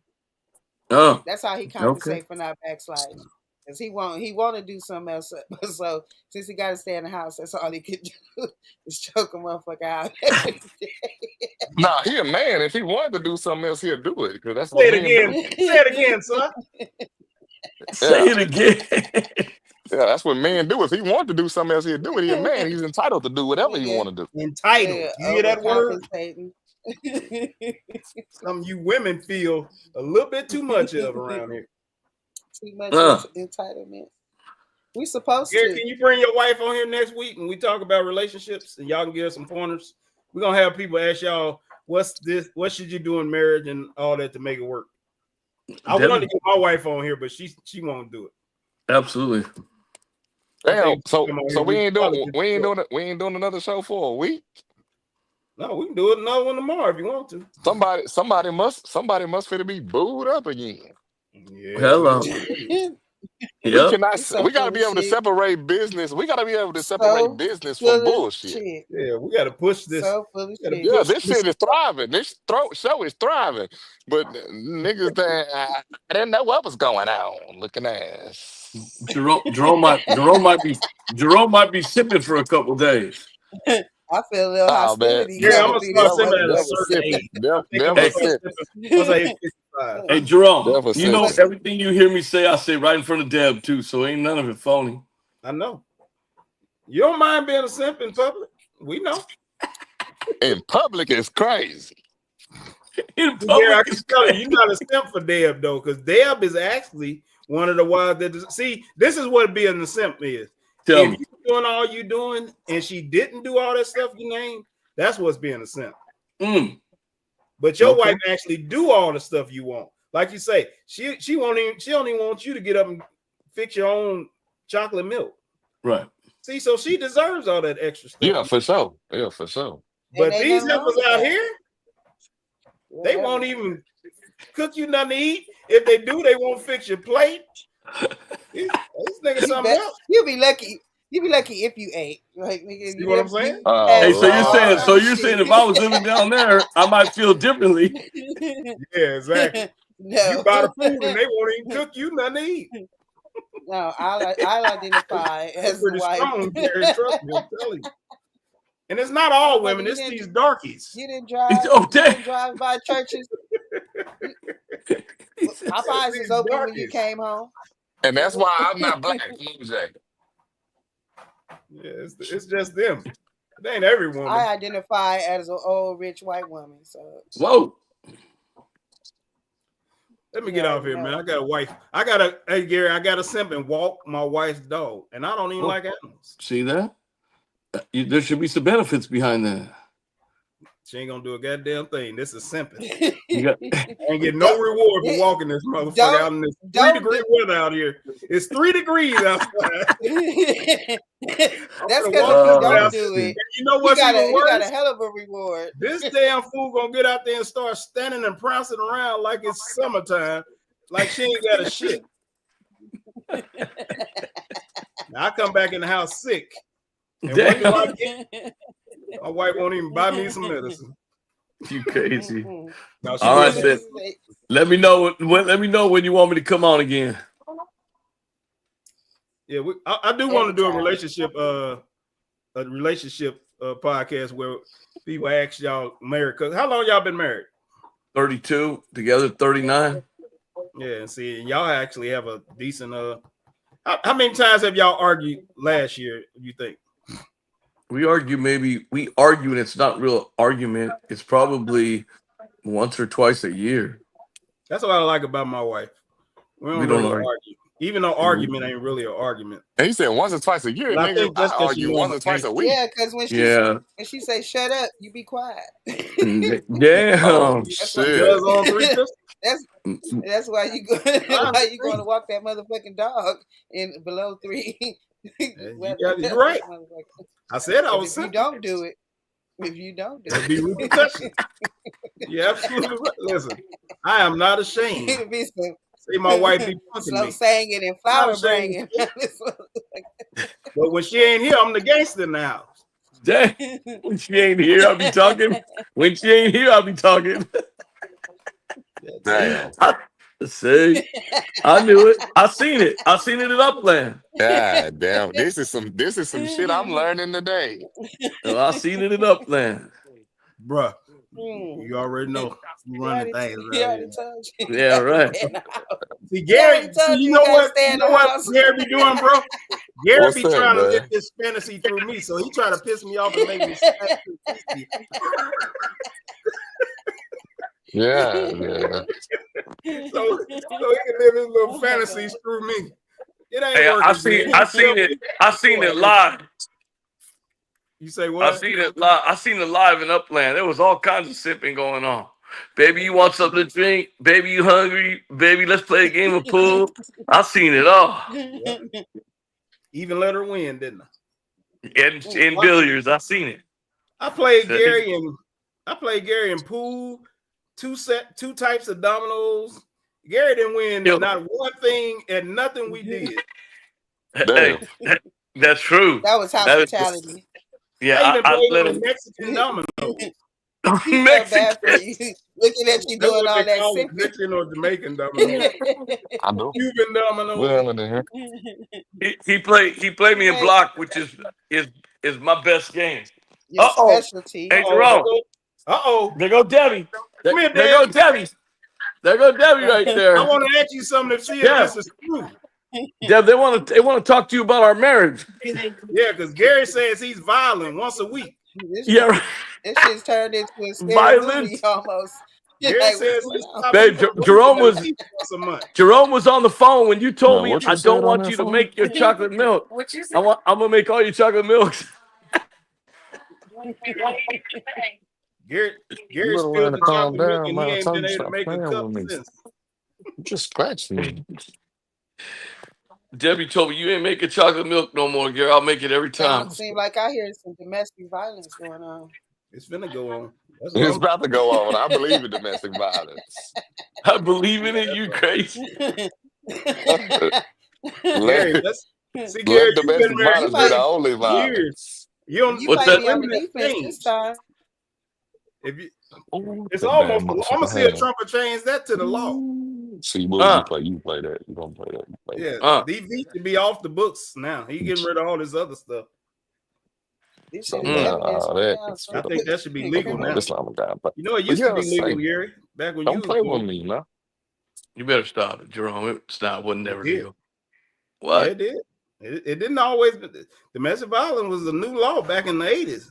[SPEAKER 7] Oh,
[SPEAKER 2] That's how he compensate for not backsliding. Because he want to do something else. So since he got to stay in the house, that's all he could do is choke a motherfucker out.
[SPEAKER 4] Nah, he a man. If he wanted to do something else, he'll do it. Because that's
[SPEAKER 1] Say
[SPEAKER 4] what
[SPEAKER 1] it
[SPEAKER 4] men
[SPEAKER 1] again.
[SPEAKER 4] do.
[SPEAKER 1] Say it again, son.
[SPEAKER 7] Say
[SPEAKER 4] Yeah.
[SPEAKER 7] it again.
[SPEAKER 4] Yeah, that's what men do. If he wanted to do something else, he'll do it. He a man. He's entitled to do whatever he want to do.
[SPEAKER 1] Entitled. You hear that word?
[SPEAKER 2] Overcompensating.
[SPEAKER 1] Some of you women feel a little bit too much of around here.
[SPEAKER 2] Too much
[SPEAKER 7] Uh.
[SPEAKER 2] entitlement. We supposed
[SPEAKER 1] Gary,
[SPEAKER 2] to.
[SPEAKER 1] can you bring your wife on here next week and we talk about relationships and y'all can give us some pointers? We're gonna have people ask y'all what should you do in marriage and all that to make it work. I wanted to get my wife on here, but she won't do it.
[SPEAKER 7] Absolutely.
[SPEAKER 4] Damn. So we ain't doing another show for a week.
[SPEAKER 1] No, we can do it another one tomorrow if you want to.
[SPEAKER 4] Somebody must finna be booed up again.
[SPEAKER 1] Yeah.
[SPEAKER 7] Hello.
[SPEAKER 4] We
[SPEAKER 7] Yep.
[SPEAKER 4] cannot. We gotta be able to separate business. We gotta be able to separate business from bullshit.
[SPEAKER 1] Yeah, we gotta push this.
[SPEAKER 2] So full of shit.
[SPEAKER 4] Yeah, this shit is thriving. This show is thriving. But niggas that I didn't know what was going on. Looking ass.
[SPEAKER 7] Jerome might be sipping for a couple days.
[SPEAKER 2] I feel a little
[SPEAKER 4] Oh man,
[SPEAKER 2] hostility
[SPEAKER 1] Yeah, I'm
[SPEAKER 2] coming
[SPEAKER 1] gonna
[SPEAKER 2] through
[SPEAKER 1] start
[SPEAKER 2] this
[SPEAKER 1] simping at a
[SPEAKER 4] never
[SPEAKER 1] certain
[SPEAKER 4] sipping.
[SPEAKER 1] age. I think I'm
[SPEAKER 4] Never
[SPEAKER 1] gonna start
[SPEAKER 4] sipping.
[SPEAKER 1] simping once I hit 55.
[SPEAKER 7] Hey, Jerome,
[SPEAKER 4] Never
[SPEAKER 7] you know
[SPEAKER 4] sipping.
[SPEAKER 7] everything you hear me say, I say right in front of Deb too. So ain't none of it phony.
[SPEAKER 1] I know. You don't mind being a simp in public? We know.
[SPEAKER 4] In public is crazy.
[SPEAKER 7] In
[SPEAKER 1] Yeah, I
[SPEAKER 7] public
[SPEAKER 1] can
[SPEAKER 7] is
[SPEAKER 1] tell you,
[SPEAKER 7] crazy.
[SPEAKER 1] you're not a simp for Deb though, because Deb is actually one of the ones that see. This is what being a simp is.
[SPEAKER 7] Tell
[SPEAKER 1] If
[SPEAKER 7] me.
[SPEAKER 1] you're doing all you doing and she didn't do all that stuff you named, that's what's being a simp. But your
[SPEAKER 7] Okay.
[SPEAKER 1] wife actually do all the stuff you want. Like you say, she don't even want you to get up and fix your own chocolate milk.
[SPEAKER 7] Right.
[SPEAKER 1] See, so she deserves all that extra stuff.
[SPEAKER 4] Yeah, for sure. Yeah, for sure.
[SPEAKER 1] But
[SPEAKER 2] ain't
[SPEAKER 1] these
[SPEAKER 2] nothing wrong
[SPEAKER 1] heifers
[SPEAKER 2] with
[SPEAKER 1] out
[SPEAKER 2] that.
[SPEAKER 1] here, they won't even cook you nothing to eat. If they do, they won't fix your plate. These niggas something else.
[SPEAKER 2] You be lucky. You be lucky if you ate. Like, nigga,
[SPEAKER 1] See what I'm saying?
[SPEAKER 7] Hey, so you're saying,
[SPEAKER 2] all
[SPEAKER 7] so
[SPEAKER 2] kinds
[SPEAKER 7] you're
[SPEAKER 2] of
[SPEAKER 7] saying
[SPEAKER 2] shit.
[SPEAKER 7] if I was living down there, I might feel differently.
[SPEAKER 1] Yeah, exactly.
[SPEAKER 2] No.
[SPEAKER 1] You buy the food and they won't even cook you nothing to eat.
[SPEAKER 2] No, I'll identify as
[SPEAKER 1] Pretty
[SPEAKER 2] the wife.
[SPEAKER 1] strong, Gary, trust me, I'm telling you. And it's not all women, it's these darkies.
[SPEAKER 2] You didn't drive.
[SPEAKER 7] Oh,
[SPEAKER 2] You
[SPEAKER 7] damn.
[SPEAKER 2] didn't drive by churches. Popeyes is open when you came home.
[SPEAKER 4] And that's why I'm not black. Jay.
[SPEAKER 1] Yeah, it's just them. It ain't every woman.
[SPEAKER 2] I identify as an old rich white woman. So
[SPEAKER 7] Whoa.
[SPEAKER 1] Let me get off here, man. I got a wife. Hey Gary, I got to simp and walk my wife's dog, and I don't even like animals.
[SPEAKER 7] See that? There should be some benefits behind that.
[SPEAKER 1] She ain't gonna do a goddamn thing. This is simping.
[SPEAKER 7] You got,
[SPEAKER 1] I ain't getting no reward for walking this motherfucker out in this 3-degree weather out here. It's 3 degrees outside.
[SPEAKER 2] That's because if you don't do it,
[SPEAKER 1] you know what's even worse?
[SPEAKER 2] You got a hell of a reward.
[SPEAKER 1] This damn fool gonna get out there and start standing and prancing around like it's summertime, like she ain't got a shit. Now, I come back in the house sick. And what do I get? My wife won't even buy me some medicine.
[SPEAKER 7] You crazy.
[SPEAKER 1] No,
[SPEAKER 7] all right, then. Let me know when you want me to come on again.
[SPEAKER 1] Yeah, I do want to do a relationship podcast where people ask y'all married. Cause how long y'all been married?
[SPEAKER 7] 32, together 39.
[SPEAKER 1] Yeah, and see, y'all actually have a decent how many times have y'all argued last year, you think?
[SPEAKER 7] We argue and it's not real argument. It's probably once or twice a year.
[SPEAKER 1] That's what I like about my wife. We don't really argue. Even though argument ain't really an argument.
[SPEAKER 4] And he said once or twice a year.
[SPEAKER 1] I think that's
[SPEAKER 4] I argue once or twice a week.
[SPEAKER 2] Yeah, because when she say shut up, you be quiet.
[SPEAKER 7] Damn.
[SPEAKER 4] Oh, shit.
[SPEAKER 2] That's why you go. Why you going to walk that motherfucking dog in below 3?
[SPEAKER 1] You're right. I said I was.
[SPEAKER 2] If you don't do it,
[SPEAKER 1] it'll be repercussions. Yeah, absolutely. Listen, I am not ashamed.
[SPEAKER 2] It'll be some.
[SPEAKER 1] See my wife be
[SPEAKER 2] slow singing and flower bringing.
[SPEAKER 1] But when she ain't here, I'm the gangster in the house.
[SPEAKER 7] Dang. When she ain't here, I'll be talking. When she ain't here, I'll be talking.
[SPEAKER 4] Damn.
[SPEAKER 7] See, I knew it. I seen it in Upland.
[SPEAKER 4] God damn. This is some shit I'm learning today.
[SPEAKER 7] I seen it in Upland.
[SPEAKER 1] Bruh. You already know you running things.
[SPEAKER 7] Yeah, right.
[SPEAKER 1] See, Gary, you know what Gary be doing, bro? Gary be trying to get this fantasy through me, so he trying to piss me off and make me
[SPEAKER 4] Yeah.
[SPEAKER 1] So he can live his little fantasies through me. It ain't working.
[SPEAKER 7] I seen it live.
[SPEAKER 1] You say what?
[SPEAKER 7] I seen it live in Upland. There was all kinds of sipping going on. Baby, you want something to drink? Baby, you hungry? Baby, let's play a game of pool. I seen it all.
[SPEAKER 1] Yep. Even let her win, didn't I?
[SPEAKER 7] In billiards, I seen it.
[SPEAKER 1] I played Gary in pool, two types of dominoes. Gary didn't win not one thing and nothing we did.
[SPEAKER 7] Hey, that's true.
[SPEAKER 2] That was hospitality.
[SPEAKER 1] Yeah, I let him Mexican domino.
[SPEAKER 2] Bad for you. Looking at you doing all that sipping.
[SPEAKER 1] Mexican or Jamaican domino.
[SPEAKER 4] I know.
[SPEAKER 1] Cuban domino.
[SPEAKER 7] He played me in block, which is my best game.
[SPEAKER 2] your
[SPEAKER 7] Uh-oh.
[SPEAKER 2] specialty.
[SPEAKER 7] Hey, Jerome.
[SPEAKER 1] Uh-oh.
[SPEAKER 7] There go Debbie.
[SPEAKER 1] Come here,
[SPEAKER 7] There go
[SPEAKER 1] Dad.
[SPEAKER 7] Debbie. There go Debbie right
[SPEAKER 1] I
[SPEAKER 7] there.
[SPEAKER 1] want to ask you something to see if
[SPEAKER 7] Yeah.
[SPEAKER 1] this is true.
[SPEAKER 7] Deb, they want to talk to you about our marriage.
[SPEAKER 1] Yeah, because Gary says he's violent once a week.
[SPEAKER 7] Yeah, right.
[SPEAKER 2] This shit's turned into a scary movie
[SPEAKER 7] Violence.
[SPEAKER 2] almost.
[SPEAKER 1] Gary
[SPEAKER 2] Like,
[SPEAKER 1] says
[SPEAKER 2] what's
[SPEAKER 1] he's
[SPEAKER 2] going on?
[SPEAKER 1] stopping
[SPEAKER 7] Babe,
[SPEAKER 1] for
[SPEAKER 7] Jerome was
[SPEAKER 1] once a month.
[SPEAKER 7] Jerome was on the phone when you told
[SPEAKER 4] Now,
[SPEAKER 7] me
[SPEAKER 4] what you
[SPEAKER 7] I
[SPEAKER 4] said
[SPEAKER 7] don't
[SPEAKER 4] on
[SPEAKER 7] want
[SPEAKER 4] that
[SPEAKER 7] you to
[SPEAKER 4] phone?
[SPEAKER 7] make your chocolate milk.
[SPEAKER 5] What you
[SPEAKER 7] I'm gonna make all your chocolate milks.
[SPEAKER 1] Gary
[SPEAKER 4] You better
[SPEAKER 1] spilled
[SPEAKER 4] learn
[SPEAKER 1] the
[SPEAKER 4] to calm
[SPEAKER 1] chocolate milk
[SPEAKER 4] down,
[SPEAKER 1] and
[SPEAKER 4] man.
[SPEAKER 1] he
[SPEAKER 4] I
[SPEAKER 1] ain't
[SPEAKER 4] told
[SPEAKER 1] been
[SPEAKER 4] you
[SPEAKER 1] able to
[SPEAKER 4] stop
[SPEAKER 1] make a
[SPEAKER 4] playing
[SPEAKER 1] cup
[SPEAKER 4] with me.
[SPEAKER 1] since.
[SPEAKER 4] You just scratched me.
[SPEAKER 7] Debbie told me you ain't making chocolate milk no more, Gary. I'll make it every time.
[SPEAKER 2] Seems like I hear some domestic violence going on.
[SPEAKER 1] It's finna go on. That's what
[SPEAKER 4] It's
[SPEAKER 1] I'm
[SPEAKER 4] about to go on. I believe in domestic violence.
[SPEAKER 7] I believe in it. You crazy?
[SPEAKER 1] Gary,
[SPEAKER 4] Let,
[SPEAKER 1] let's see, Gary,
[SPEAKER 4] let
[SPEAKER 1] you've been
[SPEAKER 4] domestic
[SPEAKER 1] married
[SPEAKER 2] You
[SPEAKER 4] violence be the
[SPEAKER 2] might
[SPEAKER 4] only
[SPEAKER 1] for years.
[SPEAKER 4] violence.
[SPEAKER 1] You don't
[SPEAKER 2] you
[SPEAKER 7] What's
[SPEAKER 2] might
[SPEAKER 7] that?
[SPEAKER 2] be on the
[SPEAKER 1] women have
[SPEAKER 2] defense this
[SPEAKER 1] changed.
[SPEAKER 2] time.
[SPEAKER 1] If you,
[SPEAKER 4] Ooh,
[SPEAKER 1] it's
[SPEAKER 4] that
[SPEAKER 1] almost.
[SPEAKER 4] damn
[SPEAKER 1] I'm gonna
[SPEAKER 4] motherfucker
[SPEAKER 1] see if
[SPEAKER 4] hand.
[SPEAKER 1] Trump will change that to the law.
[SPEAKER 4] See, what
[SPEAKER 7] Uh,
[SPEAKER 4] you play? You play that. You gonna play that? You play
[SPEAKER 1] Yeah,
[SPEAKER 7] uh.
[SPEAKER 1] DV should be off the books now. He getting rid of all this other stuff.
[SPEAKER 2] This shit
[SPEAKER 4] something
[SPEAKER 2] is evidence right
[SPEAKER 4] that
[SPEAKER 2] now.
[SPEAKER 4] is
[SPEAKER 2] So
[SPEAKER 1] I think that should be legal
[SPEAKER 2] criminal.
[SPEAKER 1] now.
[SPEAKER 4] This not a guy. But
[SPEAKER 1] You know, it used to
[SPEAKER 4] yeah,
[SPEAKER 1] be legal,
[SPEAKER 4] say,
[SPEAKER 1] Gary, back when you
[SPEAKER 4] don't
[SPEAKER 1] was
[SPEAKER 4] play with
[SPEAKER 1] doing
[SPEAKER 4] me, man.
[SPEAKER 7] You better stop it, Jerome. It's not. Wasn't
[SPEAKER 1] it.
[SPEAKER 7] never
[SPEAKER 1] It did.
[SPEAKER 7] legal.
[SPEAKER 1] Yeah,
[SPEAKER 7] What?
[SPEAKER 1] it did. It didn't always. Domestic violence was a new law back in the 80s.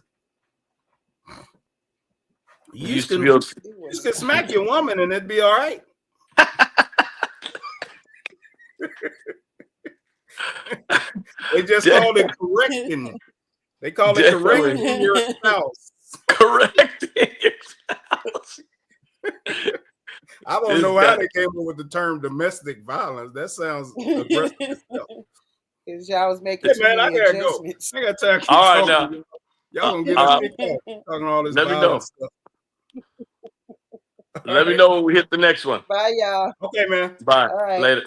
[SPEAKER 7] You
[SPEAKER 1] You
[SPEAKER 7] used to
[SPEAKER 1] can
[SPEAKER 7] be able to,
[SPEAKER 1] you can smack your woman and it'd be all right. They just called it correcting. They call it
[SPEAKER 7] Definitely.
[SPEAKER 1] correcting your spouse.
[SPEAKER 7] correcting your spouse.
[SPEAKER 1] I don't
[SPEAKER 7] This
[SPEAKER 1] know how
[SPEAKER 7] guy.
[SPEAKER 1] they came up with the term domestic violence. That sounds aggressive itself.
[SPEAKER 2] Because y'all was making
[SPEAKER 1] Hey
[SPEAKER 2] too
[SPEAKER 1] man, I
[SPEAKER 2] many
[SPEAKER 1] gotta go.
[SPEAKER 2] adjustments.
[SPEAKER 1] I got time to keep
[SPEAKER 7] All right,
[SPEAKER 1] talking.
[SPEAKER 7] now.
[SPEAKER 1] To y'all gonna get
[SPEAKER 7] Uh,
[SPEAKER 1] us kicked off talking all this
[SPEAKER 7] let me know.
[SPEAKER 1] violent stuff.
[SPEAKER 7] Let me know when we hit the next one.
[SPEAKER 2] Bye, y'all.
[SPEAKER 1] Okay, man.
[SPEAKER 7] Bye.
[SPEAKER 2] All right.
[SPEAKER 7] Later.